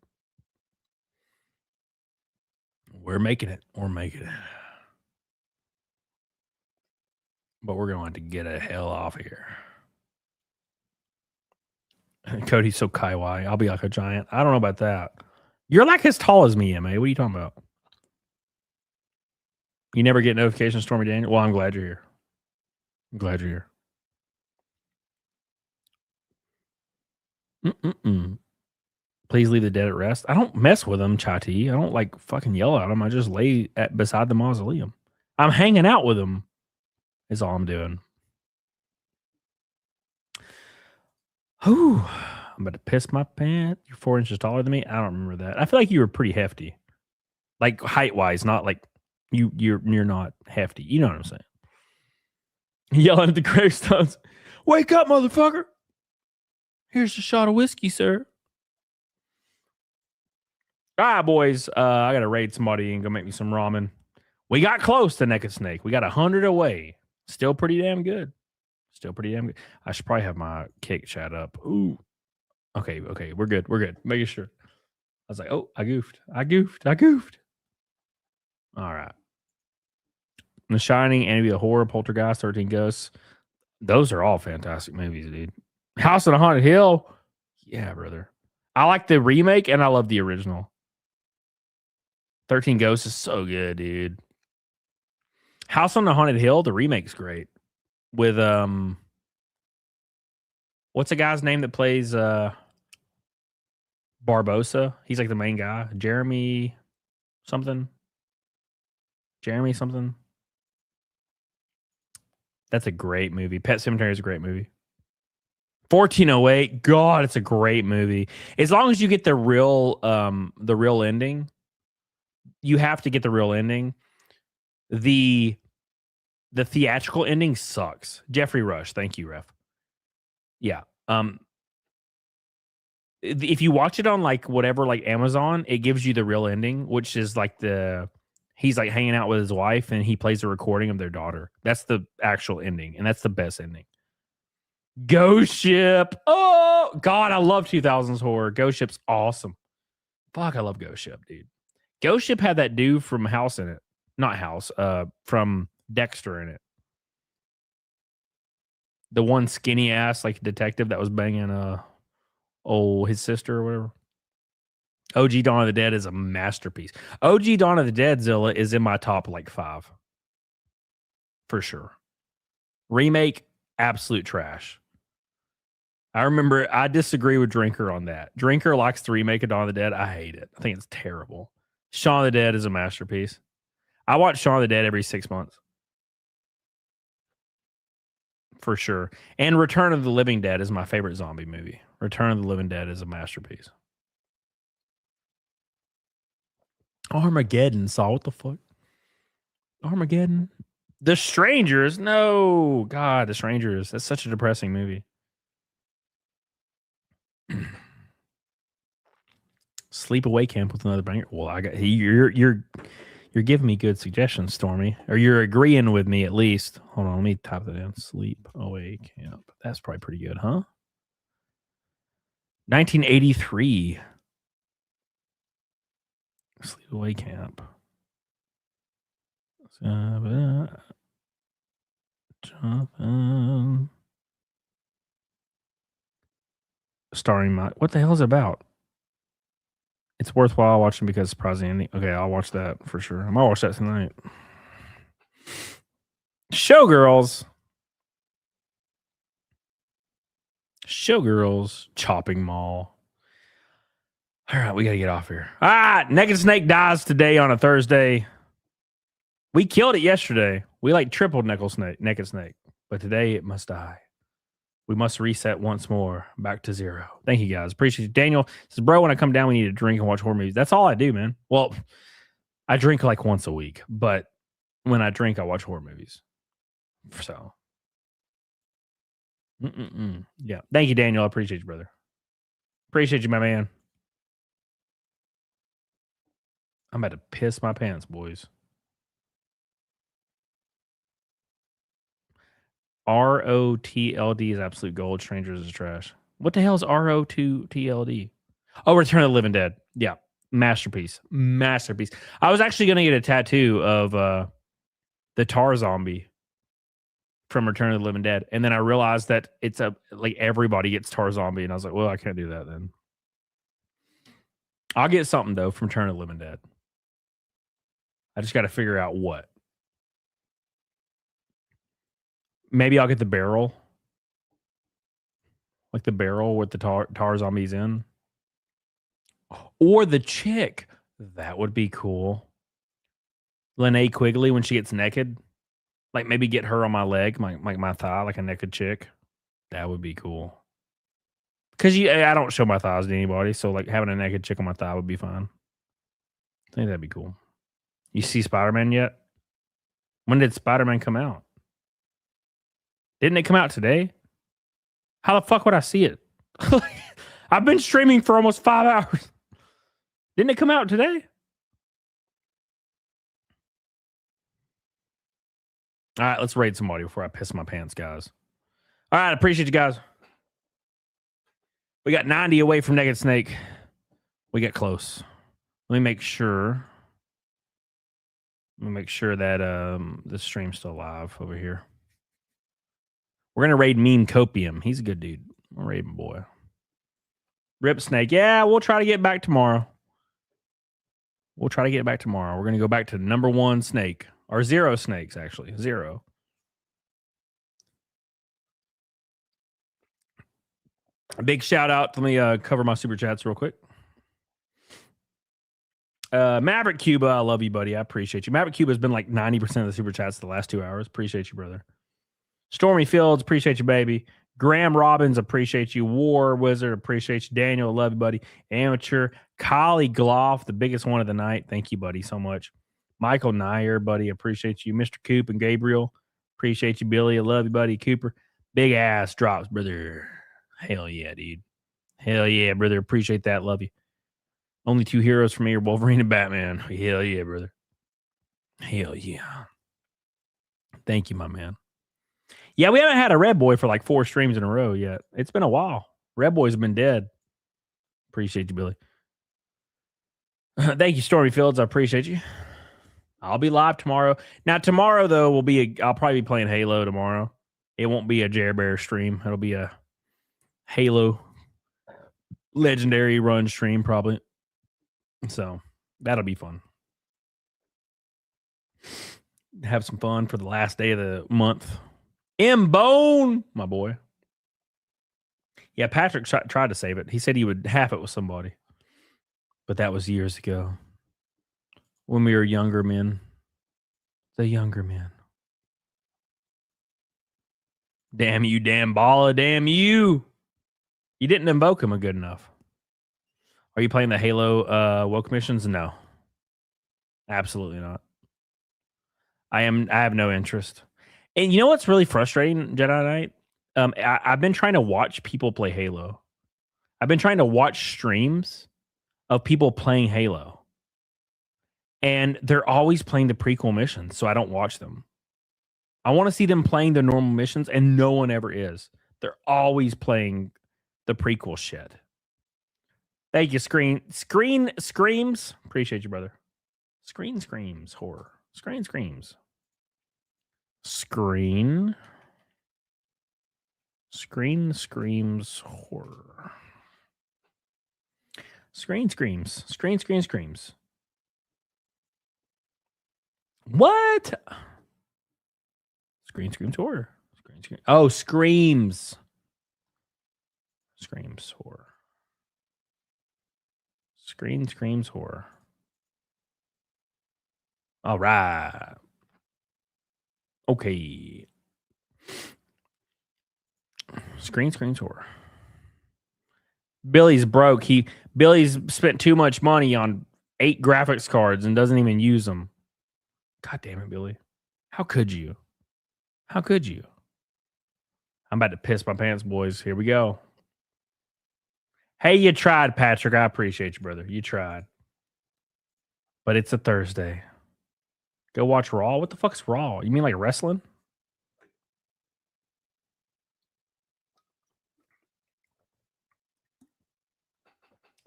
S1: We're making it. We're making it. But we're going to get the hell off of here. Cody's so kawaii. I'll be like a giant. I don't know about that. You're like as tall as me, MA. What are you talking about? You never get notifications, Stormy Daniel? Well, I'm glad you're here. I'm glad you're here. Please leave the dead at rest. I don't mess with them, Chati. I don't like fucking yell at them. I just lay beside the mausoleum. I'm hanging out with them is all I'm doing. Whew. I'm about to piss my pants. You're 4 inches taller than me. I don't remember that. I feel like you were pretty hefty. Like height-wise, not like you're not hefty. You know what I'm saying? Yelling at the gravestones. Wake up, motherfucker. Here's a shot of whiskey, sir. All right, boys. I got to raid somebody and go make me some ramen. We got close to Naked Snake. We got 100 away. Still pretty damn good. Still pretty damn good. I should probably have my kick chat up. Ooh. Okay. We're good. Making sure. I was like, oh, I goofed. All right. The Shining, Amityville Horror, Poltergeist, 13 Ghosts. Those are all fantastic movies, dude. House on a Haunted Hill. Yeah, brother. I like the remake and I love the original. 13 Ghosts is so good, dude. House on the Haunted Hill, the remake's great. With what's the guy's name that plays Barbosa? He's like the main guy. Jeremy something. That's a great movie. Pet Sematary is a great movie. 1408. God, it's a great movie. As long as you get the real ending. You have to get the real ending. The theatrical ending sucks. Jeffrey Rush, thank you, Ref. Yeah. If you watch it on like whatever, like Amazon, it gives you the real ending, which is like he's like hanging out with his wife and he plays a recording of their daughter. That's the actual ending, and that's the best ending. Ghost Ship. Oh God, I love 2000s horror. Ghost Ship's awesome. Fuck, I love Ghost Ship, dude. Ghost Ship had that dude from House in it. Not House, from Dexter in it. The one skinny ass like detective that was banging his sister or whatever. OG Dawn of the Dead is a masterpiece. OG Dawn of the Dead, Zilla, is in my top like 5. For sure. Remake, absolute trash. I remember I disagree with Drinker on that. Drinker likes the remake of Dawn of the Dead. I hate it. I think it's terrible. Shaun of the Dead is a masterpiece. I watch Shaun of the Dead every 6 months. For sure. And Return of the Living Dead is my favorite zombie movie. Return of the Living Dead is a masterpiece. Armageddon, Saw. What the fuck? Armageddon? The Strangers? No. God, The Strangers. That's such a depressing movie. Sleepaway Camp with another banger. Well, I got you're giving me good suggestions, Stormy. Or you're agreeing with me at least. Hold on, let me type that in. Sleepaway Camp. That's probably pretty good, huh? 1983. Sleepaway Camp. Starring my. What the hell is it about? It's worthwhile watching because it's surprising ending. Okay, I'll watch that for sure. I might watch that tonight. Showgirls. Chopping Mall. All right, we got to get off here. Naked Snake dies today on a Thursday. We killed it yesterday. We like tripled Naked Snake. But today it must die. We must reset once more back to 0. Thank you guys. Appreciate you. Daniel says, bro, when I come down, we need to drink and watch horror movies. That's all I do, man. Well, I drink like once a week, but when I drink, I watch horror movies. So, yeah. Thank you, Daniel. I appreciate you, brother. Appreciate you, my man. I'm about to piss my pants, boys. ROTLD is absolute gold. Strangers is trash. What the hell is ROTLD? Oh, Return of the Living Dead. Yeah. Masterpiece. I was actually going to get a tattoo of the Tar Zombie from Return of the Living Dead. And then I realized that it's like everybody gets Tar Zombie. And I was like, well, I can't do that then. I'll get something, though, from Return of the Living Dead. I just got to figure out what. Maybe I'll get the barrel. Like the barrel with the tar zombies in. Or the chick. That would be cool. Linnea Quigley when she gets naked. Like maybe get her on my leg, my thigh, like a naked chick. That would be cool. Because I don't show my thighs to anybody, so like having a naked chick on my thigh would be fine. I think that'd be cool. You see Spider-Man yet? When did Spider-Man come out? Didn't it come out today? How the fuck would I see it? I've been streaming for almost 5 hours. Didn't it come out today? All right, let's raid somebody before I piss my pants, guys. All right, appreciate you guys. We got 90 away from Naked Snake. We get close. Let me make sure. Let me make sure that the stream's still live over here. We're gonna raid Meme Copium. He's a good dude. We're raiding boy. Rip Snake. Yeah, we'll try to get back tomorrow. We'll try to get back tomorrow. We're gonna go back to number 1 snake. Or 0 snakes, actually. 0. A big shout out. Let me cover my super chats real quick. Maverick Cuba, I love you, buddy. I appreciate you. Maverick Cuba has been like 90% of the super chats the last 2 hours. Appreciate you, brother. Stormy Fields, appreciate you, baby. Graham Robbins, appreciate you. War Wizard, appreciate you. Daniel, love you, buddy. Amateur. Collie Gloff, the biggest one of the night. Thank you, buddy, so much. Michael Nyer, buddy, appreciate you. Mr. Coop and Gabriel, appreciate you. Billy, I love you, buddy. Cooper, big ass drops, brother. Hell yeah, dude. Hell yeah, brother. Appreciate that. Love you. Only 2 heroes for me are Wolverine and Batman. Hell yeah, brother. Hell yeah. Thank you, my man. Yeah, we haven't had a Red Boy for like 4 streams in a row yet. It's been a while. Red Boys have been dead. Appreciate you, Billy. Thank you, Stormy Fields. I appreciate you. I'll be live tomorrow. Now, tomorrow, though, I'll probably be playing Halo tomorrow. It won't be a Jer Bear stream. It'll be a Halo Legendary Run stream, probably. So, that'll be fun. Have some fun for the last day of the month. M-Bone, my boy. Yeah, Patrick tried to save it. He said he would half it with somebody. But that was years ago. When we were younger men. The younger men. Damn you, damn baller, damn you. You didn't invoke him good enough. Are you playing the Halo woke missions? No. Absolutely not. I have no interest. And you know what's really frustrating, Jedi Knight? I've been trying to watch people play Halo. I've been trying to watch streams of people playing Halo. And they're always playing the prequel missions, so I don't watch them. I want to see them playing the normal missions, and no one ever is. They're always playing the prequel shit. Thank you, Screen Screams. Appreciate you, brother. Screen Screams horror. Screen Screams. Screen Screams horror. Screen Screams. Screams. What? Screams horror. Oh, Screams. Screams horror. Screams horror. All right. Okay. Screams horror. Billy's broke. Billy's spent too much money on 8 graphics cards and doesn't even use them. God damn it, Billy. How could you? How could you? I'm about to piss my pants, boys. Here we go. Hey, you tried, Patrick. I appreciate you, brother. You tried. But it's a Thursday. Go watch Raw. What the fuck's Raw? You mean like wrestling?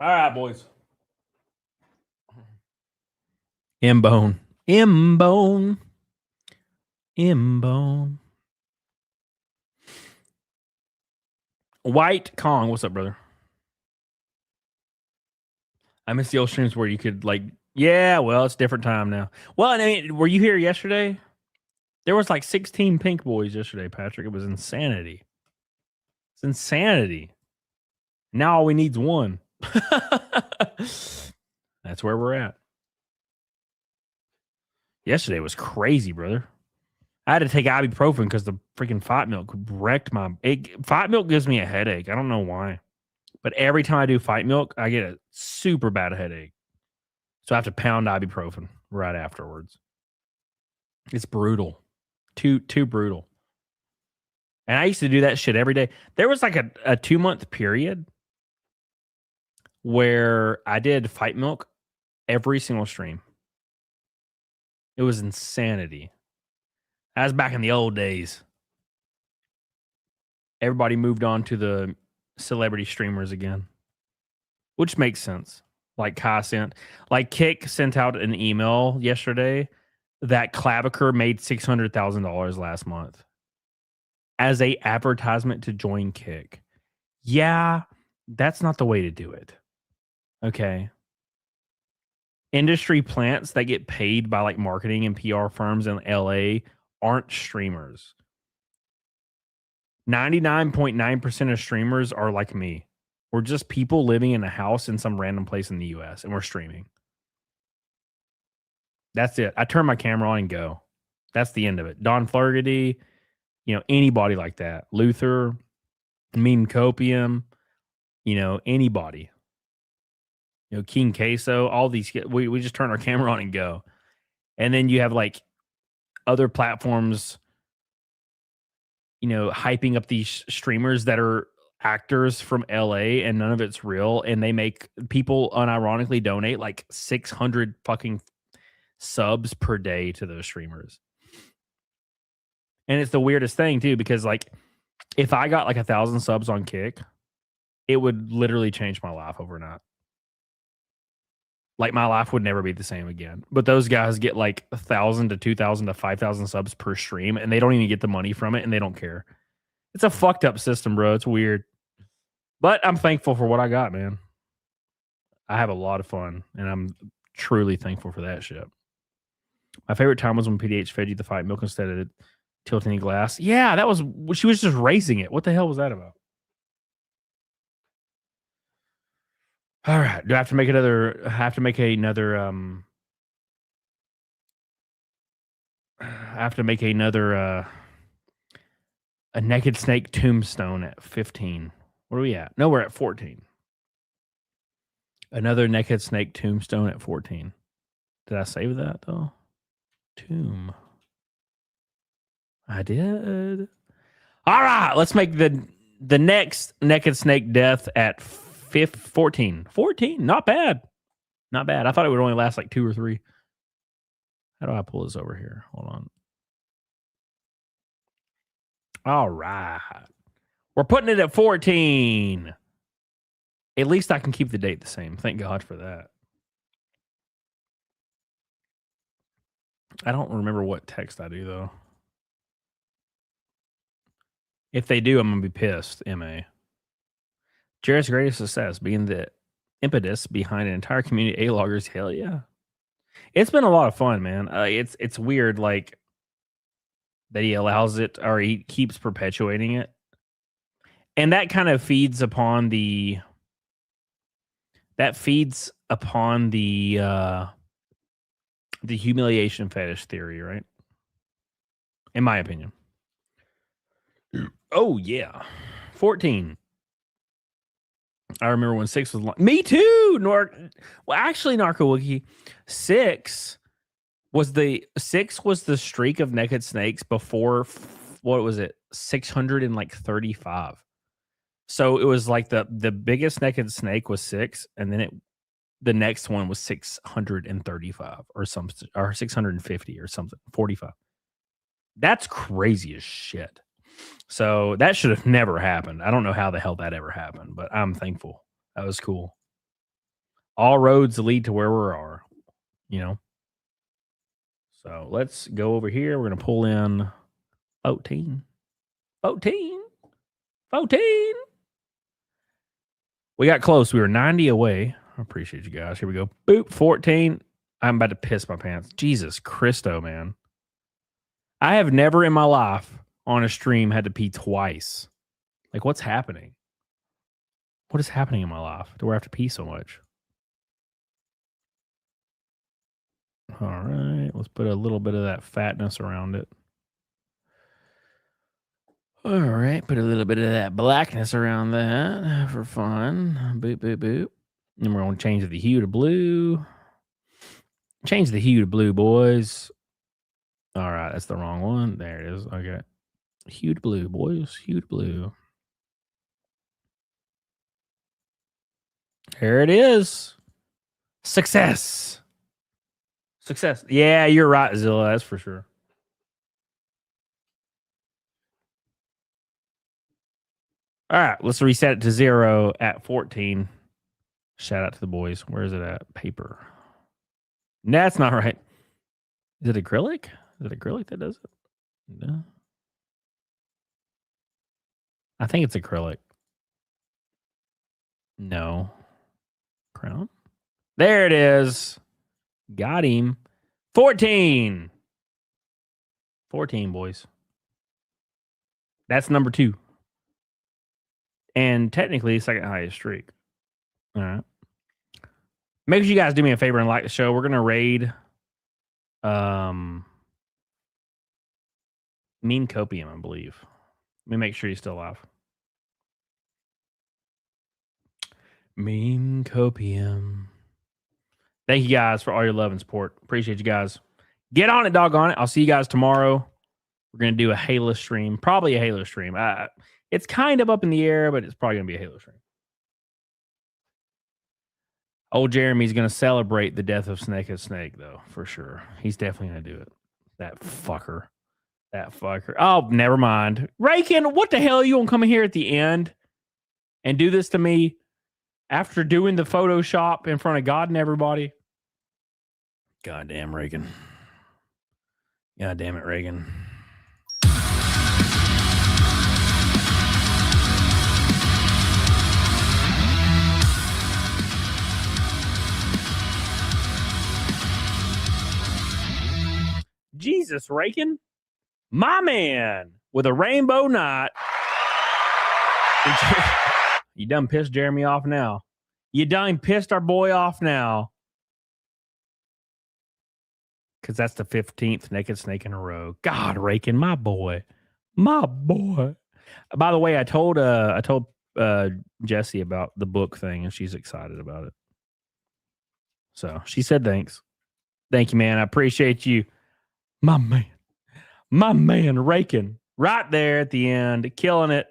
S1: All right, boys. M-Bone. White Kong. What's up, brother? I miss the old streams where you could like, yeah, well, it's different time now. Well, I mean, were you here yesterday? There was like 16 pink boys yesterday, Patrick. It was insanity. It's insanity. Now all we need's one. That's where we're at. Yesterday was crazy, brother. I had to take ibuprofen because the freaking fight milk wrecked my... Fight milk gives me a headache. I don't know why. But every time I do fight milk, I get a super bad headache. So I have to pound ibuprofen right afterwards. It's brutal. Too brutal. And I used to do that shit every day. There was like a 2-month period where I did fight milk every single stream. It was insanity. That was back in the old days. Everybody moved on to the celebrity streamers again, which makes sense. Like Kai sent, like Kick sent out an email yesterday that Claviker made $600,000 last month as a advertisement to join Kick. Yeah, that's not the way to do it. Okay. Industry plants that get paid by like marketing and PR firms in LA aren't streamers. 99.9% of streamers are like me. We're just people living in a house in some random place in the US and we're streaming. That's it. I turn my camera on and go. That's the end of it. Don Flaherty, anybody like that. Luther, Mean Copium, anybody. King Queso, all these, we just turn our camera on and go. And then you have like other platforms, hyping up these streamers that are actors from LA and none of it's real. And they make people unironically donate like 600 fucking subs per day to those streamers. And it's the weirdest thing too, because like if I got like 1,000 subs on Kick, it would literally change my life overnight. Like my life would never be the same again. But those guys get like 1,000 to 2,000 to 5,000 subs per stream, and they don't even get the money from it, and they don't care. It's a fucked up system, bro. It's weird. But I'm thankful for what I got, man. I have a lot of fun, and I'm truly thankful for that shit. My favorite time was when PDH fed you the fight milk instead of tilting the glass. Yeah, that was... She was just racing it. What the hell was that about? All right. Do I have to make another? I have to make another a naked snake tombstone at 15. What are we at? No, we're at 14. Another naked snake tombstone at 14. Did I save that though? Tomb. I did. All right. Let's make the next naked snake death at 14. 14. Not bad. Not bad. I thought it would only last like 2 or 3. How do I pull this over here? Hold on. All right. We're putting it at 14. At least I can keep the date the same. Thank God for that. I don't remember what text I do, though. If they do, I'm going to be pissed, MA. Jared's greatest success being the impetus behind an entire community A-loggers. Hell yeah. It's been a lot of fun, man. It's weird, like, that he allows it, or he keeps perpetuating it. And that kind of feeds upon the... the humiliation fetish theory, right? In my opinion. Oh, yeah. 14. I remember when 6 was... Me too! Actually, NarcoWiki, 6 was the streak of naked snakes before, what was it? 635. So it was like the biggest naked snake was 6, and then the next one was 635 or 650 or something, 45. That's crazy as shit. So that should have never happened. I don't know how the hell that ever happened, but I'm thankful. That was cool. All roads lead to where we are, So let's go over here. We're going to pull in 14. 14. 14. We got close. We were 90 away. I appreciate you guys. Here we go. Boop. 14. I'm about to piss my pants. Jesus Christo, man. I have never in my life on a stream had to pee twice. Like, what's happening? What is happening in my life? Do I have to pee so much? All right, let's put a little bit of that fatness around it. All right, put a little bit of that blackness around that for fun. Boop, boop, boop. And we're going to change the hue to blue. Change the hue to blue, boys. All right, that's the wrong one. There it is. Okay. Hue to blue, boys. Hue to blue. There it is. Success. Success. Yeah, you're right, Zilla. That's for sure. All right, let's reset it to 0 at 14. Shout out to the boys. Where is it at? Paper. That's not right. Is it acrylic? Is it acrylic that does it? No. I think it's acrylic. No. Crown. There it is. Got him. 14. 14, boys. That's number 2. And technically, second highest streak. All right. Make sure you guys do me a favor and like the show. We're going to raid Meme Copium, I believe. Let me make sure he's still alive. Meme Copium. Thank you guys for all your love and support. Appreciate you guys. Get on it, doggone it. I'll see you guys tomorrow. We're going to do a Halo stream. Probably a Halo stream. It's kind of up in the air, but it's probably going to be a Halo stream. Old Jeremy's going to celebrate the death of Snake, though, for sure. He's definitely going to do it. That fucker. That fucker. Oh, never mind. Rakin, what the hell? You won't come in here at the end and do this to me after doing the Photoshop in front of God and everybody? Goddamn, Reagan. God damn it, Reagan. Jesus, Reagan. My man with a rainbow knot. You done pissed Jeremy off now. You done pissed our boy off now. Because that's the 15th naked snake in a row. God, Rakin, my boy. My boy. By the way, I told Jessie about the book thing, and she's excited about it. So she said thanks. Thank you, man. I appreciate you. My man, Rakin. Right there at the end, killing it.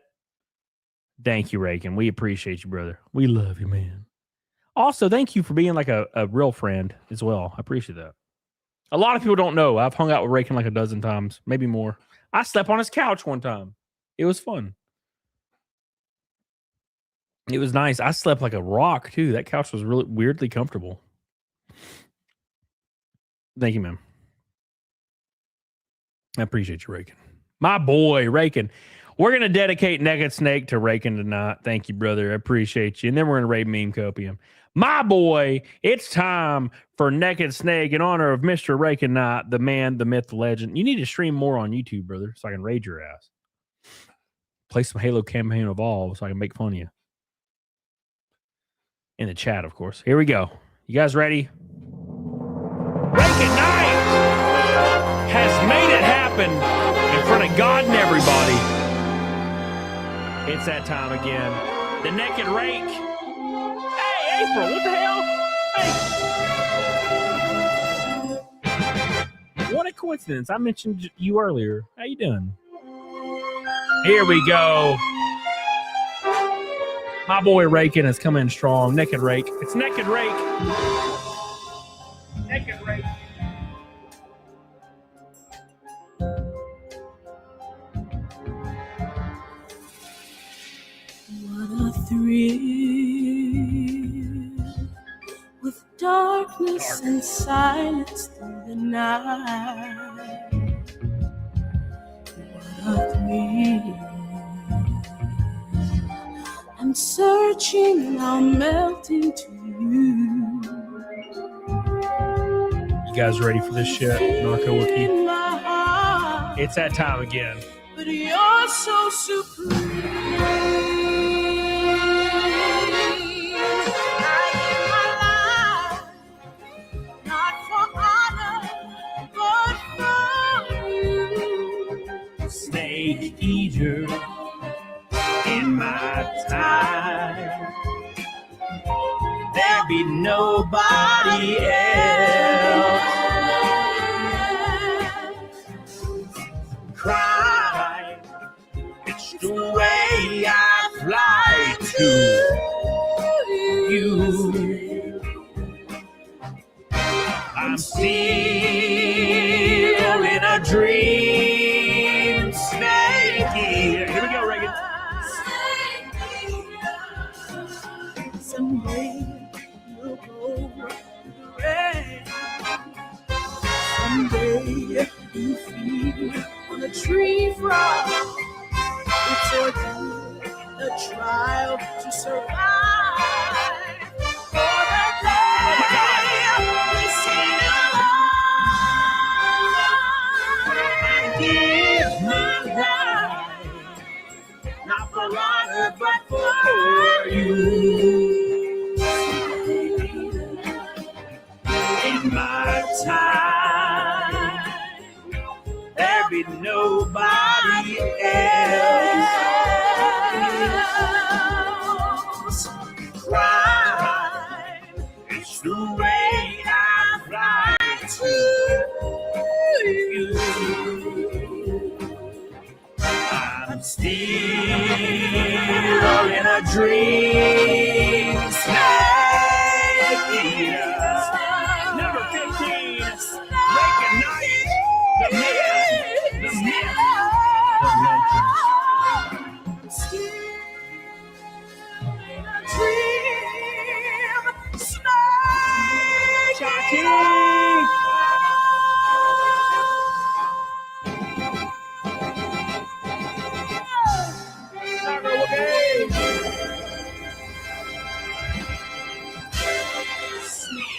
S1: Thank you, Rakin. We appreciate you, brother. We love you, man. Also, thank you for being like a real friend as well. I appreciate that. A lot of people don't know. I've hung out with Rakin like a dozen times, maybe more. I slept on his couch one time. It was fun. It was nice. I slept like a rock, too. That couch was really weirdly comfortable. Thank you, man. I appreciate you, Rakin. My boy, Rakin. We're going to dedicate Naked Snake to Rakin tonight. Thank you, brother. I appreciate you. And then we're going to raid Meme Copium. My boy, it's time for Naked Snake in honor of Mr. Rakin Knight, the man, the myth, the legend. You need to stream more on YouTube, brother, so I can raid your ass. Play some Halo Campaign Evolve so I can make fun of you. In the chat, of course. Here we go. You guys ready? Rakin Knight has made it happen in front of God and everybody. It's that time again. The Naked Rake. Hey, April, what the hell? Hey. What a coincidence. I mentioned you earlier. How you doing? Here we go. My boy Rakin is coming strong. Naked Rake. It's Naked Rake. Naked Rake.
S12: What a thrill with darkness and silence through the night. What a thrill. I'm searching, now melting to you.
S1: You guys ready for this shit, Narco Wiki? It's that time again.
S12: But you're so supreme. I give my life, not for honor, but for you.
S1: Snake eater in my time. There be nobody else. Cry, it's the way I fly to you. I'm still in a dream. Snake eater. Here we go, Reagan.
S12: Someday you'll go red. Someday you feed on a tree frog. It's a trial to survive. For the day we see no light. I give my life, not for honor, but for you.
S1: In my time, there be nobody else. Cry, it's the way I fly to you. I'm still in a dream. Snake eater. Number 15, Breaking Night, the myth, the legend.
S12: In a dream, snake.
S1: Chucky!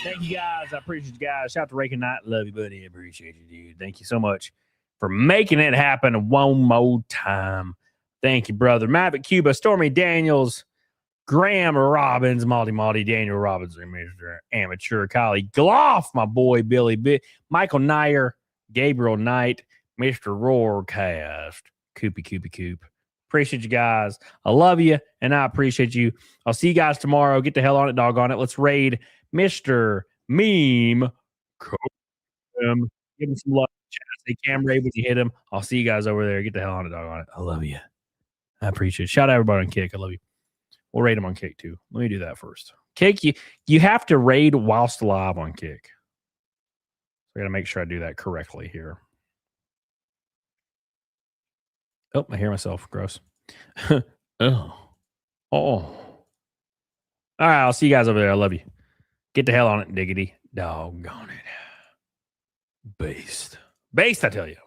S1: Thank you guys. I appreciate you guys. Shout out to Breaking Night. Love you, buddy. I appreciate you, dude. Thank you so much for making it happen one more time. Thank you, brother. Maverick Cuba, Stormy Daniels, Graham Robbins, Malty, Daniel Robbins, Mr. Amateur, Kylie Gloff, my boy Billy Michael Nyer, Gabriel Knight, Mr. Roarcast, Coop. Appreciate you guys. I love you, and I appreciate you. I'll see you guys tomorrow. Get the hell on it, dog on it. Let's raid Mr. Meme. Give him some love. Say Cam raid when you hit him. I'll see you guys over there. Get the hell on it, dog on it. I love you. I appreciate it. Shout out everybody on Kick. I love you. We'll raid them on Kick too. Let me do that first. Kick, you have to raid whilst live on Kick. I got to make sure I do that correctly here. Oh, I hear myself. Gross. Oh. All right, I'll see you guys over there. I love you. Get the hell on it, diggity. Doggone it. Based, I tell you.